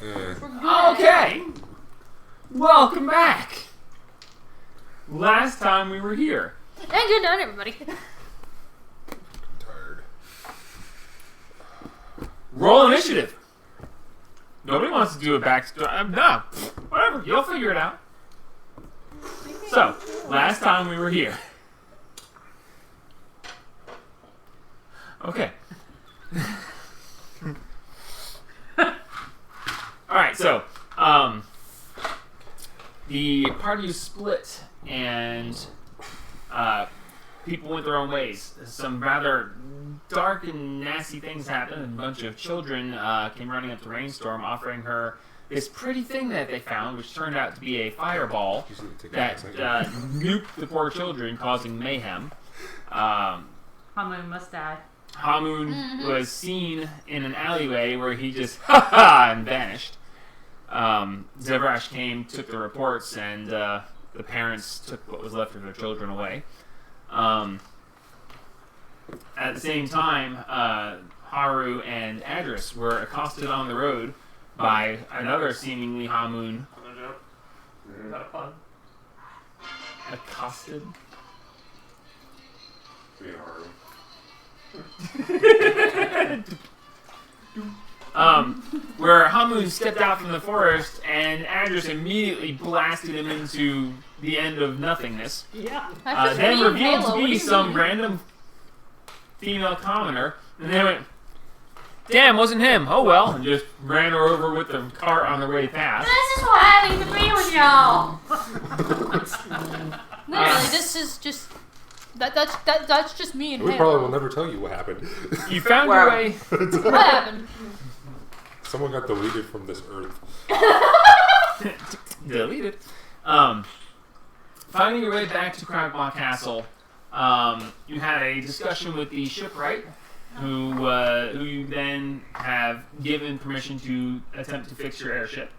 Okay. Welcome back. Last time we were here. And good night, everybody. Tired. Roll initiative. Nobody wants to do a backstory. No. Whatever. You'll figure it out. So, last time we were here. Okay. Alright, so, the party split and people went their own ways. Some rather dark and nasty things happened, and a bunch of children came running up to Rainstorm offering her this pretty thing that they found, which turned out to be a fireball that nuked the poor children, causing mayhem. Hamun must die. Hamun was seen in an alleyway where he just ha-ha and vanished. Zevrash came, took the reports, and the parents took what was left of their children away. At the same time, Haru and Adris were accosted on the road by another seemingly Hamun. Is that fun? Accosted? Being hard. Where Hamun stepped out from the forest and Adris immediately blasted him into the end of nothingness. Yeah. Then revealed to be some random female commoner, and they went, "Damn, wasn't him. Oh well," and just ran her over with the cart on their way past. This is what having to be with y'all. Literally, this is just that's just me and We Halo. probably will never tell you what happened. You found your way. What happened? Someone got deleted from this earth. Deleted. Finding your way back to Cragmaw Castle, you had a discussion with the shipwright, who you then have given permission to attempt to fix your airship.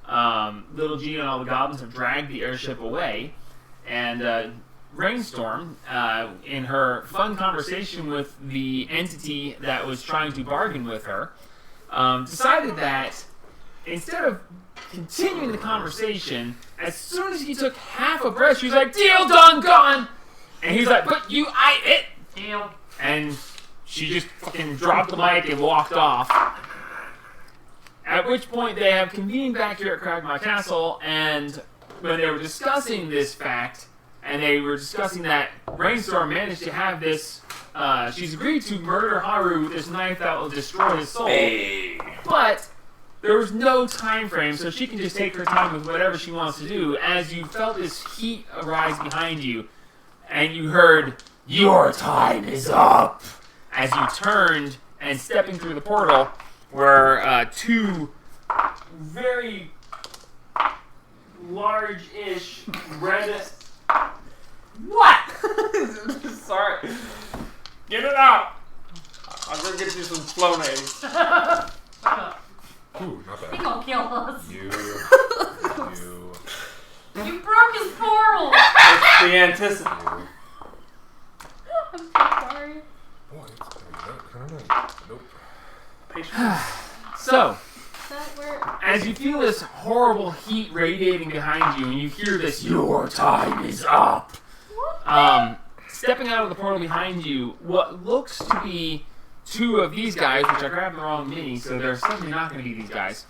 Little G and all the goblins have dragged the airship away, and Rainstorm, in her fun conversation with the entity that was trying to bargain with her, decided that instead of continuing the conversation, as soon as he took half a breath, she was like, "Deal done, gone!" And he's like, "But you, it!" Deal. And she just fucking dropped the mic and walked off. At which point they have convened back here at Cragmaw Castle, and when they were discussing this fact, and they were discussing that Rainstorm managed to have this, she's agreed to murder Haru with this knife that will destroy his soul. But there was no time frame, so she can just take her time with whatever she wants to do. As you felt this heat arise behind you, and you heard, "Your time is up!" As you turned, and stepping through the portal, were two very large-ish red... What? Sorry. Get it out! I'm gonna get you some Flonase. Ooh, not He bad. gonna kill us. You. You broke his portal. It's the anticipation. I'm so sorry. Boy, it's kind of nice. Nope. Patience. So, That where as you feel this horrible heat radiating behind you, and you hear this, "Your time is up!" Stepping out of the portal behind you, what looks to be two of these guys, which I grabbed the wrong mini, so they're certainly not going to be these guys.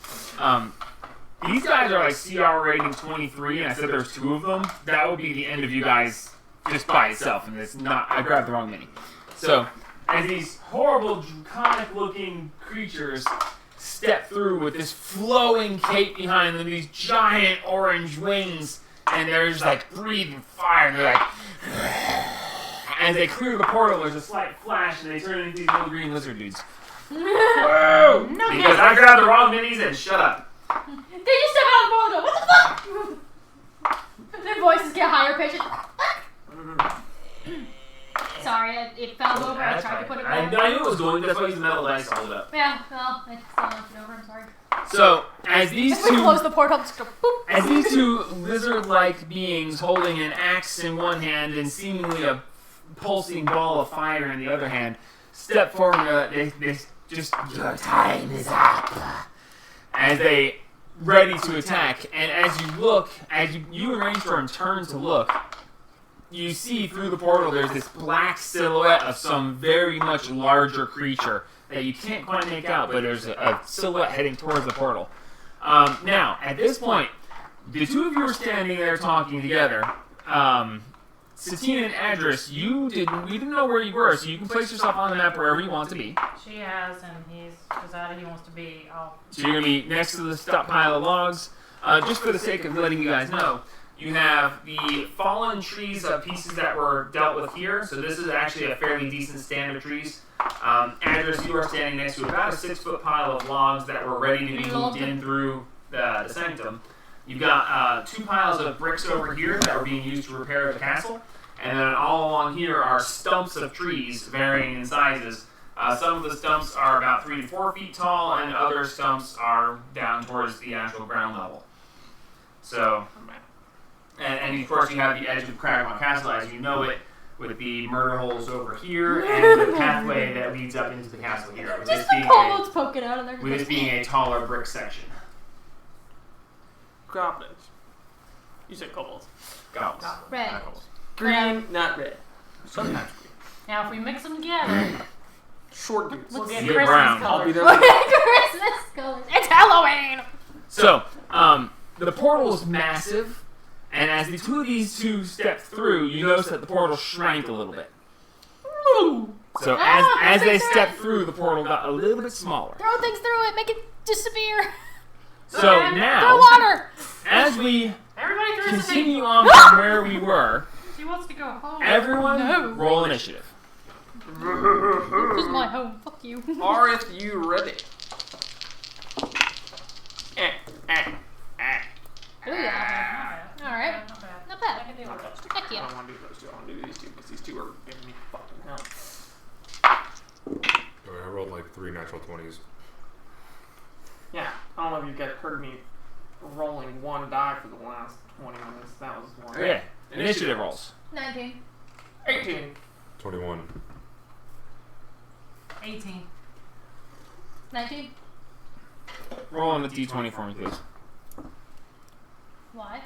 These guys are like CR rating 23, and I said there's two of them. That would be the end of you guys just by itself, and it's not. I grabbed the wrong mini. So, as these horrible, draconic-looking creatures step through with this flowing cape behind them, these giant orange wings, and they're just like breathing fire, and they're like... As they clear the portal, there's a slight flash, and they turn into these little green lizard dudes. Whoa! No, Because I grabbed the wrong minis, and shut up. they just step out of the portal and go, "What the fuck?" Their voices get higher pitched. Sorry, it fell over. I tried to put it I back. knew it was going, that's why I used the metal dice to hold it up. Yeah, well, I still knocked it over. I'm sorry. So, as these If we close two... the portal, just go boop. As these two lizard-like beings holding an axe in one hand and seemingly a pulsing ball of fire in the other hand step forward, they just, "Your time is up." as they ready to attack. And as you look, as you and Rainstorm turn to look, you see through the portal there's this black silhouette of some very much larger creature that you can't quite make out, but there's a silhouette heading towards the portal. Now, at this point, the two of you are standing there talking together. Satine and Adris, we didn't know where you were, so you can place yourself on the map wherever you want to be. She has, and he's decided he wants to be off. So you're going to be next to the pile of logs. Just for the sake of letting you guys know, you have the fallen trees of pieces that were dealt with here. So this is actually a fairly decent stand of trees. Adris, you are standing next to about a 6-foot pile of logs that were ready to be moved in through the sanctum. You've got 2 piles of bricks over here that were being used to repair the castle. And then all along here are stumps of trees varying in sizes. Some of the stumps are about 3 to 4 feet tall, and other stumps are down towards the actual ground level. So, and of course you have the edge of Cragmont Castle as you know it, with the murder holes over here, and the pathway that leads up into the castle here. With Just the kobolds poking out of there. with this being a taller brick section. Goblins. You said kobolds. Goblins. Red. Not kobolds. Green, not red. Sometimes green. Now, if we mix them together, Short dudes. we'll get You get Christmas brown. colors. I'll be there. Christmas colors. It's Halloween. So, the portal is massive, and as the these two step through, you notice that the portal shrank a little bit. So as they step through, the portal got a little bit smaller. Throw things through it. Make it disappear. So Throw now, water. as we Everybody throws a continue thing. on from where we were, She wants to go home. everyone No. roll initiative. This is my home. Fuck you. Arith, you ready? Ooh, yeah. All right. Not bad. Not I bad. can do Not it. those two. Heck I yeah. don't want to do those two. I want to do these two because these two are giving me fucking hell. I rolled like 3 natural 20s. Yeah, I don't know if you guys heard me rolling 1 die for the last 20 minutes. That was one. Okay, initiative rolls. 19. 18. 21. 18. 19. Roll on the d20 for me, please. Why?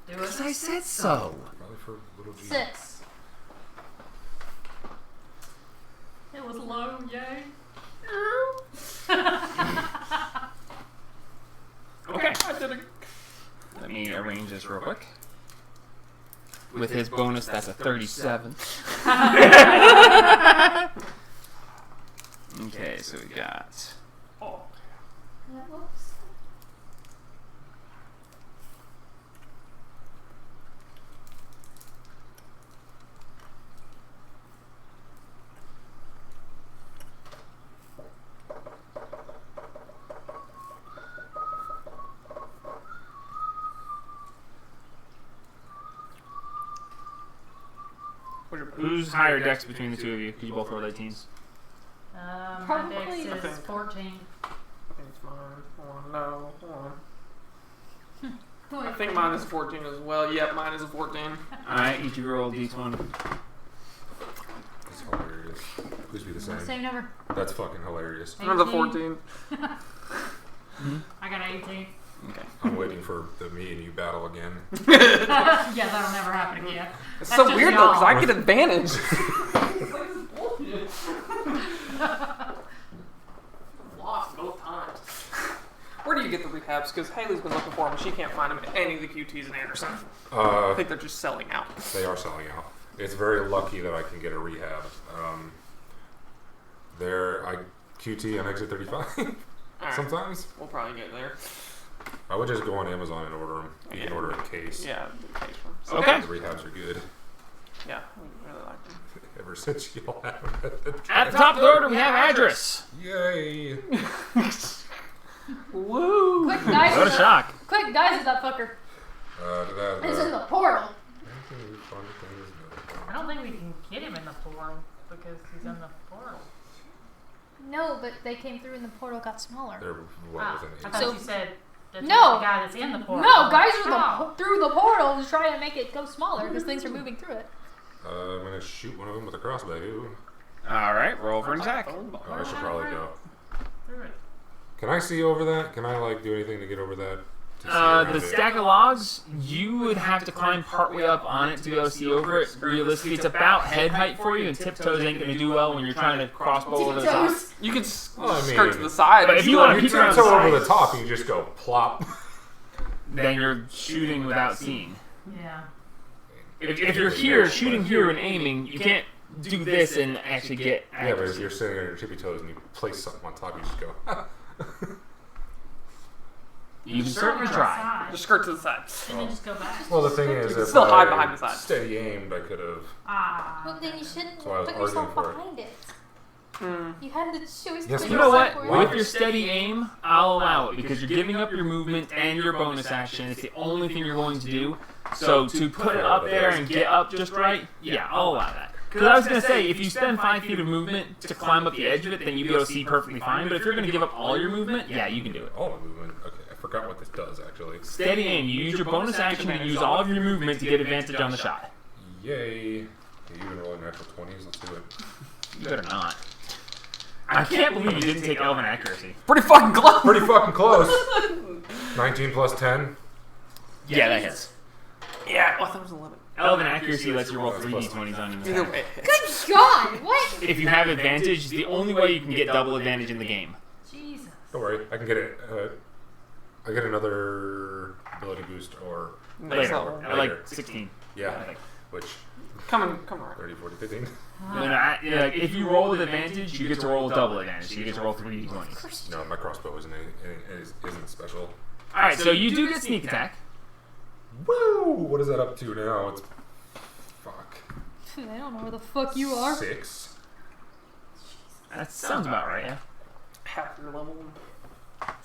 Do Because it. I said so. Probably for little G. 6. It was low, yay. Okay. I did it. Let me arrange this real quick. With his bonus, that's a 37. Okay, so we got... Oh. Whoops. Who's higher dex between the two of you? Because you both rolled 18s. My Probably- dex is 14. I think it's mine. Hold on. No, hold on. I Wait. think mine is 14 as well. Yep, mine is a 14. Alright, each of you roll a d20. That's hilarious. Please be the same. Same number. That's fucking hilarious. Another 18. 14. I got 18. Okay. I'm waiting for the me and you battle again. Yeah, that'll never happen again. It's That's so just weird though, because y'all. I get advantage. It's like, this is bullshit. Lost both times. Where do you get the rehabs? Because Haley's been looking for them, and she can't find them at any of the QTs in Anderson. I think they're just selling out. They are selling out. It's very lucky that I can get a rehab. I QT on exit 35 Alright, sometimes. we'll probably get there. I would just go on Amazon and order them. You can Yeah. order a case. Yeah, the case one. Okay. The rehabs are good. Yeah, we really like them. Ever since y'all have At the top of the order, we have Adris. Yay! Woo! Quick, guys. What a shock. Quick, guys, is that fucker. It's in the portal. I don't think we can get him in the portal because he's in the portal. No, but they came through and the portal got smaller. They're well Ah, within I age. thought So- you said that's No. the guy that's in the portal. No, guys are Oh. through the portal to try to make it go smaller because things are moving through it. I'm gonna shoot one of them with a crossbow. Alright, roll for an attack. Oh, I should probably go. Through it. Can I see over that? Can I do anything to get over that? The stack of logs, you would have to climb partway up on it to be able to see over it. Realistically, it's about head height for you, and tiptoes ain't going to do well when you're trying to crossbow over the top. You can Well, I skirt mean- to the side. But if you want to You peek around tiptoe the over the sides, top and you just go plop. then you're shooting without seeing. Yeah. If you're here, shooting here and aiming, you can't do this and actually get Yeah, but if accuracy. you're sitting on your tippy toes and you place something on top, you just go. You can certainly try. Just skirt to the side. And then just go back. Well, the thing is, can if still hide I behind the side. steady aimed, I could have. Well, then you shouldn't So I was put yourself arguing for it. behind it. You had the choice to Yes, put You know what? yourself where With your steady aim, I'll allow it because you're giving up your movement and your bonus action. It's the only thing you're going to do. So to put it up there and get up just right, yeah, I'll allow that. Because I was going to say, if you spend 5 feet of movement to climb up the edge of it, then you'll be able to see perfectly fine. But if you're going to give up all your movement, yeah, you can do it. All my movement. Okay, I forgot what this does actually. Steady aim. You use your bonus action to use all of your movement to get advantage on the shot. Yay! You even roll natural 20s. Let's do it. You better not. I can't believe you didn't take Elven Accuracy. Pretty fucking close. Pretty fucking close. 19 plus 10. Yeah, that hits. Yeah. Oh, I thought it was 11. Elven Accuracy lets you roll 3 d20s on your Either attack. way. Good God! What? If you have advantage, it's the only way you can get double advantage in the game. Jesus. Don't worry, I can get it. I get another ability boost or Next Later. level. I like 16. yeah, I think. which Come around. 30, 40, 15. If you roll with advantage, you get to roll with double advantage. So you get to roll 3 d20s. No, my crossbow isn't special. Alright, so you do get sneak attack. Woo! What is that up to now? It's fuck. I don't know where the fuck you are. 6. That sounds about right, yeah. Half your level.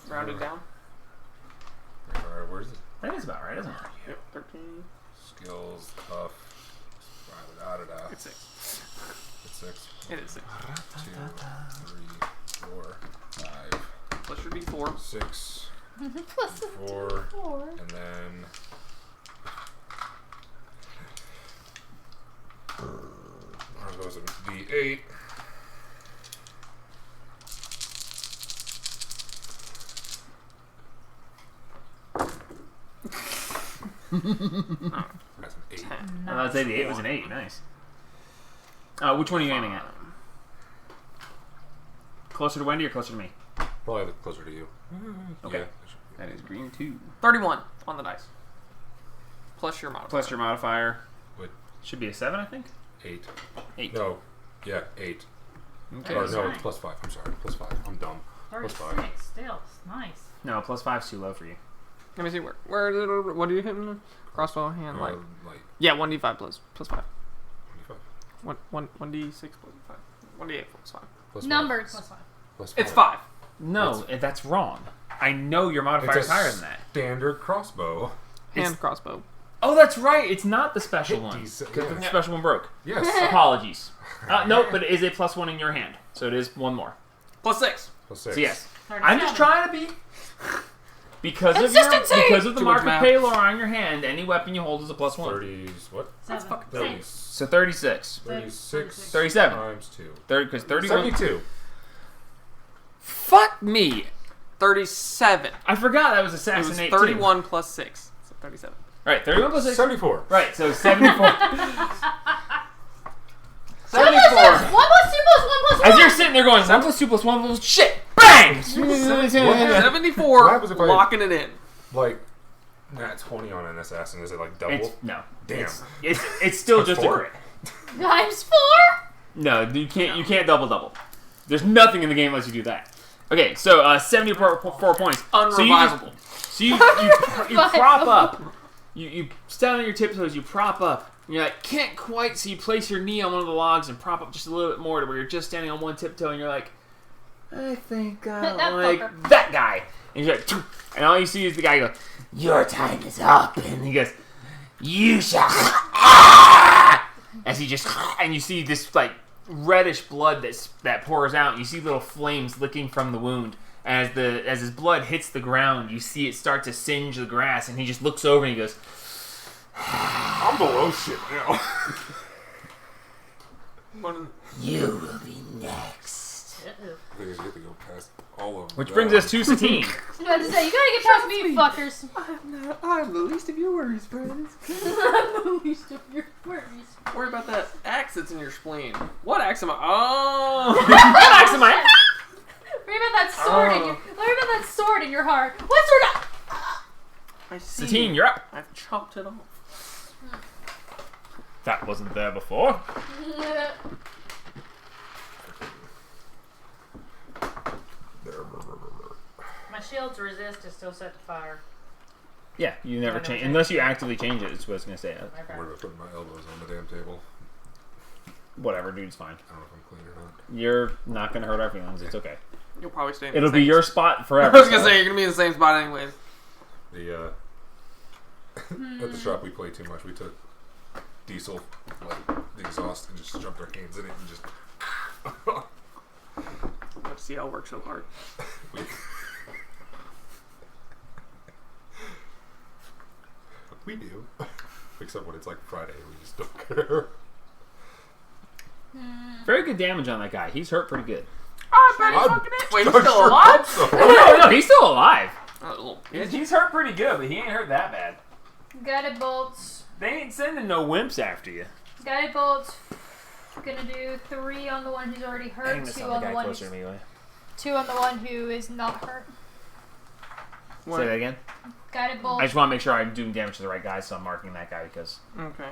Rounded down. Alright, where's it? That is about right, isn't it? Yep. 13. Skills, tough. Da-da-da-da-da. It's 6. It's 6. It is 6. 2, 3, 4, 5, Plus your D4. 6, Plus 4, 4. and then. I was supposed to D8. That's an 8. I'd say the 8 was an 8. Nice. Which one are you aiming at? Closer to Wendy or closer to me? Probably closer to you. Okay. Yeah. That is green 2. 31 on the dice. Plus your modifier. Plus your modifier. What? Should be a 7, I think. 8. 8. No. Yeah, 8. Okay. Or no, fine. it's plus 5. I'm sorry. Plus 5. I'm dumb. Plus 5. 36 still. Nice. No, plus 5's too low for you. Let me see where is it? What are you hitting? Crossbow hand light. Like Yeah, 1d5 plus 5. 25. 1d6 plus 5. 1d8 plus 5. Plus Numbers. Plus 5. 5. Plus It's 5. No, that's wrong. I know your modifier is higher than that. Standard crossbow. Hand crossbow. Oh, that's right. It's not the special one. These- Because yeah. the special one broke. Yes. Apologies. No, but it is a plus 1 in your hand. So it is one more. Plus 6. Plus 6. So yes. 37. I'm just trying to be. Because of Consistency! because of the Too much mark of math. Paylor on your hand, any weapon you hold is a plus 1. 30s. What? That's 7. fucking 30s. So 36. 36. 37. Times 2. Because 31. 72. Fuck me. 37. I forgot that was It was assassinate. 31 plus 6. So 37. Right, 31 plus 6. 74. Right, so 74. 1 74. plus 2 plus 1 plus 1. As you're sitting there going, 1 plus 2 plus 1 plus shit! Bang! 74. What happens if I- locking it in. Like, nat 20 on an assassin. Is it like double? No. Damn. It's still Times just a 4? crit. Times 4? No, you can't double. There's nothing in the game that lets you do that. Okay, so 74 points. Unrevivable. So you prop up. You stand on your tiptoes, you prop up. And you're like, can't quite, so you place your knee on one of the logs and prop up just a little bit more to where you're just standing on one tiptoe and you're like, I think I That like fucker. that guy. And you're like, "Phew," and all you see is the guy go, your time is up. And he goes, you shall. As he just, and you see this like reddish blood that pours out. And you see little flames licking from the wound. As his blood hits the ground, you see it start to singe the grass, and he just looks over and he goes, I'm below shit now. you will be next. I think I get to go past all of Which them. brings us to Satine. I was about to say, you gotta get past me, fuckers. I'm the least of your worries, friends. I'm the least of your worries. Worry about that axe that's in your spleen. What axe am I? Oh! What axe am I? Worry about that sword in your. Worry about that sword in your heart. What sword? I see. Satine, you're up. I've chopped it off. That wasn't there before. My shield's resist is still set to fire. Yeah, you never never change change unless you it. actively change it. It's what I was gonna say. Okay. I'm worried about putting my elbows on the damn table. Whatever, dude, it's fine. I don't know if I'm clean or not. You're not gonna hurt our feelings. It's okay. You'll probably stay in It'll the be same your spot forever. I was gonna so- say, you're gonna be in the same spot anyways. The at the shop we play too much. We took diesel, like the exhaust, and just jumped our hands in it and just. Let's see how it works so hard. we, we do, except when it's like Friday, we just don't care. Very good damage on that guy. He's hurt pretty good. I bet I'm- he fucking is. Wait, I he's still sure alive? hope so. No, he's still alive. Oh, little He's hurt pretty good, but he ain't hurt that bad. Guided bolts. They ain't sending no wimps after you. Guided bolts. Gonna do 3 on the one who's already hurt. 2 on the one who's, anyway. 2 on the one who is not hurt. What? Say that again. Guided I bolts. just want to make sure I'm doing damage to the right guy, so I'm marking that guy because Okay.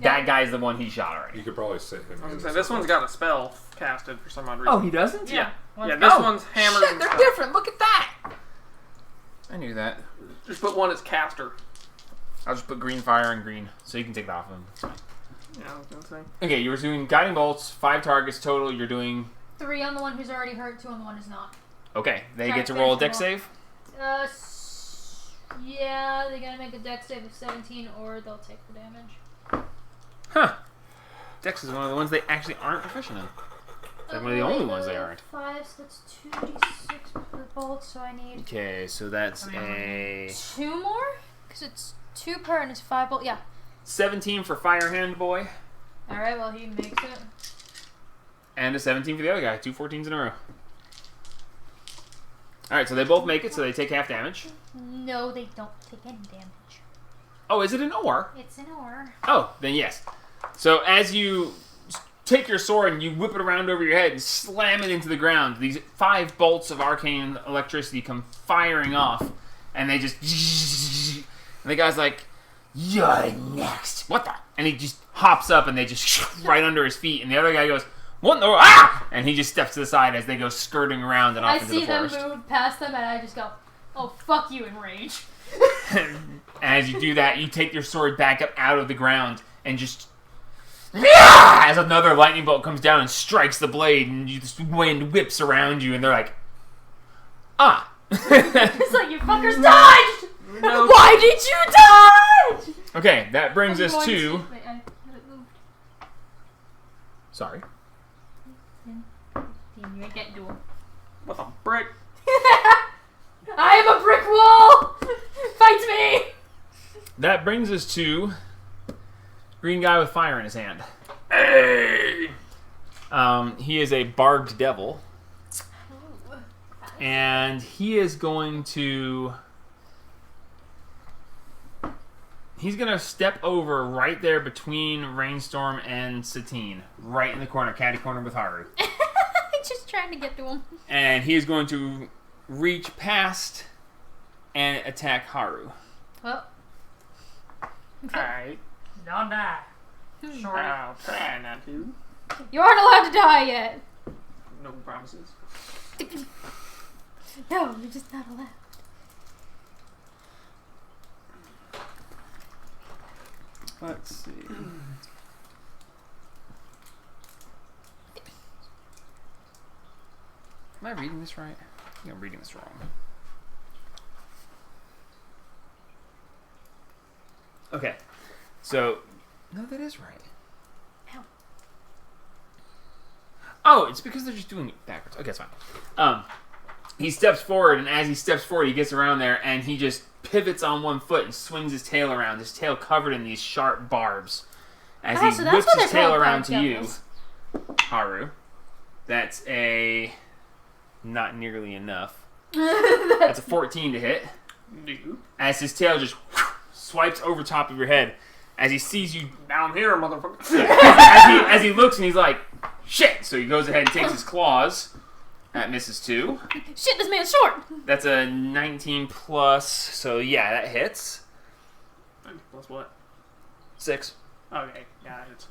that guy's the one he shot already. You could probably sit him. I was in gonna the say, this circle. one's got a spell casted for some odd reason. Oh, he doesn't? Yeah. One's Yeah, this Oh, one's hammered Shit, and they're stuff. different. Look at that. I knew that. Just put one as caster. I'll just put green fire and green, so you can take that off of him. It's fine. Yeah, I was gonna say. Okay, you were doing guiding bolts, 5 targets total. You're doing 3 on the one who's already hurt. 2 on the one who's not. okay. They Try get to to roll a finish deck them save. Yeah, they gotta make a dex save of 17 or they'll take the damage. Huh. Dex is one of the ones they actually aren't proficient in. Like one of the only ones they aren't. 5, so that's 2d6 per bolt, so I need Okay, so that's a 2 more? Because it's 2 per and it's 5 bolt. Yeah. 17 for Firehand Boy, Alright, well, he makes it. and a 17 for the other guy. 2 14s in a row. Alright, so they both make it, so they take half damage. No, they don't take any damage. Oh, is it an or? It's an or. Oh, then yes. So as you take your sword and you whip it around over your head and slam it into the ground, these 5 bolts of arcane electricity come firing off, and they just... And the guy's like, "You're next." What the? And he just hops up and they just right under his feet, and the other guy goes, "What in the world?" Ah! And he just steps to the side as they go skirting around and off I into see the them forest. move past them and I just go, "Oh, fuck you," in rage. And as you do that, you take your sword back up out of the ground and just... As another lightning bolt comes down and strikes the blade, and you just wind whips around you, and they're like, "Ah." It's like, you fuckers dodged! No. Why did you dodge? Okay, that brings us I'm going to... Wait, I have it moved. Sorry. You ain't getting to him. With a brick. I am a brick wall! Fight me! That brings us to green guy with fire in his hand. Hey! He is a barbed devil, and he is going to... He's going to step over right there between Rainstorm and Satine, right in the corner, catty corner with Haru. Just trying to get to him. And he is going to reach past and attack Haru. Well. Alright. Don't die. Shorty. I'll try not to. You aren't allowed to die yet. No promises. No, you're just not allowed. Let's see. Am I reading this right? I think I'm reading this wrong. Okay. So, no, that is right. Ow. Oh, it's because they're just doing it backwards. Okay, it's fine. He steps forward, and as he steps forward, he gets around there, and he just pivots on one foot and swings his tail around. His tail covered in these sharp barbs. As Ah, he so that's whips why his they're tail called around to barbed you, devils. Haru. That's a Not nearly enough. That's a 14 to hit. Dude. As his tail just swipes over top of your head. As he sees you Down here, motherfucker. as he looks and he's like, shit! So he goes ahead and takes his claws. That misses 2. Shit, this man's short. That's a 19 plus, so yeah, that hits. Plus what? 6. Okay, got it.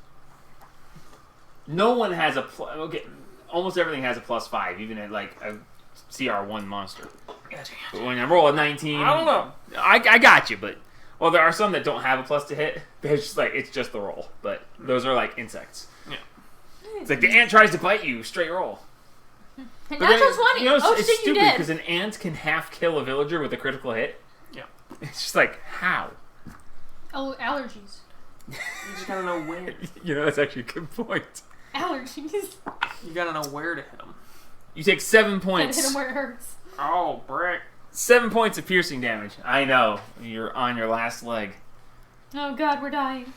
No one has a okay, almost everything has a +5, even at like a CR1 monster. Gotcha. But when I roll a 19... I don't know. I got you, but... Well, there are some that don't have a plus to hit. It's just like, it's just the roll. But those are like insects. Yeah. It's like the ant tries to bite you, straight roll. But Natural then, 20. You know, Oh it's shit, you stupid did. because an ant can half kill a villager with a critical hit. Yeah. It's just like, how? Oh, allergies. You just gotta know where. You know, that's actually a good point. Allergies. You gotta know where to hit him. You take 7 Gotta points. hit him where it hurts. Oh, brick. 7 points of piercing damage. I know. You're on your last leg. Oh god, we're dying.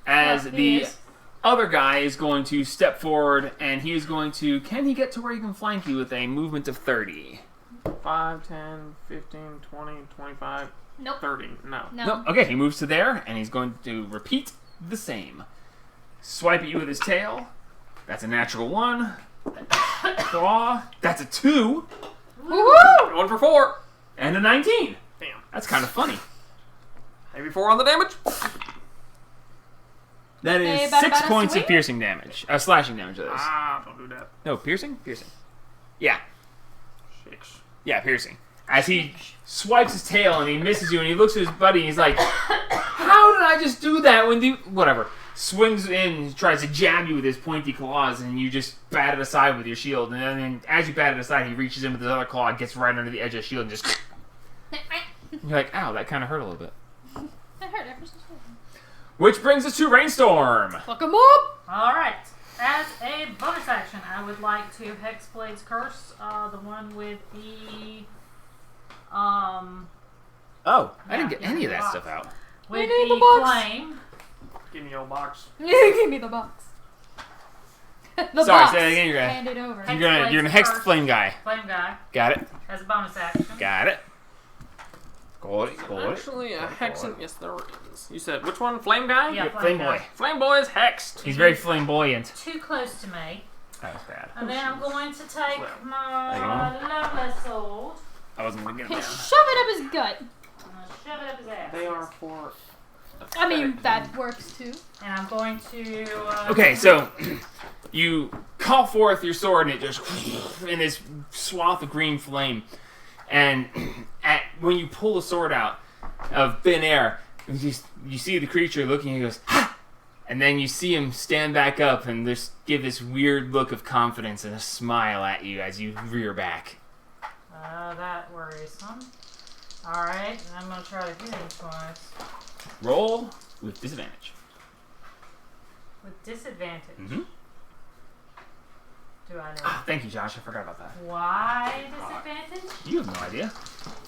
As He the is. other guy is going to step forward, and he is going to... Can he get to where he can flank you with a movement of 30? 5, 10, 15, 20, 25, Nope. 30. No. No. No. Okay, he moves to there, and he's going to repeat the same. Swipe at you with his tail. That's a natural 1. Claw. That's a 2. Woohoo! Going for 4. And a 19. Damn. That's kind of funny. Maybe 4 on the damage. That is Hey, about 6 a points of swing? piercing damage. Slashing damage, that is. Ah, don't do that. No, piercing? Piercing. Yeah. 6. Yeah, piercing. As he swipes his tail and he misses you and he looks at his buddy and he's like, how did I just do that when you... Whatever. Swings in and tries to jab you with his pointy claws and you just bat it aside with your shield. And then as you bat it aside, he reaches in with his other claw and gets right under the edge of the shield and just... You're like, ow, that kind of hurt a little bit. That hurt ever so slightly. Which brings us to Rainstorm. Fuck him up! Alright. As a bonus action, I would like to Hexblade's Curse, the one with the Oh, I didn't Yeah, get any of that box. stuff out. with need the the box. flame. Give me your box. Give me the box. The Sorry, box. say that again, you're gonna- Hand it over. You're gonna hex the flame guy. Flame guy Got it. as a bonus action. Got it. Got it. Got it. Actually, a hexen. Yes, there is. You said which one? Flame guy? Yeah, Yep, flame boy. Flame boy is hexed. He's very flamboyant. Too close to me. That was bad. And then I'm going to take Hang my lovely sword I wasn't gonna get him down. Shove it up his gut. and shove it up his ass. They are for. I mean, effect. that works too. And I'm going to. Okay, so you call forth your sword and it just in this swath of green flame, and when you pull the sword out of thin air, you see the creature looking and he goes, ha! And then you see him stand back up and just give this weird look of confidence and a smile at you as you rear back. That worrisome. Alright, I'm going to try to hit him twice. Roll with disadvantage. With disadvantage. Mm-hmm. Do I know Thank you, Josh. I forgot about that. why disadvantage? You have no idea.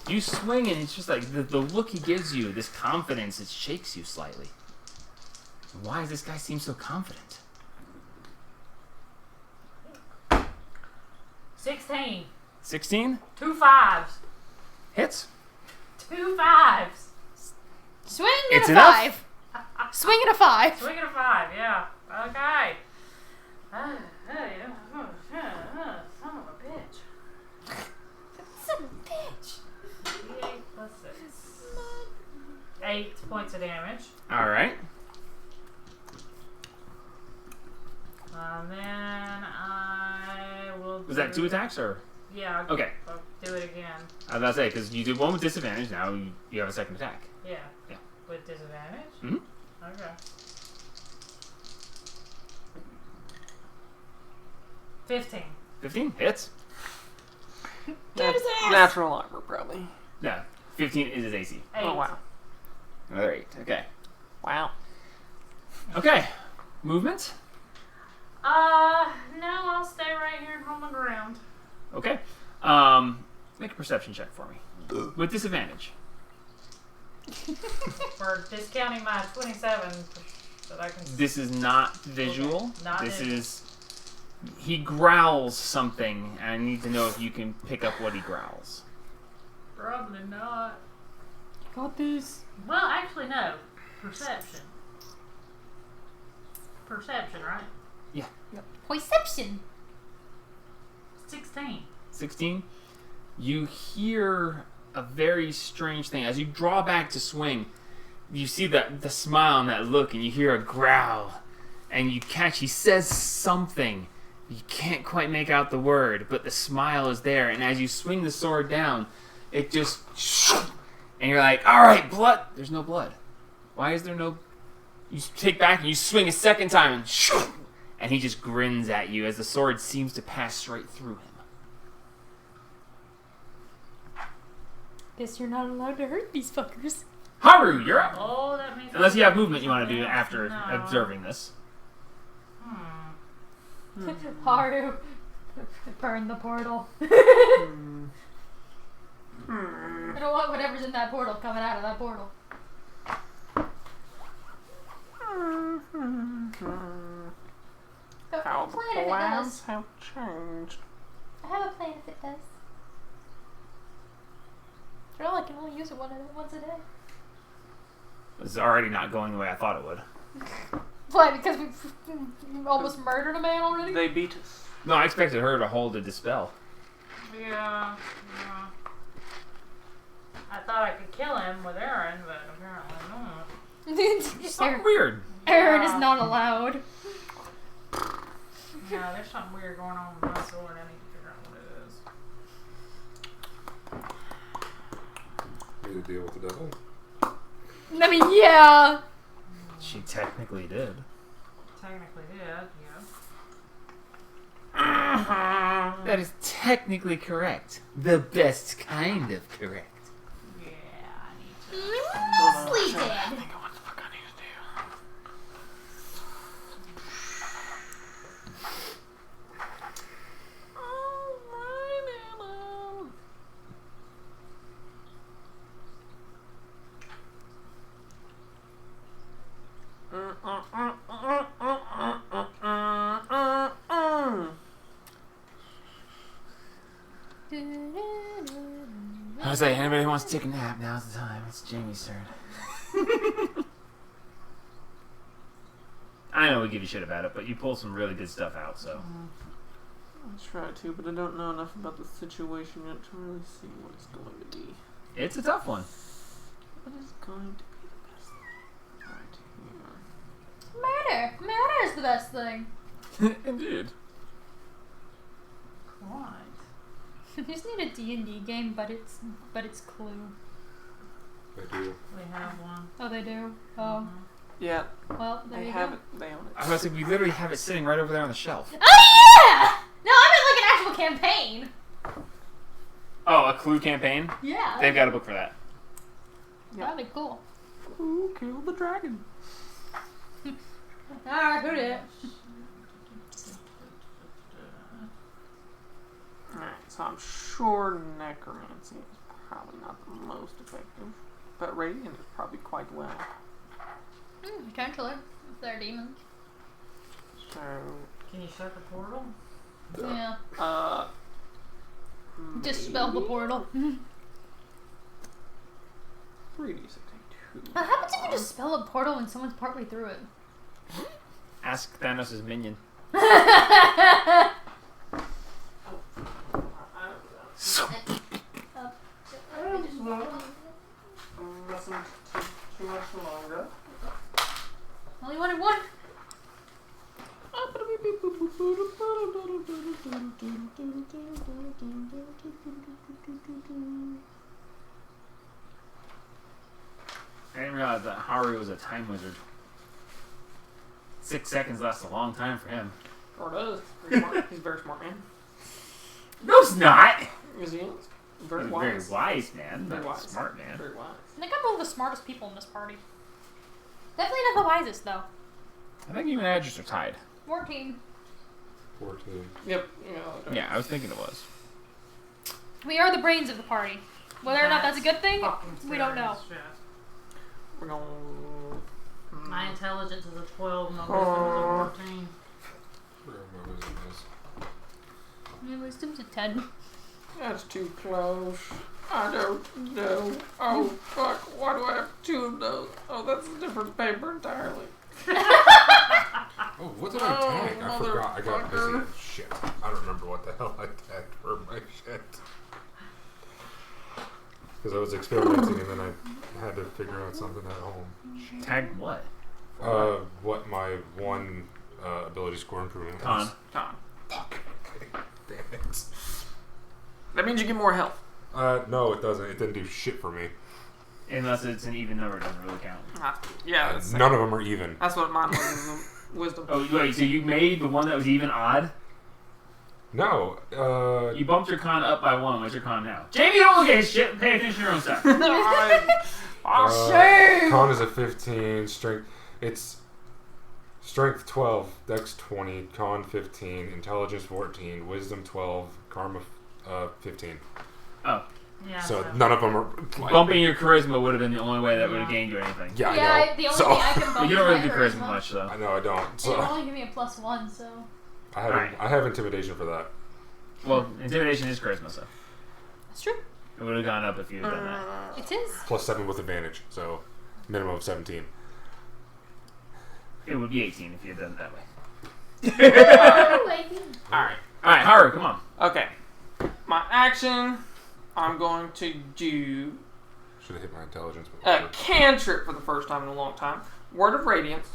You swing and it's just like the look he gives you, this confidence, it shakes you slightly. Why does this guy seem so confident? 16. 16? 2 5s. Hits. 2 5s. Swing It's at a enough. 5. Swing at a 5. Swing at a 5, yeah. Okay. Son of a bitch. Son of a bitch. 8 plus 6. 8 points of damage. Alright. And then I will. Was that 2 attacks or? Yeah. Okay. I'll do it again. I was about to say, because you did one with disadvantage, now you have a second attack. Yeah. Yeah. With disadvantage? Mhm. Okay. 15. 15? Hits? Get his ass. Natural armor, probably. No. 15 is his AC. 8. Oh wow. Another 8. Okay. Wow. Okay. Movement? No, I'll stay right here on the ground. Okay. Make a perception check for me. With disadvantage. For discounting my 27 that I can. This is not visual. Not this visual. is He growls something, and I need to know if you can pick up what he growls. Probably not. Got this. Well, actually, no. Perception. Perception, right? Perception. 16. 16. You hear a very strange thing. As you draw back to swing, you see the smile and that look, and you hear a growl. And you catch, he says something. You can't quite make out the word, but the smile is there. And as you swing the sword down, it just... And you're like, alright, blood. There's no blood. Why is there no... You take back and you swing a second time, and he just grins at you as the sword seems to pass straight through him. Guess you're not allowed to hurt these fuckers. Haru, you're up. Oh, that means... Unless you have movement you want to do after No. observing this. Haru. Burn the portal. I don't want whatever's in that portal coming out of that portal. How the Plan if it plans does. have changed. I have a plan if it does. After all, I can only use it once a day. It's already not going the way I thought it would. Why? Because we almost murdered a man already? They beat us. No, I expected her to hold a dispel. Yeah. I thought I could kill him with Aaron, but apparently not. Something weird. Aaron is not allowed. Yeah, there's something weird going on with my sword. I need to figure out what it is. Need to deal with the devil. I mean, yeah. She technically did. Technically did, That is technically correct. The best kind of correct. yeah. Yeah, I need to. Mostly did. I think of what the fuck I need to do. I was like, anybody who wants to take a nap, now's the time. It's Jamie's turn. I know we give you shit about it, but you pull some really good stuff out, so. I'll try to, but I don't know enough about the situation yet to really see what it's going to be. It's a tough one. What is going to be the best thing? Right here. Murder. Murder is the best thing. Indeed. What? You just need a D&D game, but it's Clue. I do. We have one. Oh, they do? Oh. Yeah, Well, there they you have go. it. They own it. I was like, we literally have it sitting right over there on the shelf. Oh, yeah! No, I meant like an actual campaign. Oh, a Clue campaign? Yeah. They've got a book for that. That'd be cool. Who killed the dragon? Alright, who did it? Alright, so I'm sure necromancy is probably not the most effective, but radiant is probably quite well. Potentially. If they're demons. So, Can you shut the portal? Yeah. Dispel the maybe portal. 3d6 2. What happens if you dispel a portal when someone's partly through it? Ask Thanos' minion. Mustn't take too much longer. Only wanted one. I didn't realize that Haru was a time wizard. 6 seconds lasts a long time for him. Or does. Very smart. He's a very smart man. No, it's not! Is he? Very He's a wise. very wise man, Very not wise. a smart man. Very wise. I think I'm one of the smartest people in this party. Definitely not the wisest, though. I think you and Adris are tied. 14. 14. Yep. Yeah, I was thinking it was. We are the brains of the party. Whether or not that's a good thing, Fucking we don't know. serious shit. We're going. My intelligence is a 12, my wisdom is a 14. Where my wisdom is. My wisdom's a 10. That's too close. I don't know. Oh, fuck. Why do I have 2 of those? Oh, that's a different paper entirely. Oh, what did I tag? I forgot. I got busy. Motherfucker. Shit. I don't remember what the hell I tagged for my shit. Because I was experimenting and then I had to figure out something at home. Tag what? What my one ability score improvement was. Con. Fuck. Okay. Damn it. That means you get more health. No, it doesn't. It didn't do shit for me. Unless it's an even number, it doesn't really count. Yeah, that's None of them are even. That's what mine was. Wisdom. Oh, wait, so you made the one that was even odd? No. You bumped your con up by 1. What's your con now? Jamie, don't look at his shit. Pay attention to your own stuff. Shame! Con is a 15. Strength. It's strength 12. Dex 20. Con 15. Intelligence 14. Wisdom 12. Karma 15. Oh. Yeah. So none of them are. Like, Bumping your charisma would have been the only way that would have gained you anything. yeah, Yeah, I know. the only So thing I can bump But you is don't really my do charisma much, though. I know I don't. It So would only give me a +1, so. I have intimidation for that. Well, intimidation is charisma, so That's true. it would have gone up if you had done that. It is. Plus 7 with advantage. So minimum of 17. It would be 18 if you had done it that way. Oh, 18. Alright. Alright, Haru, come on. Okay. My action, I'm going to do Should have hit my intelligence. But a whatever. cantrip for the first time in a long time. Word of Radiance,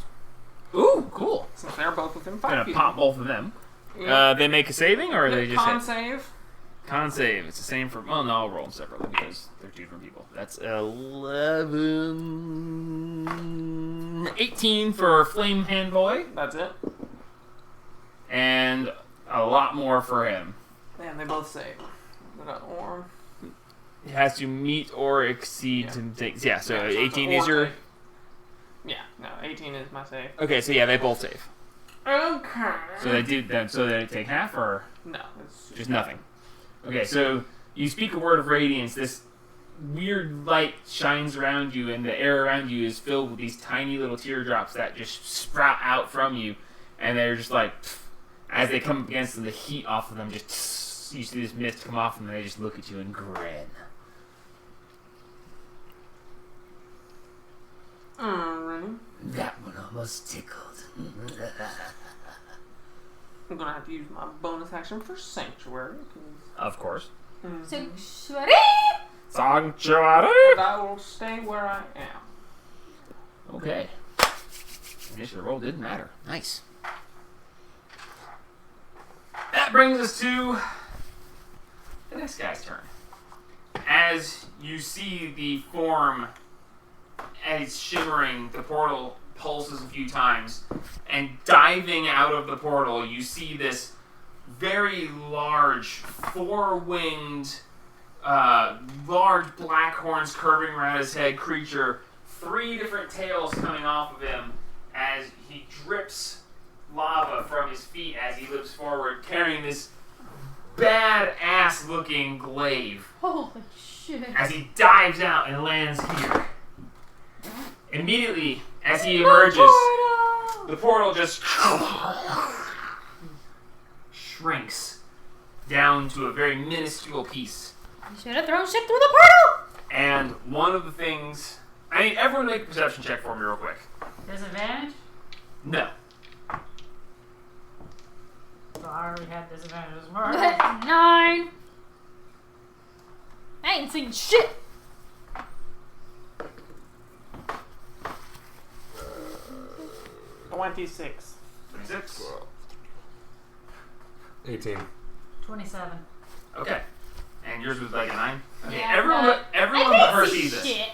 Ooh, cool. since they're both within 5 Gonna feet. pop both of them. Yeah. They make a saving, or they just con hit? save. Con save. It's the same for. Well, no, I'll roll them separately because they're 2 different people. That's 18 for Flame Hand Boy, That's it. and a lot more for him. And they both save. Or It has to meet or exceed Yeah. to take. Yeah, so Yeah, it's 18 an is or your. save. Yeah, no, 18 is my save. Okay, so yeah, they both save. Okay. So they do that. So they take half, or No, it's just nothing. Okay, so you speak a word of radiance. This weird light shines around you, and the air around you is filled with these tiny little teardrops that just sprout out from you, and they're just like, as they come up against them, the heat off of them just, you see this mist come off, and they just look at you and grin. Alrighty. That one almost tickled. I'm gonna have to use my bonus action for Sanctuary. Of course. Sanctuary! Sanctuary! But I will stay where I am. Okay. Initial roll didn't matter. Nice. That brings us to the next guy's turn. As you see the form as shimmering, the portal pulses a few times, and diving out of the portal, you see this very large, four-winged, large black horns curving around his head creature, 3 different tails coming off of him as he drips lava from his feet as he leaps forward, carrying this badass looking glaive Holy shit. as he dives out and lands here. Immediately, as he emerges, the portal just shrinks down to a very minuscule piece. You should have thrown shit through the portal! And one of the things... I need everyone to make a perception check for me real quick. Disadvantage? No. So I already had disadvantage. 9. I ain't seen shit. 26. 26. 18. 27. Okay. And yours was like a 9? Okay, Yeah, everyone but but I her can't see sees this. shit.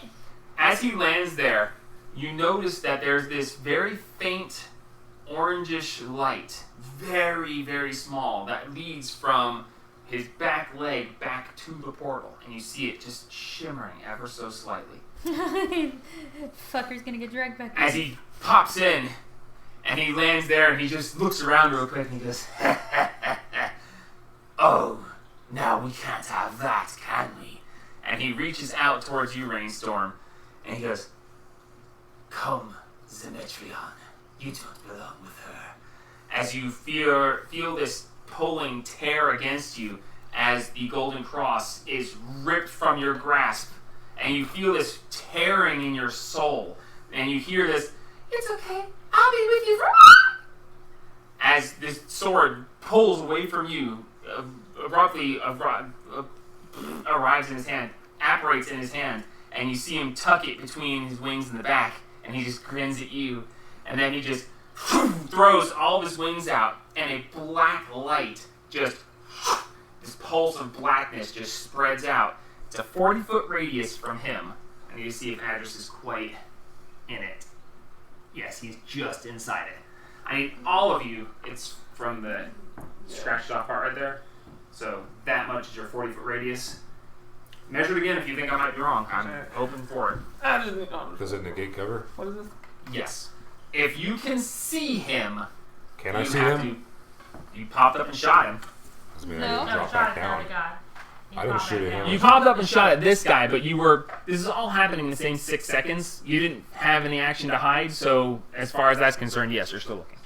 As he lands there, you notice that there's this very faint orangish light, very, very small, that leads from his back leg back to the portal. And you see it just shimmering ever so slightly. Fucker's gonna get dragged back. As he pops in, and he lands there, and he just looks around real quick, and he goes, "Oh, now we can't have that, can we?" And he reaches out towards you, Rainstorm, and he goes, "Come, Zemetrion, you don't belong with her. as you feel this pulling tear against you as the golden cross is ripped from your grasp, and you feel this tearing in your soul, and you hear this, "It's okay, I'll be with you forever," as this sword pulls away from you, abruptly arrives in his hand, apparates in his hand, and you see him tuck it between his wings in the back, and he just grins at you, and then he just throws all of his wings out, and a black light just, this pulse of blackness just spreads out. It's a 40-foot radius from him. I need to see if Adris is quite in it. Yes, he's just inside it. I need all of you, it's from the scratched off part right there, so that much is your 40-foot radius. Measure it again if you think I might be wrong. I'm open for it. Does it negate cover? What is this? Yes. If you can see him, Can I you see have him? You popped up and shot him. I mean, No. I No, didn't drop shot back at the down. other guy. He I didn't popped shoot back at him. down. You popped up and shot at this guy, but this is all happening in the same 6 seconds. You didn't have any action to hide, so as far as that's concerned, yes, you're still looking.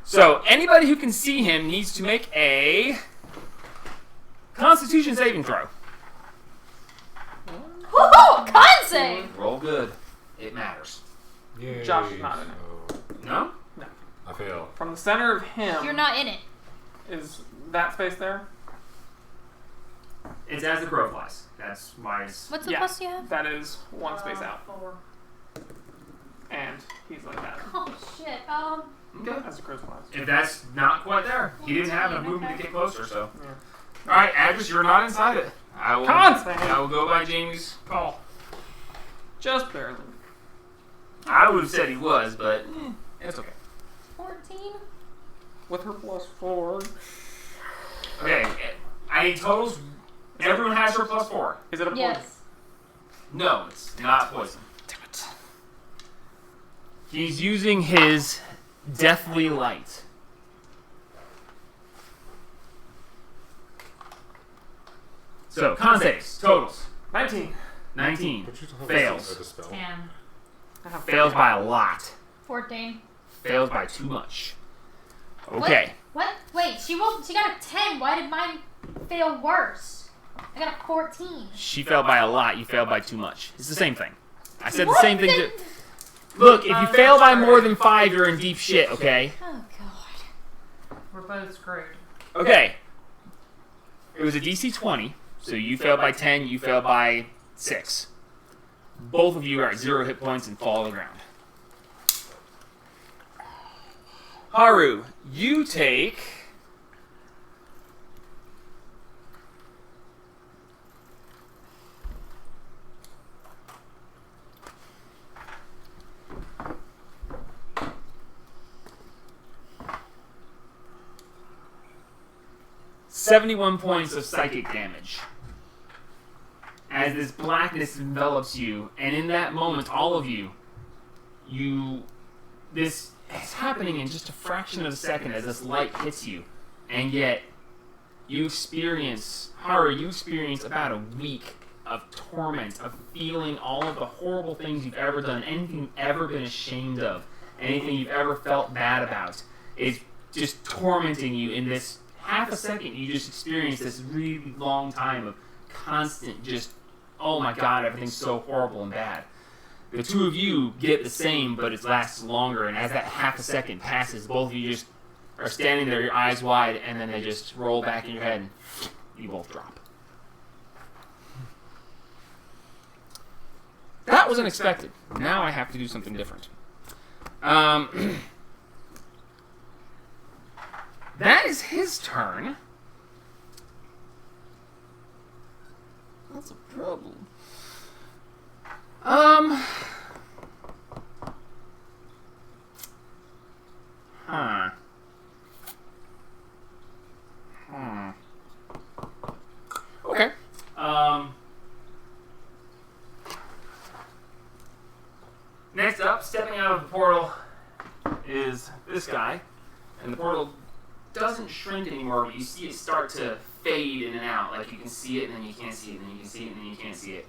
So anybody who can see him needs to make a Constitution saving throw. Woohoo! Con save! Roll good. It matters. Yay. Josh is not in it. So, No? I fail. From the center of him You're not in it. is that space there? It's as the crow flies. That's why it's... What's the Yeah. plus you have? That is one space out. 4. And he's like that. Oh shit. Okay. As the crow flies. If that's not quite there, he didn't have enough movement to get closer, so... Yeah. Alright, Adris, you're not inside it. I will go by Jamie's call. Just barely. I would have said he was, but it's okay. 14. With her +4. Okay, I need totals. Everyone has her +4. Is it a poison? Yes. No, it's not poison. Damn it. He's using his deathly light. So, con saves, totals. 19. 19. But you still have Fails. a spell. 10. I have Fails by a lot. 14. Fails by too much. Okay. What? Wait, she got a 10. Why did mine fail worse? I got a 14. She failed by a lot, you failed by too much. It's the same thing. I said the What same thing the- to... Look, if you fail by more than 5, you're in deep shit, okay? Oh god. We're both screwed. Okay. It was a DC 20, so you failed by 10, you failed by 6. Both of you are at 0 hit points and fall to the ground. Haru, you take... ...71 points of psychic damage. As this blackness envelops you, and in that moment, all of you, this is happening in just a fraction of a second as this light hits you, and yet you experience about a week of torment, of feeling all of the horrible things you've ever done, anything you've ever been ashamed of, anything you've ever felt bad about, is just tormenting you in this half a second. You just experience this really long time of constant just, oh my god, everything's so horrible and bad. The two of you get the same, but it lasts longer, and as that half a second passes, both of you just are standing there, your eyes wide, and then they just roll back in your head, and you both drop. That was unexpected. Now I have to do something different. That is his turn. That's a problem. Okay. Next up, stepping out of the portal is this guy. And the portal doesn't shrink anymore, but you see it start to fade in and out. Like you can see it, and then you can't see it, and then you can see it, and then you can't see it.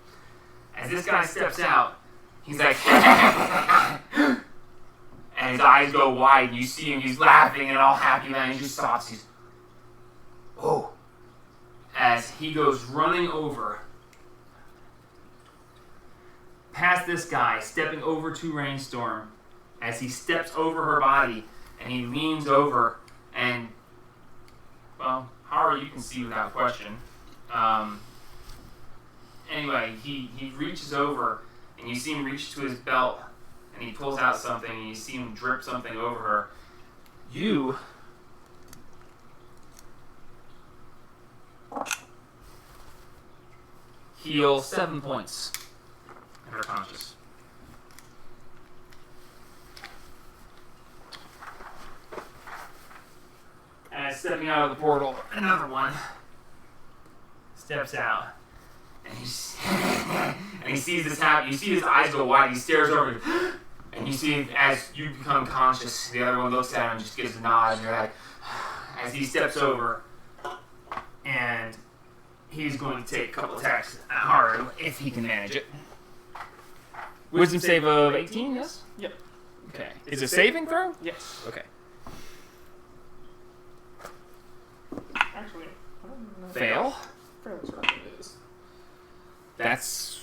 As this guy steps out, he's like, and his eyes go wide, and you see him, he's laughing and all happy, and he just stops, he's, oh, as he goes running over past this guy, stepping over to Rainstorm, as he steps over her body, and he leans over, and, well, Haru, you can see without question. Anyway, he reaches over, and you see him reach to his belt, and he pulls out something, and you see him drip something over her. You heal 7 points, and are conscious. As stepping out of the portal, another one steps out, and he sees this happen. You see his eyes go wide. He stares over, and you see as you become conscious, the other one looks at him and just gives a nod. And you're like, as he steps over, and he's going to take a couple attacks at Haru if he can manage it. Wisdom save of 18, yes? Yep. Okay. Is it saving throw? Yes. Okay. Actually, I don't know. Fail. Fairly sure it is. That's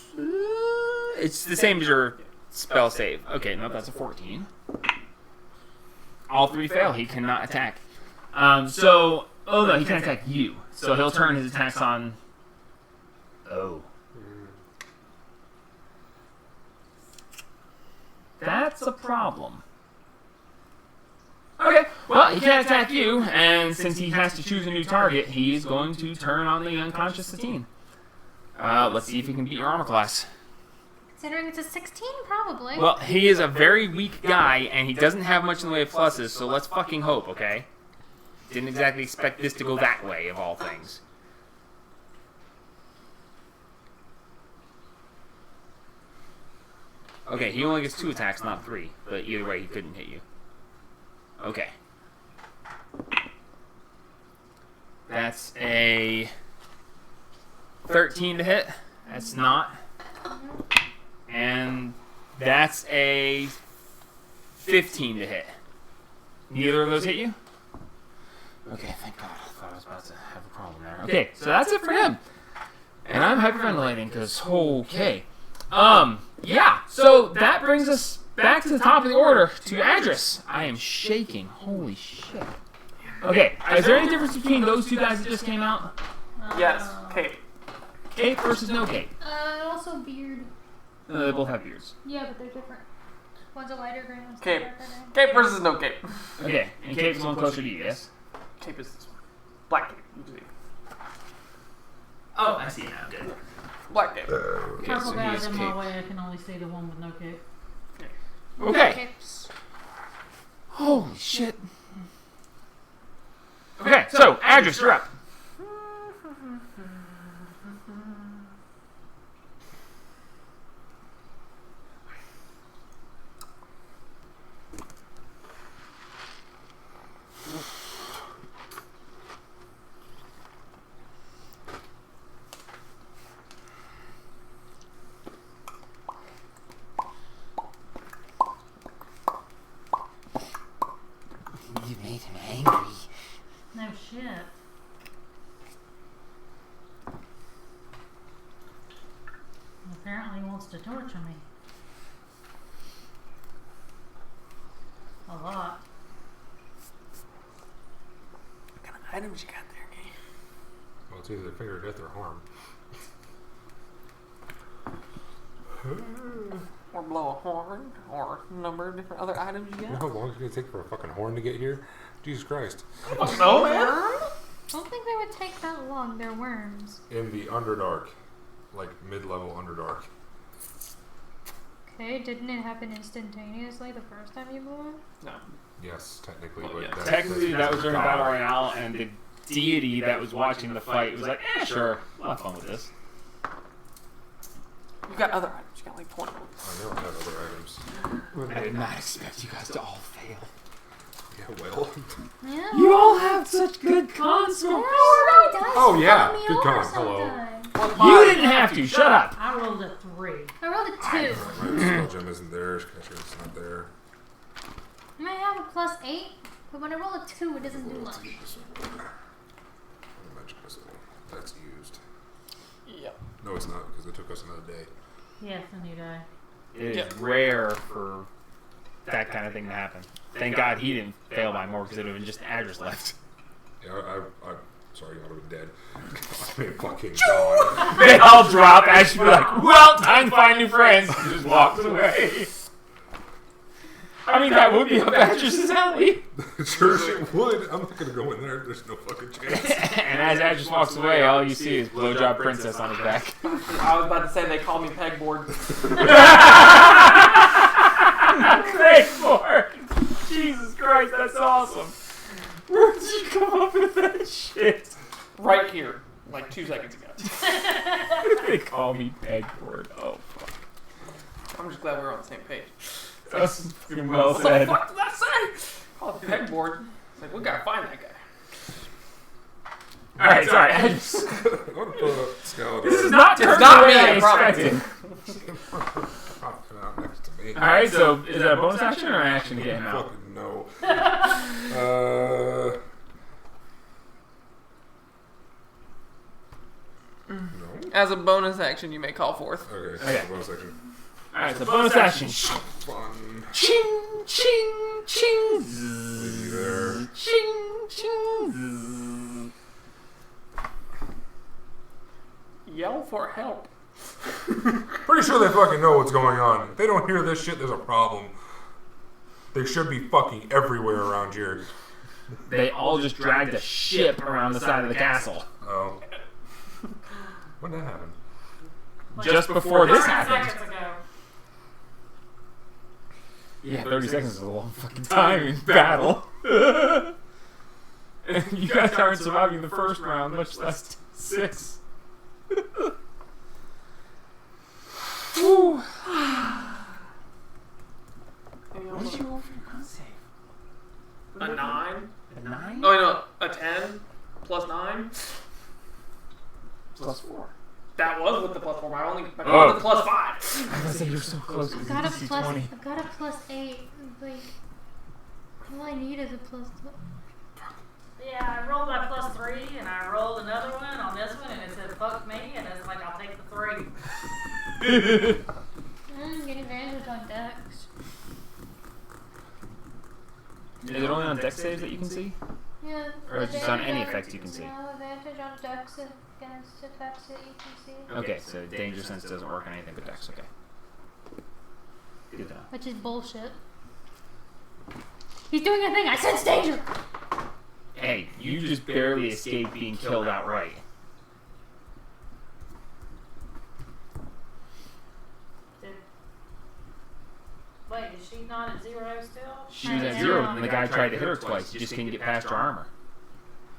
it's the same as your spell save. Okay, no, that's a 14. All three fail. He cannot attack. Oh no, he can attack you. So he'll turn his attacks on. Oh. That's a problem. Okay, well, he can't attack you, and since he has to choose a new target, he's going to turn on the unconscious Satine. Let's see if he can beat your armor class. Considering it's a 16, probably. Well, he is a very weak guy, and he doesn't have much in the way of pluses, so let's fucking hope, okay? Didn't exactly expect this to go that way, of all things. Okay, he only gets 2 attacks, not 3, but either way, he couldn't hit you. Okay. That's a 13 to hit. That's not. And that's a 15 to hit. Neither of those hit you? Okay, thank God. I thought I was about to have a problem there. Okay, so that's it for him. And I'm hyperventilating because, okay. Yeah, so that brings us back to the top of the order to Adris. I am shaking. Holy shit. Okay, is there any difference between those two guys that just came out? Yes, Cape. Cape versus no Cape. Also beard. They both have beards. Yeah, but they're different. One's a lighter green, one's a Cape. darker green. Cape versus no Cape. Okay, and Cape's the one closer to you, yes? Cape is this one. Black Cape. You see. Oh, I see it now. Good. Black Cape. Okay, Purple so he guy's is in my Cape. way. I can only see the one with no cape. Okay. Capes. Holy shit. Okay, so, Adris, you're up. You made him angry. No shit. Apparently he wants to torture me. A lot. What kind of items you got there, Cape? Well, it's either finger of death or harm. Or blow a horn, or a number of different other items you You know got. how long it's going to take for a fucking horn to get here? Jesus Christ. No, man. I don't think they would take that long. They're worms. In the Underdark. Like mid-level Underdark. Okay, didn't it happen instantaneously the first time you moved? No. Yes, technically. Well, but yeah. that's- Technically, that's that was during God. Battle Royale, and the deity that was watching the fight was like, sure, we'll have fun with this. You got other items. You got like 20. I don't have other items. I did not expect you guys to all fail. Yeah, well. Yeah. You all have such good cons. Oh, yeah. Good con. Hello. You didn't have to. Shut up. I rolled a 3. I rolled a 2. My spell gem isn't there. It's not there. I might have a +8, but when I roll a 2, it doesn't do much. That's used. Yep. No, it's not, because it took us another day. Yes, a new day. It is rare for that kind of thing to happen. Thank God he didn't fail by more because it would have been just an address left. Yeah, I'm sorry, I would have been dead. I mean, fucking God. They all drop. Ash should be like, well, time to find new friends. He just walks away. I mean, that would be up Adras's alley. Sure it would. I'm not going to go in there. There's no fucking chance. And as Adras walks away, all you see is Blowjob Princess on his back. I was about to say they call me pegboard. Pegboard! Jesus Christ, that's awesome. Where did you come up with that shit? Right here, like 2 seconds ago. They call me Pegboard. Oh, fuck. I'm just glad we're on the same page. That's fucking well What said. the fuck did that say? Oh, the pegboard. It's like, we gotta find that guy. Alright, sorry. I'm going to put up Skeletor. This is not It's turning not the way me, I I promise. expected. Popping out next to me. Alright, so is that a bonus action or an action to get him out? Fucking no. No? As a bonus action, you may call forth. Okay, Okay. bonus section. Alright, so bonus action. Fun. Ching, ching, ching. Leave you there. Ching, ching. Yell for help. Pretty sure they fucking know what's going on. If they don't hear this shit, there's a problem. They should be fucking everywhere around here. They all just dragged a ship around the side of the castle. Oh. When did that happen? Just before this 30 happened. seconds ago. Yeah, 30 seconds is a long fucking time in battle. And you guys aren't surviving the first round, much less 6. Woo. What did you roll for your con save? A 9? A 9? Oh, no, a 10 plus 9. Plus 4. That was with the plus 4. My only Oh. was the plus 5. I was gonna say you're so close. I've got a +8. Like, all I need is a +2. Yeah, I rolled my +3, and I rolled another one on this one, and it said fuck me, and it's like, I'll take the 3. Get advantage on Dex. Is it only on dex saves that you can see? Yeah. Or just on any effects you can see? No, advantage on Dex against effects that you can see. Okay, so danger sense doesn't work on anything but dex. Okay. Good to know. Which is bullshit. He's doing a thing. I sense danger. Hey, you just barely escaped being killed outright. Wait, is she not at 0 still? She was at 0, and the guy tried to hit her twice. He just couldn't get past her armor.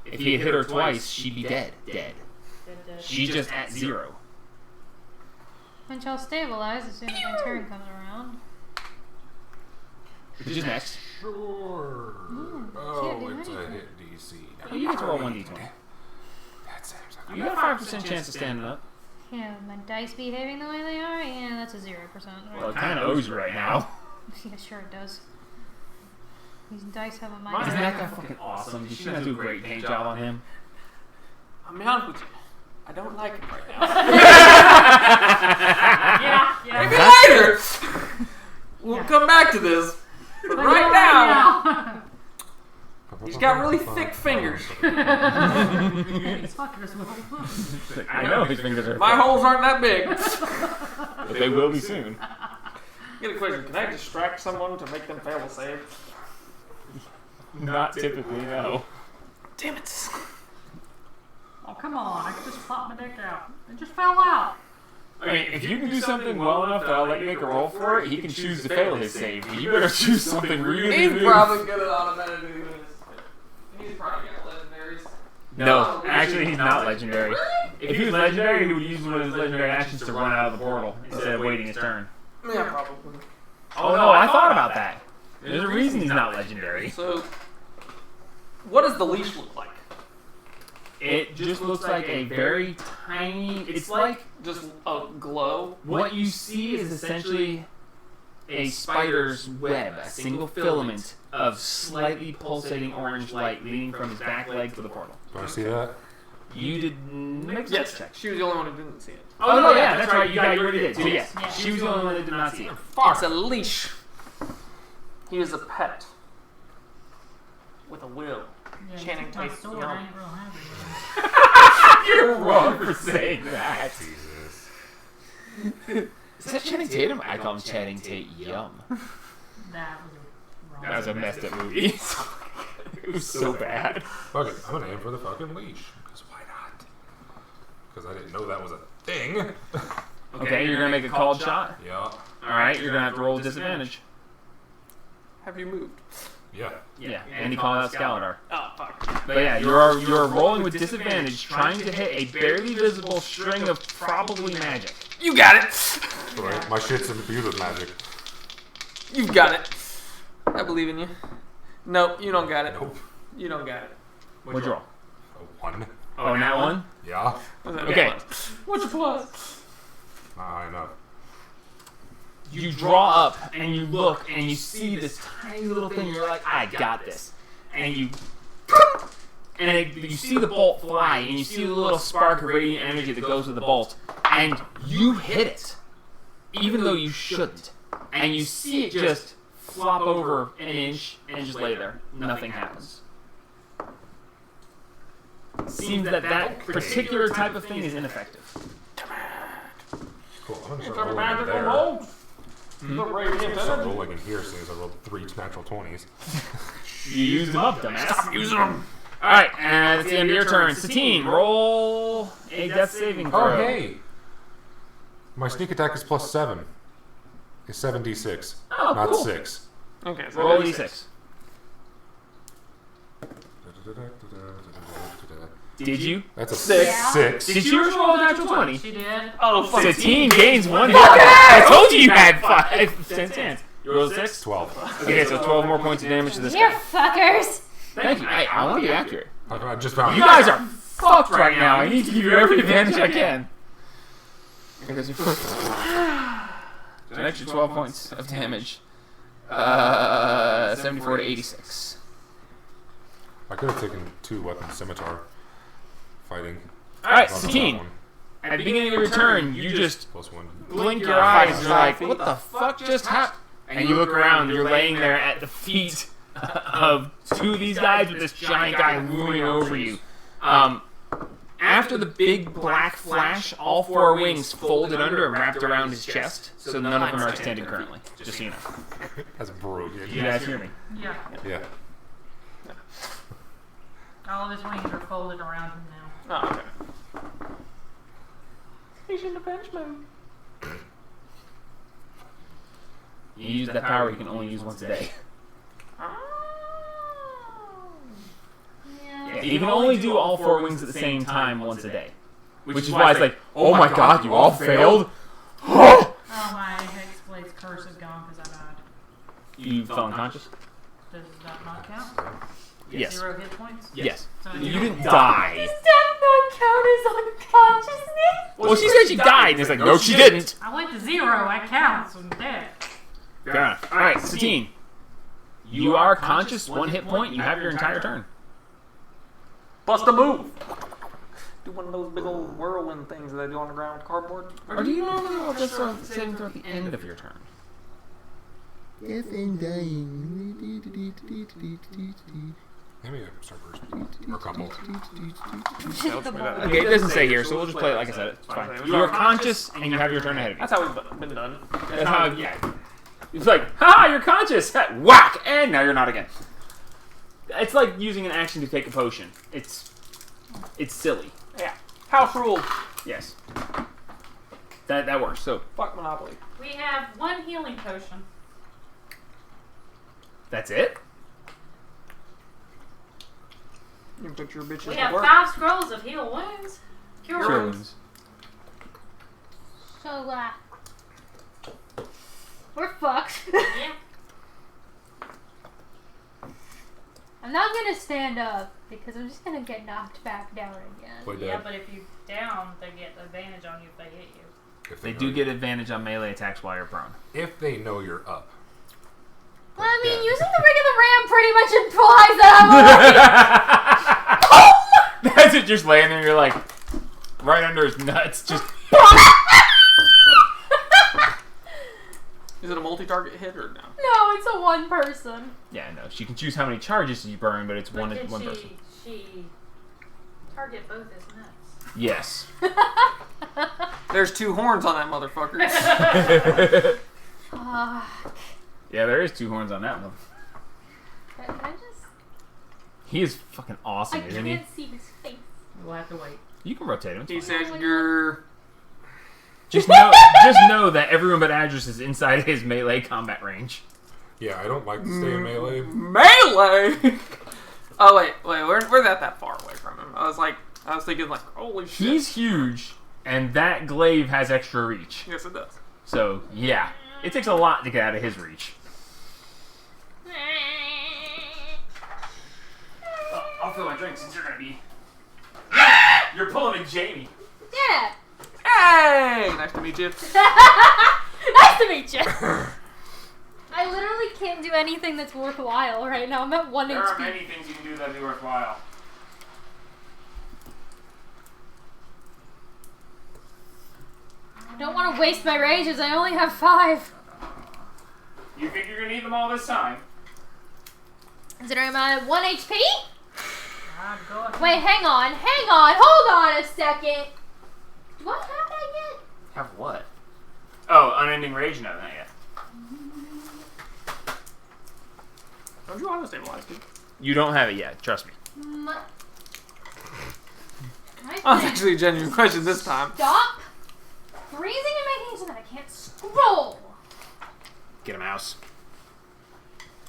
If he had hit her twice, she'd be dead. Dead. She's just at 0. And she'll stabilize as soon as my turn comes around. Which is next. Sure. can't Oh, do it's a anything. hit DC. Oh, you get to roll 1d20. That seems like You got a 5% chance of standing up. Yeah, my dice behaving the way they are? Yeah, that's a 0%. Well, it kind of owes you right now. Yeah, sure it does. These dice have a Isn't minus. that guy fucking awesome? You should do a great paint job on him. I'll be honest with you. I don't like him right now. Yeah. Maybe later. We'll come back to this. But right now, he's got really thick fingers. It's fucking as well. I know his fingers are. My holes aren't that big. But they will be soon. Get a question. Can I distract someone to make them fail a save? Not typically, no. Damn it. Oh, come on. I just popped my dick out. It just fell out. I mean, if you can do something well enough that I'll let you make a roll for it, he can choose to fail his save. But you better choose something really, He's really. probably good at automatically doing this. He's probably got legendaries. No, actually, he's not legendary. If he was legendary, he would use one of his legendary actions to run out of the portal instead of waiting his turn. Yeah, probably. Oh no, I thought about that. There's a reason he's not legendary. So, what does the leash look like? It just looks like a very tiny. It's like Just a glow? what you see is essentially a spider's web, a single filament of slightly pulsating orange light leading from his back leg to the portal. Do I see that? You did make a Yes, check. she was the only one who didn't see it. Oh, no, yeah, that's right. You already did. So, yes, Yeah. she was the only one that did not see it. It's a leash. He is a pet. With a will. Yeah, Channing you took my Tatum. sword. Yum. I ain't real happy with You're wrong for saying that. Jesus. Is that Channing Tatum? I call him Channing Tate Yum. it. That was wrong. That was a messed up movie. It was so bad. Fuck it. I'm gonna aim for the fucking leash. Because why not? Because I didn't know that was a thing. Okay, you're gonna make a called shot. Yeah. Alright, you're gonna have to roll with disadvantage. Have you moved? Yeah. Yeah, and he called out Scaladar. Oh, fuck. But yeah, you're rolling with disadvantage, trying to hit a barely visible string of probably magic. You got it! Right. My shit's imbued with magic. You've got it. I believe in you. Nope, you don't got it. Nope. You don't got it. What'd you roll? A 1. Oh, and that one? Yeah. Okay. What's your plus? Not high enough. You draw up and you look and you see this tiny little thing. You're like, I got this. And you, you see the bolt fly and you see the little spark of radiant energy that goes with the bolt, and you hit it, even though you shouldn't. And you see it just flop over an inch and just lay there. Nothing happens. Seems that particular type of thing is ineffective. Cool. I'm gonna It's start a rolling in magical there. bolt. The radiant Start energy. rolling in here as soon as I rolled 3 natural 20s. You used them up, dumbass. Stop using them. Alright, and it's the end of your turn. Satine, roll a death saving throw. Oh, hey! My sneak attack is plus 7. It's 7d6. Oh, not cool. 6. Okay, so Roll a that's d6. Did you? That's a Six. 6. Did you roll a natural 20? She did. Oh, fuck. Satine gains 1 hit. I told you you had 5 chance. You rolled a 6? 12. Okay, so 12 more points of damage to this You guy. fuckers! Thank you. Hey, I want to be accurate. I just found You guys are fucked right now. I need to give you every advantage I can. Because you're an extra 12 points of damage. 74 to 86. I could have taken 2 weapon scimitar fighting. Alright, Not that Satine. one. At the beginning of your turn, you just Plus 1. blink your eyes. You're like, what the fuck just happened? And you look around. You're laying there at the feet of 2 of these guys with this giant guy looming over you. After the big black flash, all 4 wings folded under and wrapped around his chest, so none of them are extended currently. Just so you know. That's brilliant. You guys hear me? Yeah. Yeah. All of his wings are folded around him now. Oh, okay. He's in the bench mode. You use that power you can only use once a day. Yeah. Yeah, you can only do all 4 wings at the same time once a day. Which is why it's like, oh my god, you all failed? Oh, my Hexblade's curse is gone because I died. You fell unconscious? Does that not count? Yes. 0 hit points? Yes. So You didn't die. Does that not count as unconsciousness? Well, she said she died, and it's like, no, she didn't. I went to 0. I count, so I'm dead. Fair enough. Alright, Satine. You are conscious, 1 hit point, you have your entire turn. Bust a move. Do one of those big old whirlwind things that I do on the ground with cardboard. Or do you normally roll just saving throw at the end of your turn? Death and dying. Maybe a start first. Or a couple. Okay, it doesn't say here, so we'll just play it like I said. It's fine. You are conscious, and you have your turn ahead of you. That's how we've been done. That's how, yeah. It's like, ha, you're conscious! Whack! And now you're not again. It's like using an action to take a potion. It's silly. Yeah. House rule. Yes. That works. So, Fuck Monopoly. We have 1 healing potion. that's it? You can put your bitches We to have work. 5 scrolls of heal wounds. Cure Sure. wounds. So, we're fucked. Yeah. I'm not gonna stand up because I'm just gonna get knocked back down again. Play Yeah, dead. but if you down, they get advantage on you if they hit you. If They know do you're- get advantage on melee attacks while you're prone. If they know you're up. Well, I mean, Yeah. using the ring of the ram pretty much implies that I'm already. That's it, just laying there, you're like, right under his nuts, just. Is it a multi-target hit or no? No, it's a one person. Yeah, no, she can choose how many charges you burn, but it's But one did person. she target both his nuts? Yes. There's 2 horns on that motherfucker. Fuck. Yeah, there is 2 horns on that one. Can I just? He is fucking awesome, I isn't he? can't see his face. We'll have to wait. You can rotate him. He It's fine. says, "Grr." Just know that everyone but Adris is inside his melee combat range. Yeah, I don't like to stay in melee. Melee. Oh wait, we're not that far away from him. I was thinking like, holy shit. He's huge, and that glaive has extra reach. Yes, it does. So, yeah. It takes a lot to get out of his reach. I'll fill my drink since you're gonna be... You're pulling a Jamie. Yeah. Hey, nice to meet you. Nice to meet you. I literally can't do anything that's worthwhile right now. I'm at 1 There are HP. many things you can do that'd be worthwhile. I don't want to waste my rages. I only have 5. You think you're gonna need them all this time? Considering I'm at 1 HP? I'm going. Wait, hang on. Hold on a second. Do I have that yet? Have what? Oh, unending rage? No, not yet. Don't you want to stabilize, dude? You don't have it yet, trust me. My Oh, that's actually a genuine question this time. Stop freezing and making so that I can't scroll. Get a mouse.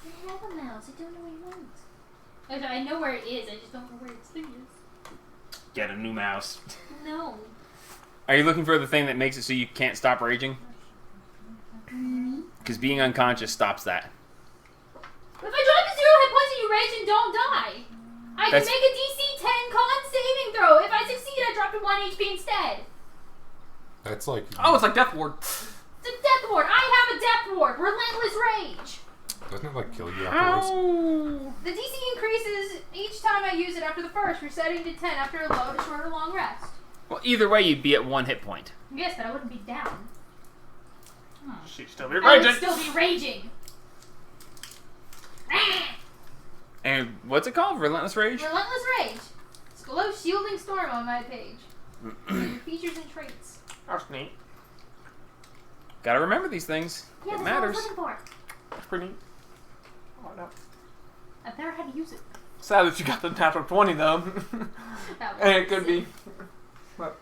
I have a mouse. I don't know where it is. I know where it is. I just don't know where its thing is. Get a new mouse. No. Are you looking for the thing that makes it so you can't stop raging? Because being unconscious stops that. If I drop to 0 hit points and you rage and don't die, I That's- can make a DC 10 con saving throw. If I succeed, I drop to 1 HP instead. That's like... Oh, it's like Death Ward. It's a death ward. I have a death ward. Relentless rage. Doesn't it like kill you afterwards? The DC increases each time I use it after the first, resetting to 10 after a low to short or long rest. Well, either way, you'd be at 1 hit point. Yes, but I wouldn't be down. She'd still be I raging. would still be raging. And what's it called? Relentless Rage? Relentless rage. It's below shielding storm on my page. Your features and traits. That's neat. Gotta remember these things. Yeah, It that's matters. what I was looking for. That's pretty neat. Oh, no. I've never had to use it. Sad that you got the natural 20 though. That And it was could be. sick. But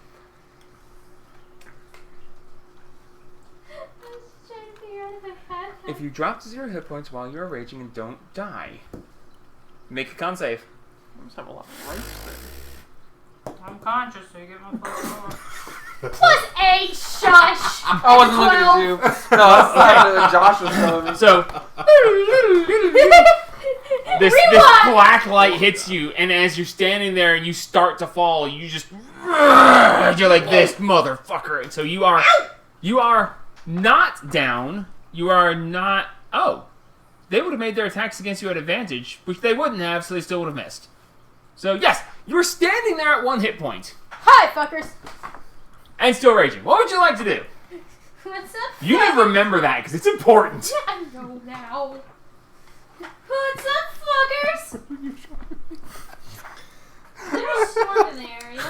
I was trying to figure out if I had If you drop to 0 hit points while you're raging and don't die, make a con save. I must have a lot of rights there. I'm conscious, so you get my +4. Plus 8, shush! I wasn't looking at you. No, that's Josh was telling me. So, this Rewind! black light hits you, and as you're standing there and you start to fall, you just... You're like this, motherfucker. And so you are not down. You are not... Oh. They would have made their attacks against you at advantage, which they wouldn't have, so they still would have missed. So, yes, you were standing there at 1 hit point, Hi, fuckers! and still raging. What would you like to do? What's up? You need to remember that, because it's important. Yeah, I know now. What's up, fuckers? There's a storm in the area.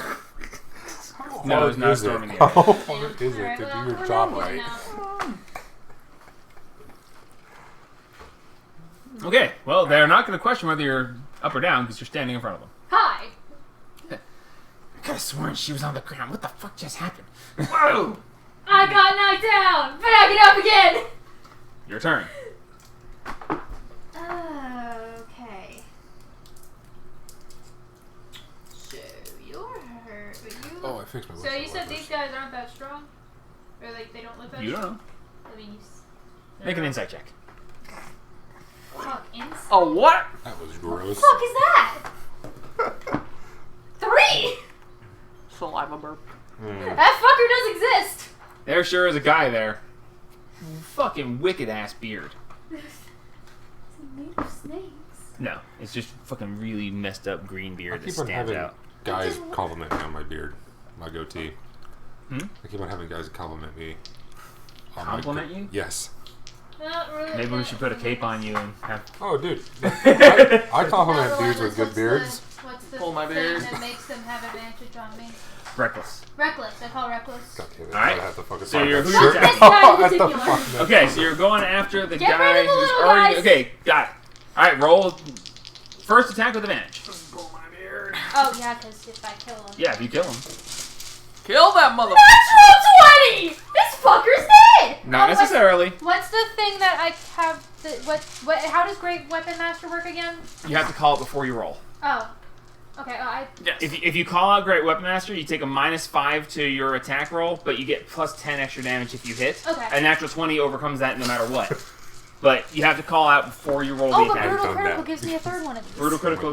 No, it's not Is it? storming the How area. hard is it Alright, to well, do your we're job not right? getting out. Okay, well, they're not going to question whether you're up or down, because you're standing in front of them. Hi. I could have sworn she was on the ground. What the fuck just happened? Whoa! I got knocked down, but I get up again. Your turn. Okay. So you're hurt, but you. Oh, I fixed my So you said these guys aren't that strong, or like they don't look that You don't strong. know. I mean, Make an insight check. fuck inside. Oh, what? That was gross. Fuck is that? 3. Saliva burp. Mm. That fucker does exist. There sure is a guy there. Fucking wicked ass beard. Is it made of snakes? No, it's just fucking really messed up green I beard that keep on stands having out. guys compliment me on my beard, my goatee. Hmm? I keep on having guys compliment me. On Compliment my you? Yes. Not really. Maybe we should put a cape on you and have. Oh, dude. I compliment Another dudes one with is good beards. What's the Pull my thing beard. that makes them have advantage on me? Reckless. Reckless. I call reckless. God damn it. Alright. I have to fucking So find you're- that who shirt. This guy in What the particular. fuck, man? Okay, so you're going after the Get rid guy of the who's little already. guys. Okay, got it. Alright, roll. First attack with advantage. Pull my beard. Oh yeah, because if I kill him. Yeah, if you kill him. Kill that motherfucker. Natural 20! This fucker's dead! Not Oh, necessarily. What's the thing that I have? How does Great Weapon Master work again? You have to call it before you roll. Oh. Okay, I. Yes. If you call out Great Weapon Master, you take a -5 to your attack roll, but you get +10 extra damage if you hit. Okay. A natural 20 overcomes that no matter what. But you have to call out before you roll Oh, the but attack. Brutal done Critical that. gives me a third one of these. Brutal critical.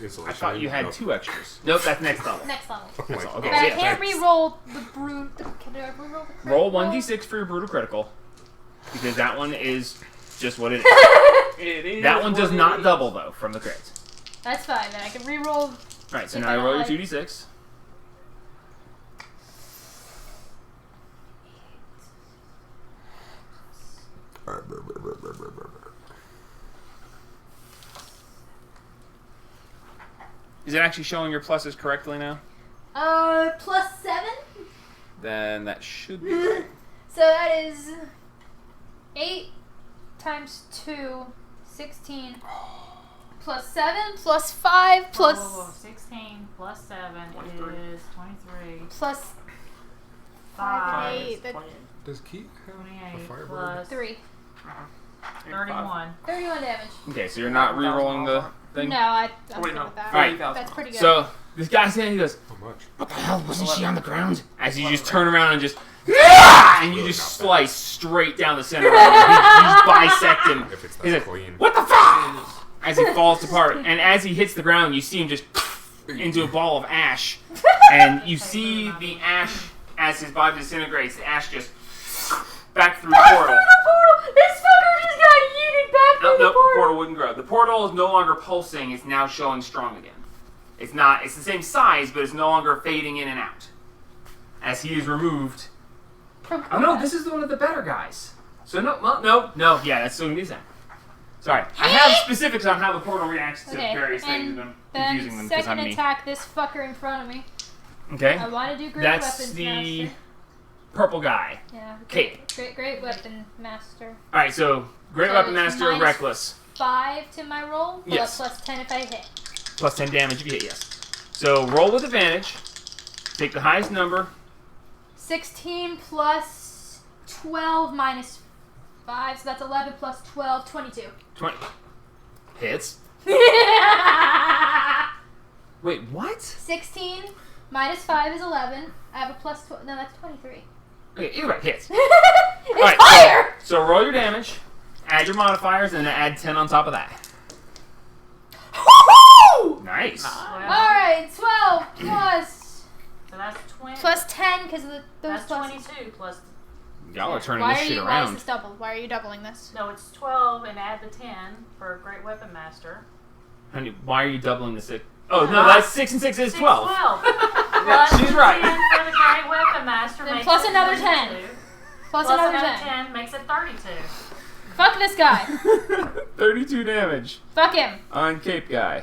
Insulation. I thought you had No. 2 extras. Nope, that's next level. Next level. Oh my That's all. God. Okay, But I so yeah, can't thanks. re-roll the brute. Can I re-roll the Roll critical? 1d6 for your brutal critical, because that one is just what it is. It is That one does what it not is. double though from the crit. That's fine. Then I can re-roll. Right, so If now I you roll your like- 2d6. Is it actually showing your pluses correctly now? +7. Then that should be right. So that is 8 times 2, 16. +7 +5 Oh, 16 plus 7 23. is 23. plus 5 5 and is 8. That, 20, Does Keith have a 28 firebird? plus 3. 31. 31 damage. Okay, so you're not re-rolling the thing? No, I'm Wait, good no. with that. Alright. That's pretty good. So this guy's saying, he goes, How much? "What the hell? Wasn't she on the ground?" As you just turn around and just, and you just slice straight down the center of him. You just bisect him. If it's He's that like, clean. "What the fuck?" As he falls apart, and as he hits the ground, you see him just into a ball of ash, and you see the ash as his body disintegrates. The ash just back through the portal. This fucker just got yeeted back through Nope, the nope, the portal. portal wouldn't grow. The portal is no longer pulsing. It's now showing strong again. It's not. It's the same size, but it's no longer fading in and out. As he is removed. From Oh no, this is the one of the better guys. So no. Yeah, that's still gonna be the same. Sorry, I have specifics on how the portal reacts to Okay, various things, and and I'm confusing them because second I'm me. attack this fucker in front of me. Okay, I want to do Great that's Weapons the Master. purple guy. Yeah. Cape. Great Weapon Master. All right, so Great So Weapon it's Master, minus- Reckless, 5 to my roll. Yes. Plus 10 if I hit. plus 10 damage if you hit. Yes. So roll with advantage. Take the highest number. 16 plus 12 minus 5, so that's 11 plus 12, 22. 20 hits. Wait, what? 16 minus 5 is 11. I have a plus 12. No, that's 23. Okay, you're right. Hits. It's Alright, fire! So roll your damage, add your modifiers, and then add 10 on top of that. Nice. Alright, 12 plus So that's 20. plus 10 because of those That's pluses. 22 plus. Y'all are turning Why this are shit you? Why is around. this doubled? Why are you doubling this? No, it's 12 and add the 10 for Great Weapon Master. Honey, why are you doubling the 6? Oh, no, that's 6 and 6 is 12. 12. Plus she's the right. 10 for the Great Weapon Master Then makes plus it another 22. 10. Plus Plus another another 10. 10 makes it 32. Fuck this guy. 32 damage Fuck him. on Cape Guy.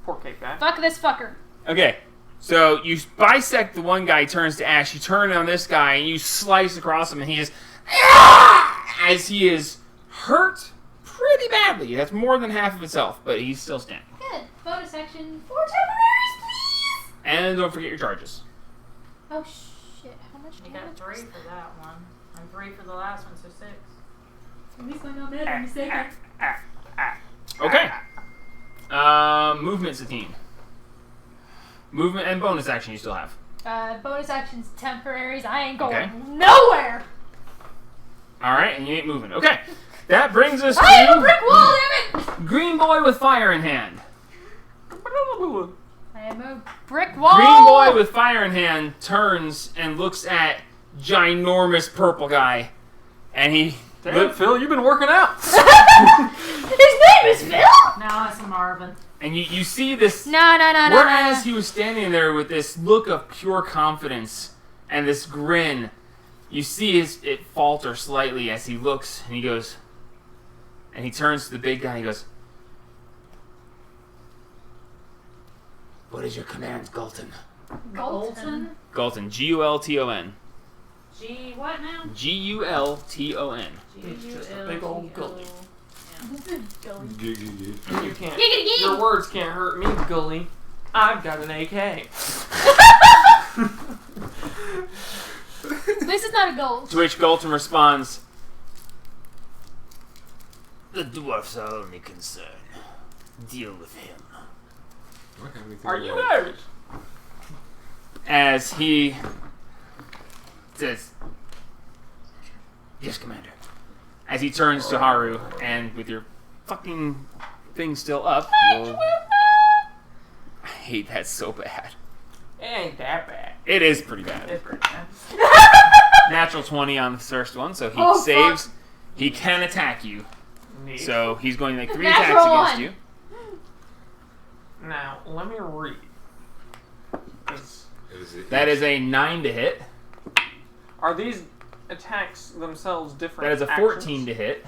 Poor cake guy. Fuck this fucker. Okay, so you bisect the one guy, he turns to ash. You turn on this guy, and you slice across him, and he is... As he is hurt pretty badly. That's more than half of itself, but he's still standing. Good. Bonus action. 4 temporaries, please. And don't forget your charges. Oh shit. How much You damage? got 3 for that one. And 3 for the last one, so 6. At least I know that in a second. Okay. Movement, Satine. Movement and bonus action you still have. Bonus actions, temporaries. I ain't going Okay. nowhere. Alright, and you ain't moving. Okay. That brings us I am a to brick wall, damn it! Green Boy with fire in hand. I am a brick wall. Green Boy with fire in hand turns and looks at ginormous purple guy, and he. Damn, Phil, you've been working out. His name is Phil? Now it's Marvin. And you see this. No. Whereas he was standing there with this look of pure confidence and this grin, you see it falter slightly as he looks and he goes, and he turns to the big guy and he goes, "What is your command, Galton?" Galton. Galton, Gulton. G what now? Gulton. Just a big old gully. Giggity. You can't. Giggity. Your words can't hurt me, Gully. I've got an AK. This is not a gold. To which Galton responds, "The dwarfs are only concern. Deal with him." Are you Irish? As he says, "Yes, Commander." As he turns to Haru, and with your fucking thing still up, I hate that so bad. It ain't that bad. It is pretty bad. It's pretty bad. Natural 20 on the first one, so he Oh, saves. He can attack you, Neat. so he's going to make 3 Natural attacks against one. you. Now, let me read. 'Cause That is a 9 to hit. Are these attacks themselves different? That is a actions? 14 to hit.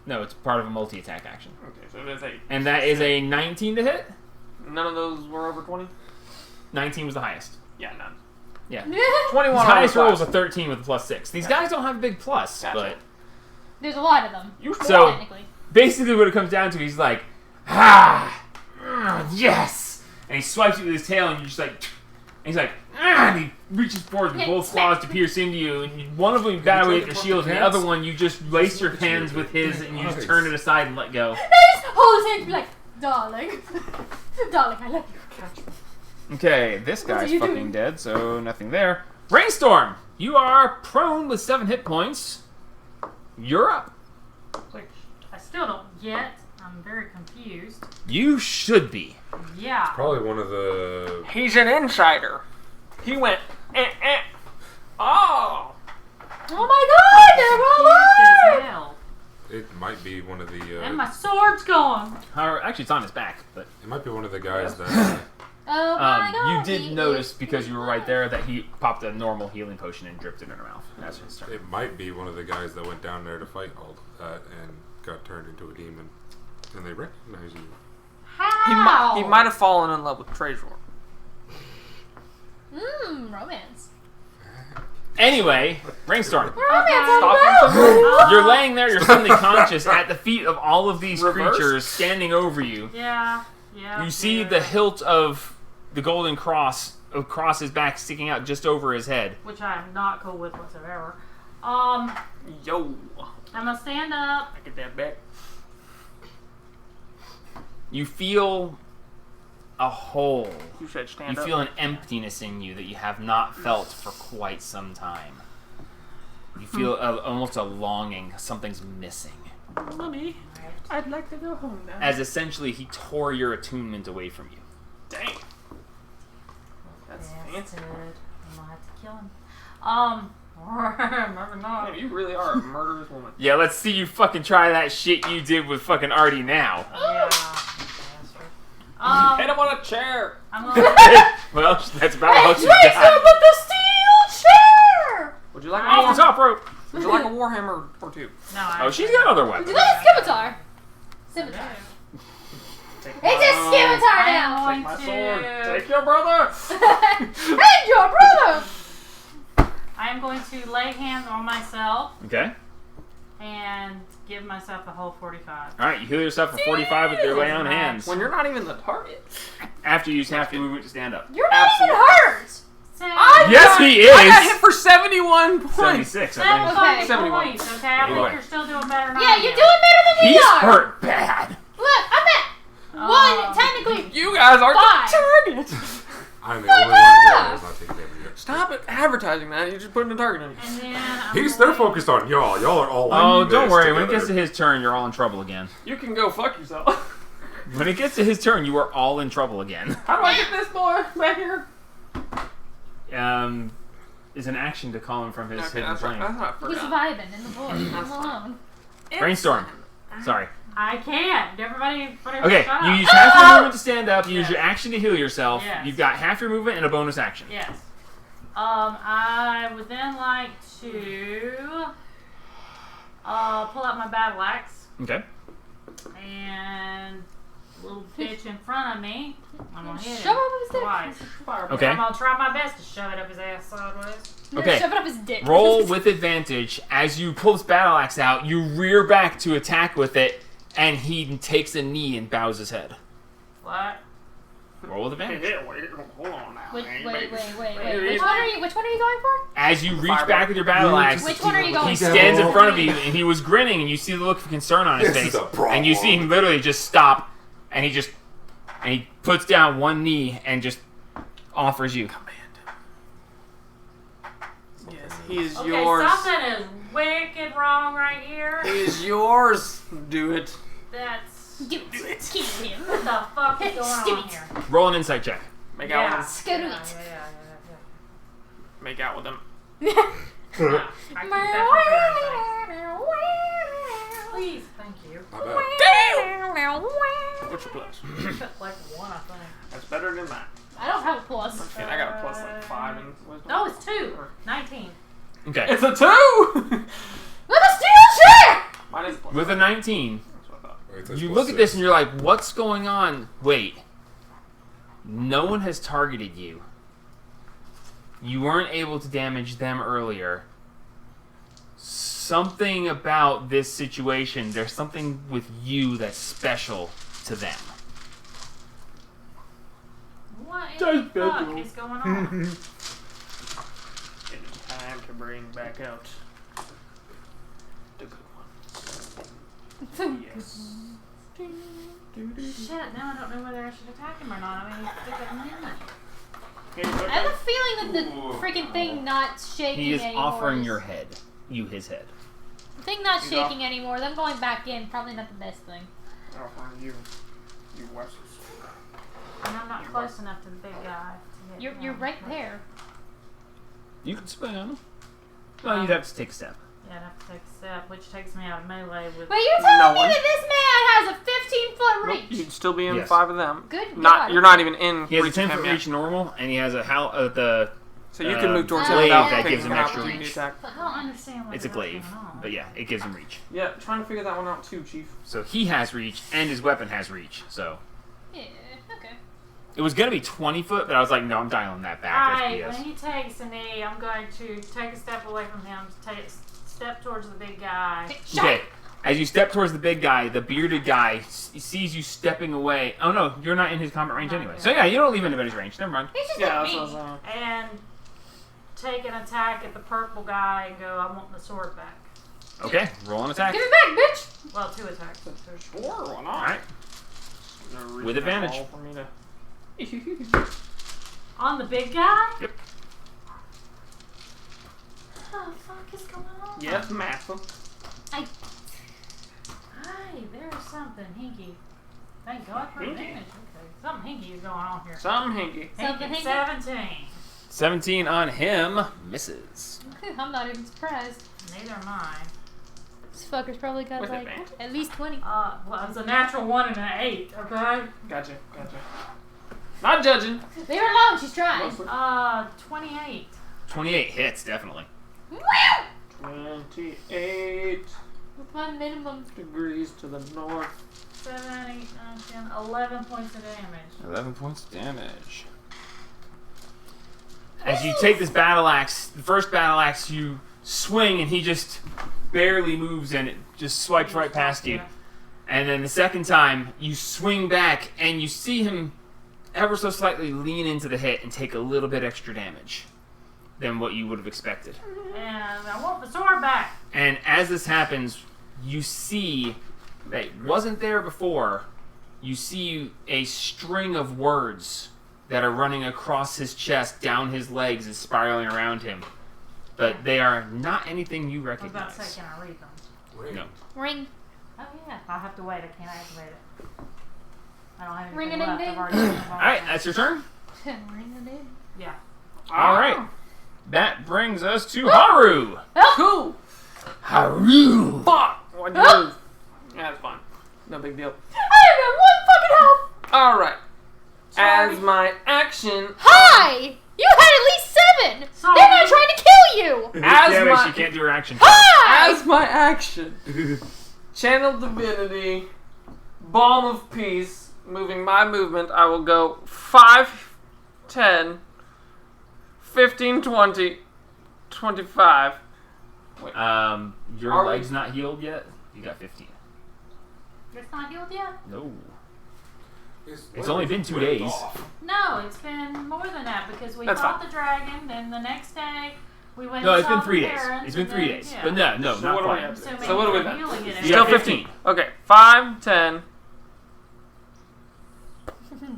No, it's part of a multi-attack action. Okay, so it is 8. And that is a 19 to hit. None of those were over 20? 19 was the highest. Yeah, none. Yeah. 21 His highest over roll was a 5. 13 with a +6. These guys don't have a big plus, Gotcha. but There's a lot of them. So- Technically. basically what it comes down to, he's like, yes! And he swipes you with his tail, and you're just like, and he's like, and he reaches forward with both claws to pierce into you, and one of them you bat away at the shield, and the other one you just lace your hands with his, and you just turn it aside and let go. They just hold his hand and be like, darling. Darling, I love you. Okay, this What are guy's you fucking doing? dead, so nothing there. Rainstorm! You are prone with 7 hit points. You're up. Which I still don't get. I'm very confused. You should be. Yeah. Probably one of the. He's an insider. He went, Oh! Oh my god, they're all Confused as over! hell. It might be one of the. And my sword's gone. Actually, it's on his back, but It might be one of the guys that. Oh my god. you did he notice is because you were right there that he popped a normal healing potion and dripped it in her mouth. That's his turn. It might be one of the guys that went down there to fight all of that and got turned into a demon, and they recognize you. How? He might have fallen in love with Trezor. Romance. Anyway, Rainstorm. Romance Stop on the You're laying there, you're suddenly conscious at the feet of all of these Reverse? creatures standing over you. Yeah. Yeah. You see yeah. the hilt of the golden cross across his back sticking out just over his head. Which I am not cool with whatsoever. Yo. I'm gonna stand up. I get that back. You feel a hole. You said stand You up. feel an emptiness in you that you have not felt for quite some time. You feel almost a longing. Something's missing. Mommy, I'd like to go home now. As essentially he tore your attunement away from you. Dang. That's fancy. Bastard. I'm gonna have to kill him. Maybe not. Man, you really are a murderous woman. Yeah, let's see you fucking try that shit you did with fucking Artie now. Yeah. Bastard. Hit him on a chair. I'm gonna. Well, that's about how she Race died. up with the steel chair! Would you like a Off the top rope. Would you like a warhammer or two? No, I Oh, she's got other Do weapons. you got a scimitar? Scimitar. Take It's a scimitar now! Take my sword. Take your brother. And your brother! I am going to lay hands on myself Okay. and give myself the whole 45. Alright, you heal yourself for 45 with your lay on hands. When you're not even the target. After you have to move it to stand up. You're not even hurt! Yes, he I got is! hit for 71 points. 76, I think. Okay. 71. Points, okay? I Anyway. think you're still doing better than Yeah, I you're am. doing better than we He's are! hurt bad. Look, I'm at one, technically. You guys are Five. the target. I'm the only one here that's not taking damage yet. Stop it advertising that. You're just putting a target on you. And then I'm They're going- focused on y'all. Y'all are all. Oh, like don't this worry. When it together. gets to his turn, you're all in trouble again. You can go fuck yourself. When it gets to his turn, you are all in trouble again. How do I get this boy back here? is an action to call him from his Okay, hidden that's plane. what I He's forgot. vibing in the void. Leave him alone. Brainstorm. Sorry. I can't. Everybody, Okay, shut you up. use half your movement to stand up. You use your action to heal yourself. Yes. You've got half your movement and a bonus action. Yes. I would then like to pull out my battle axe Okay. and little bitch in front of me. I'm gonna hit Shove him up his dick. twice. Okay. I'm gonna try my best to shove it up his ass sideways. Okay. Shove it up his dick. Roll with advantage. As you pull this battle axe out, you rear back to attack with it, and he takes a knee and bows his head. What? Roll with advantage. Hold on now. Wait. man. Which one are you going for? As you reach Fireball. back with your battle axe, Which one are you going he for? stands in front of you, and he was grinning, and you see the look of concern on his This is face, a problem. and you see him literally just stop, and he puts down one knee and just offers you. Yes, he is Okay, yours. something is wicked wrong right here. He is yours. Do it. That's Do it. Kill him. what the fuck is going on Stupid. here? Roll an insight check. Make Yeah. out with him. Screw Yeah. Make out with him. I keep that for Please, thank you. I bet. What's your plus? Like one, I think. That's better than mine. I don't have a plus. Okay, I got a plus like 5 in wisdom. No, it's 2. 19. Okay. It's a 2! With a steel chair! Mine is plus With a 19, That's what I thought. Wait, that's you plus look at this 6. and you're like, what's going on? Wait. No one has targeted you. You weren't able to damage them earlier. Something about this situation, there's something with you that's special to them. What in the fuck is going on? It is time to bring back out the good one. Yes. Shit, now I don't know whether I should attack him or not. I mean, he's still got mini. I have a feeling that the freaking thing not shaking He is anymore. offering your head. You his head. The thing not He's shaking anymore. Them going back in, probably not the best thing. Offering you Wesses. And I'm not close enough to the big guy. To get You're him. right there. You can swing on him. Well, you'd have to take a step. Yeah, I'd have to take a step, which takes me out of melee with. Wait, you're telling No me one. that this man has a 15-foot reach? You'd still be in Yes. 5 of them. Good Not God. you're not even in He has a reach of 10-foot him yet. reach normal, and he has a So you can move towards him blade without that taking gives an him extra opportunity reach. attack. I don't understand what It's a glaive. going on. But yeah, it gives him reach. Yeah, trying to figure that one out too, Chief. So he has reach, and his weapon has reach. So Yeah, okay. it was gonna be 20 foot, but I was like, no, I'm dialing that back. Alright, That's when he takes a knee, I'm going to take a step away from him, step towards the big guy. BS. Okay. As you step towards the big guy, the bearded guy sees you stepping away. Oh no, you're not in his combat range anyway. So yeah, you don't leave anybody's range. Never mind. He's just Yeah, like that's me. what I was saying. And take an attack at the purple guy and go, I want the sword back. Okay, roll an attack. Give it back, bitch! Well, 2 attacks. Sure, why not? All right. No reason With at advantage. all for me to- On the big guy? Yep. What the fuck is going on? Yes, master. Hey, there's something hinky. Thank God for Hinky? advantage. Okay. Something hinky is going on here. Some hinky. Something Hinky. hinky? 17. 17 on him misses. I'm not even surprised. Neither am I. This fucker's probably got With like advantage? at least 20. Well, it's a natural 1 and an 8, okay? Gotcha. Not judging. Leave her alone, she's trying. Mostly. 28. 28 hits definitely. 28 With my minimum. degrees to the north. 7, 8, 9, 10, 11 points of damage. 11 points of damage. As you take this battle axe, the first battle axe, you swing and he just barely moves and it just swipes right past you. And then the second time, you swing back and you see him ever so slightly lean into the hit and take a little bit extra damage than what you would have expected. And I want the sword back. And as this happens, you see that wasn't there before. You see a string of words that are running across his chest, down his legs, and spiraling around him. But they are not anything you I was about to recognize. say, can I read them? No. Ring. Oh yeah, I'll have to wait. I can't activate it. I don't have anything Ring-a-ding-ding. left. I've already used them all. Alright, that's your turn. Ring the name. Yeah. Alright. That brings us to Haru. Cool. Haru. Fuck. Why'd you move? Yeah, it's fine. No big deal. I have got one fucking health. All right. As my action, Hi! You had at least 7! Sorry. They're not trying to kill you! As Damn it, my- she can't do her action. Hi! as my action, channel divinity, balm of peace. Moving my movement, I will go 5, 10, 15, 20, 25. Your Are we- leg's not healed yet. You got 15. It's not healed yet? No. It's only been 2 days. No, it's been more than that because we That's fought fine. the dragon, then the next day we went No, and it's been saw 3 the days. parents, It's been and 3 then- days. yeah. But no, So not what are we quite. at? So, So maybe what are we we're at? healing it You every got Still day. 15. Okay, 5, 10.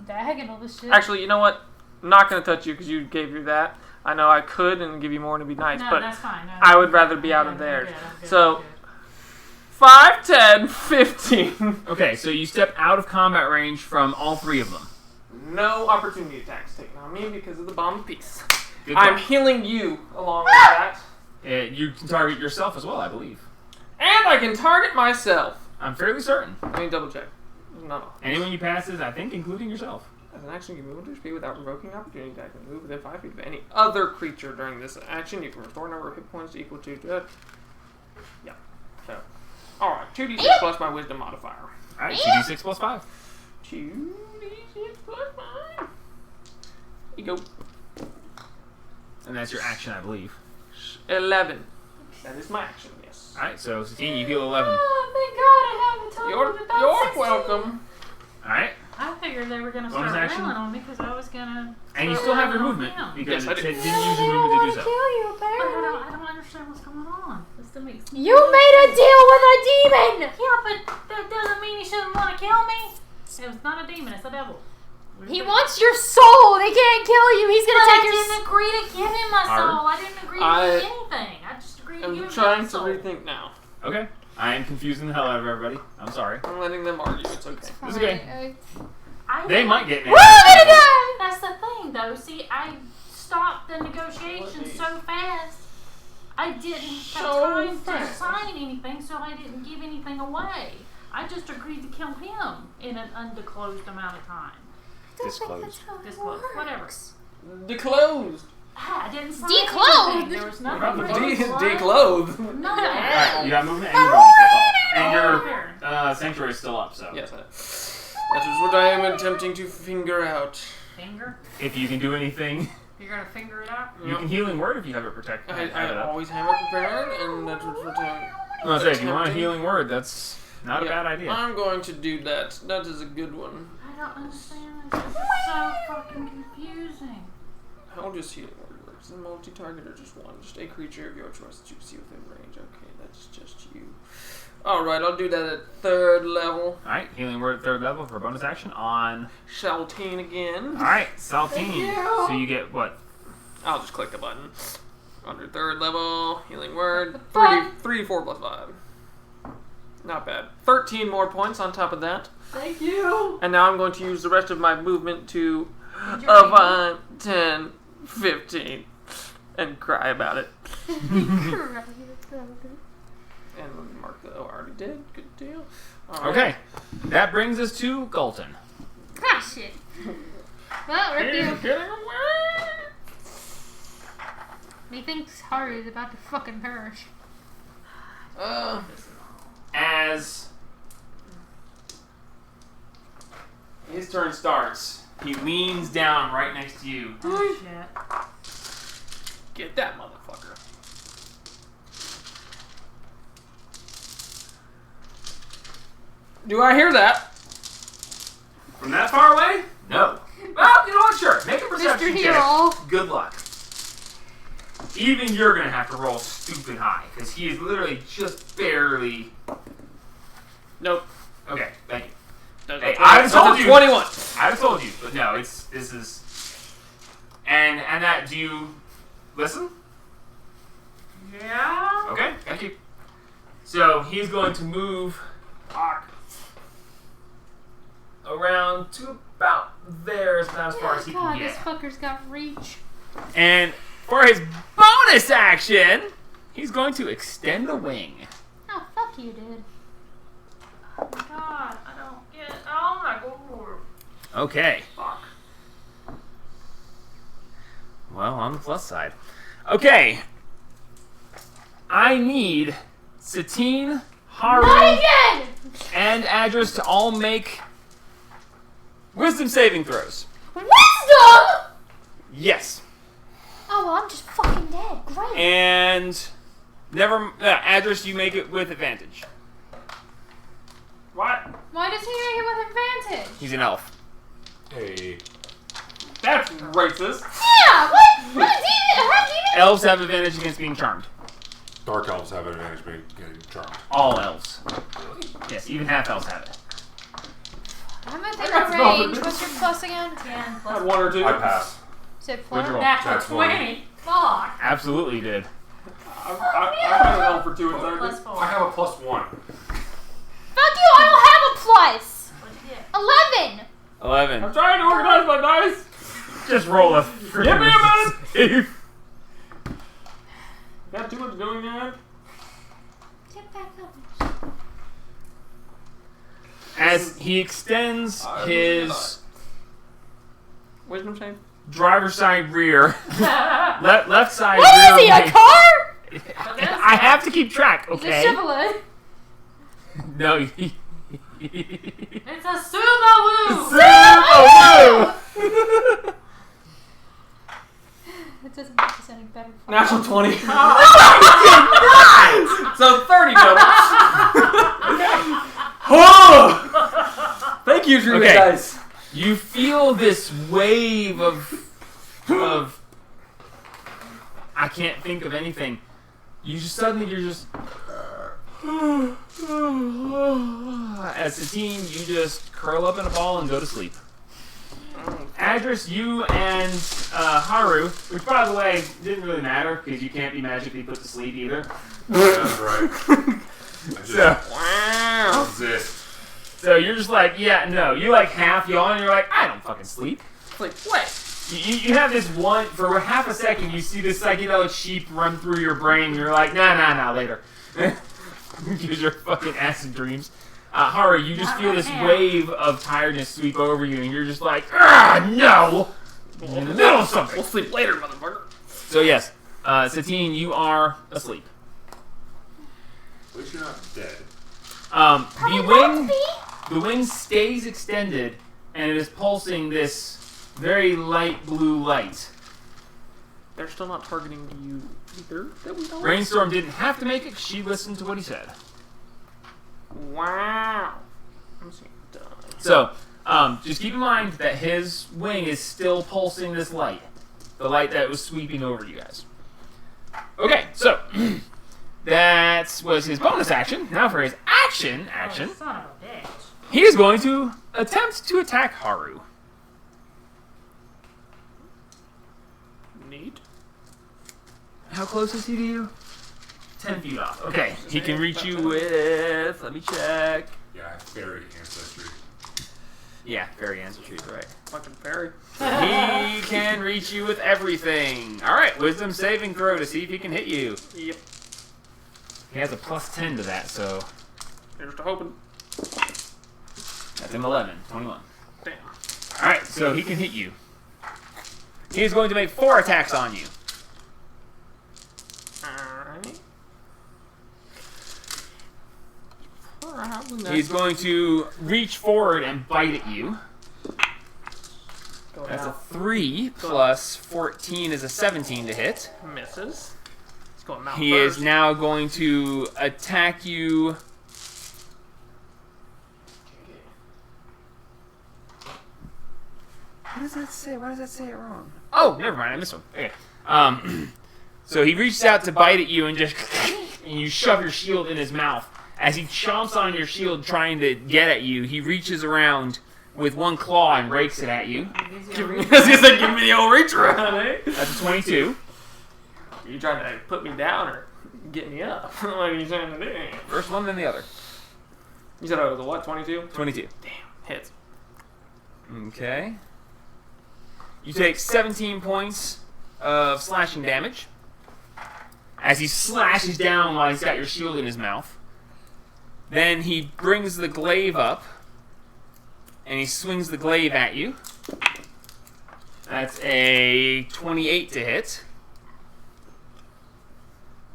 Diagonal this shit. Actually, you know what? I'm not going to touch you because you gave you that. I know I could and give you more and it'd be nice, No, but that's fine. No, I would I'm rather good. be I'm out good. of I'm theirs. good. I'm good. So- I'm good. 5, 10, 15. Okay, so you step out of combat range from all 3 of them. No opportunity attacks taken on me because of the bomb of peace. Good I'm luck. healing you along with that. You can target yourself as well, I believe. And I can target myself. I'm fairly certain. Let me double check. No. Anyone you pass is, I think, including yourself. As an action, you can move into speed without revoking opportunity attack and move within 5 feet of any other creature during this action. You can restore a number of hit points equal to... yeah. So, alright. 2d6 plus my wisdom modifier. Alright, 2d6 plus 5. 2d6 plus 5. You go. And that's your action, I believe. 11. That is my action, yes. Alright, so Satine, you heal 11. Oh, thank God I haven't told You're you about 16. welcome. Alright, I figured they were going to Bonus start action? railing on me because I was going to. and you still have your movement, because Yes, I it do. didn't use your movement to do so. Kill you, I apparently. don't understand what's going on. This doesn't make sense. You made a deal with a demon! Yeah, but that doesn't mean he shouldn't want to kill me. It was not a demon, it's a devil. He wants your soul! They can't kill you! He's gonna But I take your didn't agree to give him my Alright. soul. I didn't agree to I- do anything. I just agreed to give I'm him trying my to soul. rethink now. Okay. I am confusing the hell out of everybody. I'm sorry. I'm letting them argue. It's okay. It's okay. I They didn't- might get We're all gonna die! That's the thing, though. See, I stopped the negotiations so fast. I didn't have time to sign anything, so I didn't give anything away. I just agreed to kill him in an undisclosed amount of time. Disclosed. Disclosed, whatever. Declosed. I didn't sign Declothed. anything. There was nothing. Probably There was blood. Declothed. Nothing. Alright, you got movement and your bonus, that's all. And your sanctuary is still up, so. Yes, that is what I am attempting to figure out. Finger? If you can do anything, You're gonna finger it out? you can healing word if you have it protected. I always have it prepared, and that's what's returned. No, say, if you want a healing word, that's not a bad idea. I'm going to do that. That is a good one. I don't understand this. This is so fucking confusing. How does healing word work? Is it multi-target or just one? Just a creature of your choice that you see within range. Okay, that's just you. Alright, I'll do that at 3rd level. Alright, healing word at 3rd level for bonus action on. Shaltine again. Alright, Saltine. So you get what? I'll just click the button. Under 3rd level, healing word. Fun. 3d4 plus 5. Not bad. 13 more points on top of that. Thank you! And now I'm going to use the rest of my movement to Did you read 5, 10, 15, and cry about it. And let me mark the. Oh, I already did. Good deal. All right. Okay, that brings us to Galton. Ah, shit. Well, rip you. Methinks Haru is about to fucking perish. As his turn starts, he leans down right next to you. Oh, shit. Get that motherfucker. Do I hear that? From that far away? No. Well, you know what? Sure. Make a perception Mr. check. Hero. Good luck. Even you're gonna have to roll stupid high because he is literally just barely. Nope. Okay, thank you. That's Hey, a I told you. 21. I told you, but no, this is. And that, do you listen? Yeah? Okay, thank you. So he's going to move around to about there, as far as he God, can this get. fucker's got reach. And for his bonus bonus action, he's going to extend a wing. Oh, fuck you, dude. God, I don't get. Oh my god. Okay. Fuck. Well, on the plus side. Okay. I need Satine, Haru, Not again! and Adris to all make wisdom saving throws. Wisdom! Yes. Oh, well, I'm just fucking dead. Great. And Adris, you make it with advantage. What? Why does he make it with advantage? He's an elf. Hey. That's racist. Yeah, what? What is even? How do you Elves have advantage against being charmed. Dark elves have an advantage being getting charmed. All elves. Yes, even half elves have it. I'm gonna I think got of small range. for What's your plus again? 10 I plus had one or two. I pass. So What'd you roll? natural That's 20. Fuck. Absolutely did. I had an L for 2 and 30. Plus 4. I have a +1. Fuck you! I don't have a plus. What'd you get? 11. 11. I'm trying to organize my dice. Just roll a Give me a minute. minute. Got too much doing that. Get back up. As he extends his Wisdom save. driver's side rear, left side What rear. is he? A wing- car? I have to keep track, It's a okay? Chevrolet. No. It's a Subaru! Subaru! It doesn't make this any better. Natural 20. So 30 doubles. Oh! Thank you, Drew Okay. Dice. You feel this wave of I can't think of anything. You're just as a team, you just curl up in a ball and go to sleep. Adris, you and Haru, which by the way didn't really matter because you can't be magically put to sleep either. That's right. I just So, exist. so you're just like, yeah, no. You like half yawn and you're like, I don't fucking sleep. Like, what? You have this one, for half a second, you see this psychedelic sheep run through your brain, and you're like, nah, later. Because you're fucking acid dreams. Haru, you just Not feel right this now. wave of tiredness sweep over you, and you're just like, no! In the middle of something. We'll sleep later, motherfucker. So yes, Satine, you are asleep. At least you're not dead. The wing stays extended, and it is pulsing this very light blue light. They're still not targeting you either. That we know. Rainstorm didn't have to make it. She listened to what he said. Wow. I'm seeing die. So, just keep in mind that his wing is still pulsing this light. The light that was sweeping over you guys. Okay, so, that was his bonus action. Now for his action, Oh, son of a bitch. he is going to attempt to attack Haru. Neat. How close is he to you? 10 feet off. Okay, he can reach you with, let me check. Yeah, I have fairy ancestry. Yeah, fairy ancestry, right. Fucking fairy. He can reach you with everything. Alright, wisdom saving throw to see if he can hit you. Yep. He has a plus 10 to that, so Here's to hoping. that's an 11, 21. Damn. Alright, so he can hit you. He's going to make 4 attacks on you. Alright. He's going to reach forward and bite at you. Going That's a out. 3 plus 14 is a 17 to hit. Misses. He's going out He first. is now going to attack you. What does that say? Why does that say it wrong? Oh, never mind. I missed one. Okay. So he reaches out to bite at you and just and you shove your shield in his mouth. As he chomps on your shield trying to get at you, he reaches around with one claw and rakes it at you. Give me, I was gonna say, give me the old reach around, eh? That's a 22. You trying to put me down or get me up? What are you trying to do? First one, then the other. You said it was a what, 22? 22. Hits. Okay. You take 17 points of slashing damage. as he slashes down while he's got your shield in his mouth. Then he brings the glaive up, and he swings the glaive at you. That's a 28 to hit.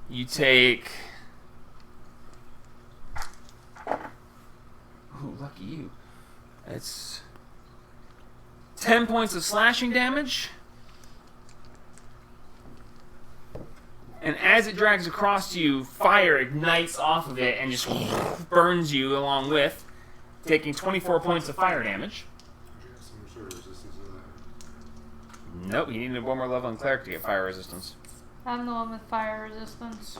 You take... Ooh, lucky you. That's 10 points of slashing damage. And as it drags across you, fire ignites off of it and just burns you along with, taking 24 points of fire damage. Some sort of resistance to that. Nope, you need one more level in cleric to get fire resistance. I'm the one with fire resistance.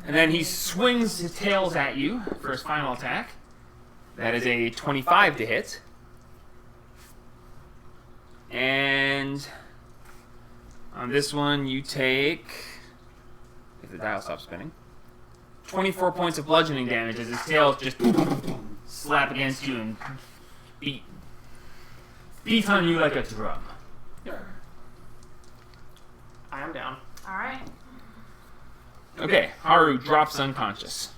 And then he swings his tails at you for his final attack. That is a 25 to hit. And on this one, you take... If the dial stops spinning. 24 points of bludgeoning damage as his tails just slap against you and beat on you like a drum. I am down. Alright. Okay, Haru drops unconscious.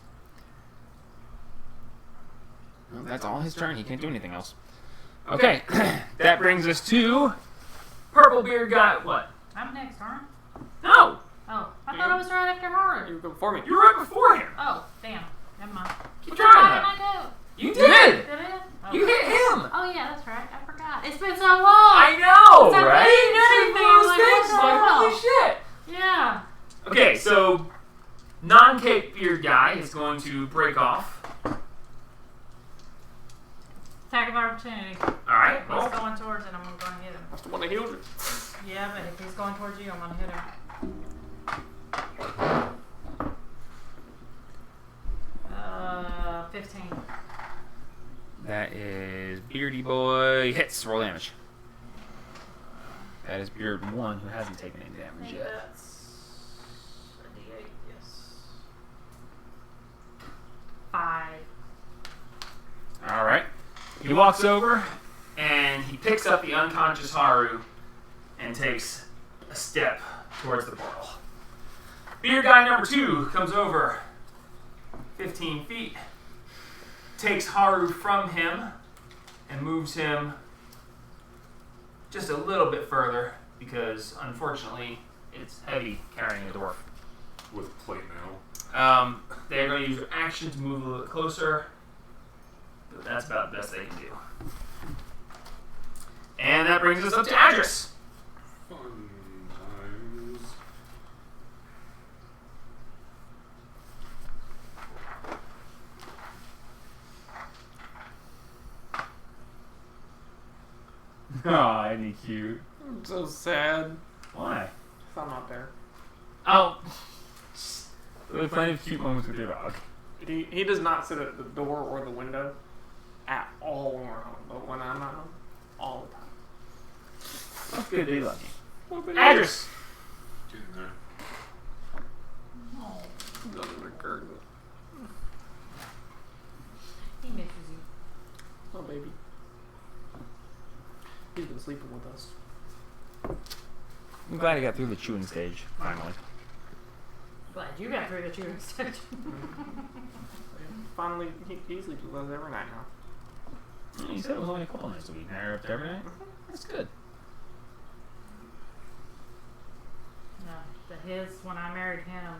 Well, that's all his turn. He can't do anything else. Okay, that brings us to Purple Beard guy. What? I'm next, aren't I? No! Oh, I thought I was right after Haru. You go before me. You were right before him. Oh, damn. Never mind. Keep Which trying way that. did I go? You did! Did it? Oh. You hit him! Oh, yeah, that's right. I forgot. It's been so long. I know, It's like, right? I didn't do anything. Those things, Like, what the holy hell? shit! Yeah. Okay, so non-Cape Beard guy is going to break off. Attack of opportunity. Alright, He's well, going towards it. I'm going to go and hit him. That's the one that healed you. Yeah, but if he's going towards you, I'm going to hit him. Uh, 15. that is Beardy Boy hits. Roll damage. That is Beard 1 who hasn't taken any I damage think yet. that's a D8, yes. 5. Alright. He walks over and he picks up the unconscious Haru and takes a step towards the portal. Beard guy number 2 comes over 15 feet, takes Haru from him, and moves him just a little bit further because, unfortunately, it's heavy carrying a dwarf. With plate now. They're going to use their action to move a little bit closer, but that's about the best they can do. And that brings us up to Adris. Fun times. Oh, isn't he cute? I'm so sad. Why? I'm not there. Oh. There are plenty of cute moments with your dog. He does not sit at the door or the window at all when we're home. But when I'm not home, all the time. That's good, they love you. Well, but Adris! Get in there. he's under the curtain. He misses you. Oh, baby. He's been sleeping with us. I'm glad he got through the chewing stage, finally. Glad you got through the chewing stage. Finally, he sleeps with us every night now. You said it was only a couple nights a week. Now you're up to every night? That's good. When I married him,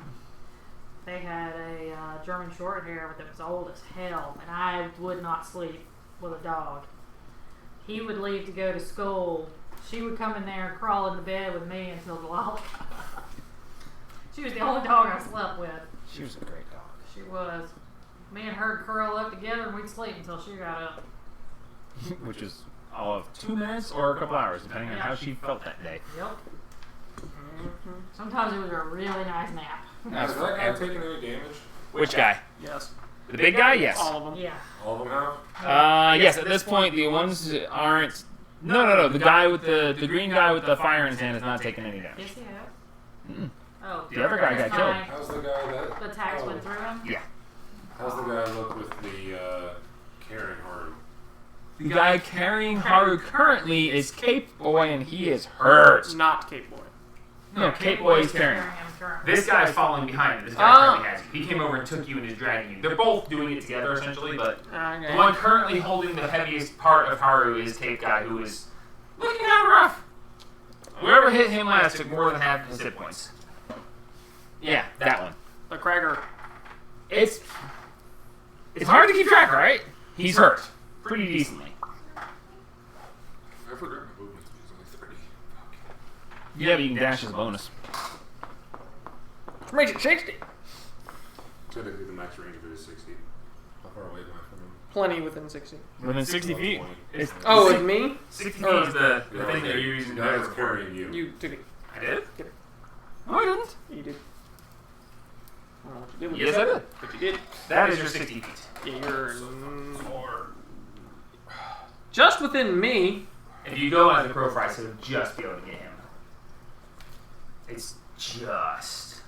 they had a German short hair that was old as hell, and I would not sleep with a dog. He would leave to go to school. She would come in there and crawl in the bed with me until the got up. She was the only dog I slept with. She was a great dog. She was. Me and her curl up together and we'd sleep until she got up. Which is all of 2 minutes or a couple hours, depending on how she felt that day. Yep. Sometimes it was a really nice nap. That's Has that guy forever. taken any damage? Which guy? Yes. The big guy? Yes. All of them. Yeah. All of them have? Yes, at this point, the ones that aren't... No. The guy with the green guy with the fire in his hand is not taking any damage. Yes, he has. Mm-mm. Oh, The other guy got killed. How's the guy that? The tax went through him? Yeah. How's the guy look with the carrying Haru? The guy carrying Haru currently is Cape Boy, and he is hurt. Not Cape Boy. No, Kate Boy is carrying him. This guy's following behind him. This guy currently has you. He came over and took you and is dragging you. They're both doing it together, essentially, but Okay. the one currently holding the heaviest part of Haru is Tape Guy, who is looking kind of rough. Whoever hit him last took more than half his hit points. Yeah, that one. The cracker. It's hard to keep track, right? He's hurt pretty decently. I forgot my movement is only 30. Yeah, but you can dash as a bonus. Which makes it 60. Technically, the max range of it is 60. How far away am I from him? Plenty within 60. Within 60 feet. It's, Oh, with me? 60 feet is the thing that you're using to That is move. carrying you. You took it. I did? Get it. No, I didn't. You did. I don't know what you did with Yes, it, I did. but you did. That is your 60 feet. Yeah, you're Or just within me. if you go as a crow fry, so just be able to get him. It's just.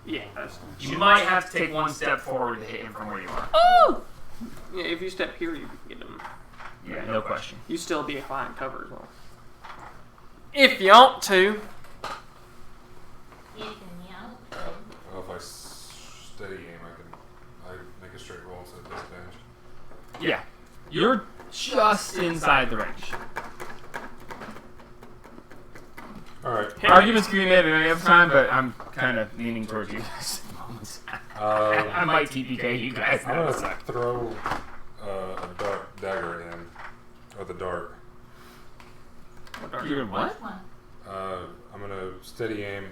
Yeah, that's. You might have to take one step forward to hit him from where you are. Oh! Yeah, if you step here, you can get him. Yeah, no question. You still be behind cover as well. If you want to. Well, if I steady aim, I make a straight roll, so it disadvantage. Yeah. You're just inside the range. Alright. Arguments can be made at any other time, but I'm kind of leaning towards you guys. I might TPK you guys. I'm going to throw a dart dagger at him. Or the dart. You're what? I'm going to steady aim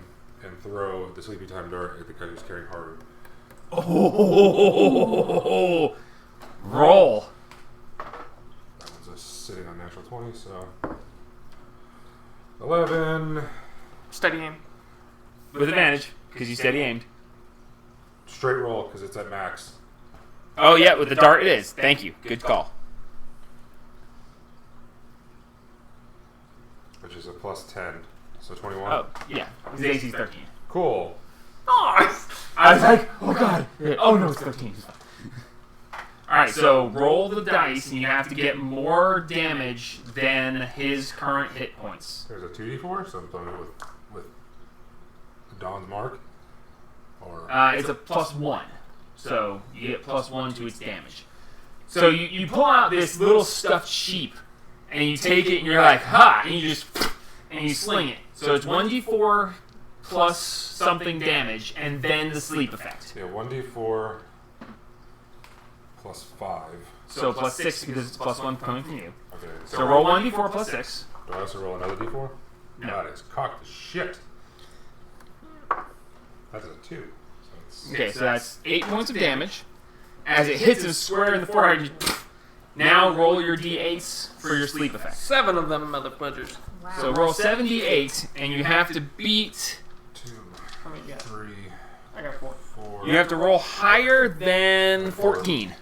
and throw the sleepy time dart at the guy who's carrying Haru. Oh, roll. That one's just sitting on natural 20, so 11. Steady aim. With advantage, because you steady aimed. Straight roll, because it's at max. Oh, yeah, with the dart it is. Thank you. Good call. Which is a plus 10. So 21. Oh, yeah. His AC's 13. Cool. Nice! I was like, oh, God. Oh, no, it's 13. Alright, so roll the dice, and you have to get more damage than his current hit points. There's a 2d4, so I'm throwing it with Dawn's Mark. Or It's a +1. So you get +1 to its damage. So you pull out this little stuffed sheep, and you take it, and you're like, ha! And you sling it. So it's 1d4 plus something damage, and then the sleep effect. yeah, 1d4 plus 5. So +6 because it's +1 coming from you. Okay. So roll 1d4 plus 6. Do I also roll another d4? No. That is cocked as shit. That's a 2. So it's Okay, so that's 8 points of damage. As it hits him square in the forehead, you now roll your d8s for your sleep effect. 7 of them mother fudgers. So roll 7d8, and you have to beat... 2, How many you got? 3, I got 4. 4. You have to roll higher than 14.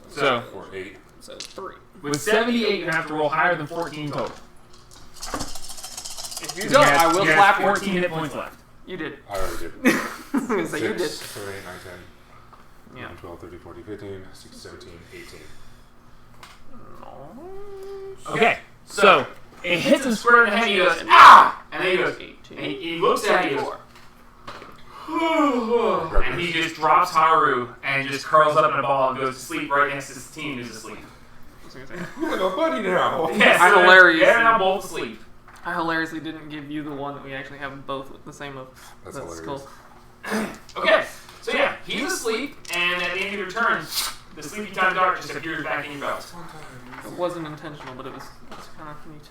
So, 4, 8. So 3. with 78, you have to roll higher than 14 total. If you You don't, have- I will you have slap you. 14 hit points left. You did. I already did. So you 6, did. 7, 8, 9, 10. Yeah. 12, 13, 14, 15, 16, 17, 18. Okay, so it hits him square in the head, he goes, ah! And then he goes, 18. and he looks at you, and he just drops Haru and just curls up in a ball and goes to sleep right next to his team who's asleep. You're like a buddy now. Yes, I so hilarious. they're now both asleep. I hilariously didn't give you the one that we actually have both the same of. That's That's hilarious. cool. Okay, so yeah, he's asleep, and at the end of your turn, the sleepy time dart just appears back in your belt. It wasn't intentional, but it was kind of neat.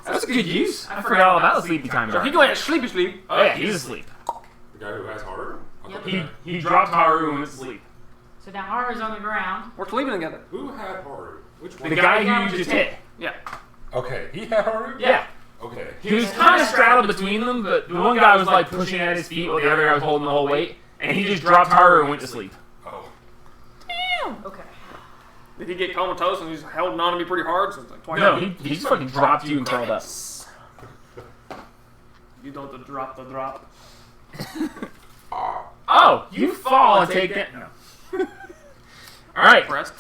That was a good use. I forgot all about the sleepy time So dart. he go ahead, sleep. Oh yeah, he's asleep. The guy who has Haru? I thought the He guy- he dropped Haru and went to sleep. So now Haru's on the ground. We're sleeping together. Who had Haru? Which one? The guy who you just hit. Yeah. Okay, he had Haru? Yeah. Okay. He was kind of straddled between them, but the one guy was like pushing at his feet while the other guy was holding the whole weight, and he just dropped Haru and went to sleep. Oh. Okay. Did he get comatose and he's holding on to me pretty hard? So it's like twice. No, he just fucking dropped you and curled up. You don't drop the drop. Oh, you fall and take that. No. All right, Press.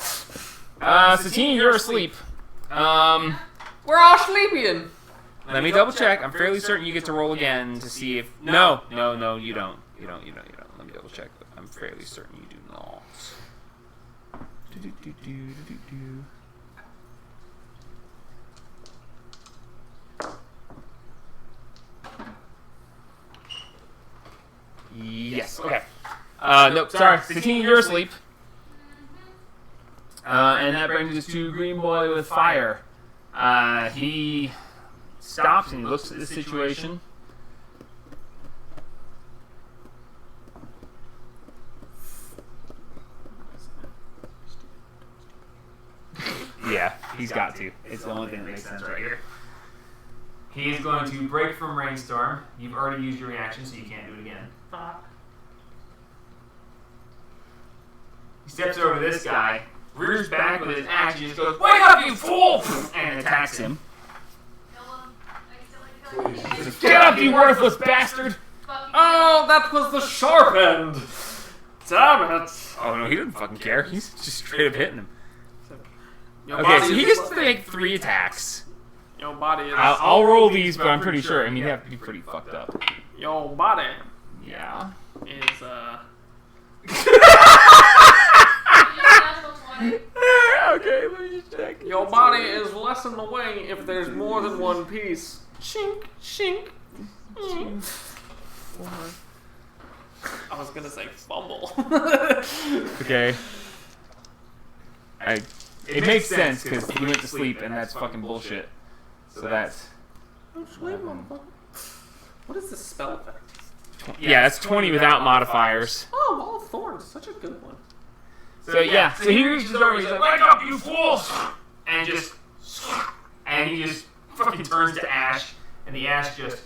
Satine, you're asleep. We're all sleeping. Let me double check. I'm fairly certain you get to roll again to see if. No, you don't. You don't. Let me double check. I'm fairly certain you do not. Yes. Okay. Nope. Sorry. Continue your sleep. And that brings us to Green Boy with fire. He stops and he looks at the situation. Yeah, he's got to. It's the only thing that makes sense right here. He's going to break from Rainstorm. You've already used your reaction, so you can't do it again. He steps over to this guy, rears back with his axe, and just goes, "Wake up, you fool!" and attacks him. Get up, you worthless bastard! Oh, that was the sharp end. Damn it. Oh no, he doesn't fucking care. He's just straight up hitting him. Your Okay, body so he is- gets to make 3 attacks. Your body is. I'll roll these, but I'm pretty sure. I mean, you have to be pretty fucked up. Your body Yeah. is Okay, let me just check. Your body is less in the way if there's more than one piece. Shink, shink. I was gonna say fumble. Okay. It makes sense because he went to sleep and that's fucking bullshit. So that's. What is this spell effect? Yeah, that's 20 without modifiers. Oh, Wall of Thorns, such a good one. So yeah, so he reaches over, he's like, "Wake up, you fools!" And he just fucking turns to ash, and the ash just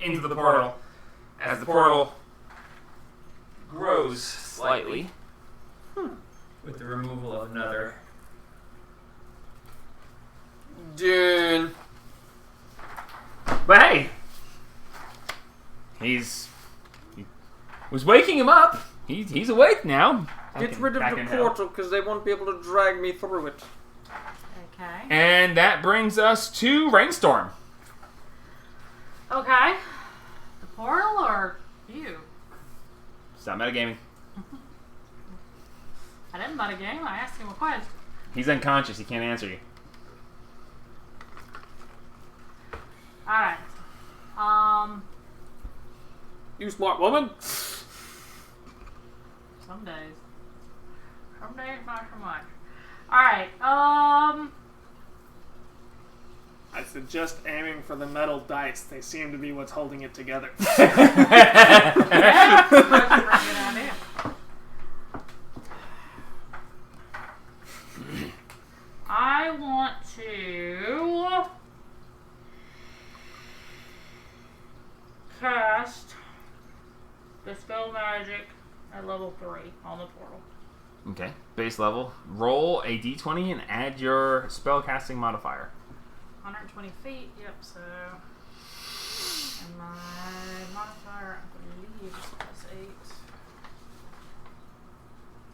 into the portal. As the portal grows slightly, with the removal of another. Dude. But hey, he was waking him up. He's awake now. Get rid of the portal because they won't be able to drag me through it. Okay. And that brings us to Rainstorm. Okay. The portal or you? Stop metagaming. I didn't buy a game. I asked him a question. He's unconscious. He can't answer you. Alright. You smart woman. Some days. Some days not so much. Alright, I suggest aiming for the metal dice. They seem to be what's holding it together. yeah, that's a pretty good idea. I want to cast Dispel Magic at level 3 on the portal. Okay. Base level. Roll a d20 and add your spellcasting modifier. 120 feet, yep, so. And my modifier, I believe, is +8.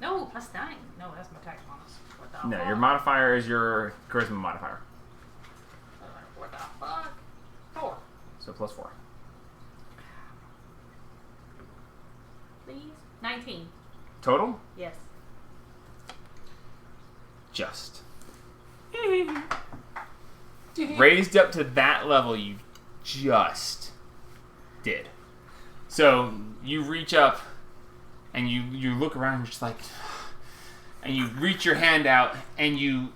No, +9. No, that's my attack bonus. What the No, fuck? your modifier is your charisma modifier. What the fuck? 4. So +4. Please? 19. Total? Yes. Just. Raised up to that level, you just did. So you reach up and you look around and you're just like, and you reach your hand out and you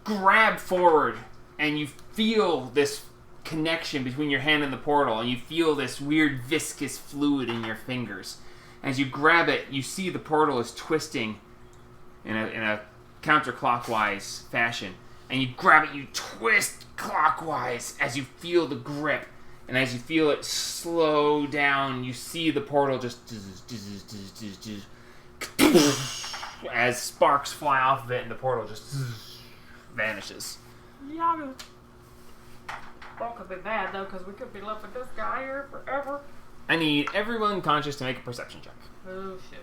grab forward and you feel this connection between your hand and the portal and you feel this weird viscous fluid in your fingers. As you grab it, you see the portal is twisting in a counterclockwise fashion. And you grab it, you twist clockwise as you feel the grip. And as you feel it slow down, you see the portal just as sparks fly off of it and the portal just vanishes. Yeah. That could be bad, though, because we could be left with this guy here forever. I need everyone conscious to make a perception check. Oh, shit.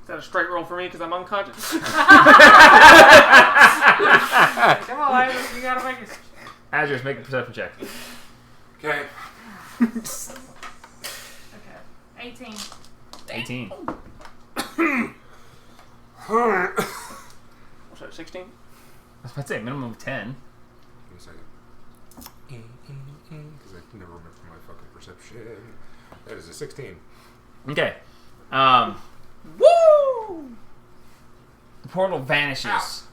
Is that a straight roll for me because I'm unconscious? Come on, Azure, you gotta make it. Azure, make a perception check. Okay. Okay. 18. 18. What's that, 16? I was about to say minimum of 10. Give me a second. Because I can never remember my fucking perception. That is a 16. Okay. Woo! The portal vanishes.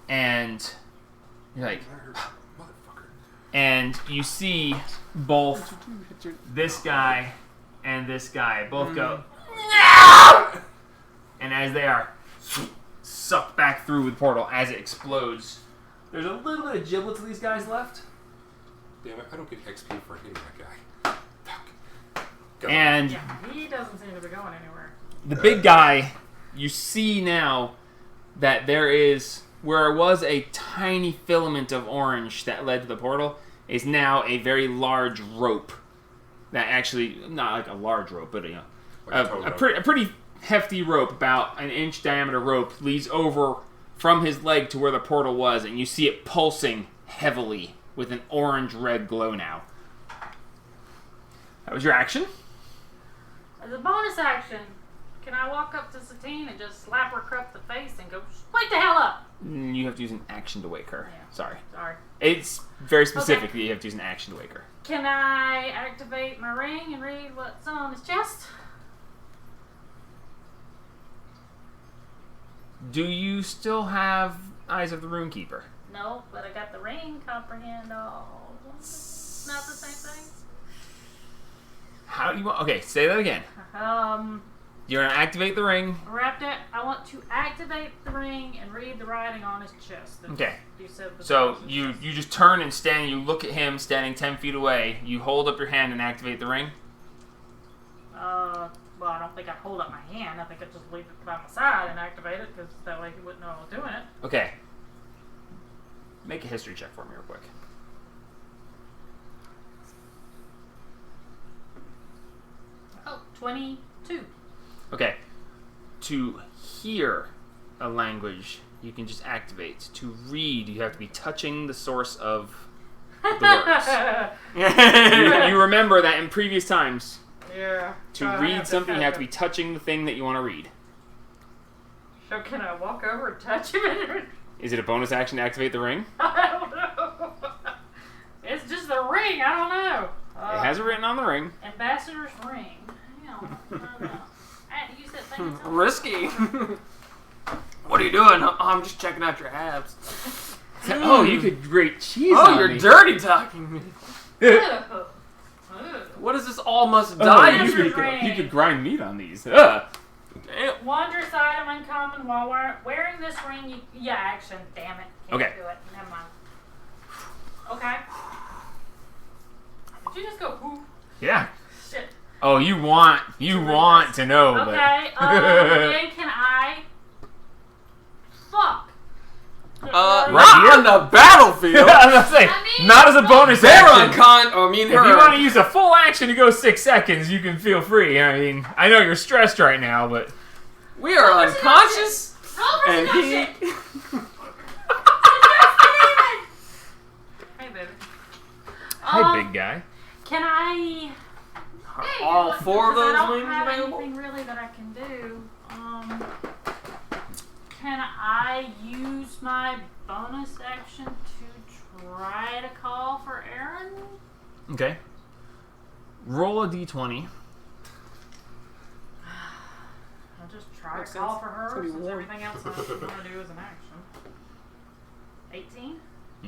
And you're like, Motherfucker. and you see both this guy and this guy both go, no! And as they are sucked back through the portal as it explodes, there's a little bit of giblets of these guys left. Damn it, I don't get XP for hitting that guy. Fuck. Go. And Yeah, he doesn't seem to be going anywhere. the big guy, you see now that there is, where it was a tiny filament of orange that led to the portal, is now a very large rope. That actually, not like a large rope, but Like a tow rope. a pretty hefty rope, about an inch diameter rope, leads over from his leg to where the portal was, and you see it pulsing heavily with an orange-red glow now. That was your action. As a bonus action, can I walk up to Satine and just slap her across the face and go, wake the hell up? You have to use an action to wake her. Yeah. Sorry. Sorry. It's very specific that you have to use an action to wake her. Can I activate my ring and read what's on his chest? Do you still have Eyes of the Runekeeper? No, but I got the ring, comprehend all. Not the same thing? How do you want? Okay, say that again. You're gonna activate the ring. I want to activate the ring and read the writing on his chest. Okay. You said the So person's you chest. just turn and stand. You look at him standing 10 feet away. You hold up your hand and activate the ring. Well, I don't think I'd hold up my hand. I think I'd just leave it by my side and activate it, because that way he wouldn't know I was doing it. Okay. Make a history check for me real quick. Oh, 22. Okay. To hear a language, you can just activate. To read, you have to be touching the source of the words. you remember that in previous times, Yeah. to read something, you have to be touching the thing that you want to read. So can I walk over and touch him? Is it a bonus action to activate the ring? I don't know. It's just the ring. I don't know. It has it written on the ring. Ambassador's ring. Hell, I don't know. You said things. Risky. What are you doing? Oh, I'm just checking out your abs. Oh, you could grate cheese Oh, on you're me. dirty talking me. Ugh. What is this all must Oh, die? you Ambassador's could, ring. you could grind meat on these. Ugh. Damn. Wondrous item uncommon while wearing this ring. Yeah, action. Damn it. Can't Okay. do it. Never mind. Okay. Did you just go? Ooh, Yeah. shit. Oh, you want to know, Okay. but Then can I? Fuck. Right Not here? on the battlefield. I was gonna say, I mean, not as a bonus They're action. I mean, If you want to use a full action to go 6 seconds, you can feel free. I mean, I know you're stressed right now, but we are Roll for unconscious, Roll for and he. seduction. Hey, baby. hey, big guy. Can I? All four of Because those I don't wings have available? anything really that I can do. Can I use my bonus action to try to call for Aaron? Okay. Roll a d20. I'll just try Makes to call sense. for It's her gonna be since warm. everything else I want to do is an action. 18?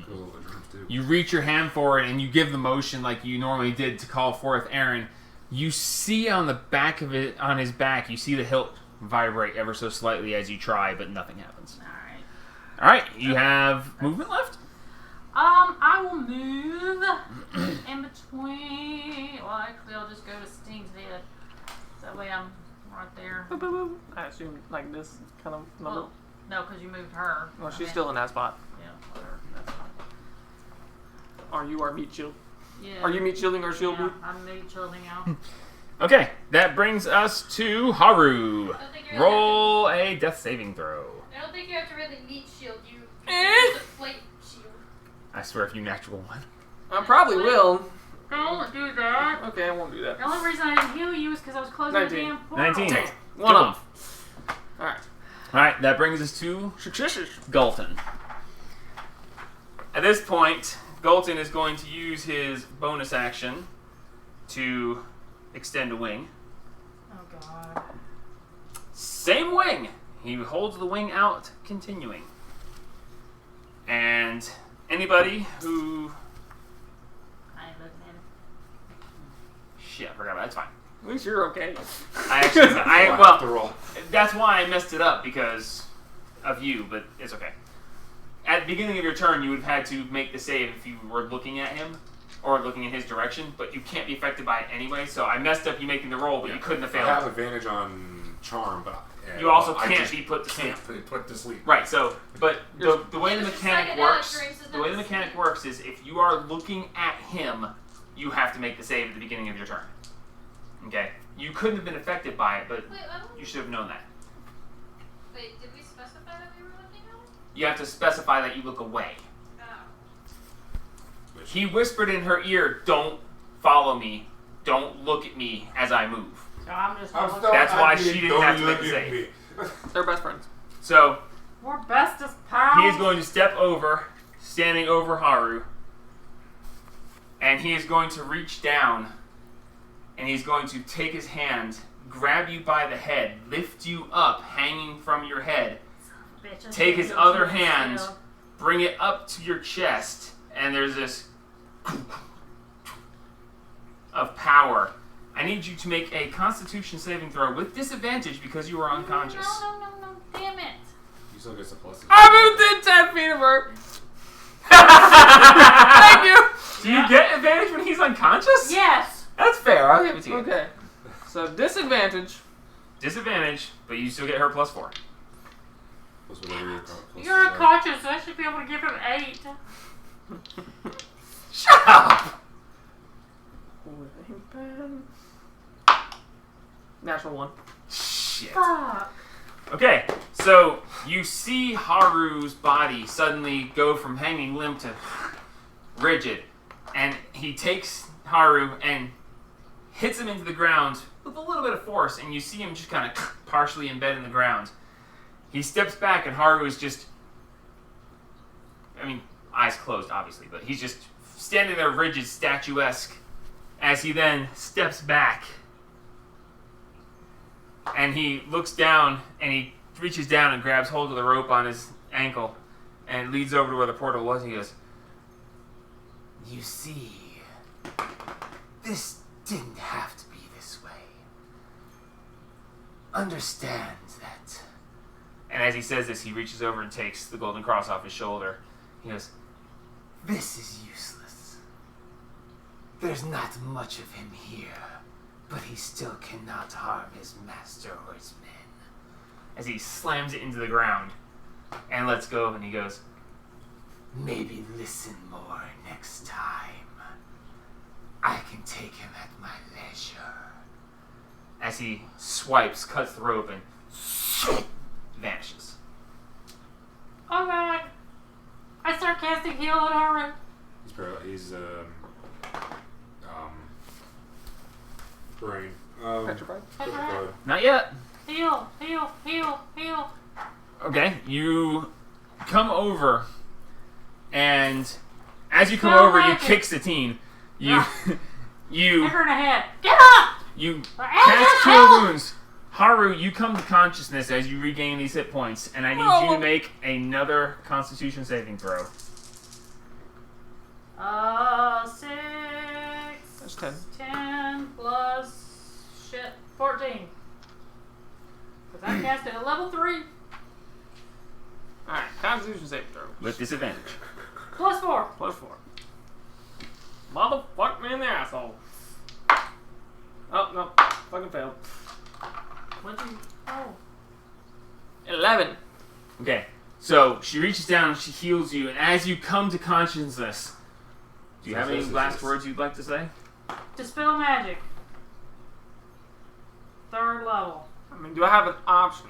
Cool, the drums too. You reach your hand forward and you give the motion like you normally did to call forth Aaron. You see on the back of it, on his back, you see the hilt vibrate ever so slightly as you try, but nothing happens. Alright. All right, you have movement left. I will move in between. Well, actually, I'll just go to Sting's head. That way I'm right there. Boop, boop, boop. I assume like this kind of number. Well, no, because you moved her. Well, I she's meant- still in that spot. Yeah, whatever. That's fine. Are you our meat shield? Yeah. Are you meat shielding our shield? Yeah, Meat? I'm meat shielding out. Okay, that brings us to Haru. I think you're Roll a death saving throw. I don't think you have to really meat shield. You Eh? deflate shield. I swear, if you natural one. I probably will. Don't do that. Okay, I won't do that. The only reason I didn't heal you is because I was closing 19. the damn portal. 19. Dang. Good One off. Alright. Alright, that brings us to Successes. Galton. At this point, Galton is going to use his bonus action to extend a wing. Oh god. Same wing! He holds the wing out, continuing. And anybody who... I ain't looking at it. Shit, I forgot about it. That's fine. At least you're okay. I actually... After all. That's why I messed it up, because of you, but it's okay. At the beginning of your turn, you would have had to make the save if you were looking at him, or looking in his direction, but you can't be affected by it anyway, so I messed up you making the roll, but you couldn't have I have failed. advantage on charm, but You also I can't just be put to sleep. can't put to sleep. Right, so, but the way the Just mechanic suck it out, works, Grace, is the way the not mechanic sleep. works is if you are looking at him, you have to make the save at the beginning of your turn. Okay? You couldn't have been affected by it, but Wait, I don't... you should have known that. Wait, did we specify that we were looking at it? You have to specify that you look away. Oh. He whispered in her ear, "Don't follow me. Don't look at me as I move." So I'm just I'm gonna still That's why happy she didn't don't have to look make the at save. me. They're best friends. So We're bestest pals. he is going to step over, standing over Haru, and he is going to reach down, and he's going to take his hand, grab you by the head, lift you up, hanging from your head, Bitch, I'm take his gonna go other to the hand, shield. bring it up to your chest, and there's this of power. I need you to make a Constitution saving throw with disadvantage because you are unconscious. No, damn it. You still get the pluses. I moved in 10 feet of her. Thank you. Do you get advantage when he's unconscious? Yes. That's fair. I'll give it to you. Okay. So disadvantage. Disadvantage, but you still get her +4. Plus whatever your pluses You're are. unconscious, so I should be able to give him 8. Shut up! Natural 1. Shit. Fuck. Okay, so you see Haru's body suddenly go from hanging limp to rigid, and he takes Haru and hits him into the ground with a little bit of force, and you see him just kind of partially embed in the ground. He steps back, and Haru is just, I mean, eyes closed, obviously, but he's just standing there rigid, statuesque, as he then steps back. And he looks down, and he reaches down and grabs hold of the rope on his ankle and leads over to where the portal was. He goes, "You see, this didn't have to be this way. Understand that." And as he says this, he reaches over and takes the golden cross off his shoulder. He goes, "This is useless. There's not much of him here, but he still cannot harm his master or his men." As he slams it into the ground and lets go, and he goes, "Maybe listen more next time. I can take him at my leisure." As he swipes, cuts the rope, and vanishes. Oh god. I start casting heal on Haru. He's brain. Petrified. Petrified. Not yet. Heal. Okay, you come over, and as you come Smell over, you magic. kick Satine. You, Yeah. you, Hit her in the head. Get up! you Or cast help! Cure Wounds. Haru, you come to consciousness as you regain these hit points, and I need you No. to make another Constitution saving throw. 6. That's 10. 10 plus 14. Because I cast it at level 3. Alright, Constitution saving throw. With disadvantage. Plus 4. Plus 4. Motherfuck me in the asshole. Oh, no. Fucking failed. What'd you. Oh. 11. Okay, so she reaches down and she heals you, and as you come to consciousness, do you have any last words you'd like to say? Dispel magic. 3rd level. I mean, do I have an option?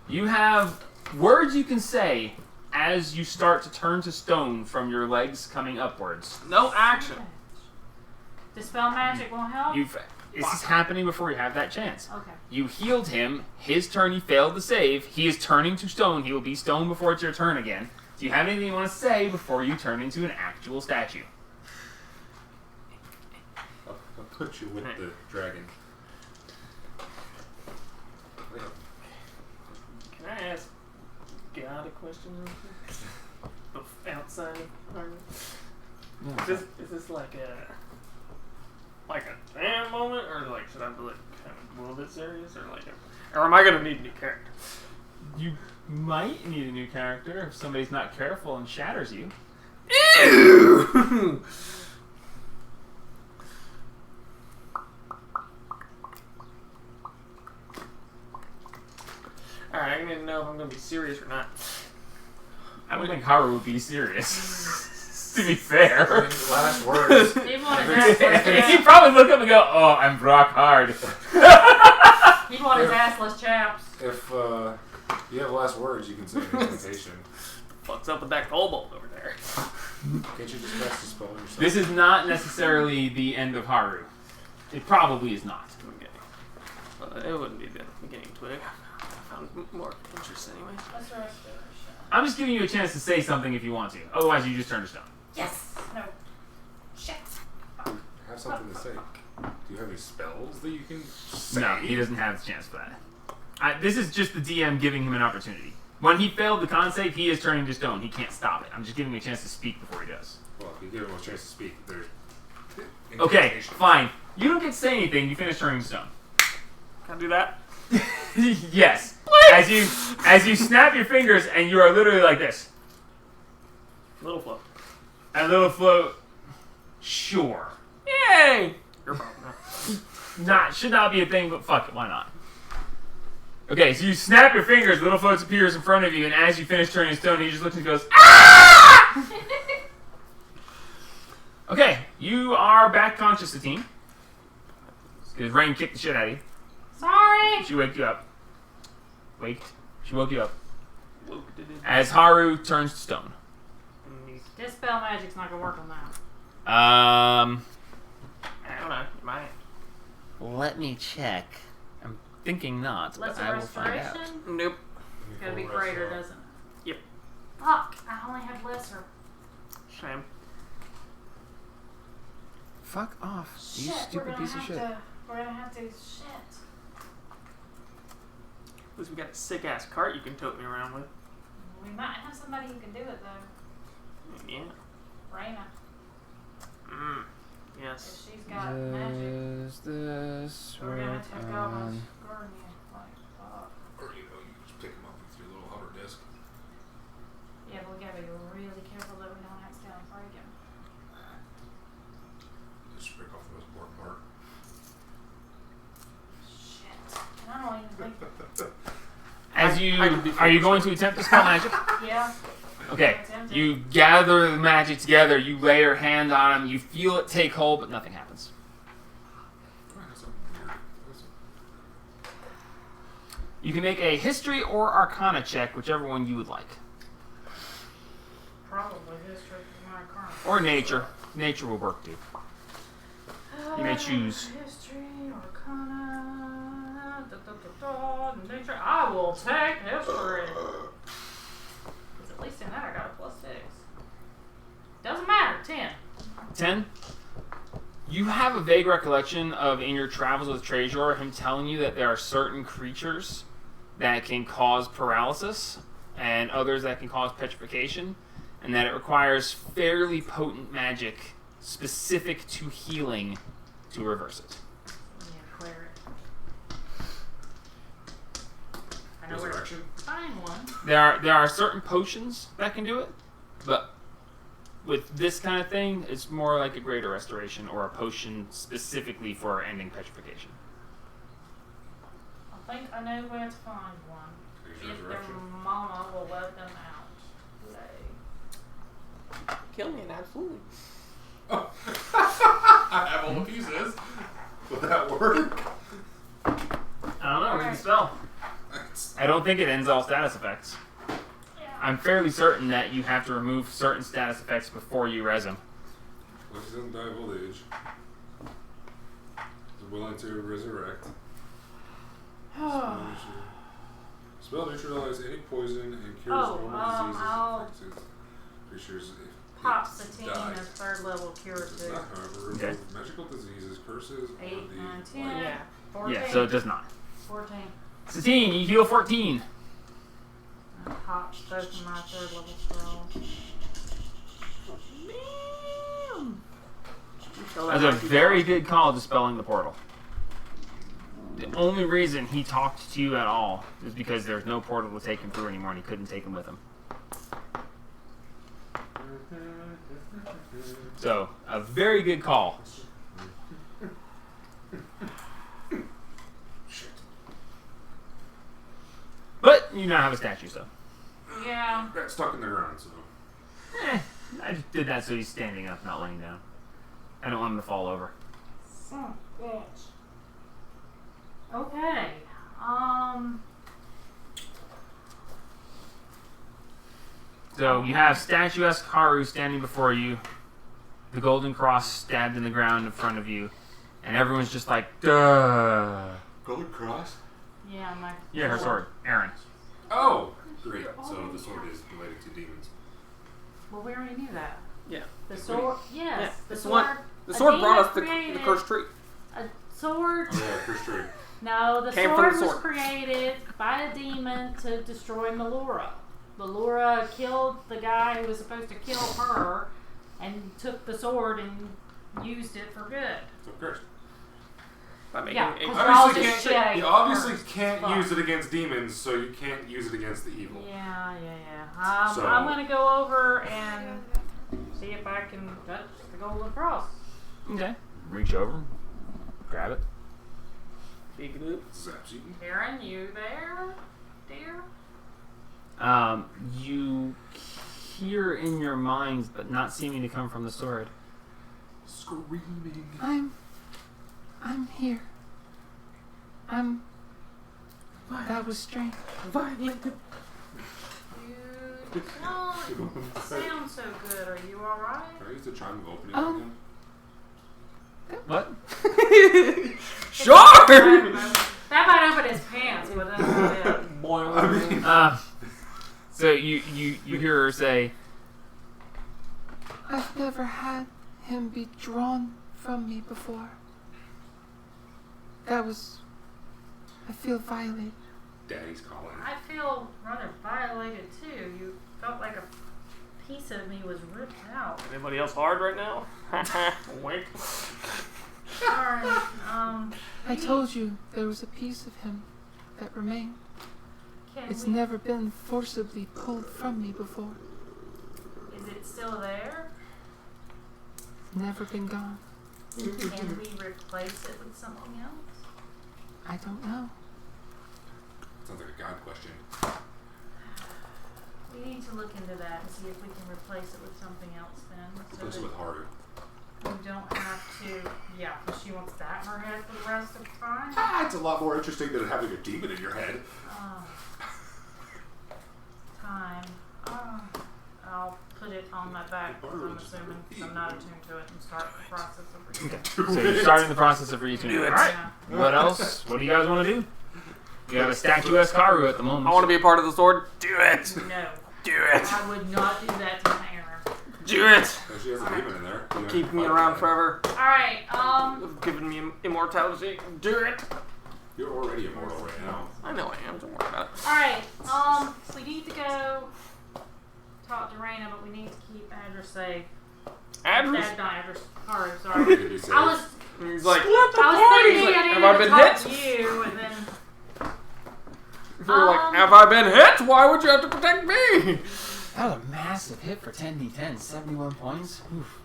You have Words you can say as you start to turn to stone from your legs coming upwards. No action. Dispel magic won't help? This is happening before you have that chance. Okay. You healed him. His turn, he failed to save. He is turning to stone. He will be stone before it's your turn again. Do you have anything you want to say before you turn into an actual statue? I'll put you with the dragon. Can I ask God a question real quick? Outside of Harmony? Is this like a fan moment, or like should I be like kind of a little bit serious, or or am I gonna need a new character? You might need a new character if somebody's not careful and shatters you. Ew! Alright, I need to know if I'm gonna be serious or not. I don't think Haru would be serious. To be fair. Last words. He'd want his ass He'd probably look up and go, "Oh, I'm Brock Hard." He'd want his assless chaps. If you have last words, you can say an incantation. What's up with that kobold over there? Can't you just cast a spell on yourself? This is not necessarily the end of Haru. It probably is not. Okay. Well, it wouldn't be the beginning twig. I found more interest anyway. What's the rest of it? I'm just giving you a chance to say something if you want to. Otherwise, you just turn to stone. Yes. No. Shit. Have something to say. Do you have any spells that you can say? No, he doesn't have the chance for that. This is just the DM giving him an opportunity. When he failed the con save, he is turning to stone. He can't stop it. I'm just giving him a chance to speak before he does. Well, if you give him a chance to speak, there's Okay, incantation. fine. You don't get to say anything. You finish turning to stone. Can I do that? Yes. As you snap your fingers and you are literally like this. Little float. A little float. Sure. Yay! Your problem. Should not be a thing, but fuck it, why not? Okay, so you snap your fingers, little floats appears in front of you, and as you finish turning to stone, he just looks and goes, "Ah!" Okay, you are back conscious, the team. Because Rain kicked the shit out of you. Sorry. She waked you up. She woke you up. Woke did it. As Haru turns to stone. Dispel magic's not gonna work on that. I don't know. You might. Let me check. I'm thinking not, but Lesser I will find out. restoration? Nope. It's gotta be greater, doesn't it? Yep. Fuck, I only have lesser. Shame. Fuck off, you Shit, stupid piece of shit. We're gonna have to, shit. At least we got a sick ass cart you can tote me around with. We might have somebody who can do it though. Yeah. Raina. Yes. If she's got magic. Does this We're gonna work have to have goblins on... guarding you. Like, fuck. Or you just pick them up with your little hover disc. Yeah, but we gotta be really careful that we don't accidentally break him. Just break off the most important part. Shit. And I don't even think. Are you going to attempt to spell magic? Yeah. Okay, Attempt it. you gather the magic together, you lay your hand on him, you feel it take hold, but nothing happens. You can make a history or arcana check, whichever one you would like. Probably history for my current. Or nature. Nature will work too. You may choose. History, arcana, nature. I will take history. Because at least in that I got a +6. Doesn't matter. 10. 10. You have a vague recollection of, in your travels with Trajor, him telling you that there are certain creatures that can cause paralysis and others that can cause petrification, and that it requires fairly potent magic specific to healing to reverse it. Yeah, clear it. I know where to Resurrection? find one. There are certain potions that can do it, but with this kind of thing, it's more like a greater restoration or a potion specifically for ending petrification. I think I know where to find one. Here's If their resurrection. mama will let them out. Like, Kill me, and absolutely. I have all the pieces. Will that work? I don't know, read the spell. I don't think it ends all status effects. I'm fairly certain that you have to remove certain status effects before you res him. Well, he doesn't die of old age. He's willing to resurrect. Spell neutralize any poison and cures normal diseases I'll affected creatures if pop it Satine dies. as third level Does curative. not, however, remove Okay. magical diseases, curses, or 8, the 9, 10. like. Yeah. 14. Yeah, so it does not. 14. Satine, you heal 14. I popped both of my third level spells. That's a very good call dispelling the portal. The only reason he talked to you at all is because there's no portal to take him through anymore and he couldn't take him with him. So, a very good call. But you now have a statue, so. Yeah. Got stuck in the ground, so. I just did that so he's standing up, not laying down. I don't want him to fall over. Son of a bitch. Okay. So you have statuesque Haru standing before you, the golden cross stabbed in the ground in front of you, and everyone's just like, duh. Golden cross? Yeah, my. Yeah, her sword, Aaron. Oh! Great. So the sword is related to demons. Well, we already knew that. Yeah. The sword. Yes. Yeah, The it's sword. The a sword brought demon us the created cursed tree. A sword. Oh, yeah, first tree. No, the Came sword from the was sword. created by a demon to destroy Melora. Melora killed the guy who was supposed to kill her and took the sword and used it for good. So cursed. By making Yeah, a 'cause we're all Obviously just can't, shitty. you obviously Cursed. can't Fuck. use it against demons, so you can't use it against the evil. Yeah. So- I'm going to go over and see if I can touch the golden cross. Okay. Reach over, grab it. Big loop. Zaps you. Karen, you there, dear? You hear in your mind, but not seeming to come from the sword. Screaming. I'm here. That was strange. You don't sound so good. Are you alright? Can I use the chime of opening Oh. again? What? Sure! That might open his pants, but that's about it. Boing. So you hear her say, I've never had him be drawn from me before. I feel violated. Daddy's calling. I feel rather violated too. You felt like a piece of me was ripped out. Anybody else hard right now? Wink. Alright, I told you there was a piece of him that remained. can It's we, never been forcibly pulled from me before. is it still there? Never been gone. Can we replace it with something else? I don't know. Sounds like a God question. We need to look into that and see if we can replace it with something else then. So Replace it that with Haru. we don't have to, yeah, because she wants that in her head for the rest of the time. Ah, it's a lot more interesting than having a demon in your head. Time. I'll put it on my back because I'm assuming I'm not attuned to it and start the process of reading. so you're starting the process of retuning. Alright. Yeah. What else? What do you guys want to do? You have a statuesque Haru at the moment. I want to be a part of the sword. Do it. No, Do it. I would not do that to my Aaron. Do it. Oh, she has a demon in there. You have Keep to me fight around that. forever. Alright, Giving me immortality. Do it. You're already immortal right now. I know I am. Don't worry about it. alright, we need to go talk to Raina, but we need to keep Address safe. Address. Not Address, Haru, Already sorry. to be safe. I was He's like, thinking I have needed I to been talk hit? to you, and then You're like, have I been hit? Why would you have to protect me? That was a massive hit for 10d10, 71 points. Oof.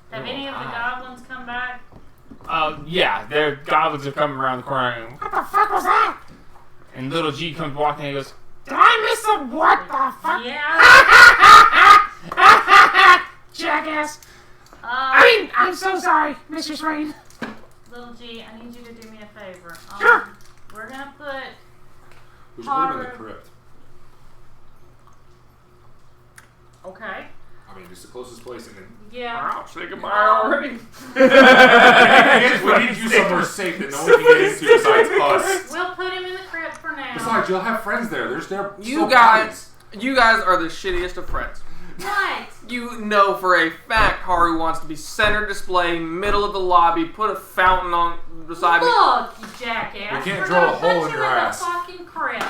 have any of the Ah. goblins come back? Yeah, their goblins are coming around the corner. And, what the fuck was that? And little G comes walking and he goes, did I miss a what the fuck? Yeah. Jackass! I'm so sorry, Mistress Rain. Little G, I need you to do me a favor. Sure. We're gonna put We should put him in the Haru. crypt. Okay. I mean, it's the closest place, and then Yeah. Wow, say goodbye already. we need you somewhere safe that no one can get into besides us. We'll put him in the crypt for now. Besides, you'll have friends there. There's their You guys are the shittiest of friends. What? You know for a fact Haru wants to be center display, middle of the lobby, put a fountain on beside me. Look, you jackass. We can't We're drill gonna a hole put in you your ass. the fucking crypt.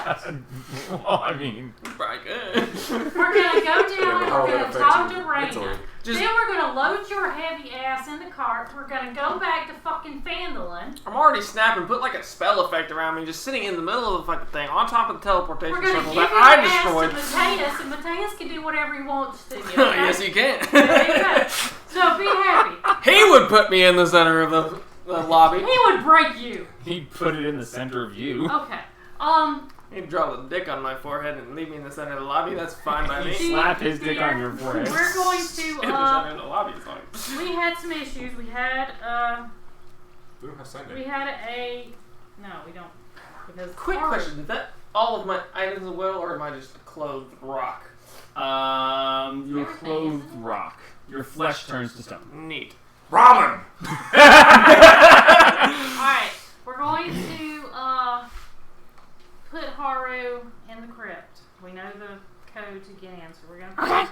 Well, I mean, Right, good. We're gonna go down and how we're that gonna affects talk you to mentally. Raina. Just- Then we're gonna load your heavy ass in the cart. We're gonna go back to fucking Fandolin. I'm already snapping. Put like a spell effect around me, just sitting in the middle of the fucking thing, on top of the teleportation We're gonna circle give that your I ass destroyed. to Mateus, and Mateus can do whatever he wants to you. Okay? Yes, you can. There you go. So be happy. He would put me in the center of the lobby. He would break you. he put it in the center of you. Okay. He'd draw a dick on my forehead and leave me in the center of the lobby. That's fine by me. You slap his dick on your forehead. We're going In the center to. of the lobby is fine. We had some issues. We had We don't have Sunday. We had a. No, we don't. Because Quick question: Is that all of my items as well, or am I just clothed rock? Your clothed rock. Your flesh turns to stone. Neat. Ramen! Alright, we're going to put Haru in the crypt. We know the code to get in, so we're going to put him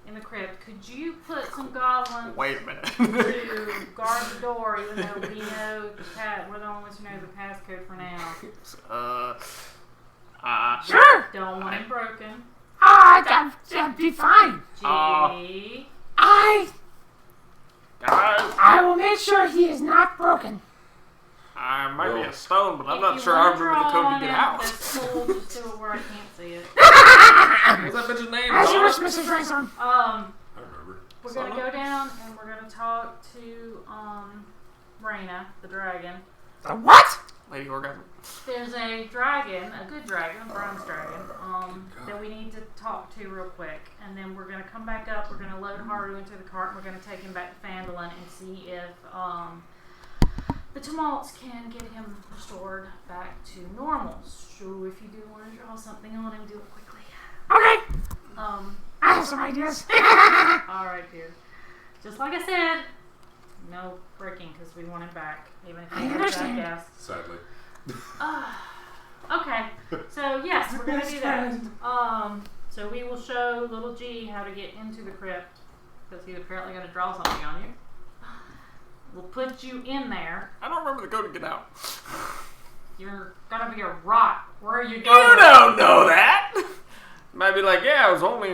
in the crypt. Could you put some goblins Wait a minute. to guard the door, even though we know we're the only ones who know the passcode for now? Sure. Don't want it broken. That'd be fine. G. I will make sure he is not broken. I might be a stone, but I'm If not you sure I wanna remember the draw code on to get it, out. That's cool, just do it where I can't see it. What's that bitch's name? As you Donna? wish, Mrs. Ransom. I remember. We're gonna go down and we're gonna talk to Raina, the dragon. The what? Lady Orgasm. There's a dragon, a good dragon, a bronze dragon, that we need to talk to real quick. And then we're gonna come back up, we're gonna load Haru into the cart, and we're gonna take him back to Fandolin and see if the tumults can get him restored back to normal. So if you do want to draw something on him, do it quickly. Okay. I have some ideas. Alright, dear. Just like I said, no breaking because we want him back, even if I he's a understand. jackass. Sadly. Okay, so yes, we're gonna do that. So we will show little G how to get into the crypt because he's apparently gonna draw something on you. We'll put you in there. I don't remember the code to get out. You're gonna be a rock. Where are you You going? don't know that. Might be like, yeah, it was only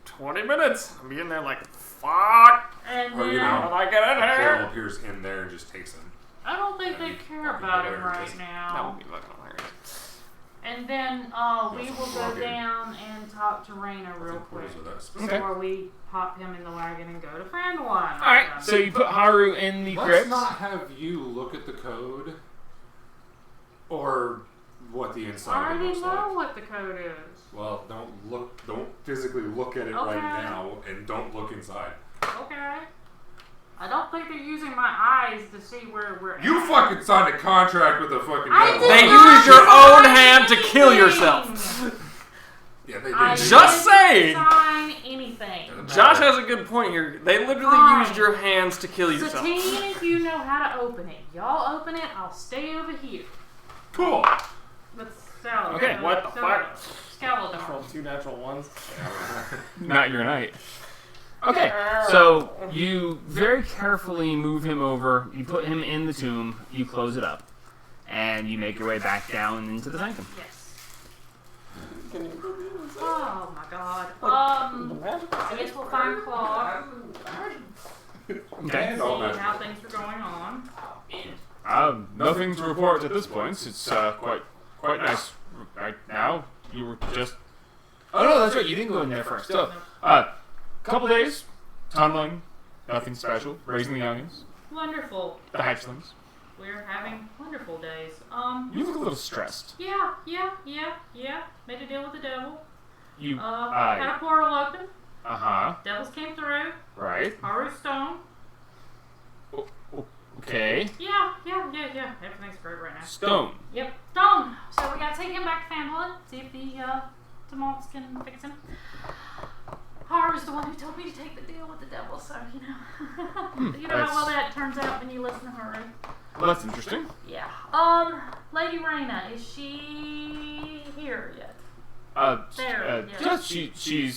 20 minutes. I'll be in there like, fuck. And Or, then you know, How do I get in A portal here? appears in there and just takes him. I don't think they care about him right That now. would be fucking hilarious. And then we will go down and talk to Raina real quick before we pop him in the wagon and go to Fandolin. Alright, so you put Haru in the Let's crypt. not have you look at the code or what the I inside of it already looks know like. what the code is. Well, don't physically look at it right Okay. now, and don't look inside. Okay. I don't think they're using my eyes to see where we're You at. fucking signed a contract with the fucking I devil. did They not use your sign own hand to kill anything. yourself. Yeah, they I did. Just didn't saying. sign anything. Josh has a good point here. They literally Fine. used your hands to kill yourself. Satine, if you know how to open it. Y'all open it, I'll stay over here. Cool. With Salad. Okay, what the fuck? Scalador. Roll 2 natural ones. Not your night. Okay, so you very carefully move him over, you put him in the tomb, you close it up, and you make your way back down into the sanctum. Yes. Can you Oh my god. I guess we'll find Claude. Okay. See how things are going on. Nothing to report at this point. It's quite nice right now. You were just... Oh no, that's right, you didn't go in there first. So, couple days, tunneling, nothing special, raising the youngins, Wonderful. the hatchlings. We're having wonderful days. You look a little stressed. Yeah. Made a deal with the devil. You, Had a portal open. uh-huh, Devils came through. right. Haru Stone. Okay. Yeah. Everything's great right now. Stone. Yep, Stone. So we gotta take him back to Fandolin, see if the tumults can fix him. Har was the one who told me to take the deal with the devil, so you know. You know That's- how well that turns out when you listen to her. Well, that's interesting. Yeah. Lady Raina, is she here yet? There, yes.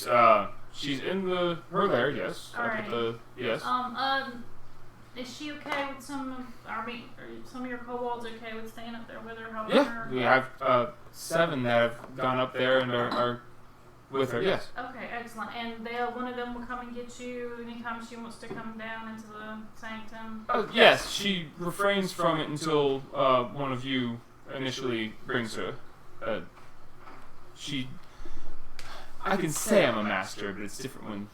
Yeah, she's in her there, yes. Up at Alright. yes. Is she okay with some of your kobolds okay with staying up there with her, helping Yeah, her? we have 7 that have gone up there and are with her, yes. Okay, excellent. And one of them will come and get you anytime she wants to come down into the sanctum? Yes, she refrains from it until one of you initially brings her. I can say I'm a master, but it's different when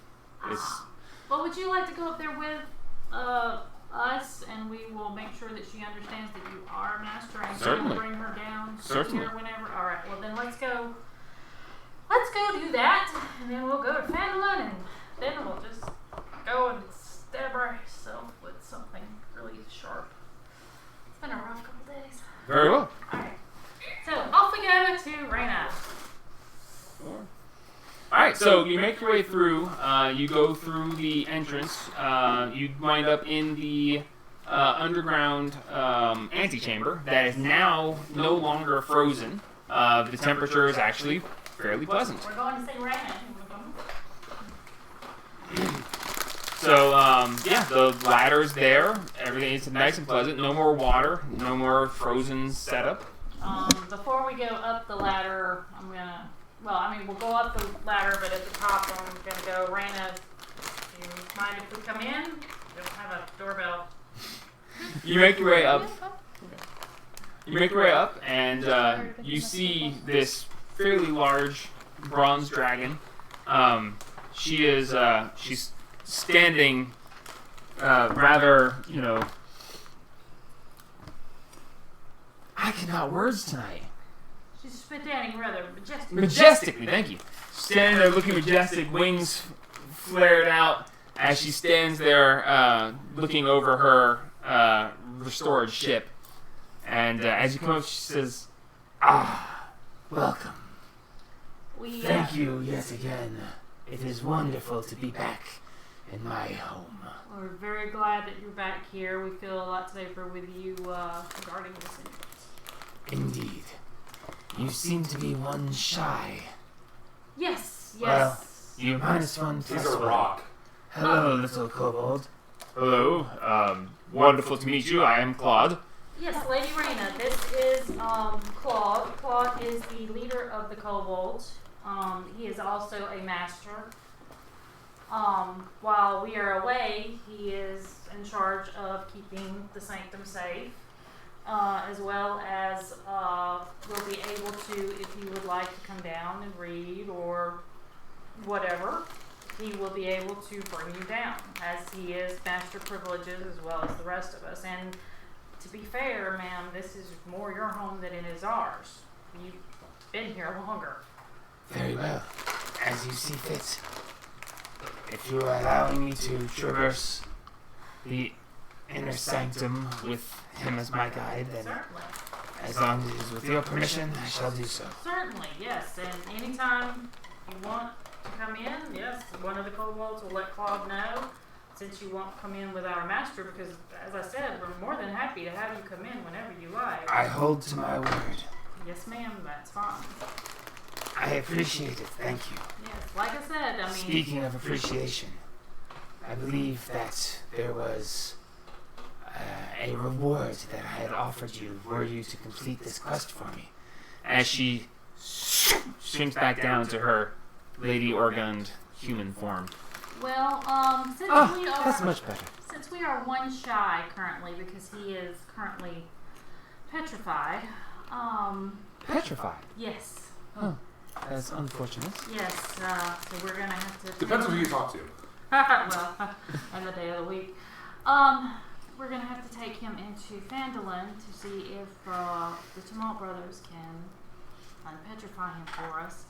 it's... Well, would you like to go up there with us, and we will make sure that she understands that you are a master, and Certainly. bring her down Certainly. here whenever? All right. Well, then let's go. Let's go do that, and then we'll go to Phandalin, and then we'll just go and stab ourselves with something really sharp. It's been a rough couple days. Very well. All right. So off we go to Raina. Alright, so you make your way through, you go through the entrance, you wind up in the underground antechamber that is now no longer frozen. The temperature is actually fairly pleasant. We're going to see Raina. So, yeah, the ladder's there, everything is nice and pleasant, no more water, no more frozen setup. Before we go up the ladder, we'll go up the ladder, but at the top I'm going to go, Raina, do you mind if we come in? We don't have a doorbell. You make your way up. You make your way up, and you see this fairly large bronze dragon. She's standing rather, I cannot words tonight. She's standing rather majestically. Majestically, thank you. Standing there looking majestic, wings flared out as she stands there looking over her restored ship. And as you come up, she says, Welcome. We, Thank you yet again. It is wonderful to be back in my home. We're very glad that you're back here. We feel a lot safer with you regarding this entrance. Indeed. You seem to be one shy. Yes, yes. Well, you minus 1 He's plus a 1. rock. Hello, little kobold. hello, wonderful to meet you. I am Claude. Yes, Lady Raina, this is Claude. Claude is the leader of the kobolds. He is also a master. While we are away, he is in charge of keeping the sanctum safe, as well as will be able to, if you would like to come down and read or whatever, he will be able to bring you down, as he is master privileges as well as the rest of us. And to be fair, ma'am, this is more your home than it is ours. You've been here longer. Very well. As you see fit. If you are allowing me to traverse the inner sanctum with him as my guide, then Certainly. as long as it is with your permission, I shall do so. Certainly, yes. And anytime you want to come in, yes, one of the kobolds will let Claude know, since you won't come in with our master, because, as I said, we're more than happy to have you come in whenever you like. I hold to my word. Yes, ma'am, that's fine. I appreciate it. Thank you. Yes, like I said, I mean... Speaking of appreciation, I believe that there was a reward that I had offered you were you to complete this quest for me. As she shrinks back down to her Lady Orgund human form. Well, since Oh, we are... that's much better. Since we are one shy currently, because he is currently petrified, Petrified. yes. That's unfortunate. Yes, so we're gonna have to... Depends on who you talk to. well, and the day of the week. We're gonna have to take him into Phandalin to see if the Tumult Brothers can unpetrify him for us.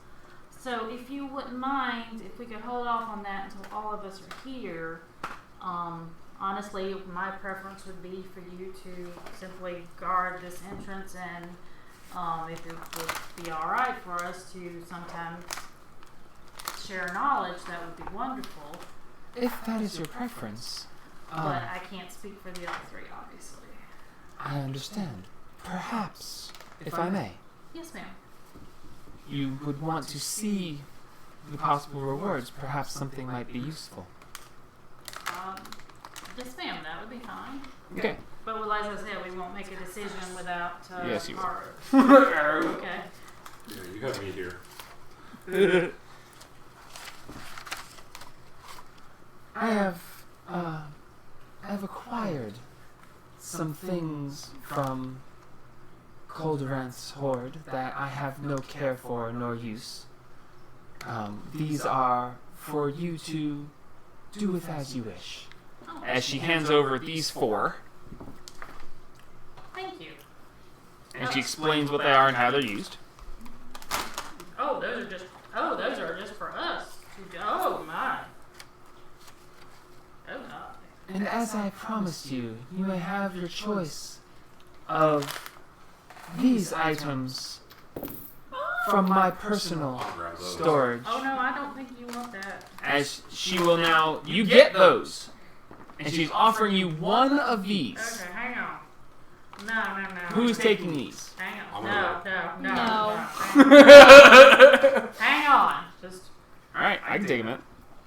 So if you wouldn't mind, if we could hold off on that until all of us are here, honestly, my preference would be for you to simply guard this entrance, and if it would be alright for us to sometimes share knowledge, that would be wonderful. If that is your preference, But I can't speak for the other three, obviously. I understand. Perhaps, if I may, Yes, ma'am. you would want to see the possible rewards. Perhaps something might be useful. Yes, ma'am. That would be fine. Okay. But as I said, we won't make a decision without Yes, you will. Haru. Okay. Yeah, you have me here. I have acquired some things from Colderant's horde that I have no care for nor use. These are for you to do with as you wish. Oh, As she hands over these 4, thank you. and she explains what they are and how they're used. Oh, those are just for us. Oh my. Oh my. And as I promised you, you may have your choice of these items from my personal I'll grab those. storage. Oh no, I don't think you want that. As she will now, you get those, and she's offering you one of these. Okay, hang on. No. Who's taking these? Hang I'm on. gonna No. Hang on. Just All right, I can take them.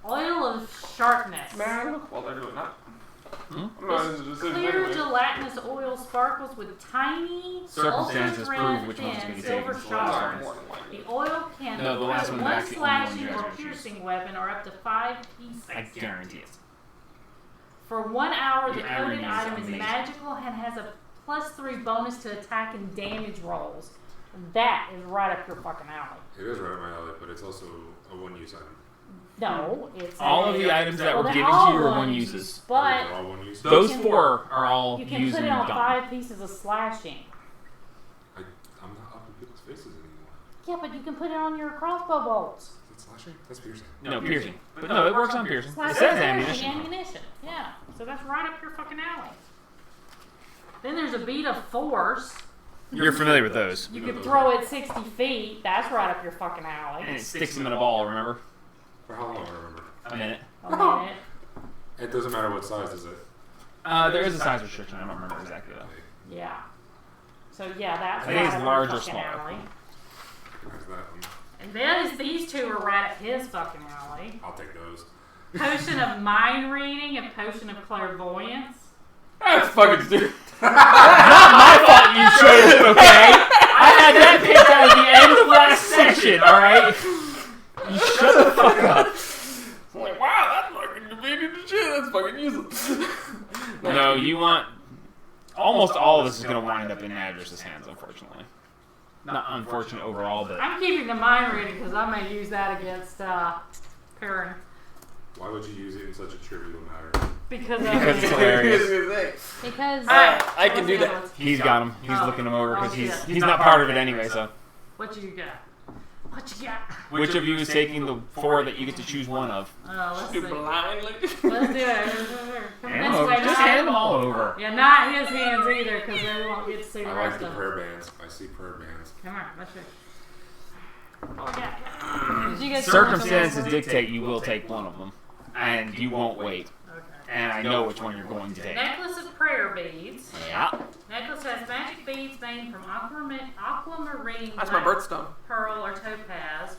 oil of sharpness. Man, while they're doing that. Hmm? I'm not in the decision Clear anyway. gelatinous oil sparkles with tiny, Circumstances ultra-red prove which one's thin gonna be silver taken. shards. More than likely. The oil can No, the last have one one actually only one slashing you guys or are gonna choose. piercing weapon or up to 5 pieces. I guarantee it. For 1 hour, the The irony coded is item is amazing. magical and has a +3 bonus to attack and damage rolls. That is right up your fucking alley. It is right up my alley, but it's also a one-use item. No, it's All a- of the items that well, were they're given to all you are one one use, uses. But They're all one-use. Those can- 4 are all you can used put it and on done. 5 pieces of slashing. I'm not up in people's faces anymore. Yeah, but you can put it on your crossbow bolts. Is it slashing? That's piercing. No, piercing. But no, it works on piercing. It Slashing says and ammunition. ammunition. Yeah, so that's right up your fucking alley. Then there's a bead of force. You're familiar with those. You can throw it 60 feet. That's right up your fucking alley. And it sticks them in a ball, remember? For how long? I remember. A minute. A minute. It doesn't matter what size, is it? There is a size restriction. I don't remember exactly though. Yeah. So yeah, that's I think right it's up large your or fucking small. alley. There's that one. And then these 2 are right up his fucking alley. I'll take those. Potion of mind reading and potion of clairvoyance. That's fucking stupid. My fault you chose it, okay? I had that picked out at the end of last session, alright? You shut the fuck up. I'm like, wow, that's fucking debated the shit. That's fucking useless. No, you want... Almost all of this is going to wind up in Adris's hands, unfortunately. Not unfortunate overall, but... I'm keeping the mind reading because I may use that against Perrin. Why would you use it in such a trivial matter? Because Because it's hilarious. Because I can do that. He's got him. He's Oh. looking him over because Oh, he's yeah. he's not part of it anyway, so... What you got? What you got? Which of you is taking the 4 that you get to choose one of? Let's Do see. blindly. Let's do it. Come Hand them this over. way, Just not- hand them all over. Yeah, not his hands either, because they won't get to see the I like rest the of them. prayer bands. I see prayer bands. Come on, let's see. Oh, yeah. did you guys Circumstances dictate you will take one of them, and you won't wait. Okay. And I know which one you're going to take. Necklace of prayer beads. Yeah. Necklace has magic beads made from aquamarine, That's my birthstone. pearl, or topaz.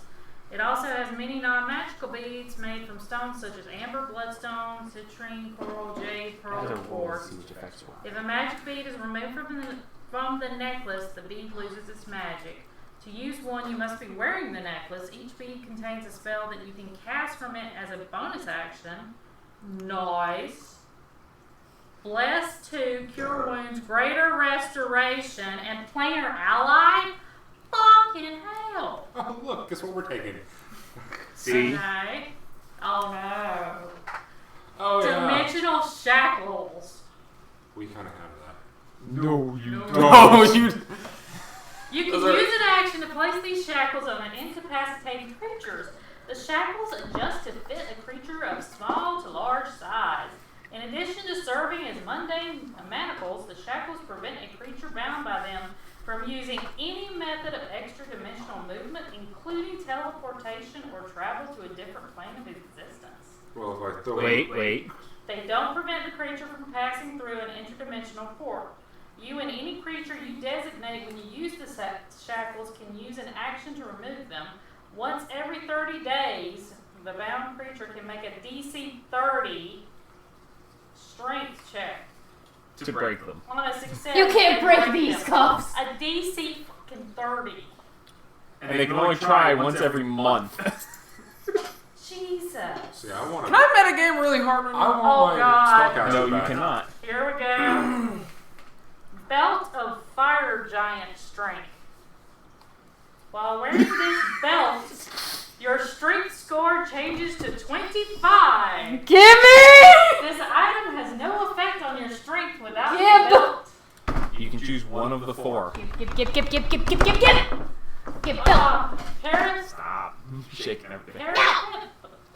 It also has many non-magical beads made from stones such as amber, bloodstone, citrine, coral, jade, pearl, or quartz. If a magic bead is removed from the necklace, the bead loses its magic. To use one, you must be wearing the necklace. Each bead contains a spell that you can cast from it as a bonus action. Nice. Bless 2, cure wounds, greater restoration, and planar ally? Fucking hell. Oh, look, guess what we're taking? See? Okay. Oh no. Oh, Dimensional shackles. We kind of have that. No, you Oh, you. You can Those are- use an action to place these shackles on an incapacitated creatures. The shackles adjust to fit a creature of small to large size. In addition to serving as mundane manacles, the shackles prevent a creature bound by them from using any method of extra-dimensional movement, including teleportation or travel to a different plane of existence. Well, if I throw Wait. They don't prevent the creature from passing through an interdimensional portal. You and any creature you designate when you use the shackles can use an action to remove them. Once every 30 days, the bound creature can make a DC 30 strength check. To break them. On a success, You can't they break these them. cuffs. A DC fucking 30. And they can only try once every month. Jesus. See, I want Can I metagame really hard on I you? want Oh, my God. spellcaster No, you back. cannot. Here we go. Belt of Fire Giant Strength. While wearing this belt, your strength score changes to 25. Give me! This item has no effect on your strength without Yeah, the belt. You can choose one of the 4. Give belt. Parents. Stop. Shaking everything.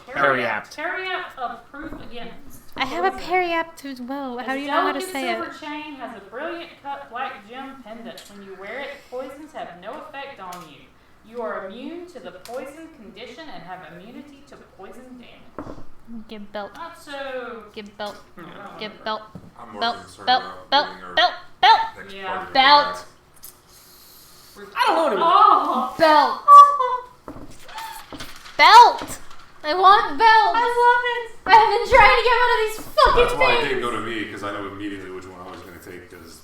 Periapt of proof against. I have a periapt as well. How do you know how to say silver it? chain has a brilliant cut black gem pendant. When you wear it, poisons have no effect on you. You are immune to the poison condition and have immunity to poison damage. Give belt. Not so. Give belt. Oh. Give belt. I'm more Belt. concerned Belt. about Belt. getting our Belt. Belt. next Yeah. part of the Belt. back. I don't know anymore. Oh. Belt. Belt. I want belt. I love it. I've been trying to get one of these fucking That's why it things. didn't go to me, because I know immediately which one I was going to take, because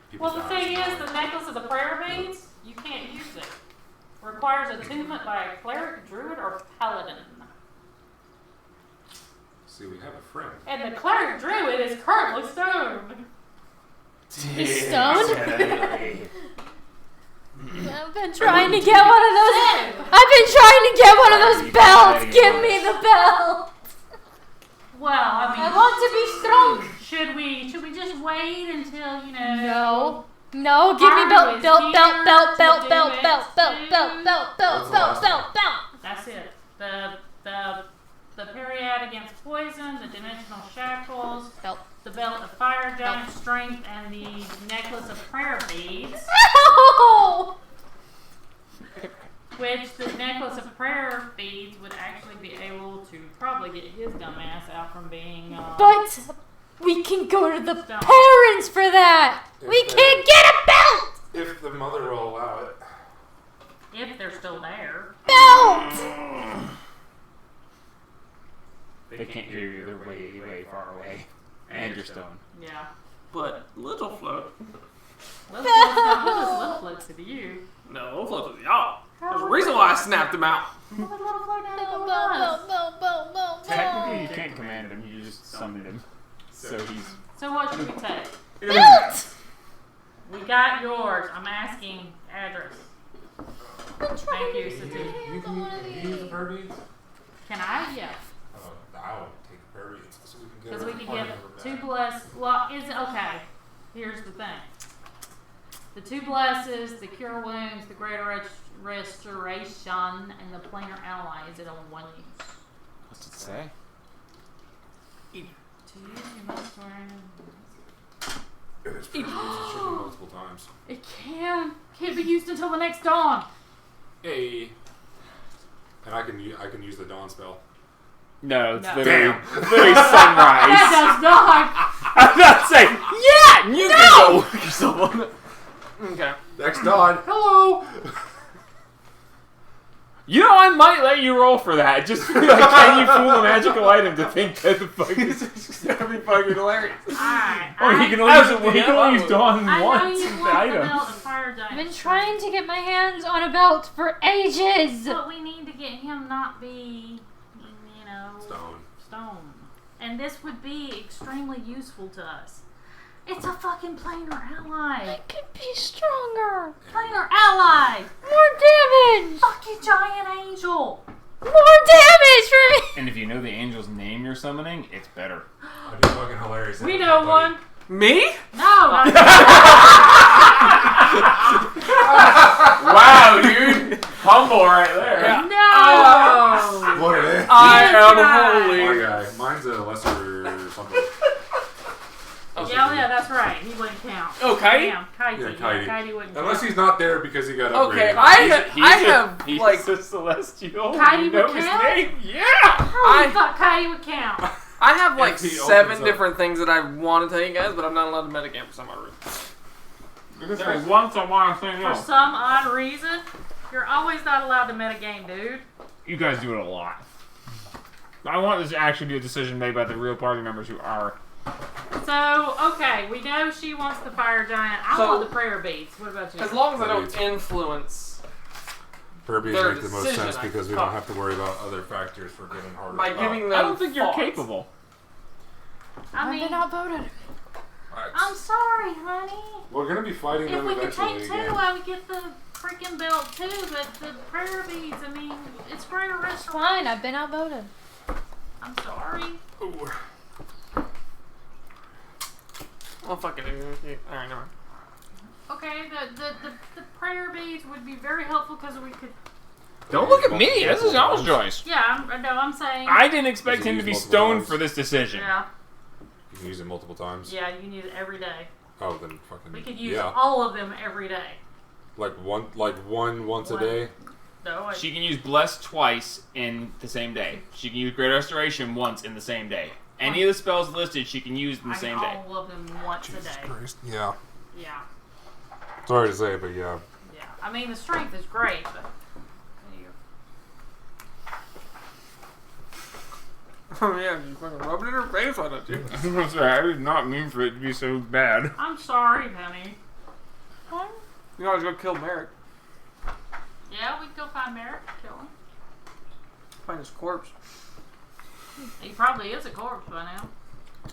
people Well, the thing is, the necklace of the prayer beads, you can't use it. Requires attunement by a cleric, druid, or paladin. See, we have a friend. And the cleric druid is currently stoned. He's stoned? I've been trying to get one of those. I've been trying to get one of those belts. Give me the belt. Well, I mean, I want to be strong. should we just wait until, you know? No, give me belt, Arlo is belt, here belt, belt, to belt, do belt, it belt, belt, too. belt, belt, belt, belt, belt, belt. That's it. The periad against poison, the dimensional shackles, Belt. the belt of fire giant strength, and the necklace of prayer beads. Ow! Which the necklace of prayer beads would actually be able to probably get his dumb ass out from being. But we can go to the Stone. parents for that. We can't get a belt. If the mother will allow it. If they're still there. Belt. They can't hear you. They're way, way far away. And you're stoned. Yeah. But Little Float. What does Little Float to you? No, Little Float to y'all. There's a reason why I snapped him out. What does Little Float have to go Belt, with belt, us? belt, belt, belt, Technically, you belt. can't command him. You just summoned him. So he's... So what should we take? Belt. We got yours. I'm asking address. Thank you, Satu. You can use the Furbies? Can I? Yeah. I'll take the Furbies so we can get Because our we could party get member two back. bless. Well, is it okay? Here's the thing. The two blesses, the cure wounds, the greater restoration, and the planar ally. Is it on one use? What's it say? To use, you must learn. It is pretty good. It should be multiple times. It can't be used until the next dawn. Hey. And I can use the dawn spell. No, it's No. literally, literally sunrise. That does not. I'm not saying, yeah, you can go for someone. Okay. Next dawn. Hello. You know, I might let you roll for that. Just like, can you fool a magical item to think that the fuck is that'd be fucking hilarious. Alright. Or he can only use Dawn I know once you in the want the item. belt of fire giant. I've been trying to get my hands on a belt for ages. But we need to get him not be, you know, stone. And this would be extremely useful to us. It's a fucking planar ally. I could be stronger. Planar ally. More damage. Fucking giant angel. More damage for me. And if you know the angel's name you're summoning, it's better. That'd be fucking hilarious. We know one. Me? No. Not Wow, dude. Humble right there. no. What it is? I Yes, am guy. holy. My guy. Mine's a lesser something. Yeah, that's right. He wouldn't count. Okay. Damn, Kitey. Yeah, Yeah, Kitey. Kitey wouldn't Unless count. he's not there because he got Okay, upgraded. I have like a celestial. Kitey You know would his count? name? Yeah. I thought Kitey would count. I have like If he 7 opens up. different things that I want to tell you guys, but I'm not allowed to metagame for some odd reason. There's once I want to say For no. some odd reason, you're always not allowed to metagame, dude. You guys do it a lot. I want this to actually be a decision made by the real party members who are. So, okay, we know she wants the fire giant. I So- want the prayer beads. What about you? As long as I don't influence Furbies Their make the most decision, sense I because we thought. don't have to worry about other factors for getting harder. by giving them I don't think you're thoughts. capable. I I've mean, been outvoted. I'm sorry, honey. We're gonna be fighting If them we could eventually take two, again. I would get the freaking belt too. But the prayer beads, I mean, it's greater It's restoration. fine. I've been outvoted. I'm sorry. Oh, fuck it. Alright, never mind. Okay, the prayer beads would be very helpful because we could. Don't look at me. This is y'all's choice. Yeah, I'm saying. I didn't expect Does it him to use be multiple stoned times? for this decision. Yeah, You can use it multiple times. yeah, you need it every day. Oh, then fucking We could use yeah. all of them every day. Like one once a One. day. No, She can use Bless twice in the same day. She can use Great Restoration once in the same day. Any of the spells listed, she can use in the I same can day. all of them once a day. Christ. Yeah. Yeah, Sorry to say, but yeah. yeah. I mean, the strength is great, but. you- Oh, yeah, you fucking rub it in her face, why don't you? I did not mean for it to be so bad. I'm sorry, honey. You can always go kill Merrick. Yeah, we can go find Merrick, kill him. Find his corpse. He probably is a corpse by now.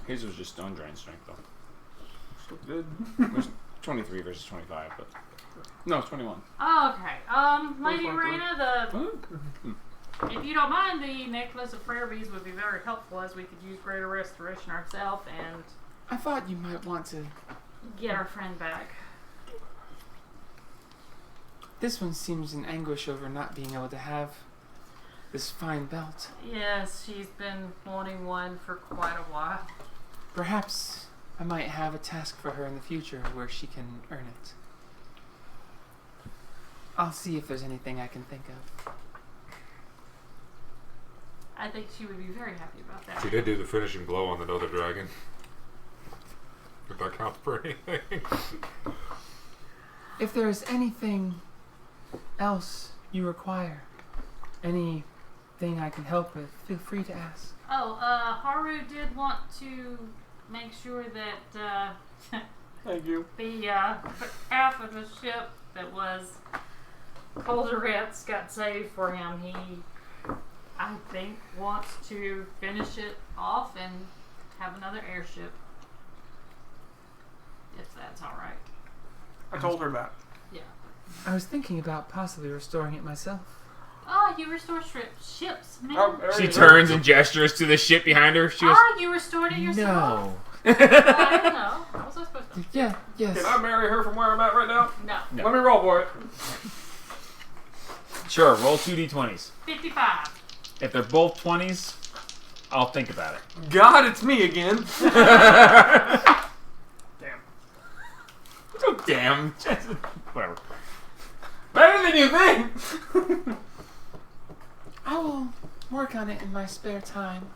His was just stone drain strength, though. Still good. 23 versus 25, but. No, it's 21. Oh, okay. Lady Which one, Rena, if you don't mind, the necklace of prayer beads would be very helpful as we could use greater restoration ourselves and I thought you might want to. get our friend back. This one seems in anguish over not being able to have this fine belt. Yes, she's been wanting one for quite a while. Perhaps I might have a task for her in the future where she can earn it. I'll see if there's anything I can think of. I think she would be very happy about that. She did do the finishing blow on the other dragon. If that counts for anything. If there is anything else you require, anything I can help with, feel free to ask. Oh, Haru did want to make sure that Thank you. the half of the ship that was Colderette's got saved for him. He, I think, wants to finish it off and have another airship. If that's alright. I told her that. Yeah. I was thinking about possibly restoring it myself. Oh, you restore ships, man. Oh, She turns and gestures to the ship behind her. She goes, Oh, you restored it yourself? No. I don't know. How was I supposed to? Yeah, yes. Can I marry her from where I'm at right now? No. No. Let me roll for it. Sure, roll 2d20s. 55. If they're both 20s, I'll think about it. God, it's me again. Damn. Oh, damn. Whatever. Better than you think. I will work on it in my spare time.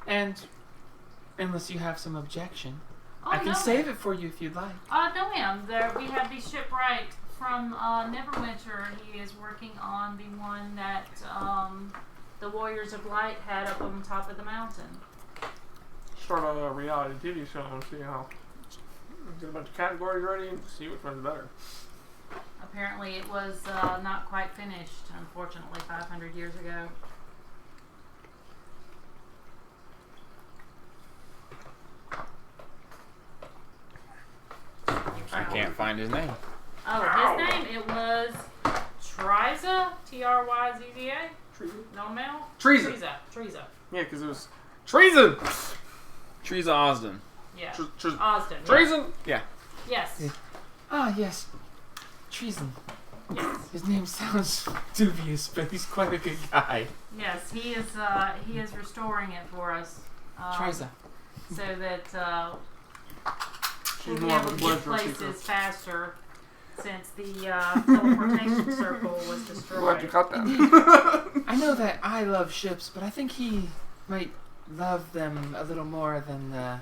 And unless you have some objection, Oh, I can no, save ma'am. it for you if you'd like. No, ma'am. There, we have the shipwright from Neverwinter. He is working on the one that the Warriors of Light had up on top of the mountain. Start a reality TV show and see how. Get a bunch of categories ready and see which one's better. Apparently, it was not quite finished, unfortunately, 500 years ago. I can't find his name. Oh, his name, it was Tryza, Tryzza. Treason? No mail? Treason. Tryza. Yeah, because it was treason. Teresa Osden. Yeah. Treason. Osden. Yeah. Yes. Ah, yes. Treason. Yes. His name sounds dubious, but he's quite a good guy. Yes. He is restoring it for us. Triza. So that She's We'll be more able of a to get pleasure seeker. places faster since the teleportation circle was Glad you destroyed. caught that. I know that I love ships, but I think he might love them a little more than the.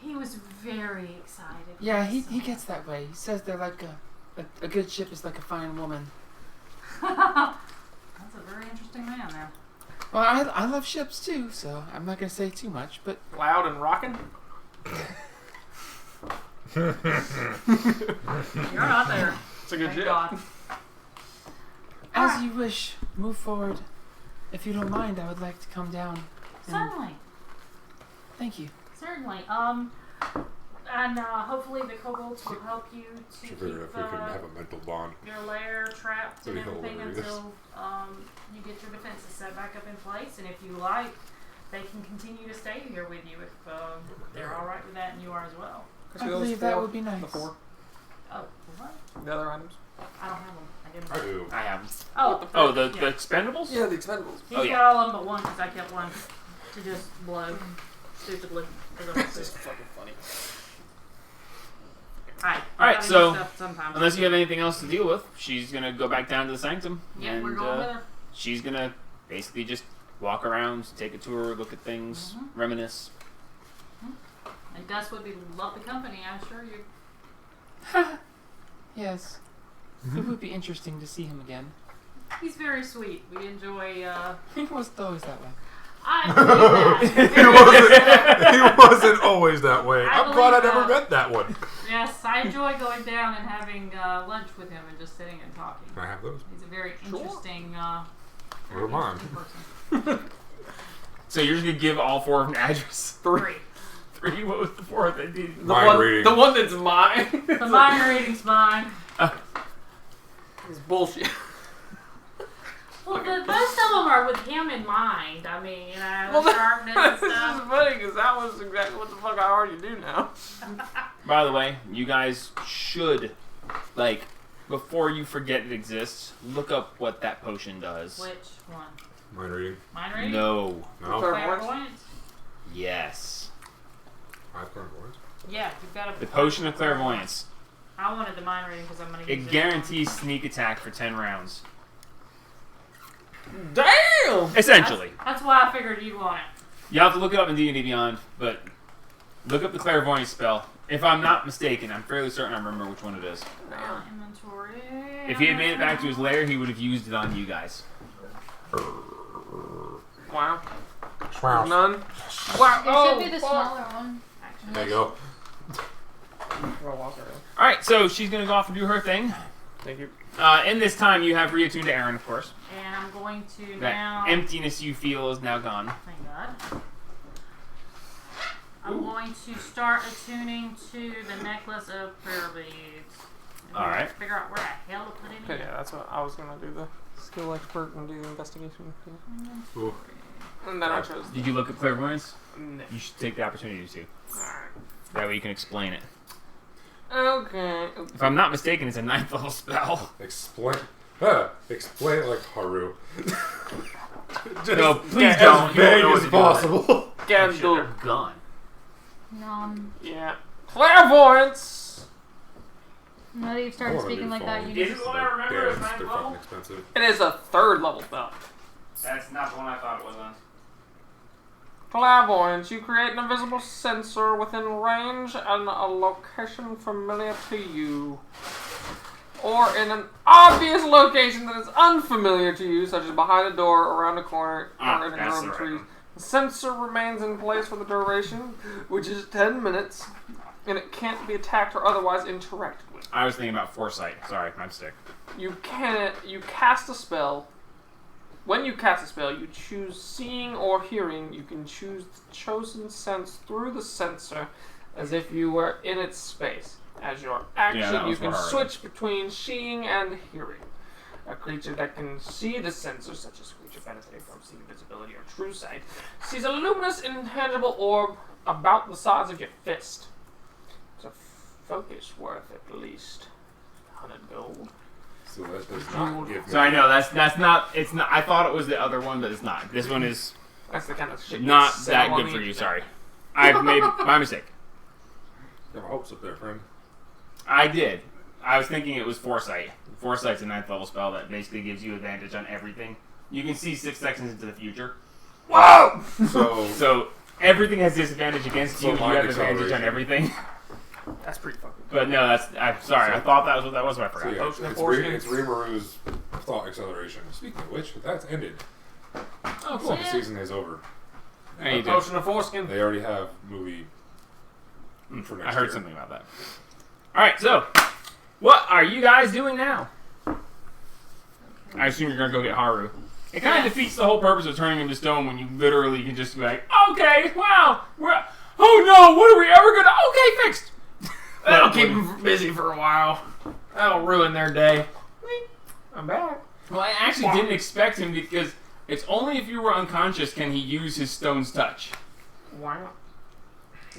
He was very excited. Yeah, he gets that way. He says they're like a good ship is like a fine woman. That's a very interesting man there. Well, I love ships too, so I'm not gonna say too much, but Loud and rocking. You're not there. It's a good Thank ship. God. as you wish, move forward. If you don't mind, I would like to come down. Certainly. Thank you. Certainly. And hopefully the kobolds will help you to Should figure keep if we can have a mental bond. your lair trapped and Pretty everything hilarious. until you get your defenses set back up in place. And if you like, they can continue to stay here with you if they're all right with that and you are as well. I believe that would be nice. The 4. Oh, what? The other items. I don't have them. I didn't. I do. I have. Oh, Oh, the yeah. Expendables? Yeah, the Expendables. He's Oh, yeah. got all of them but one because I kept one to just blow stupidly. 'cause I was This is sick. fucking funny. Alright, Alright, I so, do stuff sometimes. Unless you have anything else to deal with, she's gonna go back down to the sanctum. Yeah, and we're going with her. she's gonna basically just walk around, take a tour, look at things, reminisce. And Gus would be love the company, I assure you. Yes. It would be interesting to see him again. He's very sweet. We enjoy. He wasn't always that way. I believe that. He wasn't always that way. I I'm glad I believe never that. met that one. Yes, I enjoy going down and having lunch with him and just sitting and talking. Can I have those? He's a very Sure. interesting. Where am I? Person. So you're just gonna give all 4 of them an address? 3. 3? What was the 4th? I did. The Mind one, reading. the one that's mine. The mind reading's mine. It's bullshit. Well, most of them are with him in mind. I mean, Well, the sharpness and this is stuff. funny because that was exactly what the fuck I already do now. By the way, you guys should, like, before you forget it exists, look up what that potion does. Which one? Mind reading. Mind reading? No. No. Clairvoyance? Yes. 5 clairvoyance. Yeah, you've got to. The potion of clairvoyance. I wanted the mind reading because I'm going to use It guarantees sneak attack for 10 rounds. Damn! Essentially. That's why I figured you'd want it. You have to look it up in D&D Beyond, but look up the clairvoyance spell. If I'm not mistaken, I'm fairly certain I remember which one it is. Inventory. If he had made it back to his lair, he would have used it on you guys. Wow. Wow. None. Wow. It Oh, should be the fuck. smaller one. Actually, There you go. Well, walk around. Alright, so she's going to go off and do her thing. Thank you. In this time, you have reattuned to Aaron, of course. and I'm going to That now. emptiness you feel is now gone. Thank God. I'm going to start attuning to the necklace of prayer beads. And Alright. Figure out where the hell to put it in. Okay, yeah, that's what I was gonna do. The skill expert and do the investigation. Ooh. And then I chose. Did you look at clairvoyance? No. You should take the opportunity to. Alright. That way you can explain it. Okay. If I'm not mistaken, it's a 9th level spell. Explain. Explain it like Haru. Just No, please as don't. You won't vague know what as to do with it. possible. Can do. Gun. Yeah. Clairvoyance. Now that you've started I wanna speaking do like that, phone. you Is just. it the one I remember as Damn, 9th they're level? fucking expensive. It is a 3rd level spell. That's not the one I thought it was on. Clairvoyance. You create an invisible sensor within range and a location familiar to you. Or in an obvious location that is unfamiliar to you, such as behind a door, around a corner, or in a that's grove the of right trees. one. The sensor remains in place for the duration, which is 10 minutes, and it can't be attacked or otherwise interacted with. I was thinking about foresight. Sorry, my mistake. You cast a spell. When you cast a spell, you choose seeing or hearing. You can choose the chosen sense through the sensor as if you were in its space. As your action, that you was can what I heard. switch between seeing and hearing. A creature that can see the sensor, such as a creature benefiting from seeing visibility or true sight, sees a luminous, intangible orb about the size of your fist. It's a focus worth at least 100 gold. So that does not give me. So I know that's not. It's not. I thought it was the other one, but it's not. This one is That's the kind of shit. not you sell that on good the for you. internet. Sorry, I've made my mistake. You have hopes up there, friend. I did. I was thinking it was Foresight. Foresight's a 9th level spell that basically gives you advantage on everything. You can see 6 seconds into the future. Whoa! So everything has disadvantage against So you. You mind have advantage on acceleration. everything. That's pretty fucking. But no, I'm sorry. I thought that was what that was, but I So forgot. yeah, Potion of it's foreskin. Rimaru's thought acceleration. Speaking of which, that's ended. Oh, So the season is over. There you go. Potion of foreskin. They already have movie for next I heard year. something about that. Alright, so what are you guys doing now? I assume you're gonna go get Haru. It kind of defeats the whole purpose of turning him to stone when you literally can just be like, okay, wow, oh no, what are we ever gonna? Okay, fixed. That'll keep them busy for a while. That'll ruin their day. I'm back. Well, I actually didn't expect him because it's only if you were unconscious can he use his stone's touch. Wow.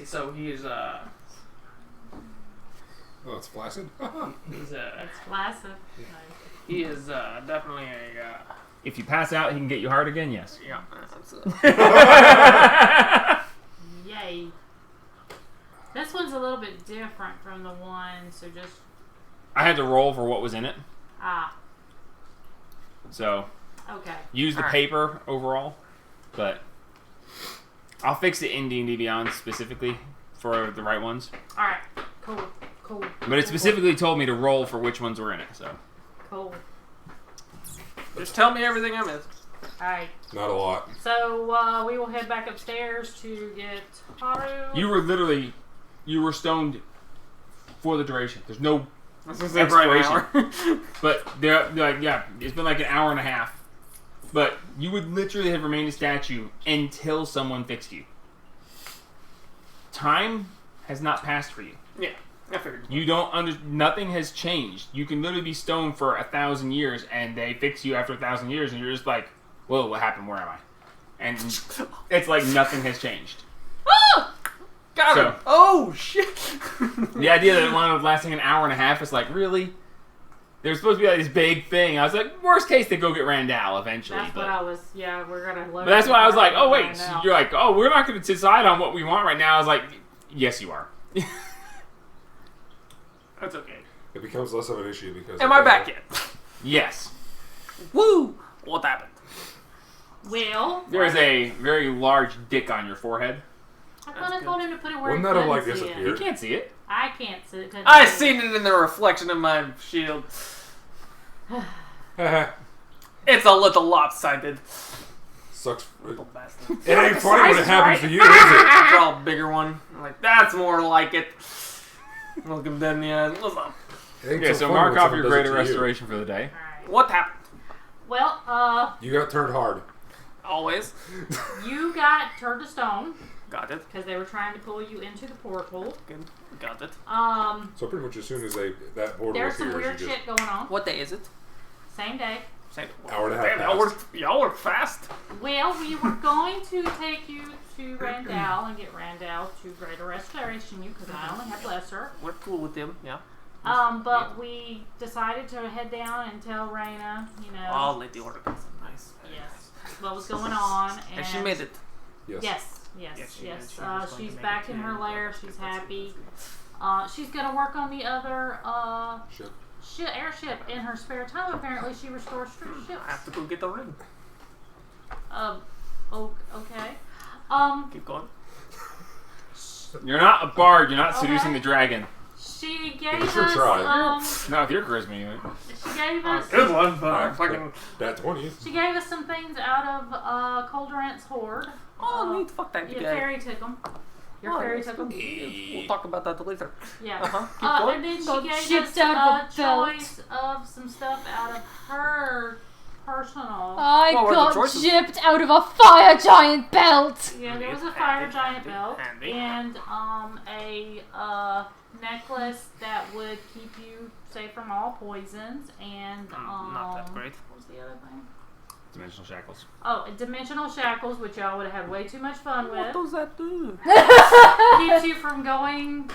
So he is Oh, it's flaccid? he's It's flaccid. he is definitely a If you pass out, he can get you hard again. Yes. yeah. Yay. This one's a little bit different from the one, so just I had to roll for what was in it, so okay. use the Alright. paper overall, but I'll fix it in D&D Beyond specifically for the right ones. All right. Cool. But it specifically told me to roll for which ones were in it. So Cool. Just tell me everything I missed. All right. Not a lot. So we will head back upstairs to get Haru. you were stoned for the duration. There's no, This is for an hour. but it's been like an hour and a half. But you would literally have remained a statue until someone fixed you. Time has not passed for you. Yeah, I figured. You don't nothing has changed. You can literally be stoned for 1,000 years and they fix you after 1,000 years and you're just like, whoa, what happened? Where am I? And it's like nothing has changed. Got So- him. Oh shit. The idea that it wound up lasting an hour and a half is like, really? There's supposed to be like this big thing. I was like, worst case, they go get Randall eventually. That's what I was. Yeah, we're gonna. But that's why I was like, oh wait, so you're like, oh, we're not going to decide on what we want right now. I was like, yes, you are. That's okay. It becomes less of an issue because... Am I back yet? Yes. Woo! What happened? Well, There is a very large dick on your forehead. I thought I told him to put it where Wouldn't he that have, couldn't like, see it. disappeared? You can't see it. I can't see it. 'cause I seen it in the reflection of my shield. It's a little lopsided. Sucks. Little bastard. It ain't funny when it happens to you, is it? I draw a bigger one. I'm like, that's more like it. Look him dead in the eyes. What's up? It ain't Okay, so funny mark when off someone your does it greater to you. restoration for the day. Alright. What happened? Well, You got turned hard. Always. you got turned to stone Got it. because they were trying to pull you into the portal. Good. Got it. So pretty much as soon as that portal There's some appears, weird you just... shit going on. What day is it? Same day. Same. Hour and a half Damn, passed. y'all work fast. Well, we were going to take you to Randall and get Randall to greater restoration you because I only have lesser. We're cool with them. Yeah. But we decided to head down and tell Raina, I'll let the order go. Nice. yes, what was going on. And she made it. Yes. Yes. Yes, she did. She was going She's to back make in it her too, lair. but She's that's happy. She's gonna work on the other Shit. airship in her spare time. Apparently, she restores ships. I have to go get the ring. Okay. Keep going. You're not a bard. You're not Okay. seducing the dragon. She gave You should us try. No, if you're charisma, you she gave us Good one, but Alright, fucking. That 20. she gave us some things out of Coldurant's hoard. Oh, neat. Fuck that Your guy. fairy took them. Your Oh, fairy that's took them. We'll talk about that later. Yeah. Uh-huh. Keep going. And then she Got gave shipped us out of a a belt. choice of some stuff out of her personal. I What were the got choices? gypped out of a fire giant belt. Yeah, there was a Handy, fire giant handy, belt handy. and a necklace that would keep you safe from all poisons and Not that great. what was the other thing? dimensional shackles. Oh, dimensional shackles, which y'all would have had way too much fun What with. does that do? Keeps you from going.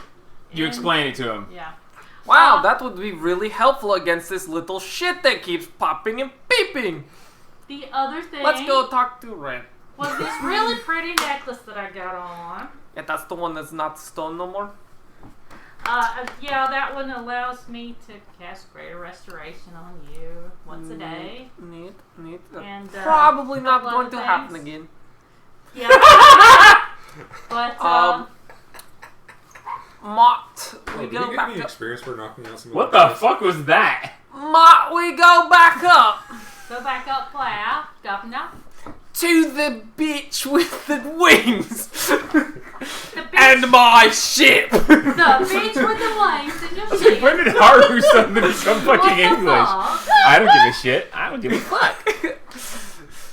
You in- explain it to him. Yeah. Wow, that would be really helpful against this little shit that keeps popping and beeping. The other thing Let's go talk to Ren. was this really pretty necklace that I got on. Yeah, that's the one that's not stone no more. Yeah, that one allows me to cast Greater Restoration on you once a day. Neat. That's And probably not couple going to other happen things. again. Yeah. But Mott, Oh, we did you go get back any up. experience for knocking out some of What the the guys? fuck was that? Mott, we go back up go back up, Plow, Governor. to the bitch with the wings The bitch, and my ship. the bitch with the wings and your shit. When did Haru suddenly become What fucking the English? fuck? I don't give a shit. I don't give a fuck.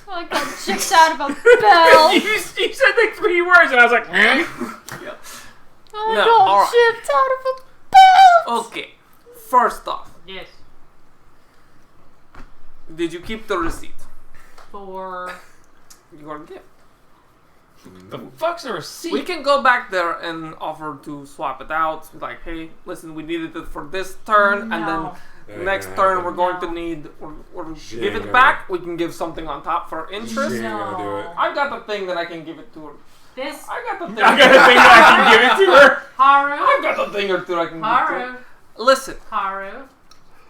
I got chicked out of a bell. you said like 3 words and I was like, eh? I No, got alright. chipped out of a bell. Okay, first off, Yes. did you keep the receipt? For Your gift. The fuck's a receipt? We can go back there and offer to swap it out. Like, hey, listen, we needed it for this turn, and then That ain't next gonna turn happen. we're going to No. need, or She give ain't it gonna- back. We can give something on top for interest. She ain't gonna do it. I got the thing that I can give it to her. this I got the thing. I got a thing that I can give it to her. I Haru. got the thing or two I can give to her. Haru. Listen, Haru.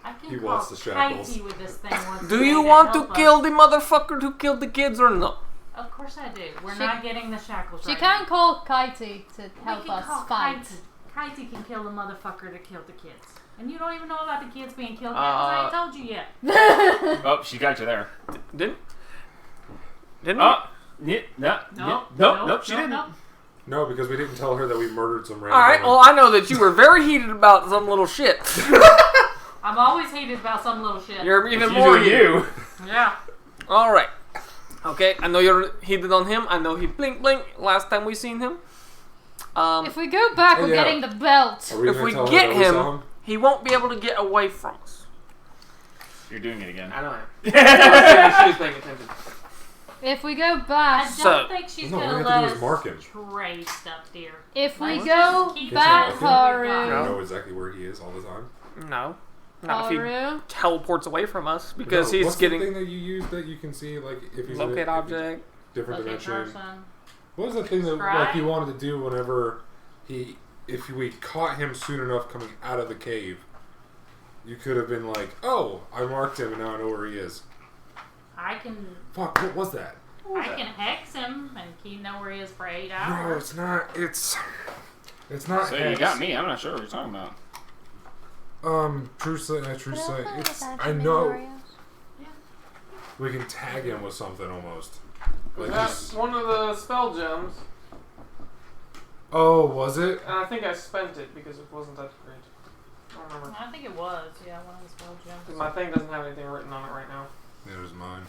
I can He call wants the shackles. Katie with this thing once do a you day want to help us. kill the motherfucker who killed the kids or no? Of course I do. We're She- not getting the shackles She right can now. call Kaiti to We help can us call fight. Kaiti. Kaiti can kill the motherfucker that killed the kids. And you don't even know about the kids being killed yet because I ain't told you yet. Oh, she got you there. Didn't we? Oh, nope, she didn't. Nope. No, because we didn't tell her that we murdered some random All right. woman. Well, I know that you were very heated about some little shit. I'm always heated about some little shit. You're It's even more usually heated. you. Yeah. All right. Okay. I know you're heated on him. I know he blink. Last time we seen him. If we go back, Oh, we're yeah. getting the belt. Are we if gonna we tell her get that we saw him, he won't be able to get away from us. You're doing it again. I know. She's paying attention. If we go I back, don't So- think she's No, all gonna we have to do let is mark him. us trade stuff, dear. if we Let's go just keep back, it. what we Haru, got. You No. know exactly where he is all the time. No. Not if he Haru, teleports away from us because No, he's what's getting the thing that you use that you can see, like if he's in locate a object. different Look at dimension? person. What was the thing that Scry? like he wanted to do whenever if we caught him soon enough coming out of the cave? You could have been like, "Oh, I marked him, and now I know where he is." I can Fuck, what was that? hex him and he know where he is for 8 No, hours. it's not. It's not. So yeah, you got me. I'm not sure what you're talking about. True sight. It's. I know we can tag him with something almost. Like That's just, one of the spell gems, oh, was it? and I think I spent it because it wasn't that great. I don't remember. I think it was, yeah, one of the spell gems. My thing doesn't have anything written on it right now. It was mine.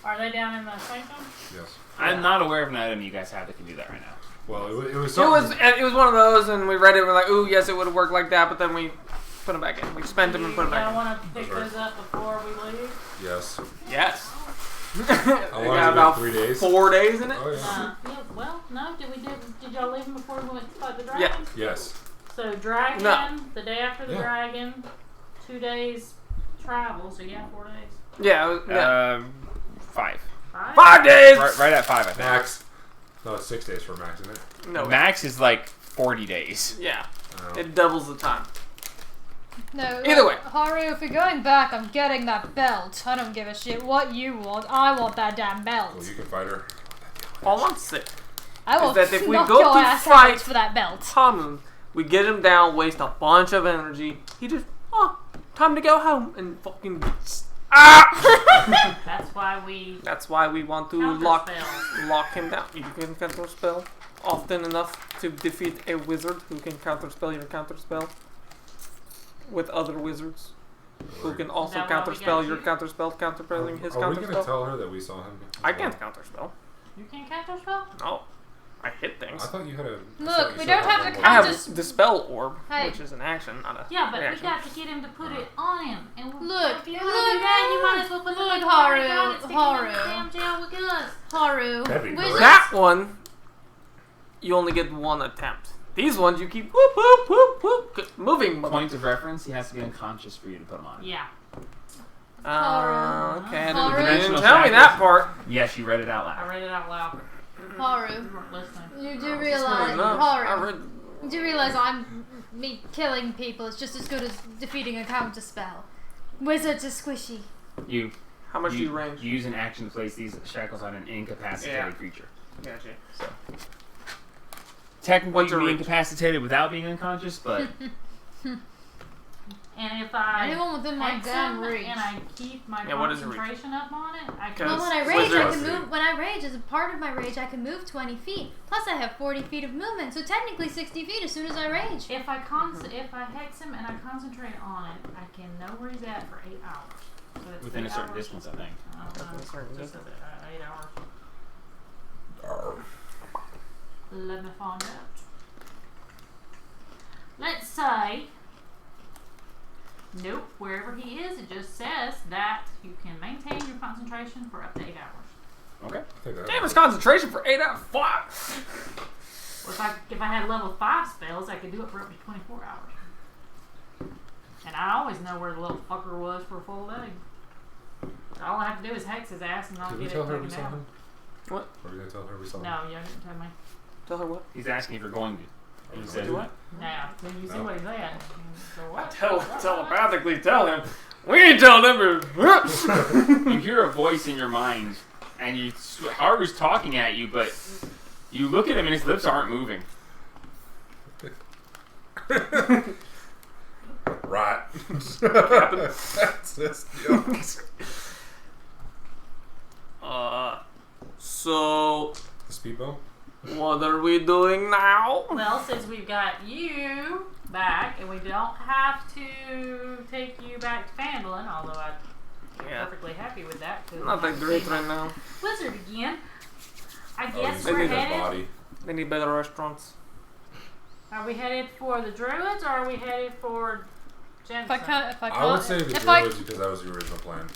Are they down in the sanctum? Yes. I'm not aware of an item you guys have that can do that right now. Well, it was It something. was one of those, and we read it. We're like, ooh, yes, it would have worked like that, but then we put them back in. We spent them and put them Y'all back want to pick That's those up before we leave? Yes. in. Yes. How They long got has it about been? 3 days. 4 days in it. Oh yeah. Yeah, well, no, did y'all leave them before we went to fight the Yeah. dragon? Yes. So dragon, No. the day after the Yeah. dragon, 2 days travel, so yeah, 4 days. Yeah. It was, yeah. 5. 5? 5 days. Right at 5, I think. Max. No, it's 6 days for Max, isn't it? No. Max is like 40 days. Yeah. Oh. It doubles the time. No. Either way. Haru, if we're going back, I'm getting that belt. I don't give a shit what you want. I want that damn belt. Well, you can fight her. All I'm saying, I will that if we knock go your to ass fight- out for that belt. Hamun, we get him down, waste a bunch of energy. He just, time to go home and fucking. That's why we That's why we want to counterspell. lock him down. You can counterspell often enough to defeat a wizard who can counterspell your counterspell with other wizards who can also that why we counterspell got your you? counterspell, counterspelling his Are we gonna counterspell. tell her that we saw him? I can't counterspell. You can't counterspell? No, I hit things. I thought you had a. Look, we don't have to I have Just- dispel orb, Hey. which is an action, not a Yeah, but reaction. we got to get him to put it on him. And Look, if you want to do that, you might as well put look, the Haru, gun and stick him in Haru. the damn jail with us. Haru. That'd be wizards- great. That one, you only get one attempt. These ones you keep whoop whoop whoop whoop moving. Point of reference, he has to be unconscious for you to put him on. Yeah. Okay, I Haru. didn't Dimensional tell me that shackles. part. Yes, you read it out I loud. read it out loud. Haru. You weren't listening. You do It's realize, not enough. I Haru. read. You do realize I'm me killing people is just as good as defeating a counter spell. Wizards are squishy. How much do you range? You use an action to place these shackles on an incapacitated creature. Gotcha. So technically, What's you your can be range? incapacitated without being unconscious, but And if I Anyone within my hex damn him reach. and I keep my Yeah, what is the reach? concentration up on it, I Okay. can. Well, when I What's rage, your I can speed? move. When I rage, as a part of my rage, I can move 20 feet. Plus, I have 40 feet of movement, so technically 60 feet as soon as I rage. If I hex him and I concentrate on it, I can know where he's at for 8 hours. So it's within 8 a certain hours. distance, I think. I don't know. Within a certain Just distance. 8 hours. Let me find out. Let's say, nope, wherever he is, it just says that you can maintain your concentration for up to 8 hours. Okay. I think that- Damn, it's concentration for 8 hours. Fuck. Well, if I had level 5 spells, I could do it for up to 24 hours. And I always know where the little fucker was for a full day. All I have to do is hex his ass and I'll Did we get it tell her taken we saw down. him? What? Were we gonna tell her we saw him? No, you didn't tell me. Tell her what? He's asking if you're going to. You said Do what? Now, then you see No. what he's at. So what? Telepathically tell him. We ain't telling him. You hear a voice in your mind, and Haru's talking at you, but you look at him and his lips aren't moving. Right. That's this joke. So The speedboat? what are we doing now? Well, since we've got you back, and we don't have to take you back to Fandolin, although I'm Yeah. perfectly happy with that. 'Cause Not that I great see right my now. Wizard again. I Oh, guess you we're see that headed. body. They need better restaurants. Are we headed for the Druids, or are we headed for Jensen? If I I would say the if I Druids because that was the original plan.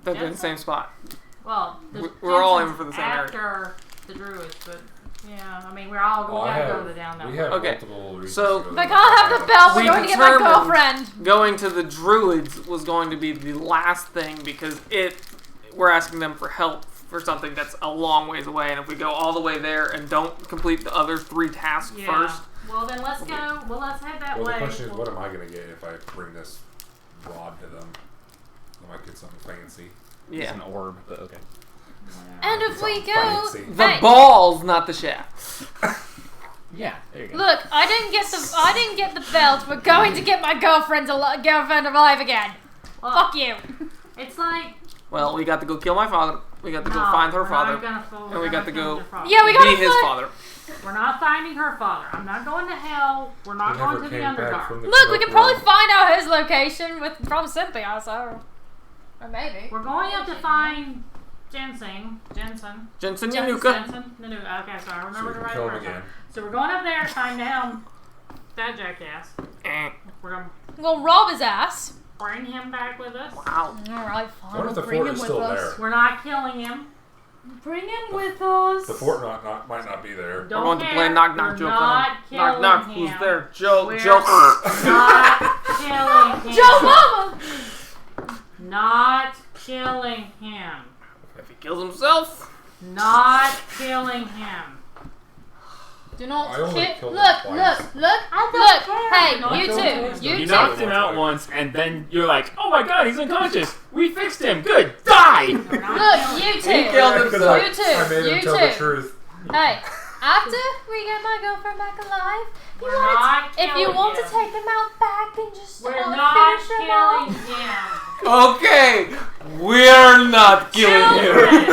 They're in the Jensen? same spot. Well, We're all Jensen's aiming for the same area. after the Druids, but yeah, I mean, we're all Well, we I gotta go have, to down that we way. have Okay, multiple reasons so- to go If to I can't have the belt, We we're going to get my determined- girlfriend. Going to the Druids was going to be the last thing because we're asking them for help for something that's a long ways away, and if we go all the way there and don't complete the other 3 tasks Yeah. first, Well, then let's go. Well, let's head that Well, way. the question is, what am I going to get if I bring this rod to them? I might get something fancy. It's yeah. an orb, but okay. And if we Something go, fancy. The hey, balls, not the shaft. Yeah, there you go. look, I didn't get the belt. We're going to get my girlfriend alive again. Well, Fuck you. It's like Well, we got to go kill my father. We got to go no, find her we're father. Not gonna fool, And we got to go- Yeah, we Be gotta his find. father. We're not finding her father. I'm not going to hell. We're not He going never to the came back from Underdark. the Look, we smoke can probably room. find out his location from Cynthia, so. Or maybe. We're going up to find Jensen. Jensen Jensen. Yanuka. Jensen. Nanuka. Okay, so I So remember we the can right kill him word. again. So we're going up there to find him. That jackass. Eh. We're gonna We'll rob his ass. bring him back with us. Wow. Alright, fine. What if we'll the bring fort him is with still us. there? We're not killing him. Bring him with us. The fort might not be there. We're Don't going to care. play knock knock We're joke not on him. killing Knock knock. him. Who's there? Joe. We're Joe. not killing him. Joe Mama! Not killing him. If he kills himself, Not killing him. Do not I only hit. killed him Look, twice. look. Hey, Don't you kill him twice. two. You You two. knocked him out once, and then you're like, "Oh my God, he's unconscious. We fixed him. Good. Die." We're not Look, killing you him. two. killed Because himself. You too. I made him You tell the too. truth. Hey, after we get my girlfriend back alive, We're not if you killing want him. to take him out back and just We're finish not him killing off. him. okay, we're not killing him. Children.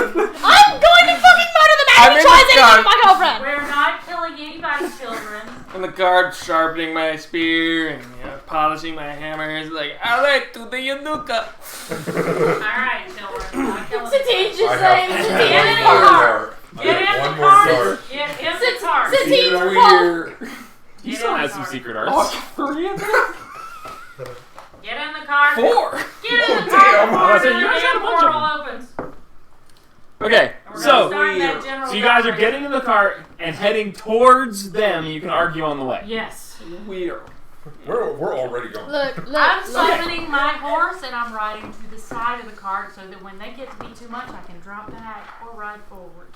I'm going to fucking murder the man I'm who in tries the anything car. with my girlfriend. We're not killing anybody's children. On the guard, sharpening my spear and polishing my hammers. Like, all right, to the Yanuka. Alright, children. Not killing Satine them. just I saying. have Get in the one more car. dart. I Get have in one the more car. dart. Get in the car. Satine's You're fault. weird. He Get still in has the some car. secret arts. Oh, 3 of them? Get in the car. 4. Get in the Oh, car damn. before I said, the you guys got a damn bunch of portal opens. Okay, And we're so gonna start that general so you guys are operation. getting in the cart and heading towards them. You can argue on the way. Yes. Weird. We're already going. Look, I'm look. summoning my horse and I'm riding to the side of the cart so that when they get to be too much, I can drop back or ride forward.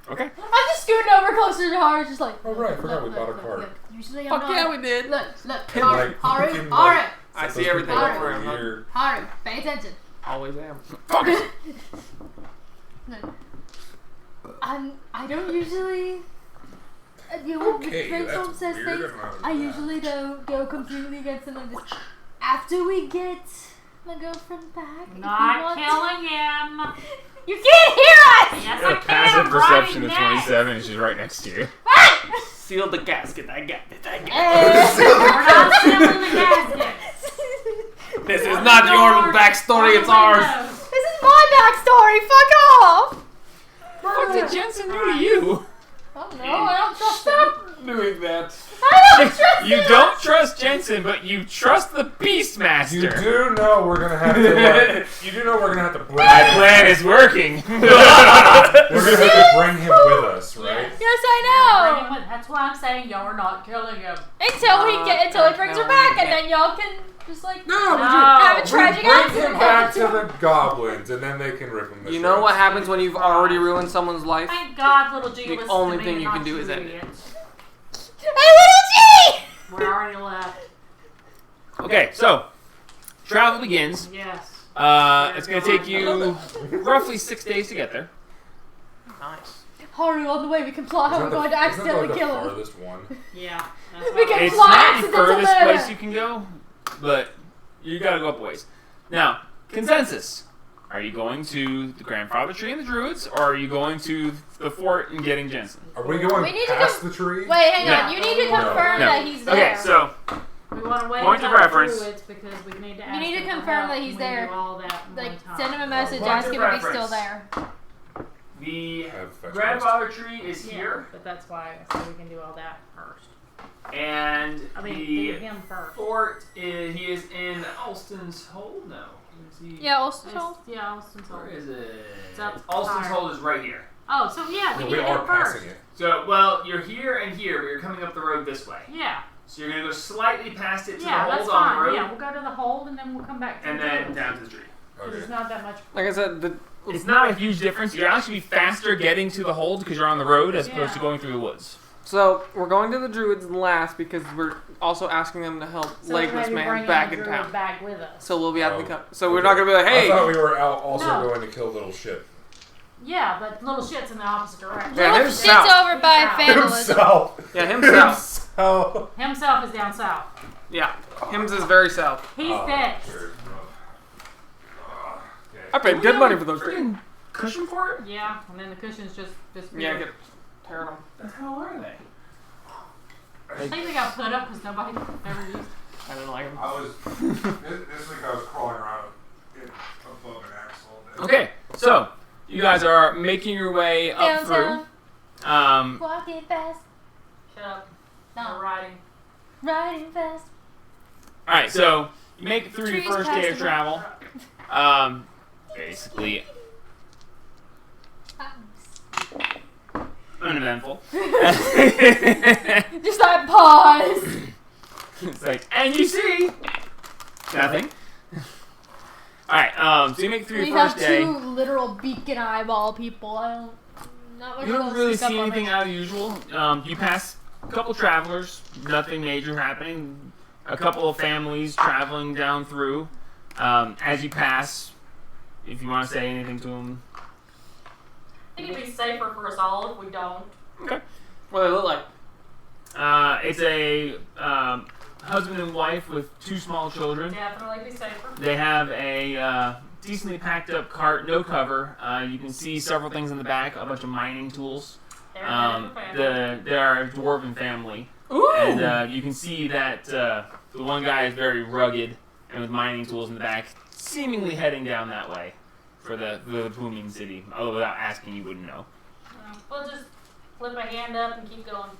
Okay. I'm just scooting over closer to Haru, just like. Oh, right, I forgot we look, bought a look, cart. look. Usually I'm Fuck not. yeah, we did. Look, And, like, Haru, fucking, Haru, like, I set see those everything people up up for for him. a year. Haru, pay attention. Always am. I don't usually. You know, Okay, when that's Prince says weird. things, I'm not I that. usually don't go completely against them. I'm just after we get my girlfriend back. if you Not want- killing him. You can't hear us. Yes, Yeah, I can. passive I'm perception riding of next. 27, and she's right next to you. Seal the casket. I got it. I got We're not sealing the casket. it. This is not your backstory. It's ours. This is my backstory. Fuck off. What did Jensen do to you? Oh no, I don't trust him. Doing that. I don't trust You him. don't trust Jensen, but you trust the Beastmaster. You do know we're gonna have to. You do know we're gonna have to bring. My plan is working. We're gonna have to bring him with us, right? Yes, I know. That's why I'm saying y'all are not killing him. Until he brings her back, and then y'all can just like No, have a we tragic bring accident him back happen to to him. the goblins, and then they can rip him. To You know what shreds. happens when you've already ruined someone's life? Thank God little G The was only to me thing and you not can do is you end it. idiots. Hey, little G! We're already left. Okay, so travel begins. Yes. It's going to take you roughly 6 days to get there. Nice. Haru, on the way we can plot how Isn't we're that going to the- isn't that accidentally like kill the him. farthest one. Yeah. We can It's fly not the accidental furthest murder. place you can go, but you got to go up a ways. Now, consensus. Are you going to the grandfather tree and the druids, or are you going to the fort and getting Jensen? Are we going We need to past go- the tree? Wait, hang No. on. You need to No. confirm No. that he's there. Okay, so We want to wait Point of until reference. Druids because we need to. You ask need to them for confirm help that he's and we there. Do all that in Like, one time. send him a message, Point ask of him if he's still reference. there. the Have fetch grandfather tree is Yeah, here, but that's why I said we can do all that first. and I mean, do the him first. fort is he is in Alston's Hold. No, is he? Yeah, also It's- told. Yeah, Alston's Where Hold. is it? It's up Alston's higher. Hold is right here. Oh, so yeah, we No, need we him are first. passing it. So, well, you're here and here, but you're coming up the road this way. Yeah, So you're gonna go slightly past it to yeah, the that's hold on the fine. road, Yeah, we'll go to the hold and then we'll come back to and the then Druids. down to the tree. 'Cause Okay. It's not that much. Like I said, It's not a huge difference. You'll actually be faster getting to the hold because you're on the road as opposed to Yeah. going through the woods. so we're going to the druids last because we're also asking them to help So Legless maybe Man bring back the in Druid town. back with us. So we'll be at the Oh, so we're okay. not gonna be like, hey, I thought we were out also No. going to kill little shit. Yeah, but little shit's in the opposite direction. Yeah, Little himself. shit's over by Himself. vandalism. yeah, himself. Himself. Himself is down south. Yeah, him's is very south. He's Oh, next. sure. I paid good money for those. Freaking cushion for it? Yeah, and then the cushions just Yeah, disappear. get tearing them. What the hell are they? I think they got put up because nobody ever used. I didn't like them. I was this week I was crawling around above an axle. Okay, so you guys are making your way up Downtown, through. walking fast, Shut up. No. We're riding. riding fast. All right, so you make it through your Trees first day of passing. travel. Basically uneventful. Just like pause. It's like, and you see nothing. All right, so you make it through We your have first day. two literal beacon eyeball people. I don't. Not much You don't else really to pick see up on anything it. out of the usual. You pass a couple travelers, nothing major happening. A couple of families traveling down through. As you pass, if you want to say anything to them. I think it'd be safer for us all if we don't. Okay. What do they look like? It's a husband and wife with two small children. Definitely be safer. They have a decently packed up cart, no cover. You can see several things in the back, a bunch of mining tools. They're a family. They are a dwarven family. Ooh. And you can see that the one guy is very rugged and with mining tools in the back, seemingly heading down that way for the booming city. Although without asking, you wouldn't know. We'll just flip a hand up and keep going.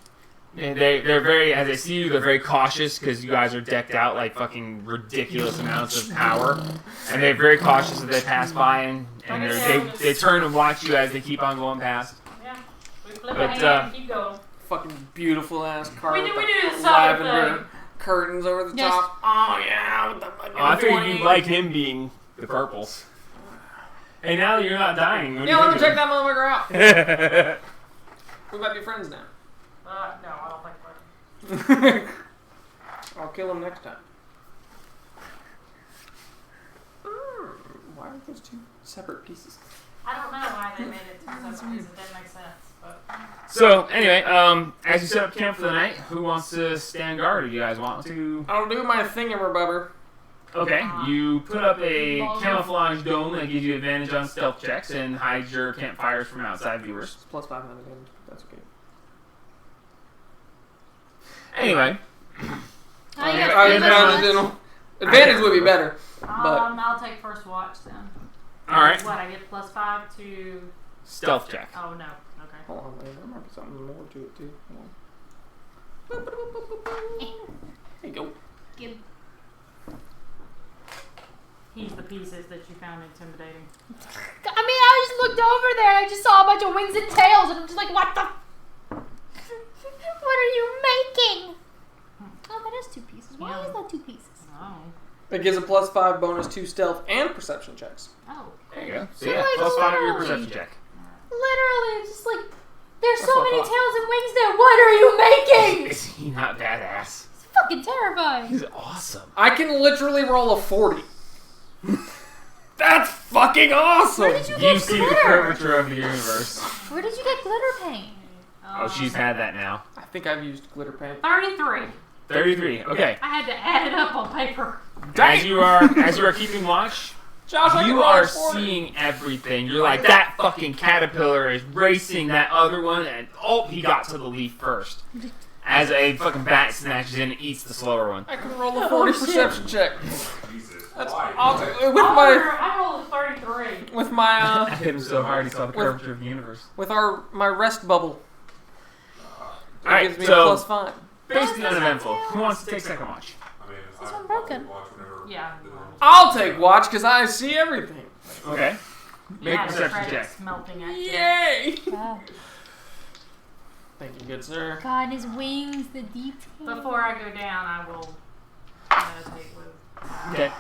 And they're very, as they see you, they're very cautious because you guys are decked out like fucking ridiculous amounts of power. And they're very cautious as they pass by and they turn and watch you as they keep on going past. Yeah. We flip But, a hand and keep going. Fucking beautiful ass car. We with do the the southern lavender thing. curtains over the Yes. top. Oh yeah, with the fucking Oh, I figured pointy- you'd like him being the purples. Hey, now that you're not dying, what do Yeah, you let me check think that motherfucker out. that. We might be friends now. No, I don't think we're. I'll kill him next time. Why are those two separate pieces? I don't know why they made it two separate pieces. It didn't make sense. But So anyway, as you set up camp for the night, who wants to stand guard? Do you guys want to? I'll do my thingamabobber. Okay, you put up a camouflage dome that gives you advantage on stealth checks and hides your campfires from outside viewers. It's plus 5 on the damage. That's okay. Anyway, Oh, you Yeah, got Advantage, advantage would be better. I'll take first watch then. all right, What, I get plus 5 to. stealth check. Oh, no. Okay. Hold on, wait, there might be something more to it too. Hold on. There you go. Give- He's the pieces that you found intimidating. I mean, I just looked over there and I just saw a bunch of wings and tails, and I'm just like, what the? What are you making? Oh, that is 2 pieces. Why Yeah. is that 2 pieces? Oh. It gives a plus 5 bonus to stealth and perception checks. Oh. There you go. So So, yeah, like, plus 5 to your literally- perception check. Literally, it's just like, there's That's so what I many thought. tails and wings there. What are you making? Is he not badass? It's fucking terrifying. He's awesome. I can literally roll a 40. That's fucking awesome! Where did you You get see the glitter? curvature of the universe. Where did you get glitter paint? Oh, she's had that now. I think I've used glitter paint. 33. 33. Okay. I had to add it up on paper. As you are keeping watch, Josh, I can you roll are a 40. seeing everything. You're like, that fucking caterpillar is racing that other one, and oh, he got to the leaf first. As a fucking bat snatches in and eats the slower one. I can roll a 40 perception check. Jesus. That's Why? I rolled a 33. with my I hit him so hard he saw the curvature of the universe. with my rest bubble. It Alright, gives me so- a plus 5. Basically uneventful. Who wants to take second watch? I mean, This I- one broken. I'll watch whenever Yeah. the normal- I'll take watch because I see everything. Okay. Make Yeah, a the perception check. credits melting at you. Yay! Wow. Thank you, good sir. God, and his wings, the detail. Before I go down, I will meditate with. Okay.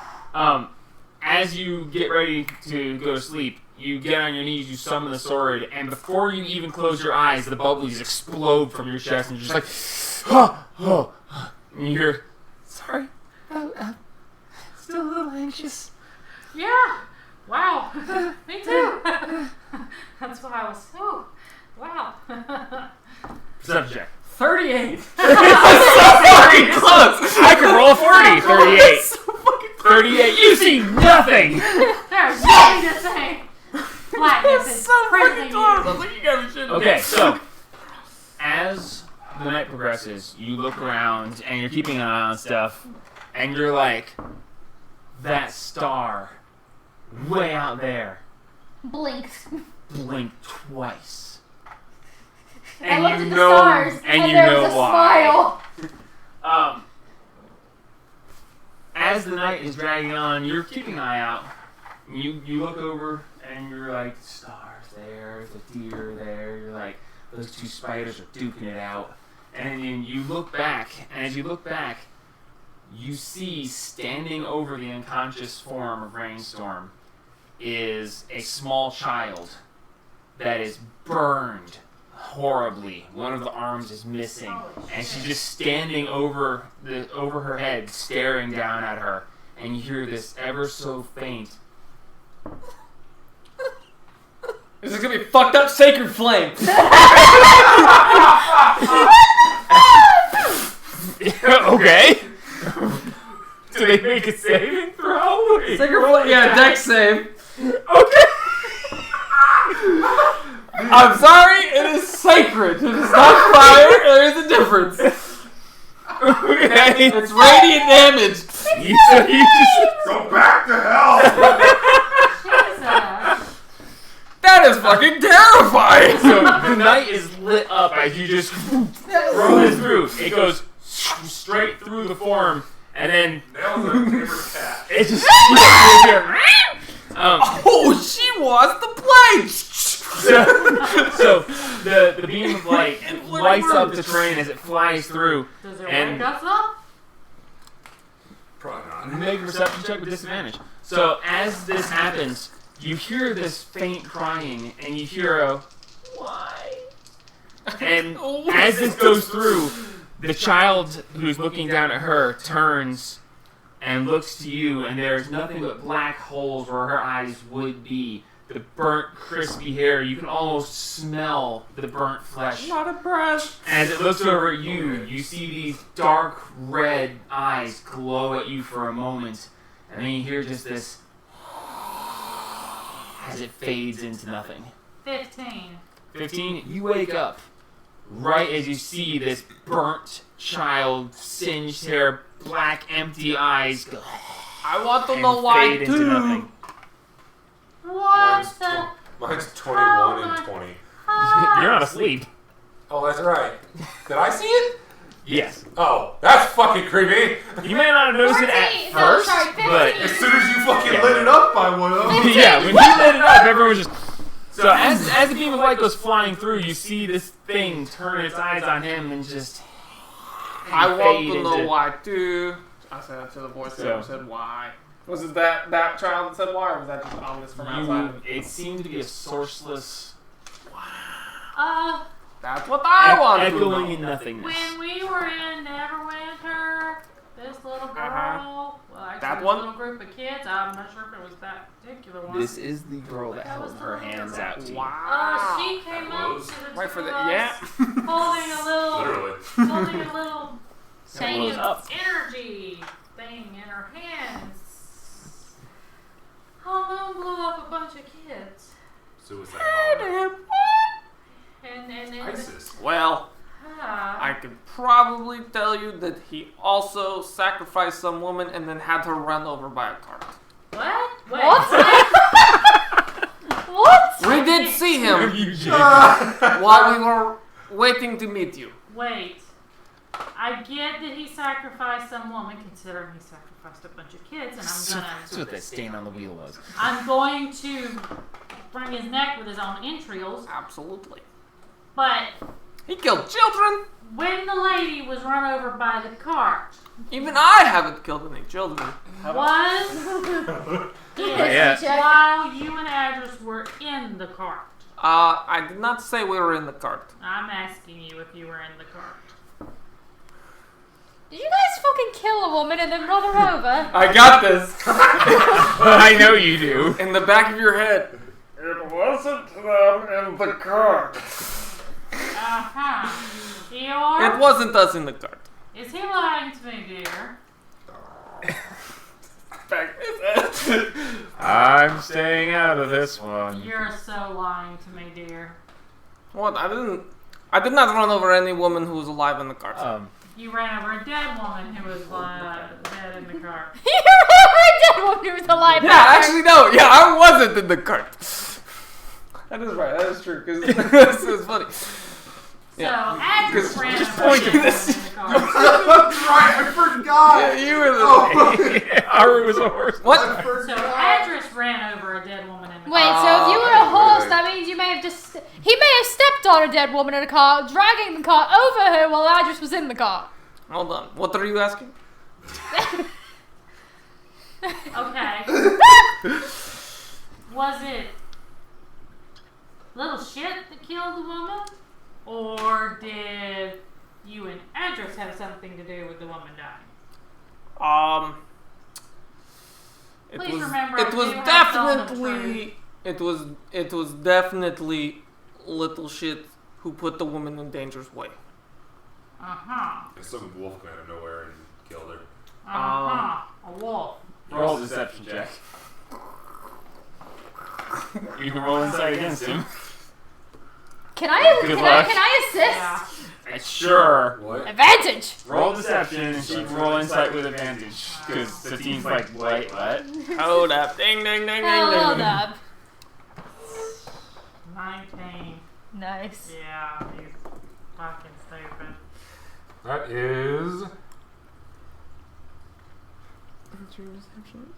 As you get ready to go to sleep, you get on your knees, you summon the sword, and before you even close your eyes, the bubbles explode from your chest, and you're just like, and you hear, sorry, still a little anxious. Yeah. Wow. Me too. That's why I was. Oh. Wow. Perception check. 38. Very close. I could roll a 40. 38. 38. You see nothing. There's nothing to say. Blackness is so freezing fucking close. I you. was like, you gotta be shitting me. Okay, so as the night progresses, you look around and you're keeping an eye on stuff, and you're like, that star way out there Blinked. blinked twice. I looked at the stars, and you there know was a why. smile. As the night is dragging on, you're keeping an eye out. You look over and you're like, stars there, the deer there. You're like, those 2 spiders are duking it out. And then you look back, and as you look back, you see standing over the unconscious form of Rainstorm is a small child that is burned horribly. One of the arms is missing, and she's just standing over her head, staring down at her. And you hear this ever so faint. This is gonna be fucked up sacred flame. Okay. Do they make a saving throw? Sacred flame. Yeah, dex save. Okay. I'm sorry, it is sacred. It is not fire. There is a difference. Okay. It's radiant damage. You just Go back to hell! Jesus. That is fucking terrifying. so the night is lit up as you just throw this through. It goes straight through the form, and then Nails a favorite cat. it just Oh, she wants the plate. so the beam of light lights up the train as it flies through. Does it And- wake us up? Probably not. Make a perception check with disadvantage. So as this happens, you hear this faint crying, and you hear a why? And as this goes through, the child who's looking down at her turns and looks to you, and there's nothing but black holes where her eyes would be. The burnt, crispy hair. You can almost smell the burnt flesh. Not impressed. As it looks over at you, you see these dark red eyes glow at you for a moment, and then you hear just this as it fades into nothing. 15. 15, you wake up right as you see this burnt child, singed hair, black, empty eyes go I want to and know why fade into too. nothing. What the? Mine's 21 and 20. You're not asleep. Oh, that's right. Did I see it? Yes. Oh, that's fucking creepy. You may not have noticed it at 14, no, first, sorry, but 15. As soon as you fucking lit it up, I would have. yeah, when you lit it up, everyone was just. So as the beam of light goes flying through, you see this thing turn its eyes on him and just. I want fade to know into- why too. I said that to the voice that said why. Was it that child that said why, or was that just ominous from outside? It seemed to be a sourceless, That's what I want to echoing know. in nothingness. When we were in Neverwinter, this little girl, well, actually, That this one? little group of kids, I'm not sure if it was that particular one. This is the girl that That was held the her little hands girl. out to you. Wow. She came up to the Right for two the of yeah. us, holding a little, Literally. holding a little Saying thing up. of energy thing in her hands. How Moon blew up a bunch of kids, Suicide and ISIS. Well, I ah, can probably tell you that he also sacrificed some woman and then had her run over by a cart. what? Wait, What? What? We did see him Ah! while we were waiting to meet you. Wait. I get that he sacrificed some woman, considering he sacrificed a bunch of kids, and That's what that stain on the wheel was. I'm going to bring his neck with his own entrails. Absolutely. But He killed children. when the lady was run over by the cart, Even I haven't killed any children. was Yeah. Check. while you and Adris were in the cart. I did not say we were in the cart. I'm asking you if you were in the cart. Did you guys fucking kill a woman and then run her over? I got this. I know you do. In the back of your head. It wasn't them in the cart. Uh-huh. It Eeyore, wasn't us in the cart. is he lying to me, dear? Back his head. I'm staying out of this one. You're so lying to me, dear. What? I did not run over any woman who was alive in the cart. You ran over a dead woman who was dead in the cart. You remember a dead woman who was alive. Yeah, actually no. Yeah, I wasn't in the cart. That is right. That is true. Because this is funny. So, Yeah. Adris ran Just over a point dead to woman this. in the cart. That's right, I forgot. Yeah, you were the. Aru was a horse. What? So, Adris ran over a dead woman in the Wait, cart. so if you were a horse, really? that means you may have just... He may have stepped on a dead woman in a car, dragging the car over her while Adris was in the car. Hold on. What are you asking? Okay. Was it little shit that killed the woman? Or did you and Adris have something to do with the woman dying? It Please was. remember, It I was do have to tell the definitely. It was definitely little shit who put the woman in danger's way. Uh-huh. Some wolf came out of nowhere and killed her. Uh-huh. A wolf. Roll a deception check. You can roll insight against him. Can I Good luck. assist? Yeah. Sure. What? Advantage! Roll deception and she can roll insight with advantage. Because Satine's like, wait, what? Hold up. Ding, ding, ding, ding, Hold ding. up. 19. Nice. Yeah, you fucking stupid. That is.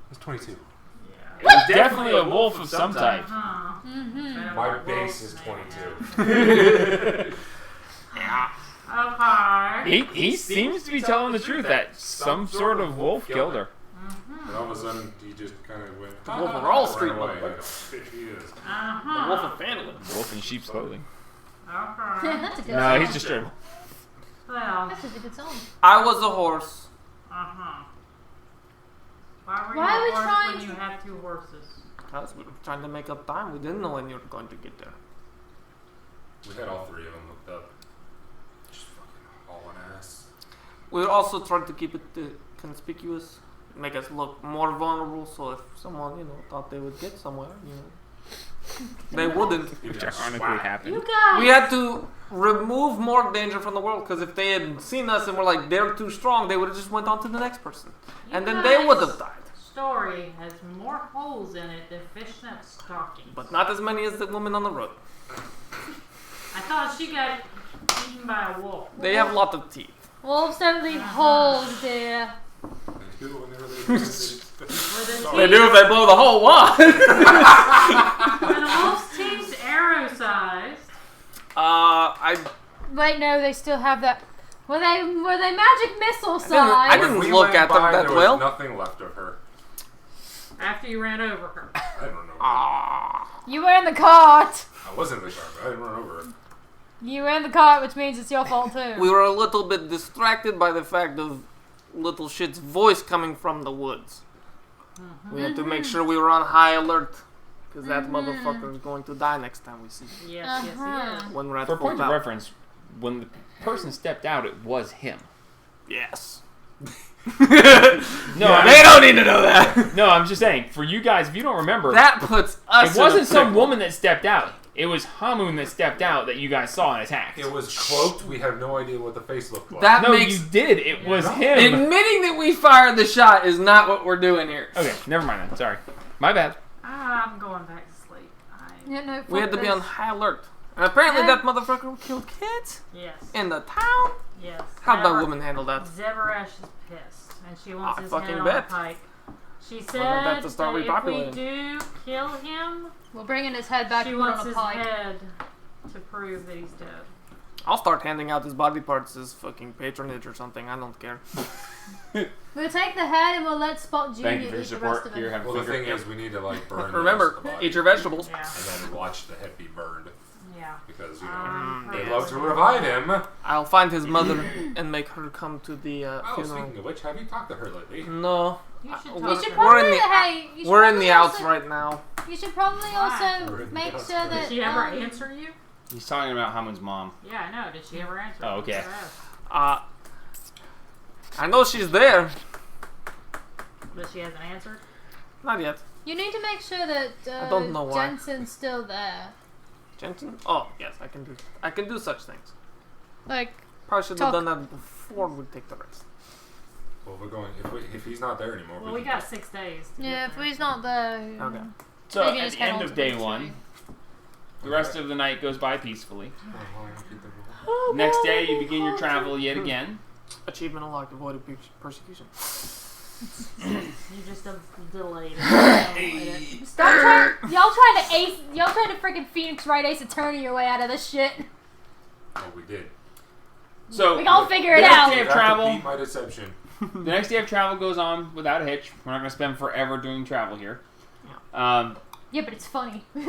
That's 22. Yeah. It was definitely a wolf of some type. Uh-huh. Mm-hmm. My base is 22. Yeah. Okay. He seems to be telling the truth that some sort of wolf killed her. And all of a sudden, he just kind of went. The Wolf of Wall Street, ran away motherfucker. like a bitch he is. The Uh-huh. Wolf of Phandalin. Wolf in sheep's clothing. Okay. That's a good No, song. he's just straight. Well, That's a good song. I was a horse. uh-huh. Why were you Why are we a horse trying when to- you had 2 horses? Because we were trying to make up time. We didn't know when you were going to get there. We had all 3 of them hooked up. Just fucking hauling ass. We also tried to keep it conspicuous, make us look more vulnerable. So if someone, thought they would get somewhere, they wouldn't. Which ironically happened. You guys! We had to remove more danger from the world because if they had seen us and were like they're too strong, they would have just went on to the next person, You and then they would guys' have died. story has more holes in it than fishnet stockings. But not as many as the woman on the road. I thought she got eaten by a wolf. They have a lot of teeth. Wolves don't leave holes, dear. They do whenever they Were the They teeth- do if they blow the whole wad. Were the wolf's teeth arrow sized? I Wait, no, they still have that. Were they magic missile I size? didn't When we look went at them by, that there well. was nothing left of her. After you ran over her. I didn't run over her. Ah. You were in the cart. I was in the car, but I didn't run over her. You were in the cart, which means it's your fault too. We were a little bit distracted by the fact of little shit's voice coming from the woods. We had to make sure we were on high alert because that motherfucker is going to die next time we see him. Yes, yes, Uh-huh. yes. When we're at For full point of power. reference, when the person stepped out, it was him. Yes. No, They don't need to know that. no, I'm just saying. For you guys, if you don't remember, That puts us. it wasn't in a some pickle. woman that stepped out. It was Hamun that stepped out that you guys saw and attacked. It was cloaked. We have no idea what the face looked like. That No, makes you did. It was him. admitting that we fired the shot is not what we're doing here. Okay, never mind then. Sorry. My bad. I'm going back to sleep. Yeah, no, We had to fuck be on this. high alert. And apparently Yeah. that motherfucker killed kids Yes. in the town. Yes. How'd that Zever- woman handle that? Zebrash is pissed, and she wants I his fucking head bet. on a pike. She said Well, that that's to start if we repopulating. do kill him, We're bringing his head back she and put wants on a his pike. head to prove that he's dead. I'll start handing out his body parts as fucking patronage or something. I don't care. We'll take the head and we'll let Spot Jr. Thank you for your eat the rest support. of Here, it. have a Well, the finger. thing is, we need to like burn. Remember, the rest of the body eat your vegetables. Yeah. and then watch the head be burned Yeah. because Probably they love to would. revive him. I'll find his mother and make her come to the Oh, funeral. speaking of which, have you talked to her lately? No. You should We're- talk You should to we're probably, in the- hey, you should We're in probably the outs also, right now. You should probably We're also in the make outs. sure Did that. Did she ever answer you? He's talking about Hamun's mom. Yeah, I know. Did she ever answer? Oh, okay. Uh, I know she's there. But she hasn't answered? Not yet. You need to make sure that I don't know why. Jensen's still there. Jensen? Oh, yes, I can do such things. Like, Probably should Talk. have done that before we take the rest. Well, we're going. If he's not there anymore, Well, we got 6 days. to yeah, get if there. he's not there. Okay. So Maybe at just the head end on of to day the one, tree. the rest of the night goes by peacefully. Oh, Next day, you begin your travel yet again. Achievement unlocked. Avoided persecution. You just have delayed it. Stop trying. Y'all trying to ace. Y'all trying to freaking Phoenix Wright Ace Attorney your way out of this shit. Oh, we did. So We gonna figure it the next out. day You of have to travel. beat my deception. The next day of travel goes on without a hitch. We're not going to spend forever doing travel here. That Yeah, but it's funny. night,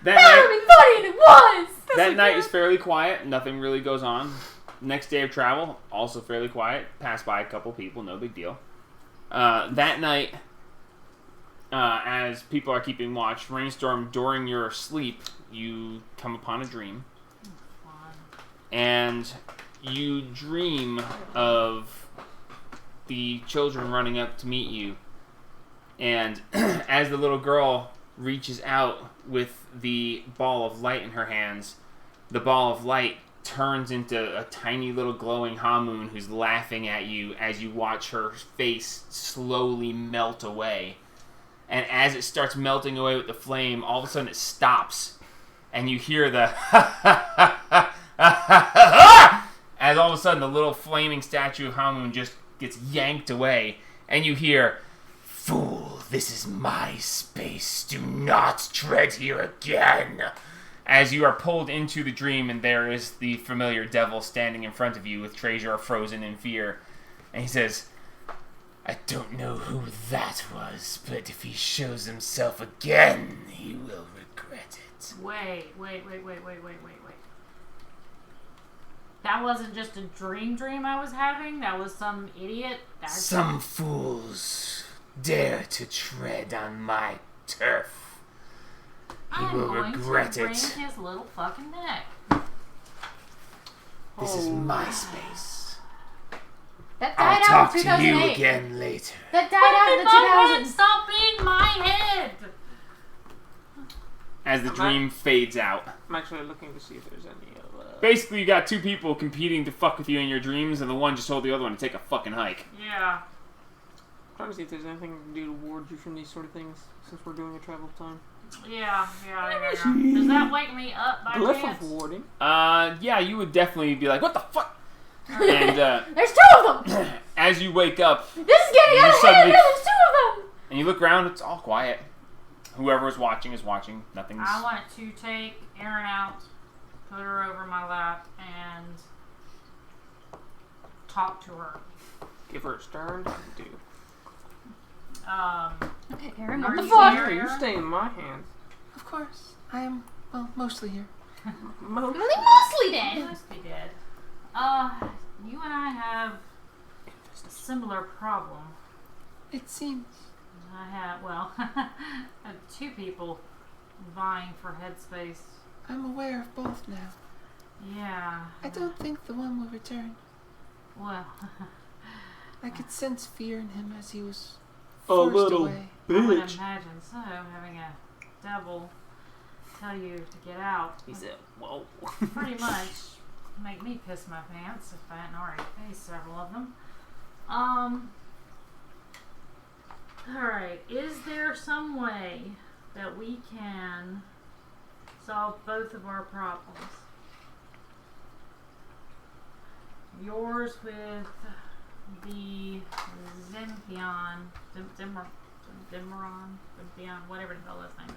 That would be funny, and it was. that night is fairly quiet. Nothing really goes on. Next day of travel, also fairly quiet. Pass by a couple people, no big deal. That night, as people are keeping watch, Rainstorm, during your sleep, you come upon a dream. And you dream of the children running up to meet you. And as the little girl reaches out with the ball of light in her hands, the ball of light turns into a tiny little glowing Hamun who's laughing at you as you watch her face slowly melt away. And as it starts melting away with the flame, all of a sudden it stops. And you hear the as all of a sudden the little flaming statue of Hamun just gets yanked away. And you hear, "Fool, this is my space. Do not tread here again." As you are pulled into the dream, and there is the familiar devil standing in front of you with Trajor frozen in fear. And he says, "I don't know who that was, but if he shows himself again, he will regret it." Wait. That wasn't just a dream I was having. That was some idiot. Some fools dare to tread on my turf. I'm will going regret to it. wring his little fucking neck. This is my space. That I'll died out talk in to you 2008. again later. That died out in the My head, 2000s. stop being my head. As the dream fades out. I'm actually looking to see if there's any Basically, you got two people competing to fuck with you in your dreams, and the one just told the other one to take a fucking hike. Yeah. I'm trying to see if there's anything to do to ward you from these sort of things, since we're doing a travel time. Yeah. Does that wake me up by Glyph chance? of warding. Yeah, you would definitely be like, what the fuck? And There's two of them! as you wake up, This is getting You out of hand! suddenly- There's two of them! and you look around, it's all quiet. Whoever is watching is watching. Nothing's... I want to take Erin out, put her over my lap, and talk to her. Give her a stern do. Aaron, Are what the you fuck? there? You stay in my hands. Of course, I am, well, mostly here. Most. They mostly You dead. must be dead. You and I have a similar problem. It seems. I have, I have two people vying for headspace. I'm aware of both now. Yeah. I don't think the one will return. Well, I could sense fear in him as he was A forced little away. I would bitch. imagine so, having a devil tell you to get out. He said, whoa. Pretty much make me piss my pants if I hadn't already faced several of them. Alright, is there some way that we can solve both of our problems? Yours with the Zemphion, Zemphion, whatever the hell his name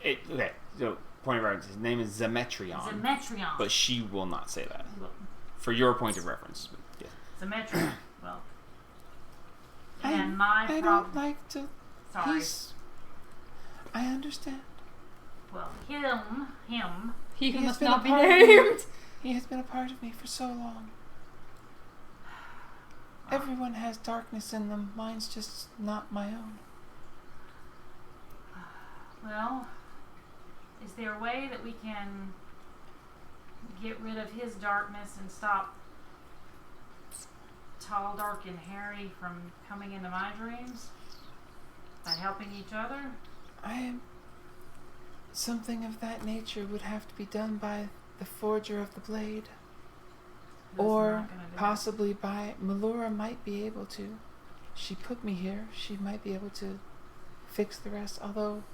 is. Okay, so point of reference, his name is Zemetrion. Zemetrion. But she will not say that. Look, For your point of reference. Yeah. Zemetrion. Well. I- And my I problem. don't like to. Sorry. I understand. Well, him. He who has must been not a be part of named. He has been a part of me for so long. Everyone has darkness in them. Mine's just not my own. Well, is there a way that we can get rid of his darkness and stop Tall, Dark, and Hairy from coming into my dreams? By helping each other? Something of that nature would have to be done by the forger of the blade. Who's Or not gonna do it? possibly by Melora might be able to. She put me here. She might be able to fix the rest. Although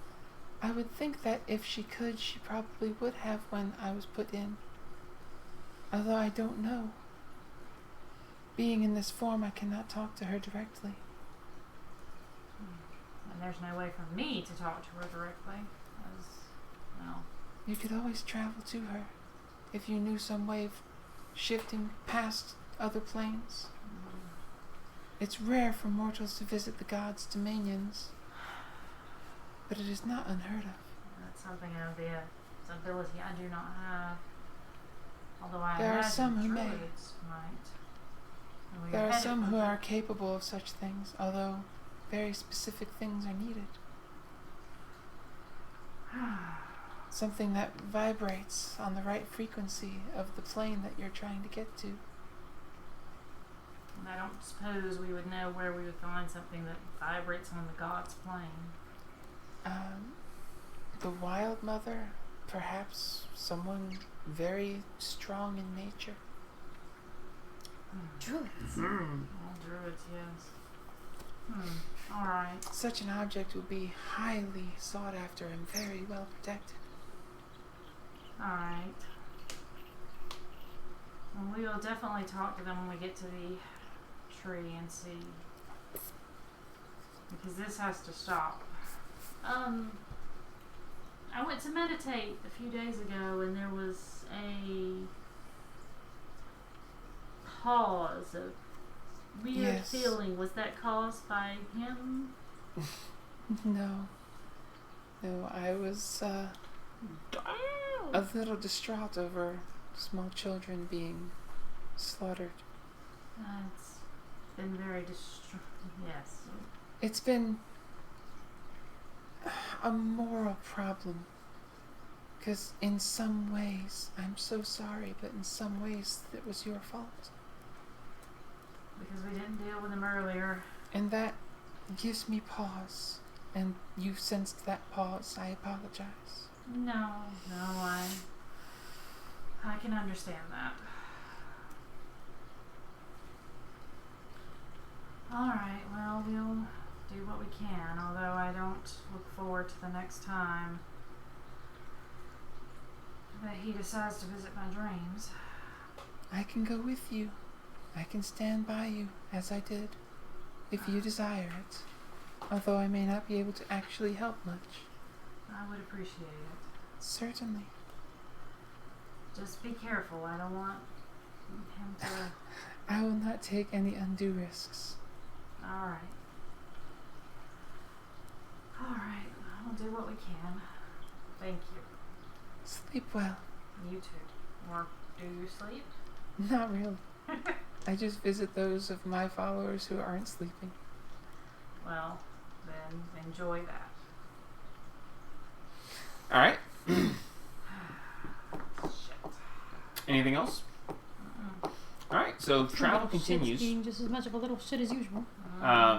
I would think that if she could, she probably would have when I was put in. Although I don't know. Being in this form, I cannot talk to her directly. And there's no way for me to talk to her directly. No. You could always travel to her if you knew some way of shifting past other planes. It's rare for mortals to visit the gods' dominions, but it is not unheard of. That's something of the ability I do not have. Although I There are imagine some who may. druids might. And we There are headed some for who the- are capable of such things, although very specific things are needed. Something that vibrates on the right frequency of the plane that you're trying to get to. And I don't suppose we would know where we would find something that vibrates on the god's plane. The Wild Mother, perhaps someone very strong in nature. Druids. All druids, yes. Alright. Such an object would be highly sought after and very well protected. Alright. Well, we will definitely talk to them when we get to the tree and see. Because this has to stop. I went to meditate a few days ago and there was a pause, a weird Yes. feeling. Was that caused by him? No. No, I was a little distraught over small children being slaughtered. It's been very yes. It's been a moral problem. Because in some ways, I'm so sorry, but in some ways it was your fault. Because we didn't deal with him earlier. And that gives me pause. And you've sensed that pause. I apologize. No, I can understand that. Alright, well, we'll do what we can, although I don't look forward to the next time that he decides to visit my dreams. I can go with you. I can stand by you, as I did, if you desire it. Although I may not be able to actually help much. I would appreciate it. Certainly. Just be careful. I don't want him to... I will not take any undue risks. Alright. Alright, we'll do what we can. Thank you. Sleep well. You too. Or do you sleep? Not really. I just visit those of my followers who aren't sleeping. Well, then enjoy that. All right. Shit. Anything else? All right. So travel Shit's continues. being just as much of a little shit as usual.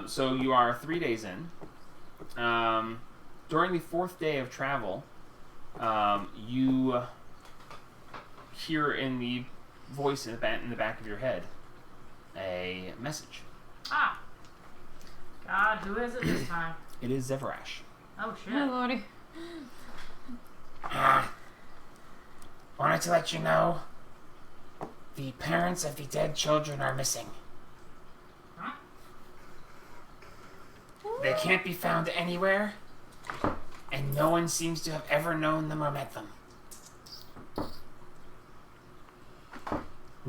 So you are 3 days in. During the 4th day of travel, you hear in the voice in the back of your head a message. Ah! God, who is it this time? It is Zevrash. Oh, shit. Oh, lordy. Wanted to let you know the parents of the dead children are missing. Huh? They can't be found anywhere, and no one seems to have ever known them or met them.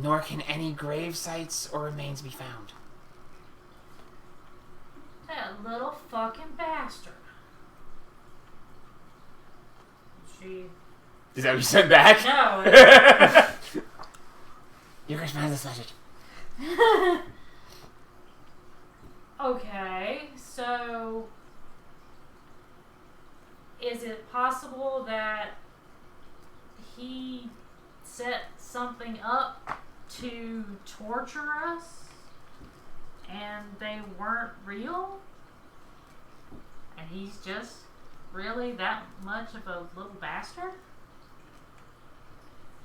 Nor can any grave sites or remains be found. That little fucking bastard. She... Is that what you sent back? No. You can find this message. Okay, so... Is it possible that he set something up to torture us and they weren't real? And he's just really that much of a little bastard?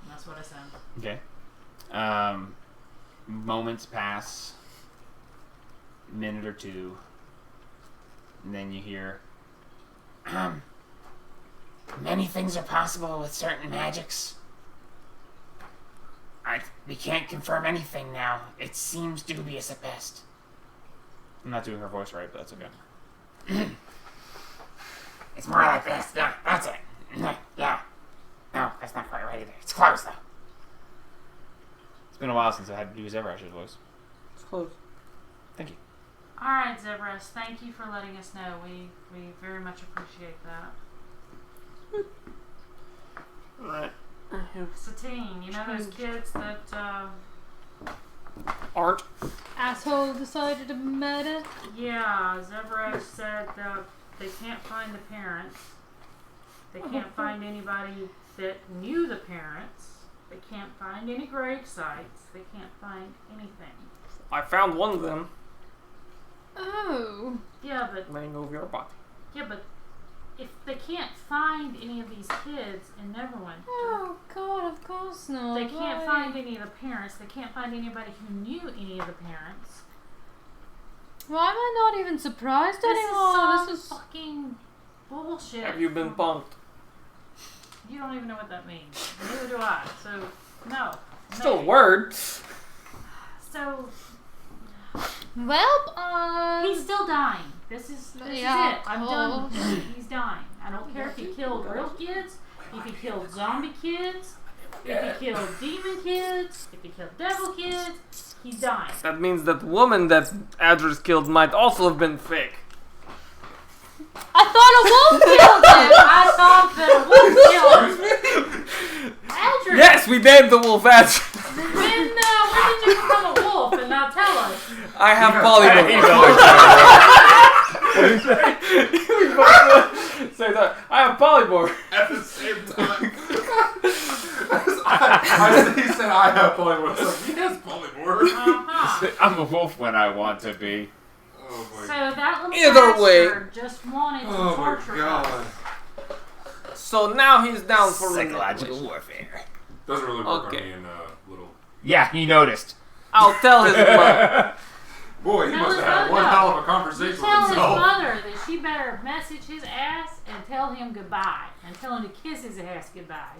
And that's what I said. Okay. Moments pass. Minute or two. And then you hear... Many things are possible with certain magics. We can't confirm anything now. It seems dubious at best. I'm not doing her voice right, but that's okay. It's more like this. Yeah, that's it. Yeah. No, that's not quite right either. It's close, though. It's been a while since I had to do Zevrash's voice. It's close. Thank you. Alright, Zebras, thank you for letting us know. We very much appreciate that. Alright. Satine, you know those kids that, Aren't. Asshole decided to murder. yeah, Zebras said that they can't find the parents. They can't find anybody that knew the parents. They can't find any grave sites. They can't find anything. I found one of them Oh. Yeah, but laying over your body. if they can't find any of these kids in Neverwinter, Oh, God, of course not. they can't Why? find any of the parents. They can't find anybody who knew any of the parents. Why am I not even surprised This anymore? is This some is... fucking bullshit. Have you been punked? You don't even know what that means. Neither do I. So, no. Still a Maybe. word. So, Well, he's still dying. This is Yeah, it. I'm done with him. He's dying. I don't care if he killed real kids, if he killed zombie kids, if he killed demon kids, if he killed devil kids. He's dying. That means that woman that Adris killed might also have been fake. I thought a wolf killed him. I thought that a wolf killed Adric. Yes, we named the wolf Adric. When did you become a wolf and not tell us? I have polymorph. Say that. I have polymorph. At the same time. He said I have polymorph. I was like, he has polymorph. Uh-huh. I'm a wolf when I want to be. Oh my So that little Either way. bastard just wanted to Oh torture my god. us. So now he's down for Psychological manipulation. warfare. Doesn't really work Okay. on me in little. Yeah, he noticed. I'll tell his mother. Boy, he No, must no, have had no. one hell of a You conversation tell with his himself. mother that she better message his ass and tell him goodbye. And tell him to kiss his ass goodbye.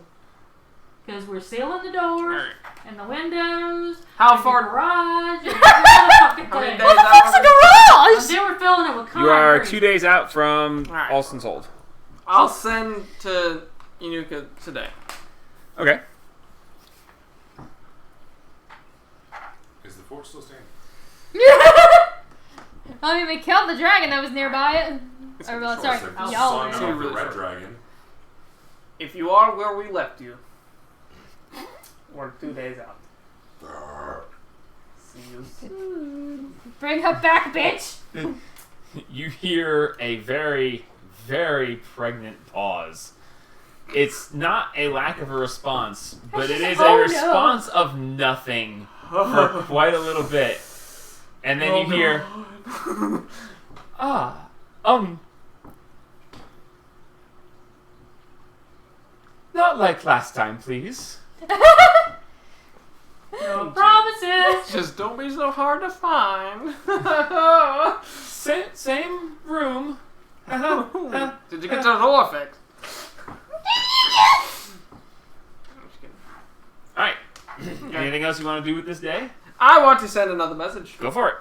Because we're sealing the doors and the windows. How and far? The garage. And every motherfucking How many thing. days What the fuck's a out? garage? And then we're filling it with concrete. You are 2 days out from Alright. Alston's Hold. I'll send to Inuka today. Okay. Is the fort still standing? I mean, we killed the dragon that was nearby it. Or, well, sorry, Sure, I'll y'all. son See, of the really red sorry. dragon. If you are where we left you, we're 2 days out. See you soon. Bring her back, bitch. You hear a very, very pregnant pause. It's not a lack of a response, but it is Oh, a no. response of nothing for quite a little bit. And then you hear, not like last time, please. No promises. Just don't be so hard to find. Same room. Did you get the roll effect? Alright. Anything else you want to do with this day? I want to send another message. Go for it.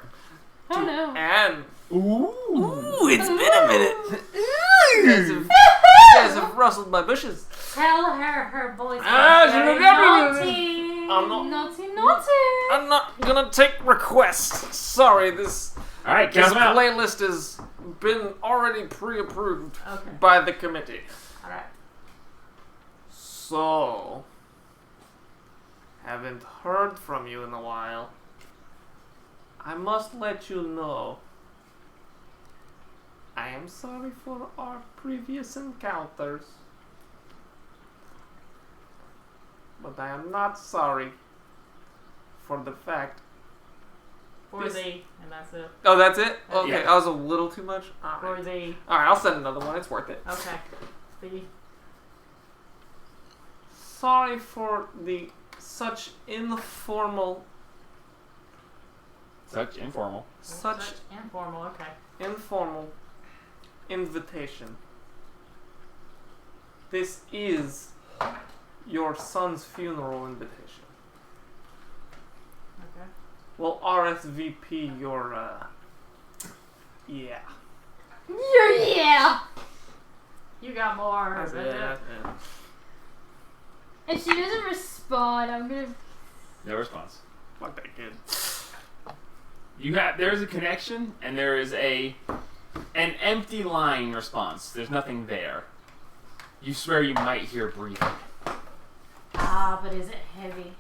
Oh no. And Ooh. it's been a minute. You guys have rustled my bushes. Tell her voice is Ah, very she- naughty. I'm not. Naughty, naughty. I'm not gonna take requests. Sorry, this Alright, count them out. playlist has been already pre-approved Okay. by the committee. Alright. So, haven't heard from you in a while. I must let you know. I am sorry for our previous encounters. But I am not sorry for the fact. For Yes. thee. And that's it. Oh, that's it? Okay, Yeah. that was a little too much. For Alright, thee. I'll send another one. It's worth it. Okay. Thee. Sorry for the such informal, Such informal. such informal. Okay. informal invitation. This is your son's funeral invitation. Okay. We'll RSVP your, yeah. Yeah. You got more. That's but, it, that's it. If she doesn't respond, I'm gonna. No response. Fuck that kid. There's a connection and there is an empty line response. There's nothing there. You swear you might hear breathing. Ah, but is it heavy?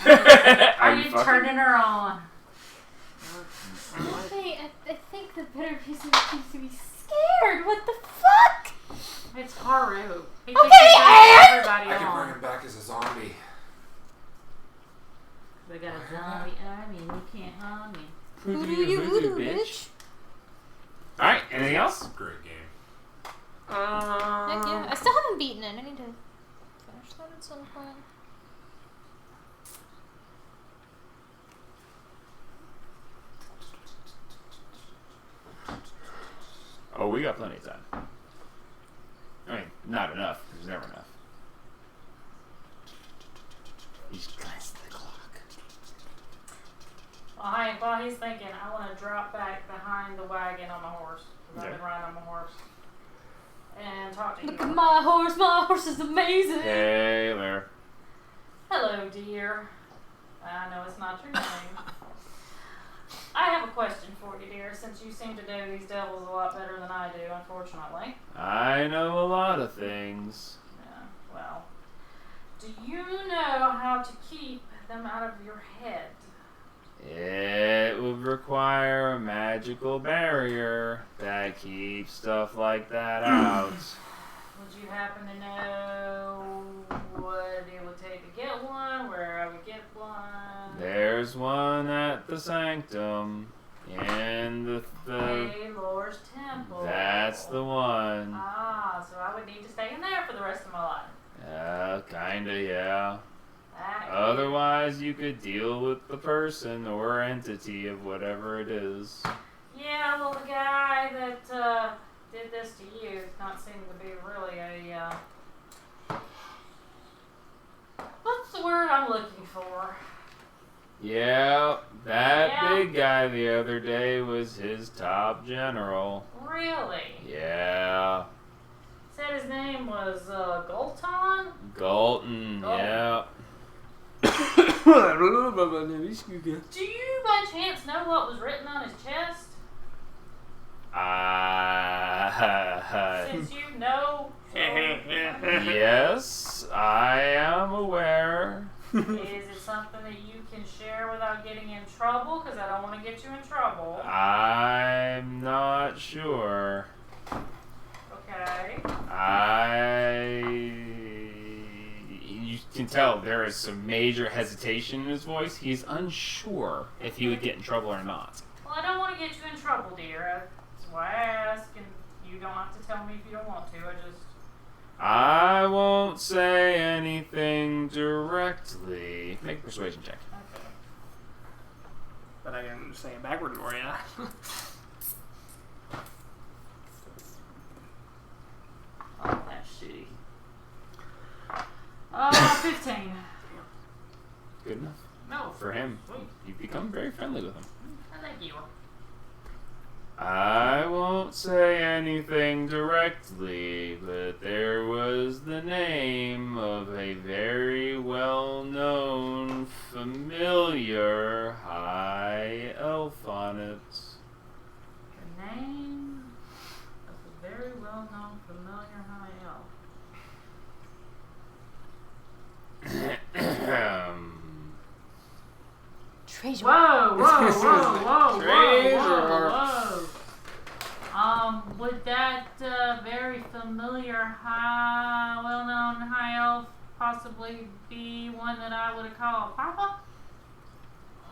Are Are you you fucking? turning her on? I think the better piece of it needs to be scared. What the fuck? It's Haru. He Okay, thinks he's turning and- everybody I can bring on. him back as a zombie. They got a zombie army. You can't harm me. Hoodoo, bitch. Alright, anything else? Great game. Heck yeah. I still haven't beaten it. I need to finish that at some point. Oh, we got plenty of time. I mean, not enough. There's never enough. He's glanced at the clock. While he's thinking, I want to drop back behind the wagon on my horse. 'Cause I've been riding on my horse. And talk to Look you. at my horse. My horse is amazing. Taylor. Hello, dear. I know it's not your name. I have a question for you, dear, since you seem to know these devils a lot better than I do, unfortunately. I know a lot of things. Yeah, well, do you know how to keep them out of your head? It would require a magical barrier that keeps stuff like that out. Would you happen to know what it would take to get one, where I would get one? There's one at the Sanctum in the Baylor's Temple. that's the one. Ah, so I would need to stay in there for the rest of my life. Kinda, yeah. That is- Otherwise, you could deal with the person or entity of whatever it is. Yeah, well, the guy that did this to you does not seem to be really a. What's the word I'm looking for? Yeah, that Yeah. big guy the other day was his top general. Really? Yeah. Said his name was Golton? Galton, yeah. Do you by chance know what was written on his chest? Since you know. Yes, I am aware. Is it something that you can share without getting in trouble? Because I don't want to get you in trouble. I'm not sure. Okay. You can tell there is some major hesitation in his voice. He's unsure if he would get in trouble or not. Well, I don't want to get you in trouble, dear. That's why I ask, and you don't have to tell me if you don't want to. I won't say anything directly. Make a persuasion check. Okay. But I can say it backward for you. Oh, that's shitty. 15. Good enough. No. For him, you've become very friendly with him. Thank you. I won't say anything directly, but there was the name of a very well-known, familiar high elf on it. The name of a very well-known, familiar high elf. Treasure. Whoa, whoa, whoa, whoa, Treasure. whoa, whoa. Would that very familiar well-known high elf possibly be one that I would have called Papa?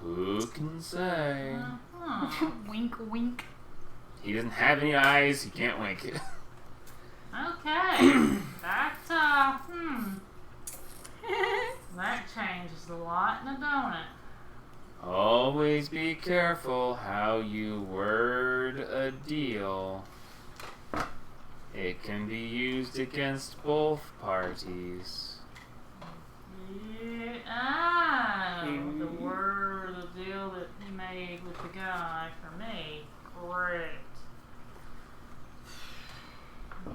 Who can say? Uh-huh. Wink, wink. He doesn't have any eyes, he can't wink. Okay. That, that changes a lot, now don't it? Always be careful how you word a deal. It can be used against both parties. Yeah, the word, the deal that he made with the guy for me. Great.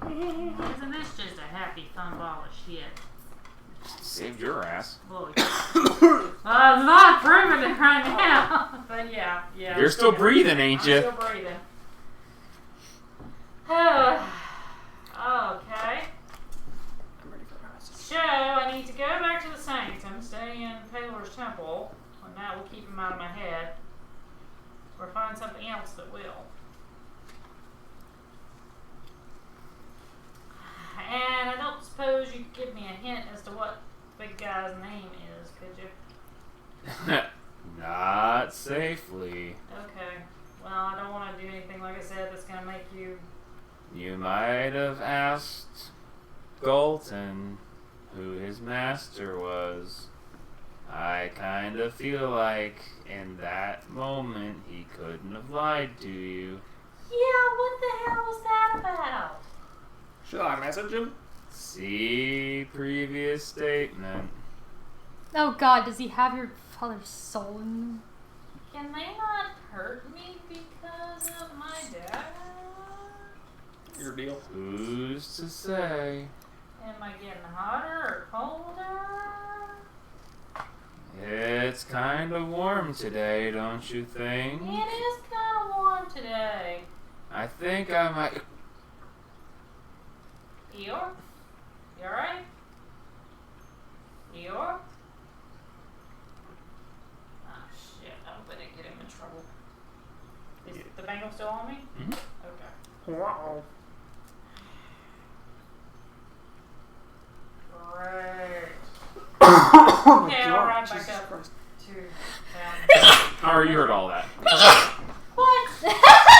Isn't this just a happy fun ball of shit? Saved your ass. Well, it's not proving it right now. But yeah. You're still breathing, ain't I'm you? still breathing. Okay. I'm ready for us. So, I need to go back to the Sanctum, stay in Paylor's Temple, and that will keep him out of my head. Or find something else that will. And I don't suppose you could give me a hint as to what the big guy's name is, could you? Not safely. Okay. Well, I don't want to do anything, like I said, that's going to make you... You might have asked Galton who his master was. I kind of feel like in that moment he couldn't have lied to you. Yeah, what the hell was that about? Should I message him? See previous statement. Oh God, does he have your father's soul in him? Can they not hurt me because of my dad? Your deal. Who's to say? Am I getting hotter or colder? It's kind of warm today, don't you think? It is kind of warm today. I think I might. Eeyore? You alright? Eeyore? Ah, shit. I hope I didn't get him in trouble. Is the bangle still on me? Mhm. Okay. Wow. Great. Oh Okay, I'll ride back up Christ. to Oh, you heard all that. What?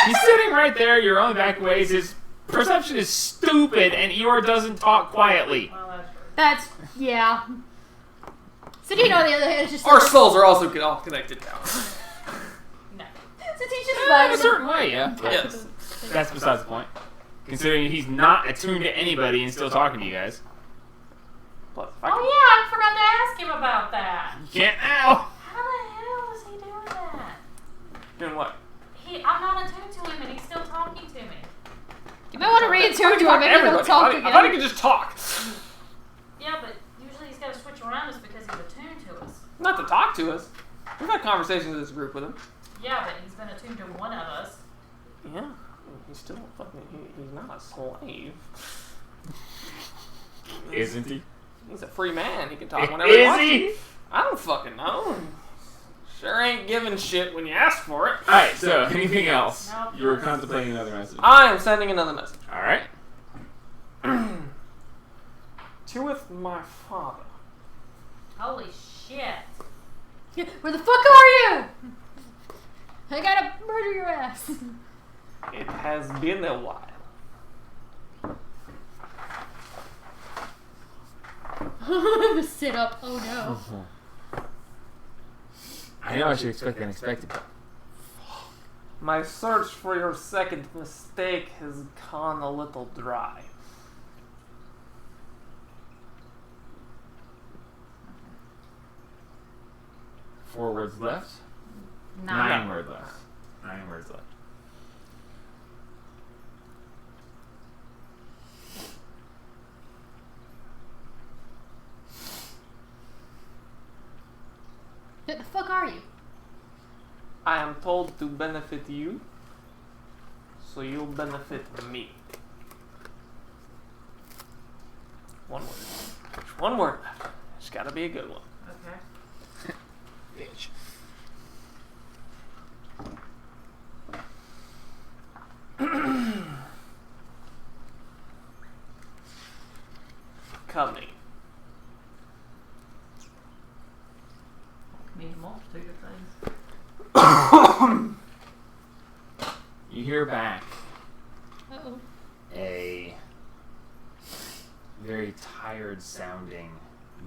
He's sitting right there. You're on the back ways. His perception is stupid, and Eeyore doesn't talk quietly. Well, that's true. That's yeah. Sadino, on the other hand, is just Our like, souls are also all connected now. No. Satish's In a vibes. certain way, yeah. But Yes. that's besides the point. Considering he's not attuned to anybody and still talking to you guys. Plus, Oh, yeah, I forgot to ask him about that. You can't now. How the hell is he doing that? doing what? I'm not attuned to him and he's still talking to me. You might want to reattune to him. Maybe Everybody. he'll talk I thought he again. could just talk. Yeah, but usually he's got to switch around us because he's attuned to us. Not to talk to us. We've had conversations in this group with him. Yeah, but he's been attuned to one of us. Yeah. He's still fucking. He's not a slave. Isn't he? He's a free man. He can talk whenever he Is wants he? to. I don't fucking know. Sure ain't giving shit when you ask for it. Alright, so anything else? No. You were contemplating another message. I am sending another message. Alright. To my father. Holy shit. Where the fuck are you? I gotta murder your ass. It has been a while. The sit up. Oh no. I know I should expect the unexpected, but My search for your second mistake has gone a little dry. four words left. 9 words left. 9 words left. What the fuck are you? I am told to benefit you, so you'll benefit me. One word. Just one word left. It's gotta be a good one. Okay. Bitch. Coming. Means a multitude of things. You hear back Uh-oh. a very tired sounding,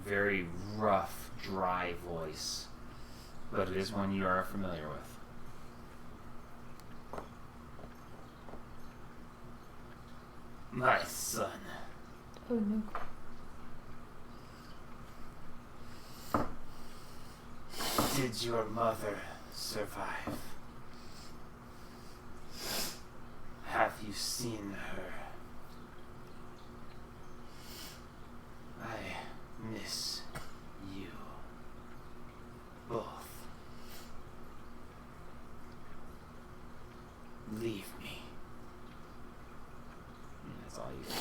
very rough, dry voice, but it is one you are familiar with. My son, Oh no. did your mother survive? Have you seen her? I miss you both. Leave me. And that's all you got.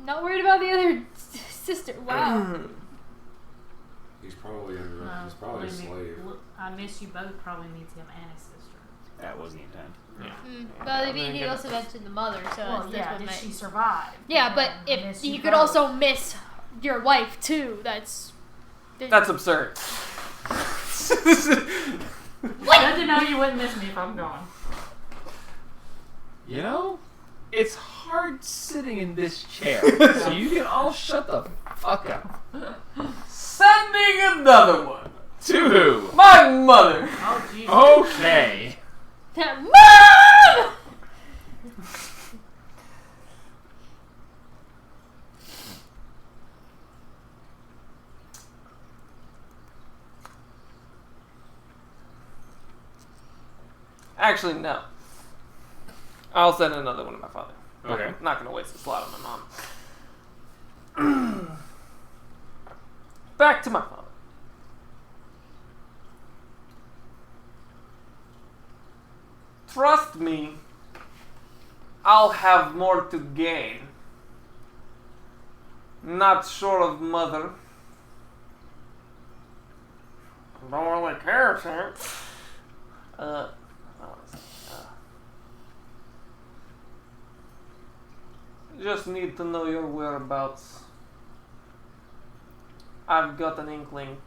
Not worried about the other sister. Wow. He's probably he's probably a slave. I miss you both probably means him and his sister. That was the intent. Well, I mean, he also mentioned the mother, so Well, that's yeah, what did might... she survive? Yeah, but And miss if you you could both. also miss your wife too, that's That's absurd. Good to know you wouldn't miss me if I'm gone. You know, it's hard sitting in this chair, so you can all shut the fuck up. Sending another one. To who? My mother. Oh, Jesus. Okay. Mom! Actually, no. I'll send another one to my father. Okay. I'm not gonna waste the slot on my Back to my father. Trust me, I'll have more to gain. Not sure of mother. Don't really care, sir. Just need to know your whereabouts. I've got an inkling.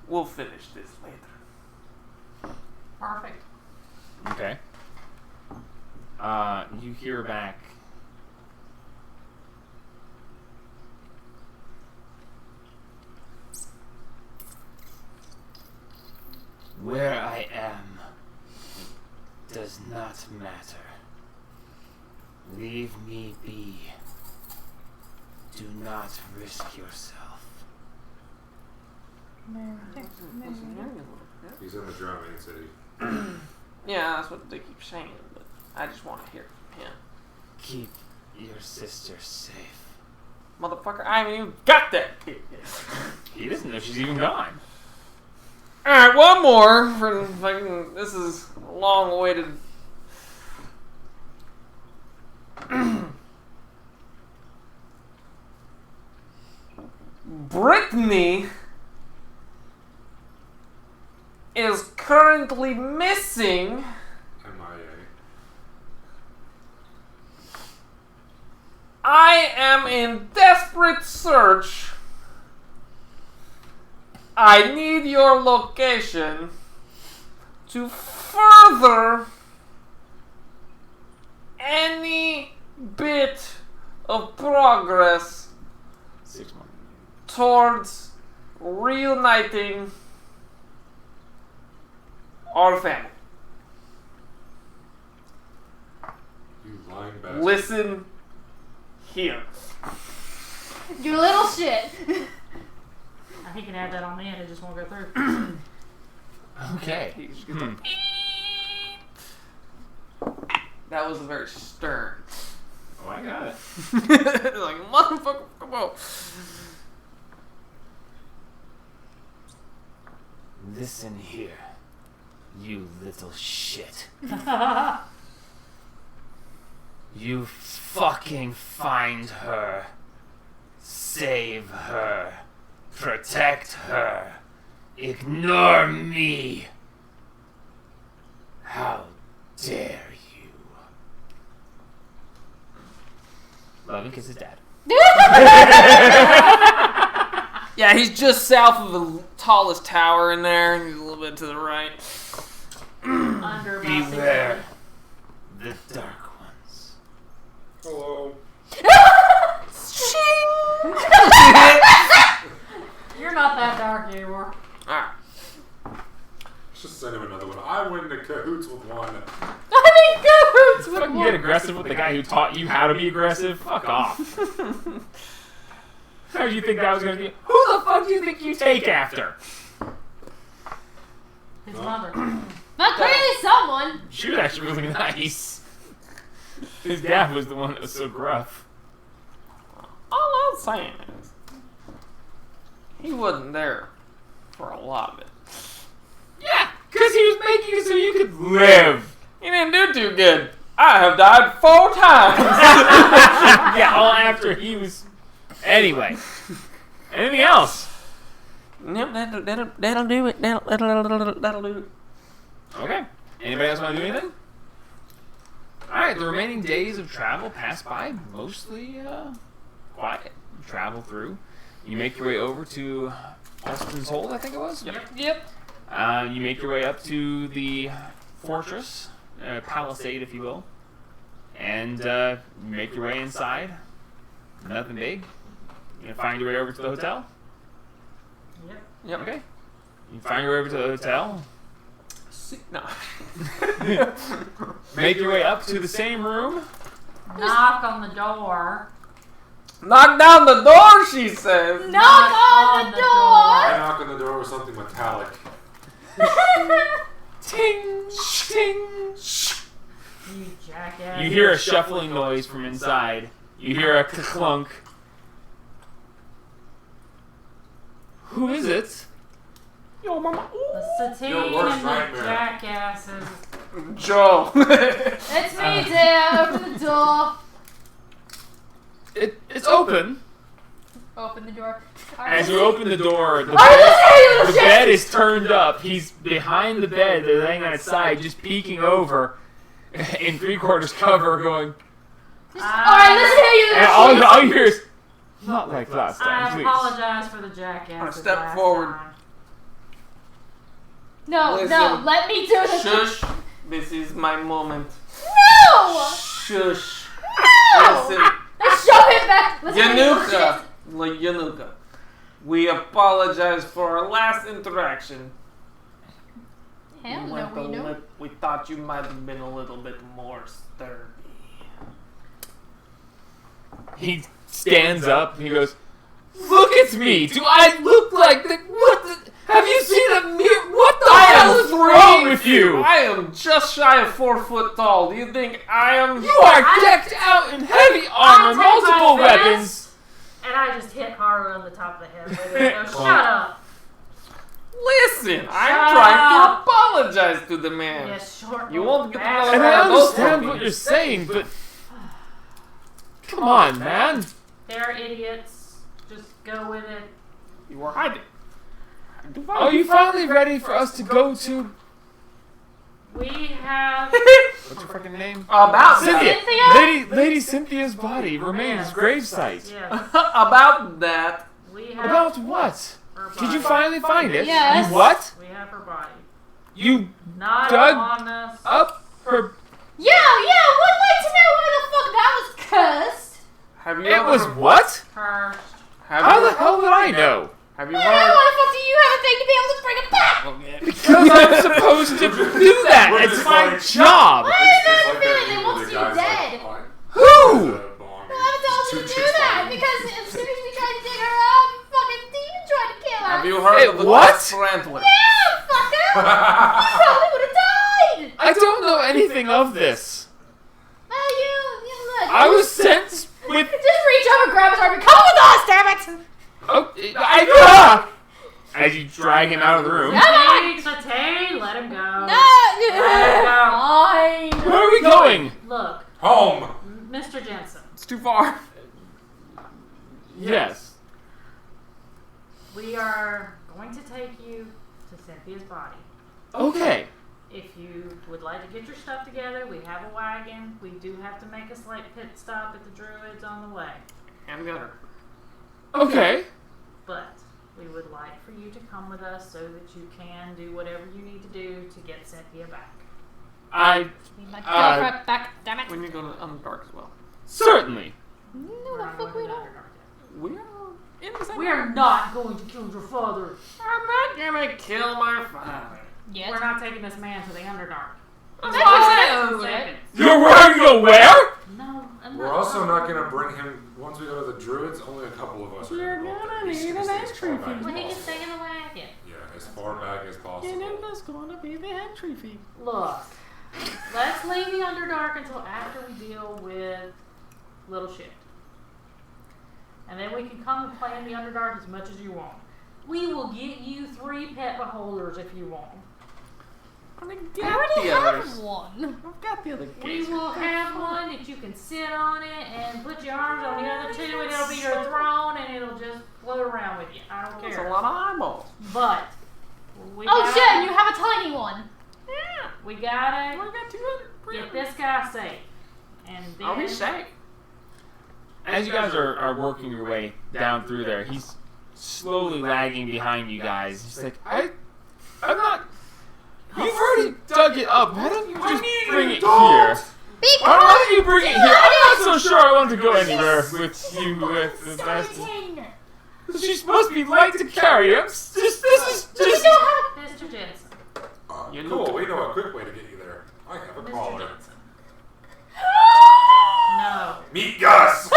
We'll finish this later. Perfect. Okay. You hear back. Where I am does not matter. Leave me be. Do not risk yourself. He's in the Drumming City. Yeah, that's what they keep saying, but I just want to hear it from him. Keep your sister safe. Motherfucker, I haven't even got that kid yet. He doesn't know she's even gone. Alright, one more for the fucking. This is a long awaited. Brittany is currently missing. MIA. I am in desperate search. I need your location to further any bit of progress 6 months. towards reuniting our family. You lying bastard. Listen here. You little shit. He can add that on the end. It just won't go through. Okay. That was very stern. Oh, I got it. Like, motherfucker, come on. Listen here, you little shit. You fucking find her. Save her. Protect her. Ignore me. How dare you? Love and kiss his dad. Yeah, he's just south of the tallest tower in there. He's a little bit to the right. Under my Beware the dark ones. Hello. You're not that dark anymore. Alright. Let's just send him another one. I went into cahoots with one. I think cahoots with Fucking get aggressive with the guy who taught you how to be aggressive. Fuck off. How did you think that was gonna be? Who the fuck do you think you take after? His mother. Not clearly someone. She was actually really nice. His dad was the one that was so gruff. All I'm saying is, he wasn't there for a lot of it. Yeah, because he was making it so you could live. He didn't do too good. I have died 4 times. Yeah, all after he was. Anyway, anything else? Yep, that'll do it. That'll do it. Okay. Anybody else want to do anything? Alright, the remaining days of travel pass by mostly quiet. You travel through. You make your way over to Austin's Hold, I think it was? Yep. You make your way up to the fortress, palisade, if you will. And you make your way inside. Nothing big. You find your way over to the hotel. Yep. Okay. You find your way over to the hotel. No. Make your way up to the same room. Knock on the door. Knock down the door, she says. Knock on the I door. knock on the door with something metallic. Ting, ting. You jackass. You hear a shuffling noise from inside. You hear a clunk. Who is it? Yo, mama. The Satine Your worst and the nightmare. jackasses. Joe. It's me, Dad. Open the door. It's open. Open the door. As you open the door, the I bed is turned up. He's behind the bed, they're laying on its side, just peeking over in 3/4 cover, going. Alright, listen to you. And all you hear is, not like last time, I please. apologize for the jackasses. Step last forward. time. No, Listen. let me do this. Shush. This is my moment. No! Shush. No! Listen. Let's show him back. Listen to me. Yanuka. Yanuka. We apologize for our last interaction. Hell You no, went a we don't. lit- we thought you might have been a little bit more sturdy. He stands up and he goes, look at me! Do I look like the. What the. Have you seen a mirror? What the hell is wrong with you? I am just shy of 4 foot tall. Do you think I am? You are decked out in heavy armor, I'll take my multiple fist, weapons. And I just hit Haru on the top of the head with it. Go, shut up. Listen, I'm Shut trying to up. apologize to the man. You short You little won't get the bastard. And I Those understand puppies. what you're saying, but. Come on, man. They're idiots. Just go with it. You were hiding. Are you finally ready for us to go to. We have. What's your fucking name? About Cynthia! Cynthia? Lady Cynthia's body remains gravesite. Yes. about that. We have About what? her Did you body. finally find it? Yes. You what? We have her body. You Not Doug- on us. up her. Yeah, would like to know why the fuck that was cursed. Have you It ever? was what? Cursed. Have How you, the hell would I know? have you Why heard? the fuck do you have a thing to be able to bring it back? Because I'm supposed to do that. It's my job. I have a feeling they want to see you dead. Who? I haven't told you to do that because as soon as we tried to dig her up, fucking demon tried to kill us. Have you heard of the What? Quest Rantler? Yeah, fucker! You probably would have died! I don't know anything of this. Well, you look. I was sent with. Just reach over, grab his arm, and come with us, damn it! Oh, as you drag him out of the room. Satine, let him go. No! Fine. Where are we going? Look, Home. Mr. Jensen, It's too far. Yes. we are going to take you to Cynthia's body. Okay. If you would like to get your stuff together, we have a wagon. We do have to make a slight pit stop at the Druids on the way. And Gunner. Okay. But we would like for you to come with us so that you can do whatever you need to do to get Cynthia back. I Back, damn it. We need to go to Underdark as well. certainly. No, We're the not fuck going we to don't. Underdark We are in the yet. same. We are not going to kill your father. I'm not gonna kill my father. Yes. We're not taking this man to the Underdark. That's You're wearing the where? No, I'm We're not. also not gonna bring him. Once we go to the Druids, only a couple of us are You're gonna go up gonna there. He's need gonna an stay as far entry back Well, he as can stay in possible. the wagon. Yeah, as far back as possible. Yanuka's gonna be the entry fee. Look, let's leave the Underdark until after we deal with Little Shit. And then we can come and play in the Underdark as much as you want. We will get you 3 pet beholders if you want. I'm gonna I get already the have others. one. I've got the other We case. will have one that you can sit on it and put your arms on the other 2 and it'll be your throne and it'll just float around with you. I don't That's a care. lot of eyeballs. But we Oh gotta, shit, and you have a tiny one. Yeah. we gotta We got 200. get this guy safe. And then I'll be safe. As you guys are working your way down through there, he's slowly lagging behind you guys. He's like, I'm not. You've already dug it up. Why don't you just bring it here? Why don't you bring it here? I'm not so sure I want to go anywhere with you. With the She's supposed to be light to carry. This is just. Mr. Jensen. Cool. We know a quick way to get you there. I have a Mr. caller. Jensen. No. Meet Gus.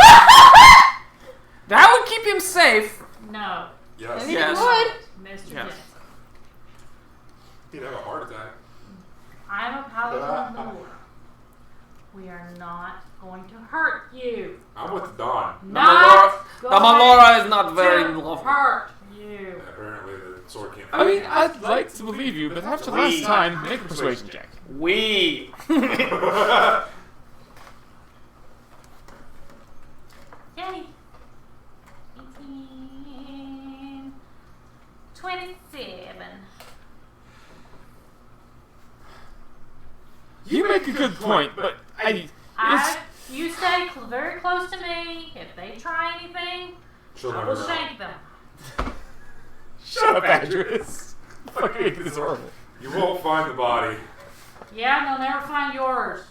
That would keep him safe. No. Yes. Maybe Yes. you would. Mr. Yes. Jensen. He'd have a heart attack. I'm a paladin of the Lord. We are not going to hurt you. I'm with Dawn. Not The Melora is not very to lovely. hurt you. Apparently the sword can't. I mean, I'd like to believe you, but after last time, make a persuasion check. We. Yay. 18. 27. You make a good point, but You stay very close to me. If they try anything, She'll I never will know. shake them. Shut up, Adris. Fucking make this horrible. You won't find the body. Yeah, and they'll never find yours.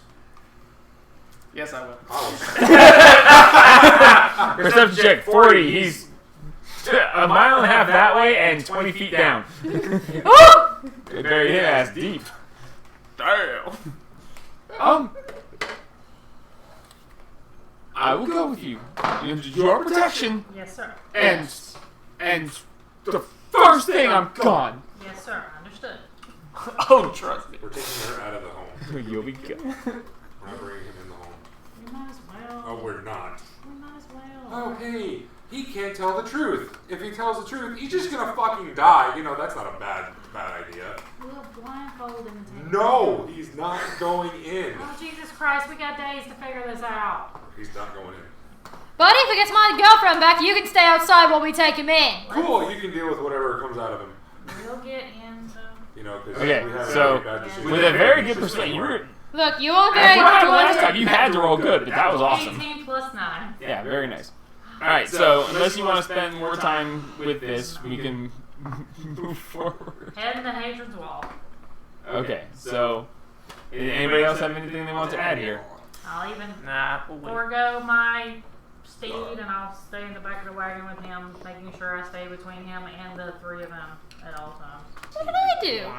Yes, I will. Perception check, 40. He's a mile and a half that way and 20 feet down. Buried his ass deep. Damn. I will go with you. Your protection, Yes, sir. and the first thing I'm gone. Yes, sir. Understood. Oh, trust me. We're taking her out of the home. You'll be good. We're not bringing him in the home. We might as well. Oh, we're not. We might as well. Oh, hey, he can't tell the truth. If he tells the truth, he's just gonna fucking die. You know, that's not a bad idea. We'll blindfold him and take him. No, he's not going in. Oh, Jesus Christ. We got days to figure this out. He's not going in. Buddy, if he gets my girlfriend back, you can stay outside while we take him in. Cool, you can deal with whatever comes out of him. We'll get into... You know, because Okay, we had so, a bad decision. With a very good persuasion, you were. Look, you all That's very what happened last time. You had to roll good, but that was awesome. 18 plus 9. Yeah, very nice. Alright, so unless you want to spend more time with this, we can move forward. Heading to Hadrian's Wall. Okay, so anybody else have anything they want to add here? I'll even Nah, we'll wait. forego my steed and I'll stay in the back of the wagon with him, making sure I stay between him and the three of them at all times. What did I do?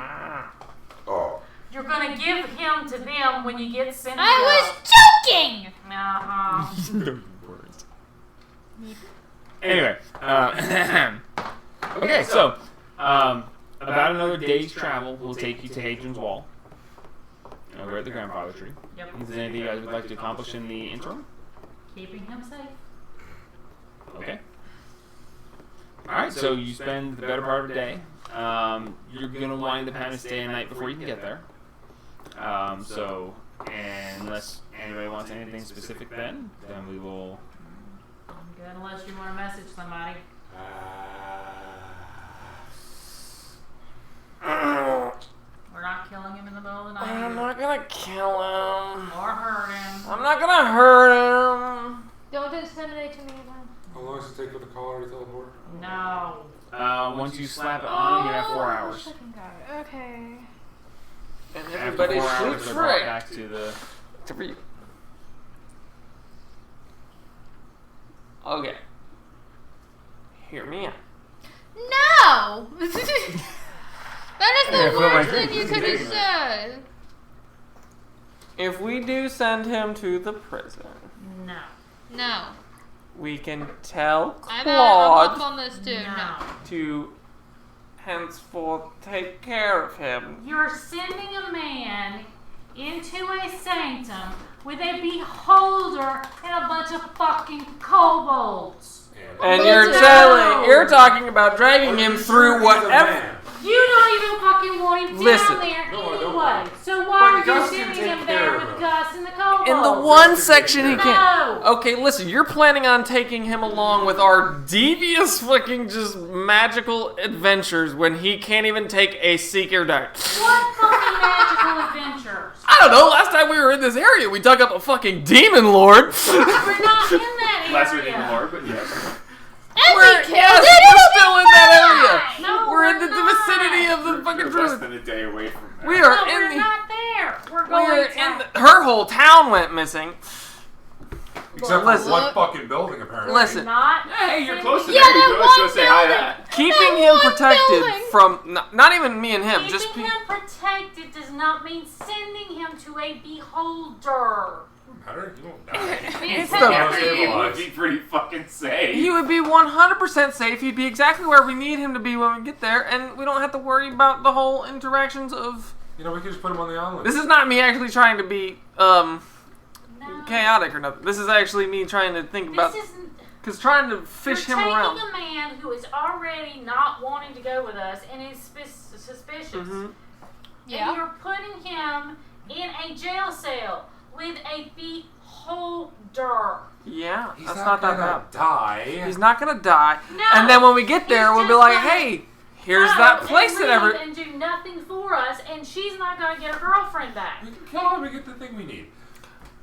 Oh. You're gonna give him to them when you get sent I was joking! Uh-huh. Anyway, okay, so about another day's travel will take you to Hadrian's Wall. We're at the grandfather tree. Yep. Is there anything you guys would like to accomplish in the interim? Keeping him safe. Okay. Alright, so you spend the better part of the day. You're gonna wind up having to stay a night before you can get there. So, unless anybody wants anything specific then we will... I'm good unless you want to message somebody. We're not killing him in the middle of the night. I'm not gonna kill him. Or hurt him. I'm not gonna hurt him. Don't intimidate me again. How long does it take for the collar to teleport? No. Once you slap it on, you have 4 hours. Okay. And After everybody 4 hours, shoots they're brought right. back to the... Except for you. Okay. Hear me out. No! That is Yeah, the feel like worst thing you this. could have said. If we do send him to the prison, No. No. we can tell I'm up Claude on this too. No. to henceforth take care of him. You're sending a man into a sanctum with a beholder and a bunch of fucking kobolds. And No. you're talking about dragging him through whatever. You don't even fucking want him Listen. down there No, I don't. anyway. So why are you Gus can sending take him care there of with him. Gus and the kobolds? In the one section he can't. No. Okay, listen, you're planning on taking him along with our devious fucking just magical adventures when he can't even take a Seeker dart. What fucking magical adventures? I don't know, last time we were in this area, we dug up a fucking demon lord. We're not in that area. Lesser than the Lord, but yes. And We're, we killed yes, it! we're still in that area. No, We're in the not. vicinity of the fucking Less druid. than a day away from that. We are No, in we're the. not there. We're We're going in to. her whole town went missing. Except for Listen. one fucking building, apparently. Listen, Not. Hey, you're close to Yeah, there. that You go one say hi to building. that. keeping That him one protected building. from not even me and him, just Keeping him protected does not mean sending him to a beholder. Matter? You won't die. It's Yeah, the, he would be pretty fucking safe. he would be 100% safe. He'd be exactly where we need him to be when we get there, and we don't have to worry about the whole interactions of. You know, we could just put him on the island. This is not me actually trying to be chaotic or nothing. This is actually me trying to think about, This isn't. because trying to fish You're him taking around. a man who is already not wanting to go with us and is suspicious. Mhm. Yeah. And you're putting him in a jail cell with a beholder. Yeah, He's that's not not that gonna bad. die. He's not gonna die. No. And then when we get there, He's we'll be just like, gonna hey, here's go that place and that ever. leave and do nothing for us, and she's not going to get her girlfriend back. We can kill him and get the thing we need.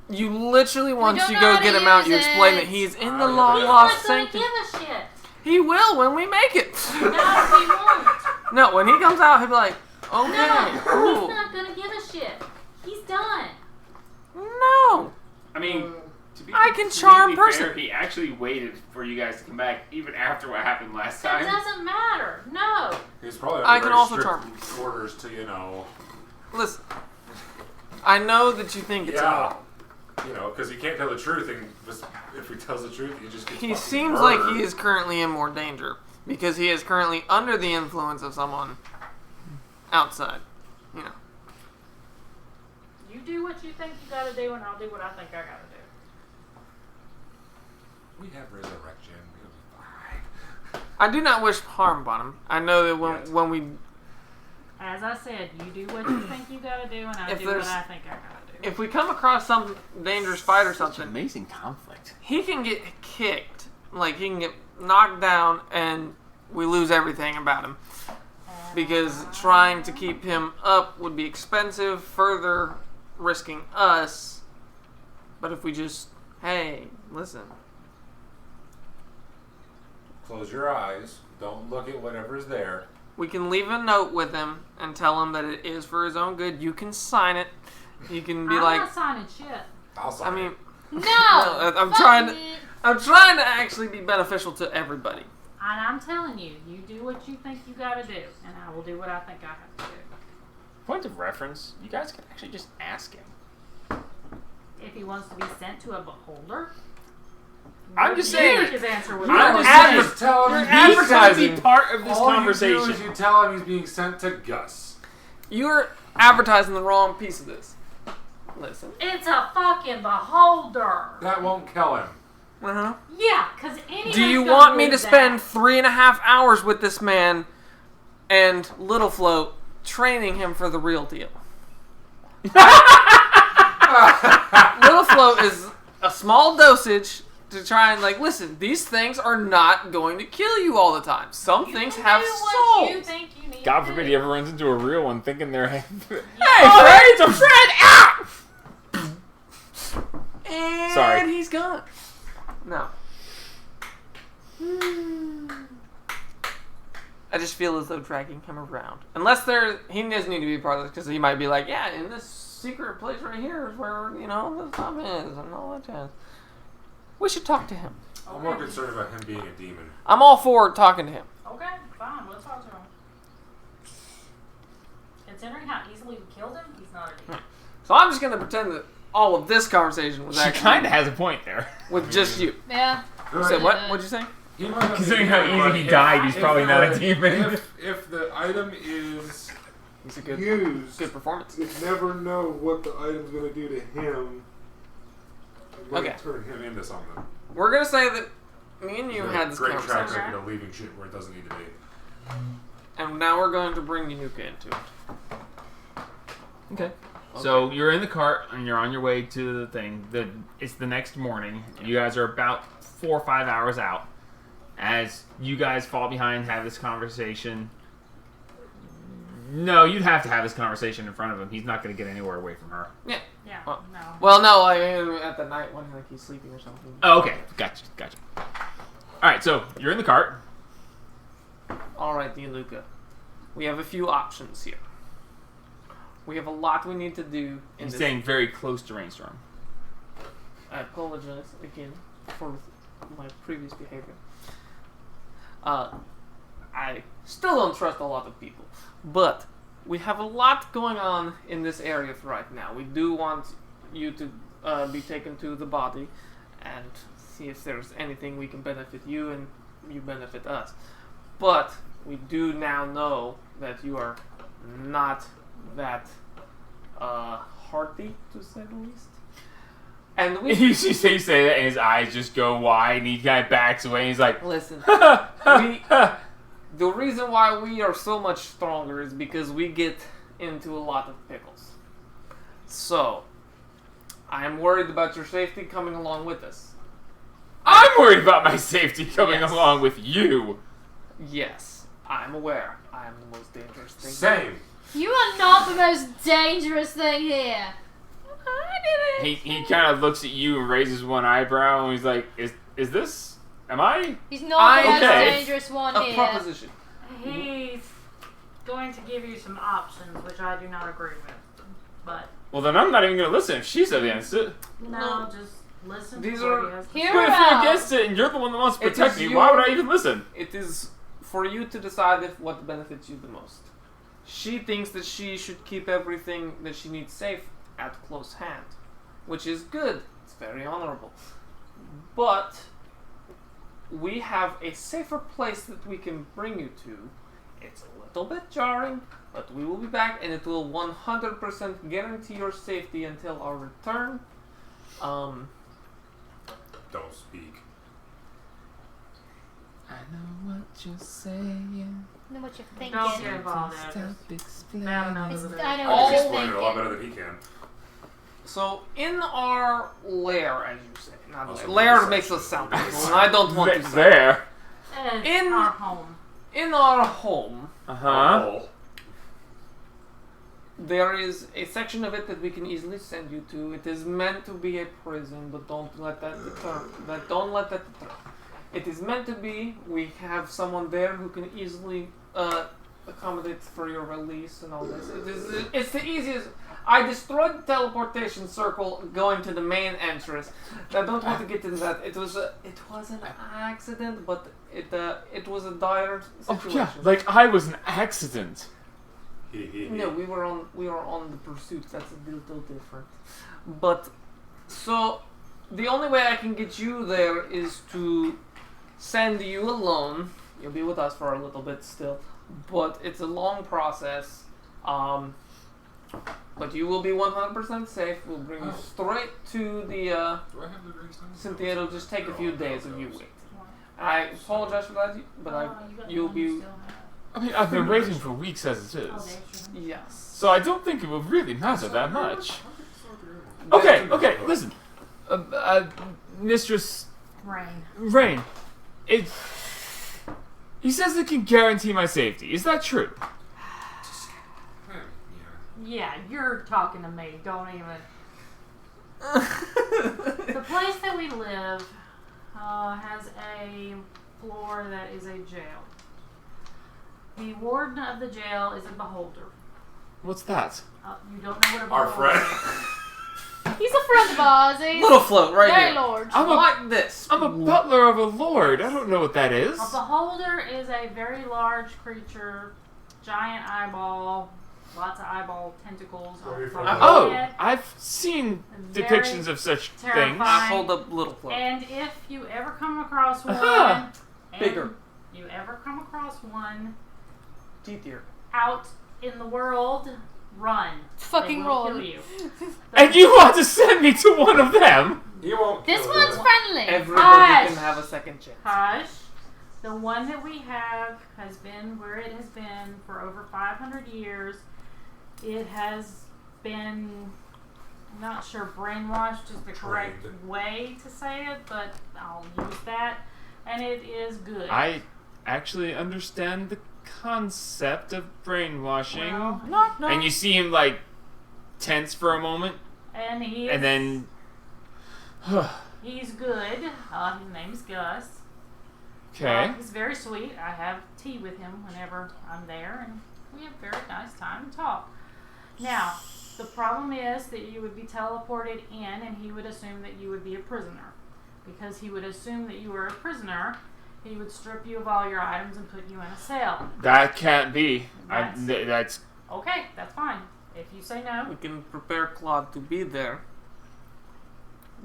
You literally, once don't you know go how get to him out, use you explain it. that he's in Oh, the yeah. long He's lost not going to sanctum. give a shit. He will when we make it. No, he won't. No, when he comes out, he'll be like, okay, No, cool. he's not going to give a shit. He's done. No. I mean, to be I can charm completely person. fair, he actually waited for you guys to come back, even after what happened last That time. doesn't matter. No. He's probably I under can very also strict orders to, you know. Listen, I know that you think it's Yeah. You know, because he can't tell the truth, and if he tells the truth, he just gets He fucking seems like murdered. he is currently in more danger because he is currently under the influence of someone outside. You know. You do what you think you got to do, and I'll do what I think I got to do. We have resurrection. We'll be fine. I do not wish harm upon him. I know that Yes. when we, As I said, you do what you think you got to do, and I If do what there's- I think I got to do. if we come across some dangerous fight or Such something, amazing conflict. he can get kicked. Like he can get knocked down, and we lose everything about him. Because trying to keep him up would be expensive, further risking us. But if we just, hey, listen, Close your eyes. Don't look at whatever's there. we can leave a note with him and tell him that it is for his own good. You can sign it. You can be I'm like, not signing shit. I'll I sign mean, No. I'm fuck trying to- it. I'm trying to actually be beneficial to everybody. And I'm telling you, you do what you think you got to do, and I will do what I think I have to do. Point of reference, you guys can actually just ask him. If he wants to be sent to a beholder, I'm just saying- His answer was I'm no. just saying- Just tell him He's he's going to be advertising. part of this All conversation. you do is you tell him he's being sent to Gus. You're advertising the wrong piece of this. Listen. It's a fucking beholder. That won't kill him. Uh-huh. Yeah, because any. Do you want me to spend 3.5 hours with this man and Little Float training him for the real deal? Little Float is a small dosage to try and like, listen, these things are not going to kill you all the time. Some things have what you souls. think you need God to forbid do. he ever runs into a real one thinking they're. Hey, Fred, it's a friend! Ah! And Sorry. he's gone. No. I just feel as though dragging him around. Unless he doesn't need to be part of this because he might be like, yeah, in this secret place right here is where, you know, the stuff is and all that jazz. We should talk to him. I'm more concerned about him being a demon. I'm all for talking to him. Okay, fine. We'll talk to him. Considering how easily we killed him, he's not a demon. So I'm just going to pretend that all of this conversation was She actually kind of has a point there. with just you. Yeah. You said what? What'd you say? He might not be Considering a how demon, easy but he if- died, he's if probably not a the- demon. If the item is It's a good used, performance. you never know what the item's going to do to him. It might Okay. turn him into something. We're going to say that me and you He's had a this great track conversation. record of leaving shit where it doesn't need to be. And now we're going to bring Yunuka into it. Okay. So you're in the cart and you're on your way to the thing. It's the next morning. You guys are about 4 or 5 hours out. As you guys fall behind, have this conversation. No, you'd have to have this conversation in front of him. He's not going to get anywhere away from her. Yeah. Yeah, Well- no. Well, no, like at the night when like he's sleeping or something. Oh, okay. Gotcha. All right, so you're in the cart. All right, Yunuka. We have a few options here. We have a lot we need to do in He's this. staying very close to Rainstorm. I apologize again for my previous behavior. I still don't trust a lot of people, but we have a lot going on in this area right now. We do want you to be taken to the body and see if there's anything we can benefit you and you benefit us. But we do now know that you are not that hearty, to say the least. And we You say that, and his eyes just go wide, and he kind of backs away, and he's like, listen. The reason why we are so much stronger is because we get into a lot of pickles. So, I'm worried about your safety coming along with us. I'm worried about my safety coming Yes. along with you. Yes, I'm aware. I am the most dangerous thing. Same. You are not the most dangerous thing here. I didn't. He kind of looks at you and raises one eyebrow, and he's like, "Is this? Am I?" He's not the most Okay. dangerous one A here. proposition. He's going to give you some options, which I do not agree with. But Well, then I'm not even gonna listen if she's against it. no, just listen These to what are- he has to Here But if we you're are. against it, and you're the one that wants to It protect is me, why would I your- even listen? It is for you to decide if what benefits you the most. She thinks that she should keep everything that she needs safe at close hand, which is good. It's very honorable. But we have a safer place that we can bring you to. It's a little bit jarring, but we will be back, and it will 100% guarantee your safety until our return. Don't speak. I know what you're saying. I know what you're thinking. Don't get involved in it. Stop Just explaining. bad enough It's- as it I is. know All what you're Explain it a lot thinking. better than he can. So, in our lair, as you say, not Also, lair, research. makes us sound evil, and I don't want to say. There. It's In- our home. In our home, Uh-huh. there is a section of it that we can easily send you to. It is meant to be a prison, but don't let that deter. Don't let that deter. It is meant to be. We have someone there who can easily accommodate for your release and all this. It's the easiest. I destroyed the teleportation circle going to the main entrance. I don't want to get into that. It was an accident, but it was a dire Oh situation. yeah, like I was an accident. No, we were on the pursuit. That's a little different. But so the only way I can get you there is to send you alone. You'll be with us for a little bit still, but it's a long process. But you will be 100% safe. We'll bring you straight to the Do I have the green Cynthia. It'll just take a few days of you wait. I apologize for that, but you'll be I mean, I've been waiting for weeks as it Oh, is, yes. so I don't think it will really matter that much. Okay, okay, listen, Mistress Rain. Rain, he says it can guarantee my safety. Is that true? Yeah, you're talking to me. Don't even. The place that we live has a floor that is a jail. The warden of the jail is a beholder. What's that? You don't know what a Our beholder friend. He's a friend of ours. He's Little float right very here. large. I'm a Like this. I'm a butler of a lord. I don't know what that is. is. A beholder is a very large creature, giant eyeball, lots of eyeball tentacles on the front of Oh, the head. I've seen Very depictions of such terrifying. things. I hold up little float. And if you ever come across one, Aha! and Bigger. you ever come across one Teeth here. out in the world, run. Fucking They will run. kill you. And you want to send me to one of them? He won't This kill one's him. friendly. Everybody Hush. can have a second chance. Hush. The one that we have has been where it has been for over 500 years. It has been, I'm not sure brainwashed is the correct Trained. way to say it, but I'll use that. And it is good. I actually understand the concept of brainwashing. Well, And you see him like tense for a moment, and he is, and then he's good. His name's Gus. okay. He's very sweet. I have tea with him whenever I'm there, and we have a very nice time to talk. Now, the problem is that you would be teleported in, and he would assume that you would be a prisoner. Because he would assume that you were a prisoner, he would strip you of all your items and put you in a cell. That can't be. That's- That's Okay, that's fine. If you say no, We can prepare Claude to be there.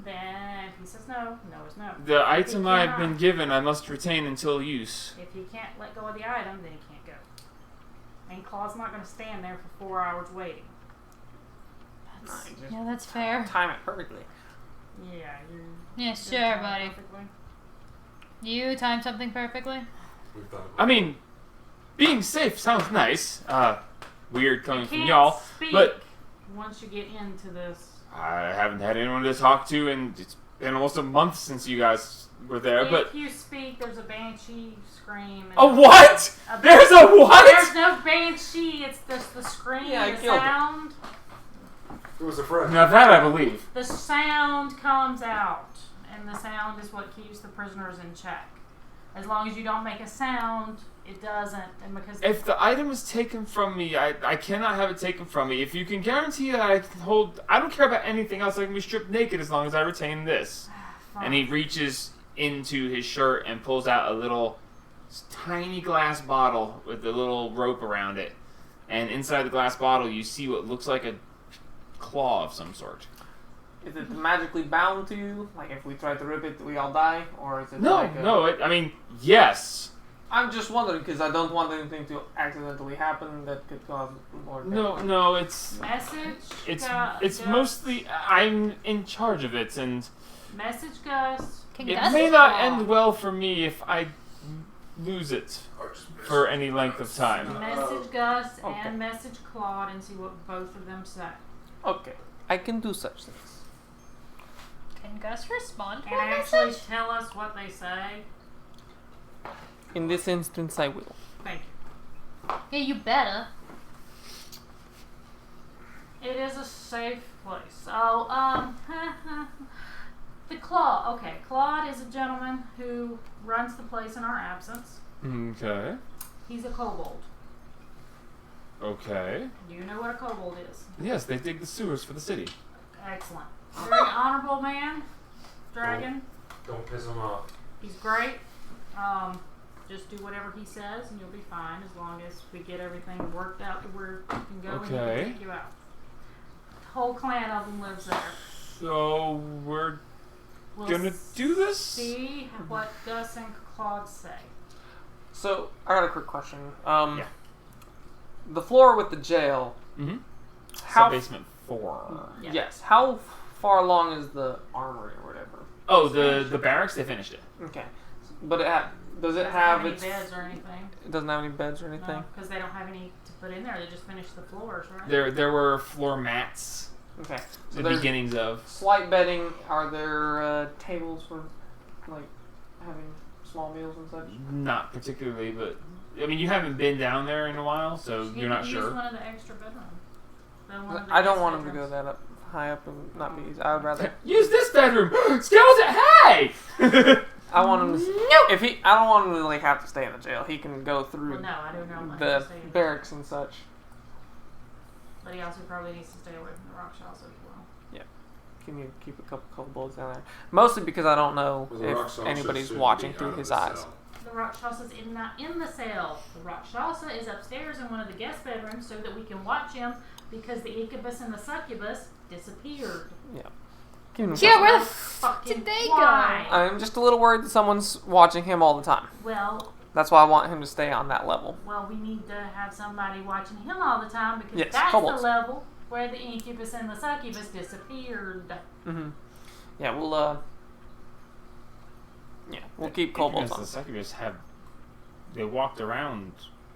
then if he says no, no is no. the item I've cannot. been given. I must retain until use. If he can't let go of the item, then he can't go. And Claude's not going to stand there for 4 hours waiting. Nice. Yeah, that's fair. Time it perfectly. Yeah, you. Yeah, sure, buddy. You time something perfectly? We've done it. I mean, being safe sounds nice. Weird coming from Can't y'all, speak but once you get into this. I haven't had anyone to talk to, and it's been almost a month since you guys were there. But If you speak, there's a banshee scream. And a what? There's a what? There's no banshee. It's just the scream, Yeah, I the killed it. sound. It was a friend. Now that I believe. The sound comes out, and the sound is what keeps the prisoners in check. As long as you don't make a sound, it doesn't. And because If the item is taken from me, I cannot have it taken from me. If you can guarantee that I can hold, I don't care about anything else. I can be stripped naked as long as I retain this. Fine. And he reaches into his shirt and pulls out a little tiny glass bottle with a little rope around it. And inside the glass bottle, you see what looks like a claw of some sort. Is it magically bound to you? Like if we try to rip it, we all die? Or is it No, like a... no. I mean, yes. I'm just wondering because I don't want anything to accidentally happen that could cause more death. No. It's Message. it's Gus. mostly I'm in charge of it, and Message Gus. Can it Gus may not talk? end well for me if I lose it for any length of time. Message Gus Okay. and message Claude and see what both of them say. Okay, I can do such things. Can Gus respond to And a actually message? tell us what they say. In this instance, I will. Thank you. Yeah, you better. It is a safe place. Oh, the Claude. Okay, Claude is a gentleman who runs the place in our absence. Okay. He's a kobold. Okay. Do you know what a kobold is? Yes, they dig the sewers for the city. Excellent. Very honorable man. Dragon. Don't piss him off. He's great. Just do whatever he says and you'll be fine as long as we get everything worked out to where you can go and he Okay. can take you out. The whole clan of them lives there. So we're We'll gonna do this? see what Gus and Claude say. So, I got a quick question. Yeah. The floor with the jail. Mm-hmm. How? Basement 4. Yeah. Yes. How far along is the armory or whatever? Oh, the barracks. They finished it. Okay. But does it Doesn't have any its? beds or anything. It doesn't have any beds or anything. No, because they don't have any to put in there. They just finished the floors, right? There were floor mats. Okay. So The there's beginnings of. slight bedding. Are there tables for like having small meals and such? Not particularly, but I mean, you haven't been down there in a while, so You you're not can sure. Use one of the extra bedrooms. One of the I don't guest want him to bedrooms. go that high up and not be easy. I would rather. Use this bedroom, skeleton. Hey! I want him to. If he, I don't want him to like have to stay in the jail. He can go through Well, no, I don't know. I'm not the gonna say it. barracks and such. But he also probably needs to stay away from the rock shells as well. Can you keep a couple bullets down there? Mostly because I don't know Well, the rock if shelter anybody's should watching be through out of his the eyes. cell. The Rakshasa is not in the cell. The Rakshasa is upstairs in one of the guest bedrooms so that we can watch him because the incubus and the succubus disappeared. Keep him Yeah, where the Fucking did they why? go? I'm just a little worried that someone's watching him all the time. Well, That's why I want him to stay on that level. we need to have somebody watching him all the time because Yes, that's kobolds. the level where the incubus and the succubus disappeared. Mm-hmm. Yeah, we'll keep kobolds The on. succubus they walked around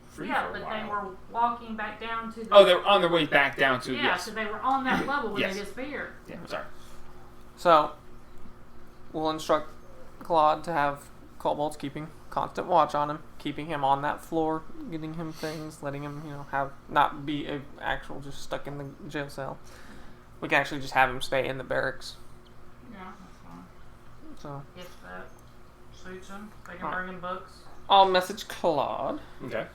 free Yeah, for a but while. they were walking back down to the. Oh, they were on their way back down to Yeah, yes. so they were on that level when Yes. they disappeared. Yeah, sorry. So, we'll instruct Claude to have kobolds keeping constant watch on him, keeping him on that floor, getting him things, letting him, not be a actual just stuck in the jail cell. We can actually just have him stay in the barracks. Yeah, that's fine. So, If that suits them, they can bring in books. I'll message Claude. Okay.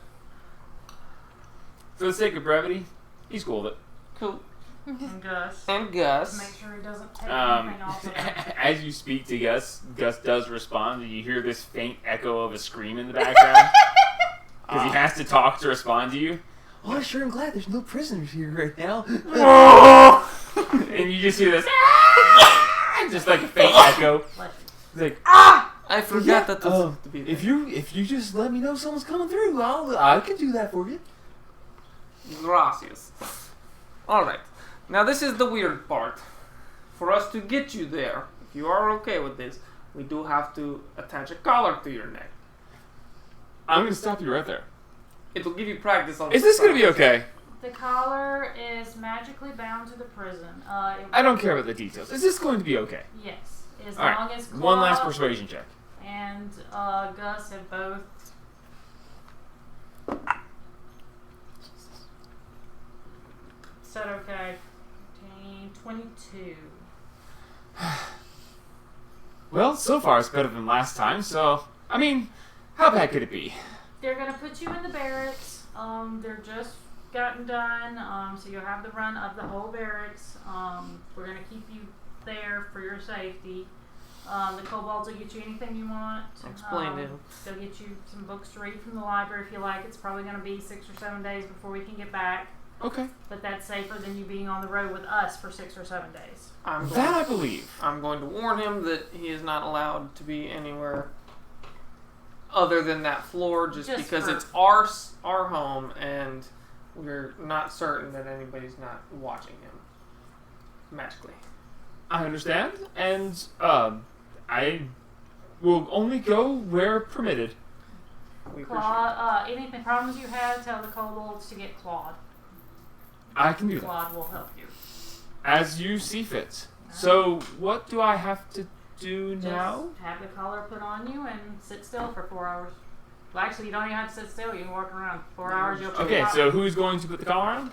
For the sake of brevity, he's cool with it. Cool. And Gus. And To Gus. make sure he doesn't take Um, anything off of him. as you speak to Gus, Gus does respond, and you hear this faint echo of a scream in the background. Because he has to talk to respond to you. Oh, I sure am glad there's no prisoners here right now. And you just hear this, just like a faint echo. Bless It's like, I forgot Yeah, that that's supposed to be there. if you just let me know someone's coming through, I can do that for you. Gracias. Alright. Now this is the weird part. for us to get you there, if you are okay with this, we do have to attach a collar to your neck. I'm gonna stop you right there. It'll give you practice on. Is this gonna be okay? The collar is magically bound to the prison. I don't care about the details. Is this going to be okay? Yes, as All right. long as One last Claude persuasion check. and Gus have both. Said okay. 22. Well, so far it's better than last time. So, I mean, how bad could it be? They're gonna put you in the barracks. They're just gotten done. So you'll have the run of the whole barracks. We're gonna keep you there for your safety. The kobolds will get you anything you want. Explain to him. They'll get you some books to read from the library if you like. It's probably gonna be 6 or 7 days before we can get back. Okay. But that's safer than you being on the road with us for 6 or 7 days. That I believe. I'm going to warn him that he is not allowed to be anywhere other than that floor, just because for- it's our home, and we're not certain that anybody's not watching him magically. I understand, and I will only go where permitted. We appreciate it. Claude, anything problems you have, tell the kobolds to get Claude. I can do that Claude will help you. as you see fit. So, what do I have to do now? Just have the collar put on you and sit still for 4 hours. Well, actually, you don't even have to sit still. You can walk around. 4 hours, you'll Okay, so who's going to put the collar on?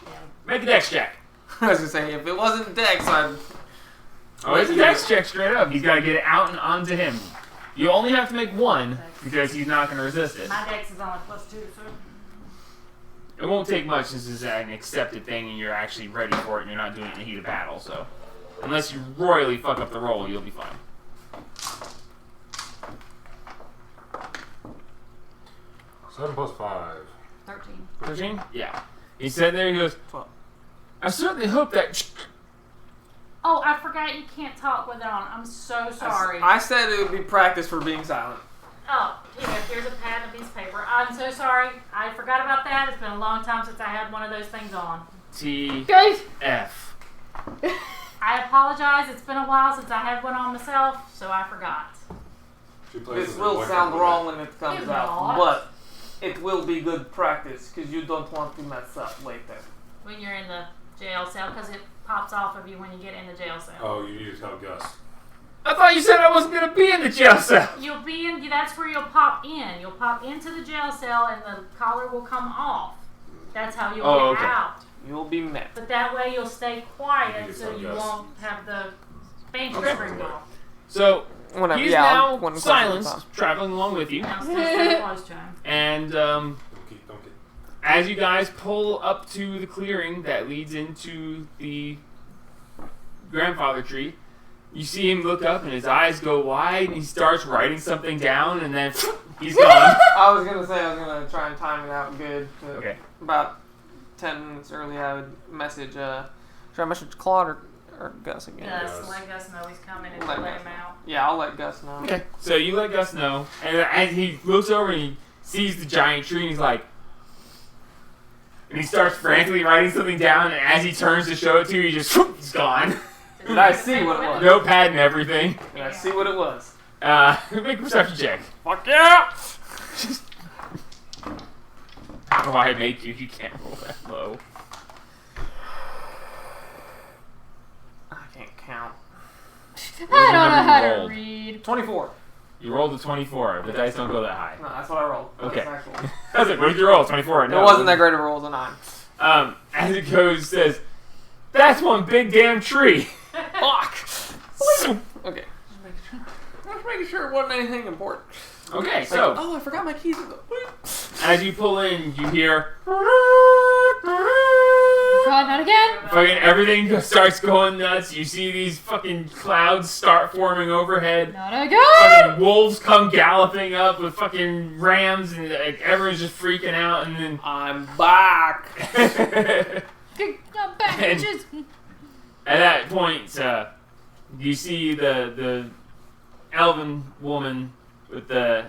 Yeah. Make a dex check. I was gonna say, if it wasn't Dex, I'd. Oh, it's a dex check straight up. He's got to get it out and onto him. You only have to make one because he's not going to resist it. My dex is only +2, so. It won't take much since it's an accepted thing and you're actually ready for it and you're not doing it in the heat of battle. So, unless you royally fuck up the roll, you'll be fine. 7 plus 5. 13. 13? Yeah. He said there, he goes, 12. I certainly hope that... Oh, I forgot you can't talk with it on. I'm so sorry. I said it would be practice for being silent. Oh, here's a pad and a piece of paper. I'm so sorry. I forgot about that. It's been a long time since I had one of those things on. T-F. I apologize. It's been a while since I had one on myself, so I forgot. She plays This with will her sound boyfriend. wrong when it comes It's out, not. but it will be good practice because you don't want to mess up later. When you're in the jail cell, because it pops off of you when you get in the jail cell. Oh, you need to tell Gus. I thought you said I wasn't going to be in the jail cell. You'll be in. That's where you'll pop in. You'll pop into the jail cell, and the collar will come off. That's how you'll Oh, get okay. out. You'll be met. But that way you'll stay You quiet, can so tell you Gus. won't have the banjo Okay. string off. So, Whenever, he's yeah, now when it comes to silenced, time. traveling along with you. Now stay close to him. And Don't get. as you guys pull up to the clearing that leads into the grandfather tree, you see him look up and his eyes go wide and he starts writing something down and then he's gone. I was gonna say I was gonna try and time it out good. Okay. About 10 minutes early, I would message. Should I message Claude or Gus again? Gus, let Gus know he's coming and Let let Gus him out. Yeah, I'll let Gus know. Okay, so you let Gus know, and as he looks over and he sees the giant tree and he's like, and he starts frantically writing something down, and as he turns to show it to you, he just, he's gone. Did I see what it was? Notepad and everything. Did I see what it was? Make a perception check. Fuck yeah! I don't know why I make you. You can't roll that low. I can't count. I don't know how to rolled? read. 24. You rolled a 24. The dice don't go that high. No, that's what I rolled. That's Okay. actually- I was like, what did you roll? 24. It No. wasn't that great of a roll as a 9. As it goes, it says, that's one big damn tree. Fuck! So- Okay. Just making sure it wasn't anything important. okay, Like, so oh, I forgot my keys in the. as you pull in, you hear God, not again. fucking everything just starts going nuts. You see these fucking clouds start forming overhead. Not again. Fucking wolves come galloping up with fucking rams, and like everyone's just freaking out. And then I'm back! I'm back, And- bitches. at that point, you see the elven woman with the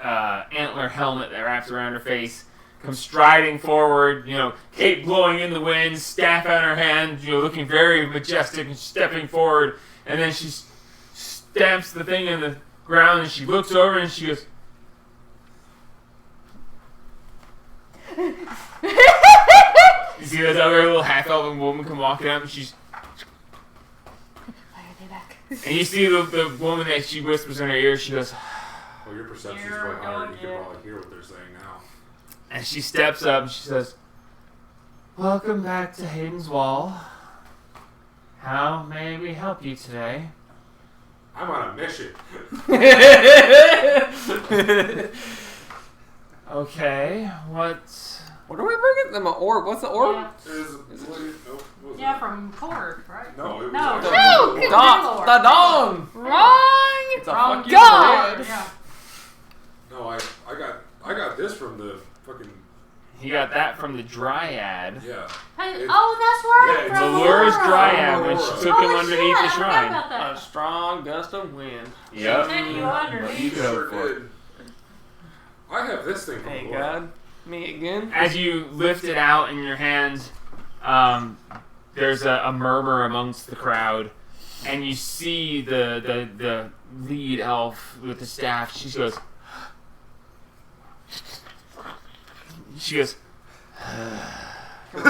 antler helmet that wraps around her face, comes striding forward, cape blowing in the wind, staff out in her hand, looking very majestic and stepping forward. And then she stamps the thing in the ground and she looks over and she goes, you see this other little half-elven woman come walking up and she's, Why are they back? and you see the woman that she whispers in her ear, she goes, Well, your perception's Here way we go higher. You can again. probably hear what they're saying now. and she steps up and she says, Welcome back to Hayden's Wall. How may we help you today? I'm on a mission. Okay, what? What are we bringing them? An orb? What's the orb? Yeah, What was yeah it? from Cord, right? No, it was No, actually- No, Good Dawn. Lord. The dawn. Wrong! It's a Wrong fuck you God. for it. Yeah. No, I got this from the fucking he got that from the Dryad. yeah. Hey, It's- oh, that's right. yeah, it's from Melure's Aurora. Dryad when she Holy took him Holy underneath shit, the I shrine. forgot about that. A strong gust of wind. Yep. Take you What underneath. you go Sure for? did. I have this thing from Hey, Laura. God. Me again? As you lift it out in your hand, there's a murmur amongst the crowd, and you see the lead elf with the staff. She goes. Can't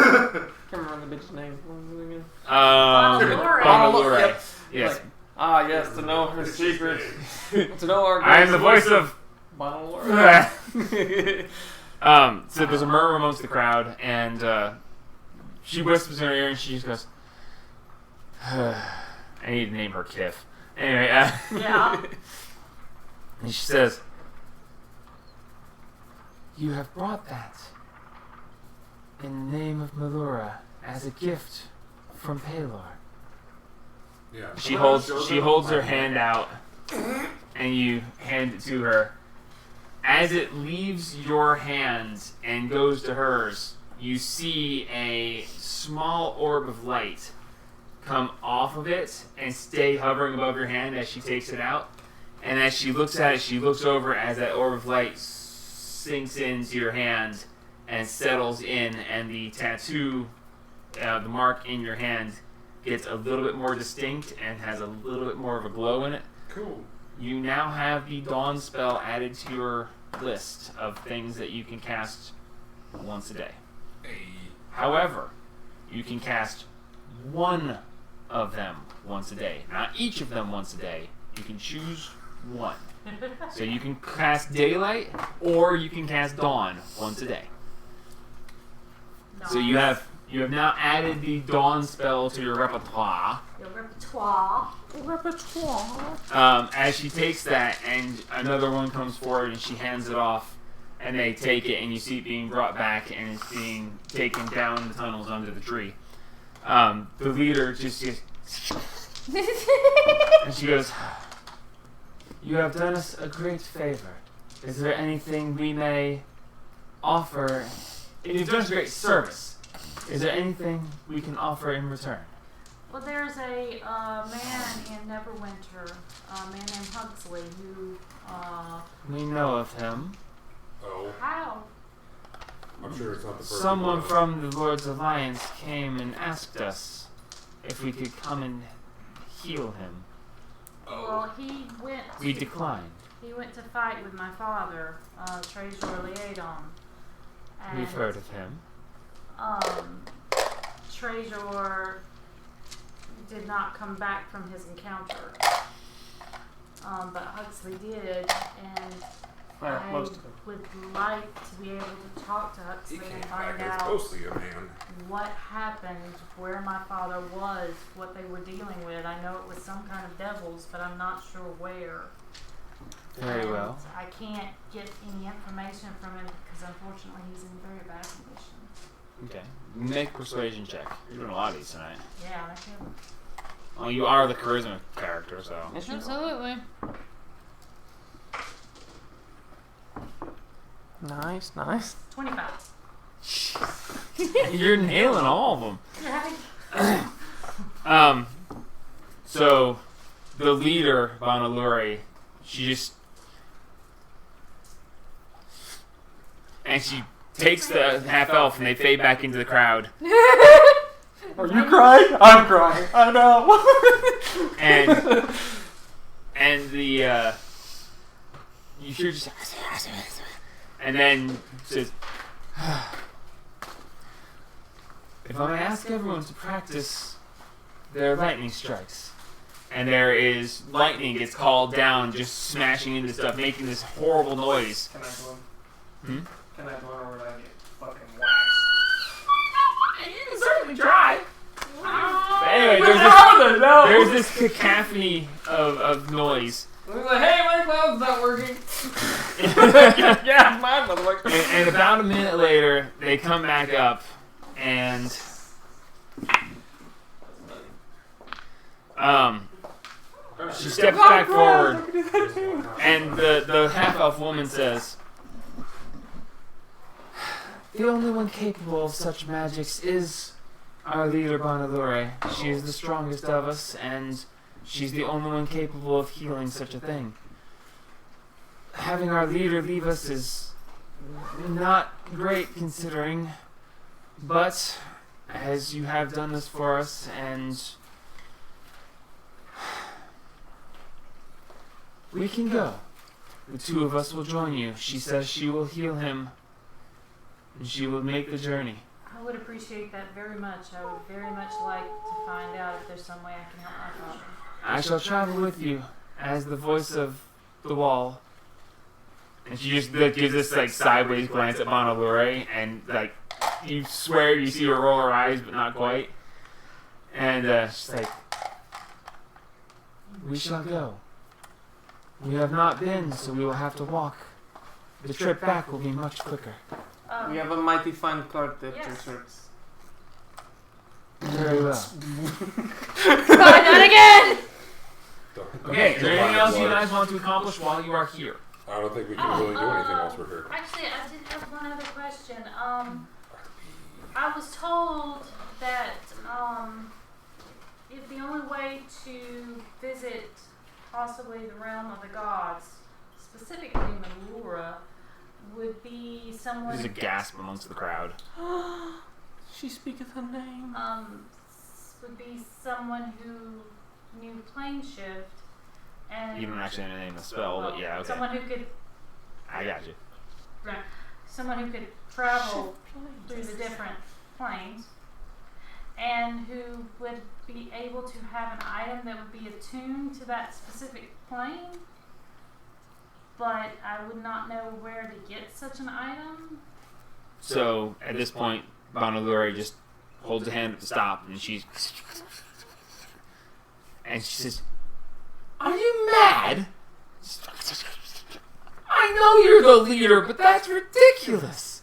remember the bitch's name. What was it again? Bonalure. Bonalure. Yep. Yes. Like, yes, to know her secrets. to know our I am the voice of. Bonalure. So there's a murmur amongst the crowd, and she whispers in her ear, and she just goes, I need to name her Kif. Anyway, Yeah. and she says, You have brought that in the name of Melura as a gift from Palor. Yeah. she holds her hand out, and you hand it to her. As it leaves your hands and goes to hers, you see a small orb of light come off of it and stay hovering above your hand as she takes it out. And as she looks at it, she looks over as that orb of light sinks into your hand and settles in, and the tattoo, the mark in your hand, gets a little bit more distinct and has a little bit more of a glow in it. Cool. You now have the Dawn spell added to your list of things that you can cast once a day. However, you can cast one of them once a day. Not each of them once a day. You can choose one. So you can cast Daylight or you can cast Dawn once a day. So you have now added the Dawn spell to your repertoire. Your repertoire. As she takes that, and another one comes forward, and she hands it off, and they take it, and you see it being brought back, and it's being taken down the tunnels under the tree. The leader just and she goes, You have done us a great favor. Is there anything we may offer? You've done us a great service. Is there anything we can offer in return? Well, there's a man in Neverwinter, a man named Huxley, who, We know of him. Oh, how? I'm sure it's not the person. Someone from the Lord's Alliance came and asked us if we could come and heal him. Well, he went. We declined. He went to fight with my father, Trezor Liadon. And, We've heard of him. Trezor did not come back from his encounter. But Huxley did, and Yeah, I most of them. would like to be able to talk to He Huxley came and back find as out mostly a man. what happened, where my father was, what they were dealing with. I know it was some kind of devils, but I'm not sure where. Very And well. I can't get any information from him because unfortunately he's in very bad condition. okay, make a persuasion check. You're doing a lot of these tonight. Yeah, I can. Well, you are the charisma character, so. Yes, you are. Absolutely. Nice, nice. 25. You're nailing all of them. Right? So the leader, Bonalure, she just, and she takes the half elf and they fade back into the crowd. Are you crying? I'm crying. I know. And the you hear just and then says, If I may ask everyone to practice their lightning strikes. and there is lightning gets called down, just smashing into stuff, making this horrible noise. Can I join? Hmm? Can I join or would I get fucking waxed? You can certainly try. But anyway, there's this cacophony of noise. Like, hey, my cloud's not working. Yeah, mine, motherfucker. And about a minute later, they come back up, and she steps back forward, and the half-elf woman says, The only one capable of such magics is our leader, Bonalure. She is the strongest of us, and she's the only one capable of healing such a thing. Having our leader leave us is not great considering, but as you have done this for us, and we can go. The two of us will join you. She says she will heal him, and she will make the journey. I would appreciate that very much. I would very much like to find out if there's some way I can help my father. I shall travel with you as the voice of the wall. and she just gives this like sideways glance at Bonalure, and like you swear you see her roll her eyes, but not quite. And she's like, We shall go. We have not been, so we will have to walk. The trip back will be much quicker. We have a mighty fine cart at your Yes. service. Very well. God, not again! okay, is there anything else you guys want to accomplish while you are here? I don't think we can really do anything else we're here. Actually, I did have one other question. I was told that if the only way to visit possibly the realm of the gods, specifically Melura, would be someone. There's a gasp amongst the crowd. She speaketh her name. Would be someone who knew plane shift and. You don't actually know the name of the spell, but yeah, okay. Someone who could. I got you. Right. Someone who could travel through the different planes and who would be able to have an item that would be attuned to that specific plane, but I would not know where to get such an item. So at this point, Bonalure just holds a hand up to stop, and she says, "Are you mad? I know you're the leader, but that's ridiculous."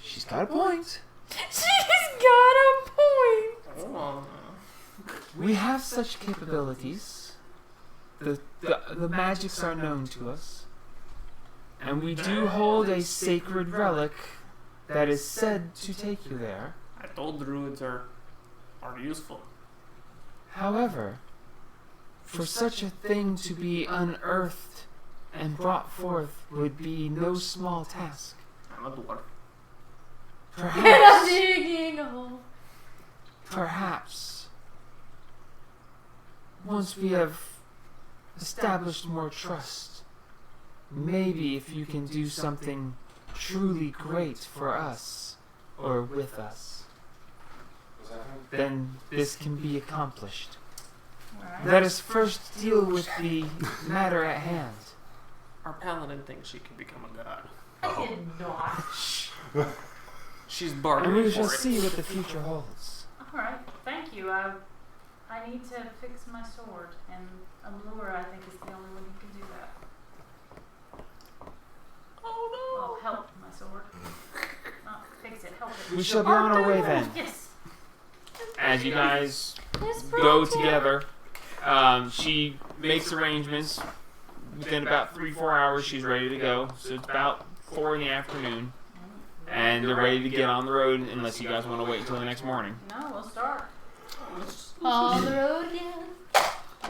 She's got a point. She's got a point! Oh. We have such capabilities. The magics are known to us. And we do hold a sacred relic that is said to take you there. I told druids are useful. However, for such a thing to be unearthed and brought forth would be no small task. I'm a dwarf. And I'm Perhaps, digging a hole. perhaps, once we have established more trust, maybe if you can do something truly great for us, or with us, then this can be accomplished. Alright. Let us first deal with the matter at hand. Our paladin thinks she can become a god. I did not. She's And bargaining we for shall it. see what the future holds. Alright, thank you. I need to fix my sword, and Amlura, I think, is the only one who can do that. Oh Well, help my sword. Not fix it, help it. We shall be on our way then. Yes. As you guys This go project. together, she makes arrangements. Within about 3-4 hours, she's ready to go. So it's about 4 in the afternoon, and they're ready to get on the road. Unless you guys want to wait until the next morning. No, we'll start. On the road again.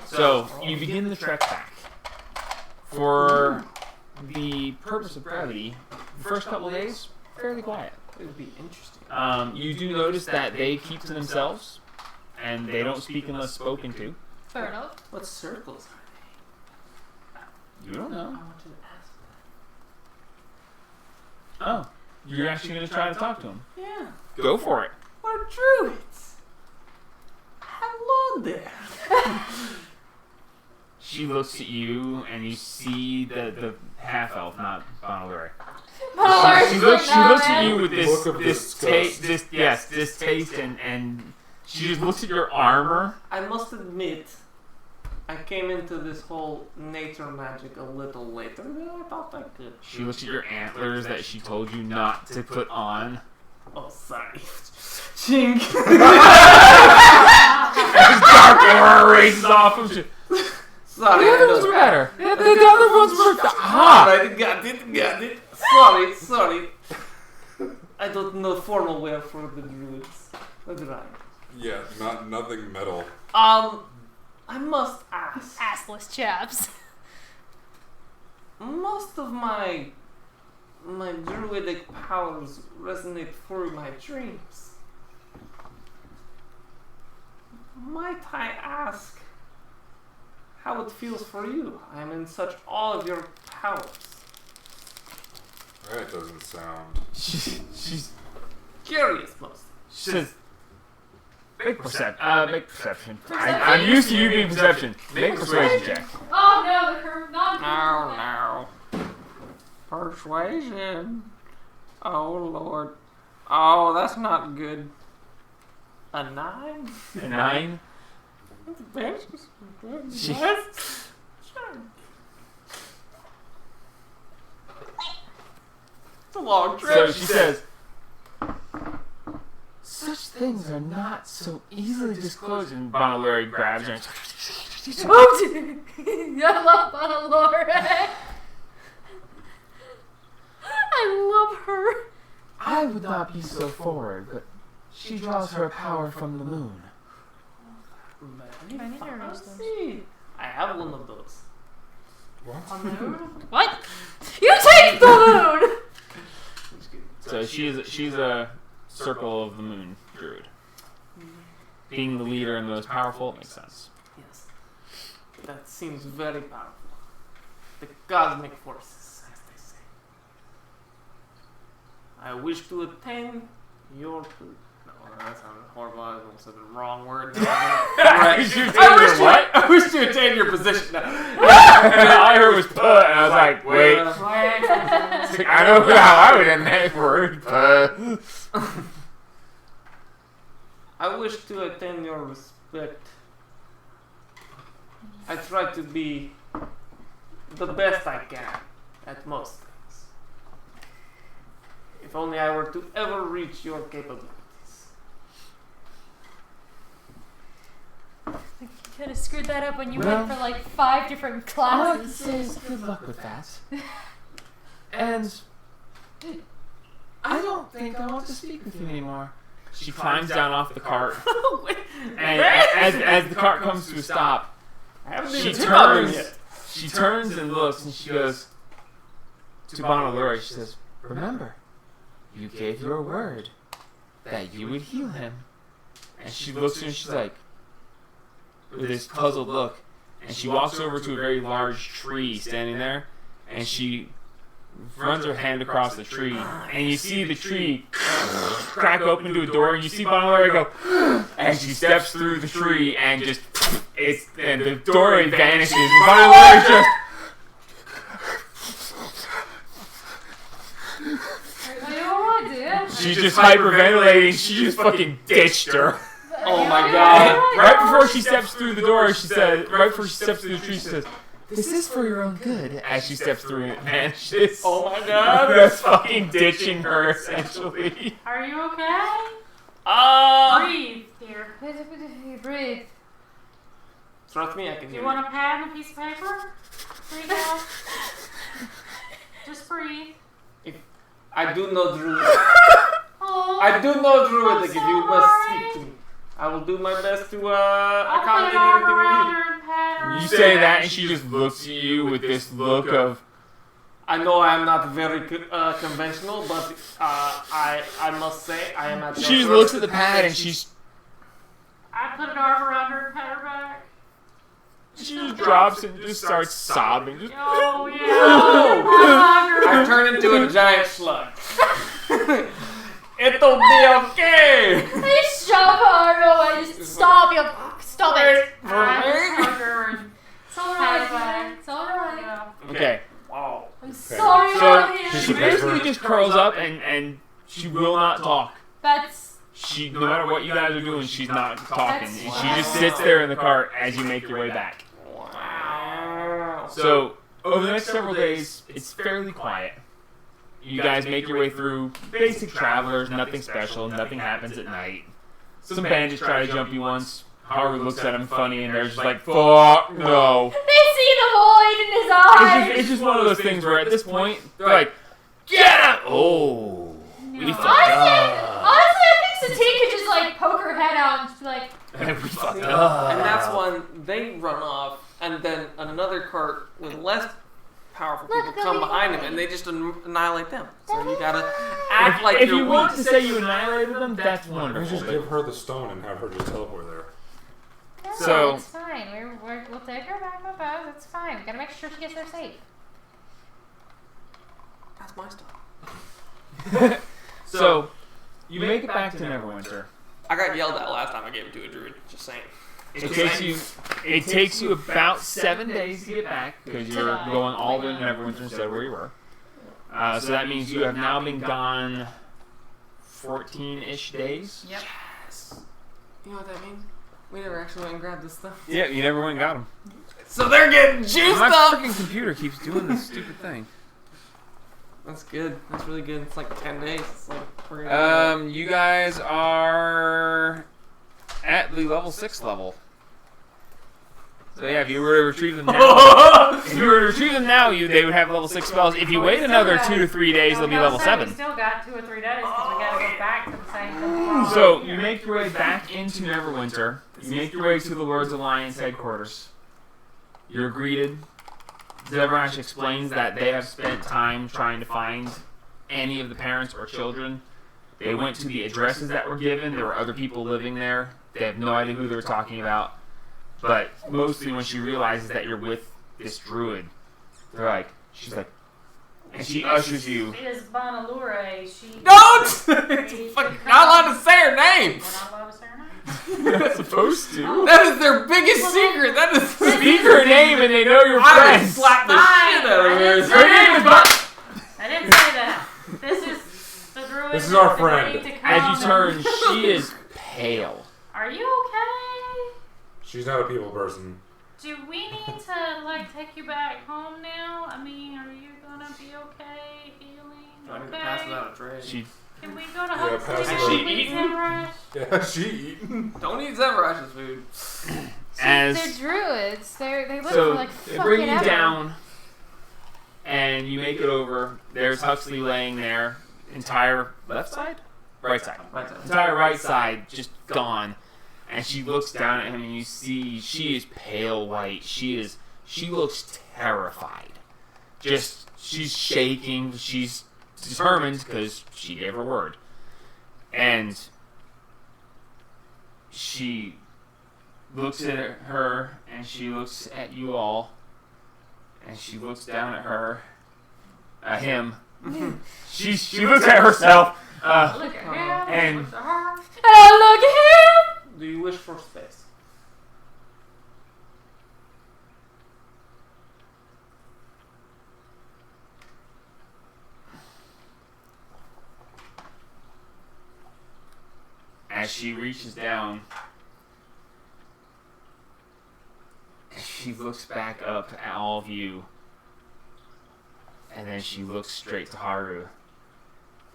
So you begin the trek back For the purpose of brevity, the first couple of days, fairly quiet. It would be interesting. You do notice that they keep to themselves, and they don't speak unless spoken to. Fair enough. What circles are You don't they? I know. want to ask Oh, you're actually going to try to talk to them. that. Yeah. Go for it. We're druids. Hello there. She looks at you, and you see the half-elf, not Bonaluri. She looks at you with Look of this disgust. distaste, and she just looks at your armor. I must admit, I came into this whole nature magic a little later than I thought I could. She looks at your antlers that she told you not to put on. Oh, sorry. Chink. As dark aura races off of you. Sorry. The other ones were better. The other ones were hot. Alright, got it. Sorry. I don't know formal wear for the druids. That's right. Yeah, nothing metal. I must ask. Assless chaps. Most of my druidic powers resonate through my dreams. Might I ask how it feels for you? I am in such awe of your powers. That doesn't sound. She's Curious, most. She says, make perception. I'm used to you being perception. Make persuasion check. Oh no, the curve not. No. Persuasion. Oh, Lord. Oh, that's not good. A 9? A 9. She- Yes. Sure. It's a long trip. So she says, Such things are not so easily disclosed. And Bonaluri grabs her and Oh, dude. I love Bonalore. I love her. I would not be so forward, but she draws her power from the moon. Very I need to erase those. fancy. I have one of those. What? You take the moon. So she's a circle of the moon druid. Being the leader and the most powerful makes sense. Yes. That seems very powerful. The cosmic forces, as they say. I wish to attain your. No, that sounded horrible. I almost said the wrong word. I wish to attain your position. All I heard was put, and I was like, wait. I know how I would end that word, but I wish to attain your respect. I try to be the best I can at most things. If only I were to ever reach your capabilities. You could have screwed that up when you Well, went for like 5 different All I can classes. say is good luck with that. And I don't think I want to speak with you anymore. she climbs down off the cart, and as the cart comes to a stop, I haven't she even on turns. yet. She turns and looks, and she goes to Bonaluri. She says, Remember, you gave your word that you would heal him. and she looks at him. She's like, with this puzzled look, and she walks over to a very large tree standing there, and she runs her hand across the tree, and you see the tree crack open to a door, and you see Bonaluri go, and she steps through the tree, and just and the doorway vanishes, and Bonaluri just. Are you alright, dude? She's just hyperventilating. She just fucking ditched her. Oh my god. Right before she steps through the door, she said. Right before she steps through the tree, she says, This is for your own good. as she steps through and it vanishes. Oh my god. That's fucking ditching her, essentially. Are you okay? Breathe, dear. Breathe. Trust me, I can Do hear you want a pad and a piece of paper? Breathe out. Just breathe. I do know Druidic. Oh, I do know Druidic I'm if so you must sorry. speak to me. I will do my best to I'll put accommodate an arm anything around you need. her and pat whatever. You say that, and she just looks at you with this look of. I know I am not very conventional, but I must say I am at. She looks at the pad, and she's. I put an arm around her and pat her back. She just drops and just starts sobbing. Just, Oh, yeah. I turn into a giant slug. It'll be okay. I shove her away. Just stop you. Stop it. I hug her and It's alright. It's alright. yeah. okay. Wow. I'm sorry So about she him. basically just curls up and she will not talk. That's She, no matter what you guys are doing, she's not talking. That's And she just sits there in the cart as you make your way back. Wow. So over the next several days, it's fairly quiet. You guys make your way through basic travelers, nothing special, nothing happens at night. Some bandits try to jump you once. Haru looks at him funny and they're just like, fuck no. they see the void in his eyes. It's just one of those things where at this point, they're like, get up! Oh, we fucked up. Honestly, I think Satine could just like poke her head out and just be like, We fucked up. And that's when they run off, and then another cart with less powerful people come behind him, and they just annihilate them. So you gotta act like If you're you want weak. to say you annihilated them, that's Let's wonderful. just give her the stone and have her just teleport there. no, So- it's fine. We'll take her back with us. It's fine. We gotta make sure she gets there safe. That's my stuff. So, you make it back to Neverwinter. I got yelled at last time I gave it to a druid. Just saying. It takes you about 7 days to get back because you're going all the way to Neverwinter instead of where you were. So that means you have now been gone 14-ish days. Yep. You know what that means? We never actually went and grabbed this stuff. Yeah, you never went and got them. So they're getting juiced My up. freaking computer keeps doing this stupid thing. That's good. That's really good. It's like 10 days. It's like we're gonna You guys are at the level 6 level. So yeah, if you were to retrieve them now, they would have level 6 spells. If you wait another 2 to 3 days, they'll be level 7. We still got 2 or 3 days because we gotta go back to the same thing. So you make your way back into Neverwinter. You make your way to the Lord's Alliance headquarters. You're greeted. Zevrash explains that they have spent time trying to find any of the parents or children. They went to the addresses that were given. There were other people living there. They have no idea who they're talking about. But mostly when she realizes that you're with this druid, she's like, and she ushers you. Is Bonalure, she... Don't! Fucking not allowed to say her name! We're not allowed to say her name? You're not supposed to. That is their biggest secret. That is. Speak her name and they know you're I would friends. slap the Fine. shit out of her. Her name is Bob. I didn't say that. This is the druid. This is our that friend. agreed to As come you turn, she is pale. Are you okay? She's not a people person. Do we need to, like, take you back home now? I mean, are you gonna be okay? Healing? I need to pass Okay? without a trace. She Can we go to Yeah, Huxley pass now, it. She please, eating? Zevrash? Yeah, she eating. Don't eat Zevrash's food. as They're druids. They live for so like they fucking bring you ever. down, and you make it over. There's Huxley laying there, entire left side, right side, Right side. entire right side just gone. And she looks down at him, and you see she is pale white. She looks terrified. She's shaking. She's determined because she gave her word. And she looks at her, and she looks at you all, and she looks down at him. she looks at herself. Look at him. And Look at her. Oh, look at him! Do you wish for space? as she reaches down, she looks back up at all of you, and then she looks straight to Haru,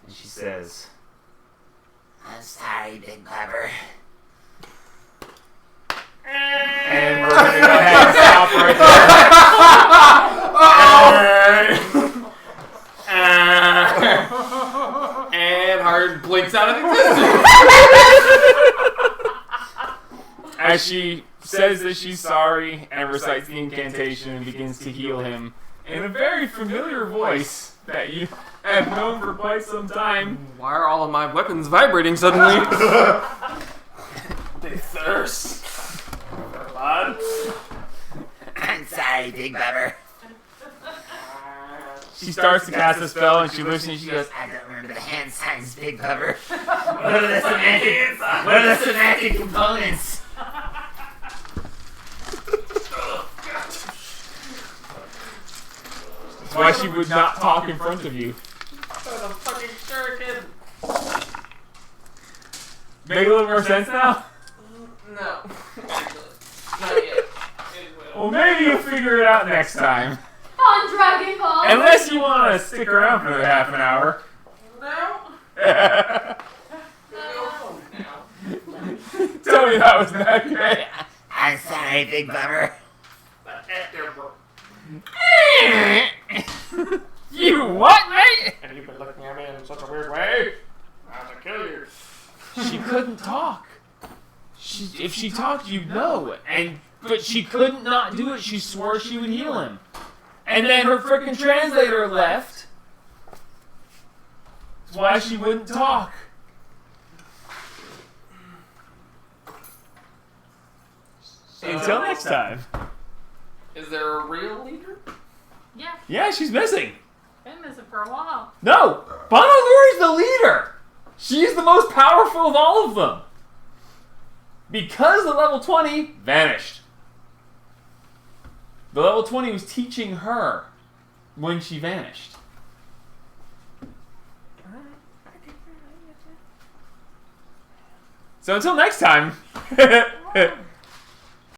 and she says, I'm sorry, Big Clever. and we're gonna go ahead and stop right there. And Hard blinks out of existence. As she says that she's sorry and recites the incantation and begins to heal him in a very familiar voice that you have known for quite some time. Why are all of my weapons vibrating suddenly? They thirst for blood. I'm sorry, Big Bubber. She starts to cast a spell and she looks and she goes, I don't remember the hand signs, Big Bubber. What are the semantic components? that's why she would not talk in front of you. What a fucking shuriken. Make a little more sense now? No. Not yet. Well, maybe you'll figure it out next time. On Dragon Ball. Unless you want to stick around for another half an hour. No. Tell me that was not great. I'm sorry, Big Bubber. You what, mate? And you've been looking at me in such a weird way. I have to kill you. She couldn't talk. If she talked, you'd know. But she couldn't not do it. She swore she would heal him. And then her frickin' translator left. That's why she wouldn't talk. Until next time. Is there a real leader? Yeah, Yeah, she's missing. been missing for a while. No, Banaluri's the leader. She's the most powerful of all of them. Because the level 20 vanished. The level 20 was teaching her when she vanished. So until next time.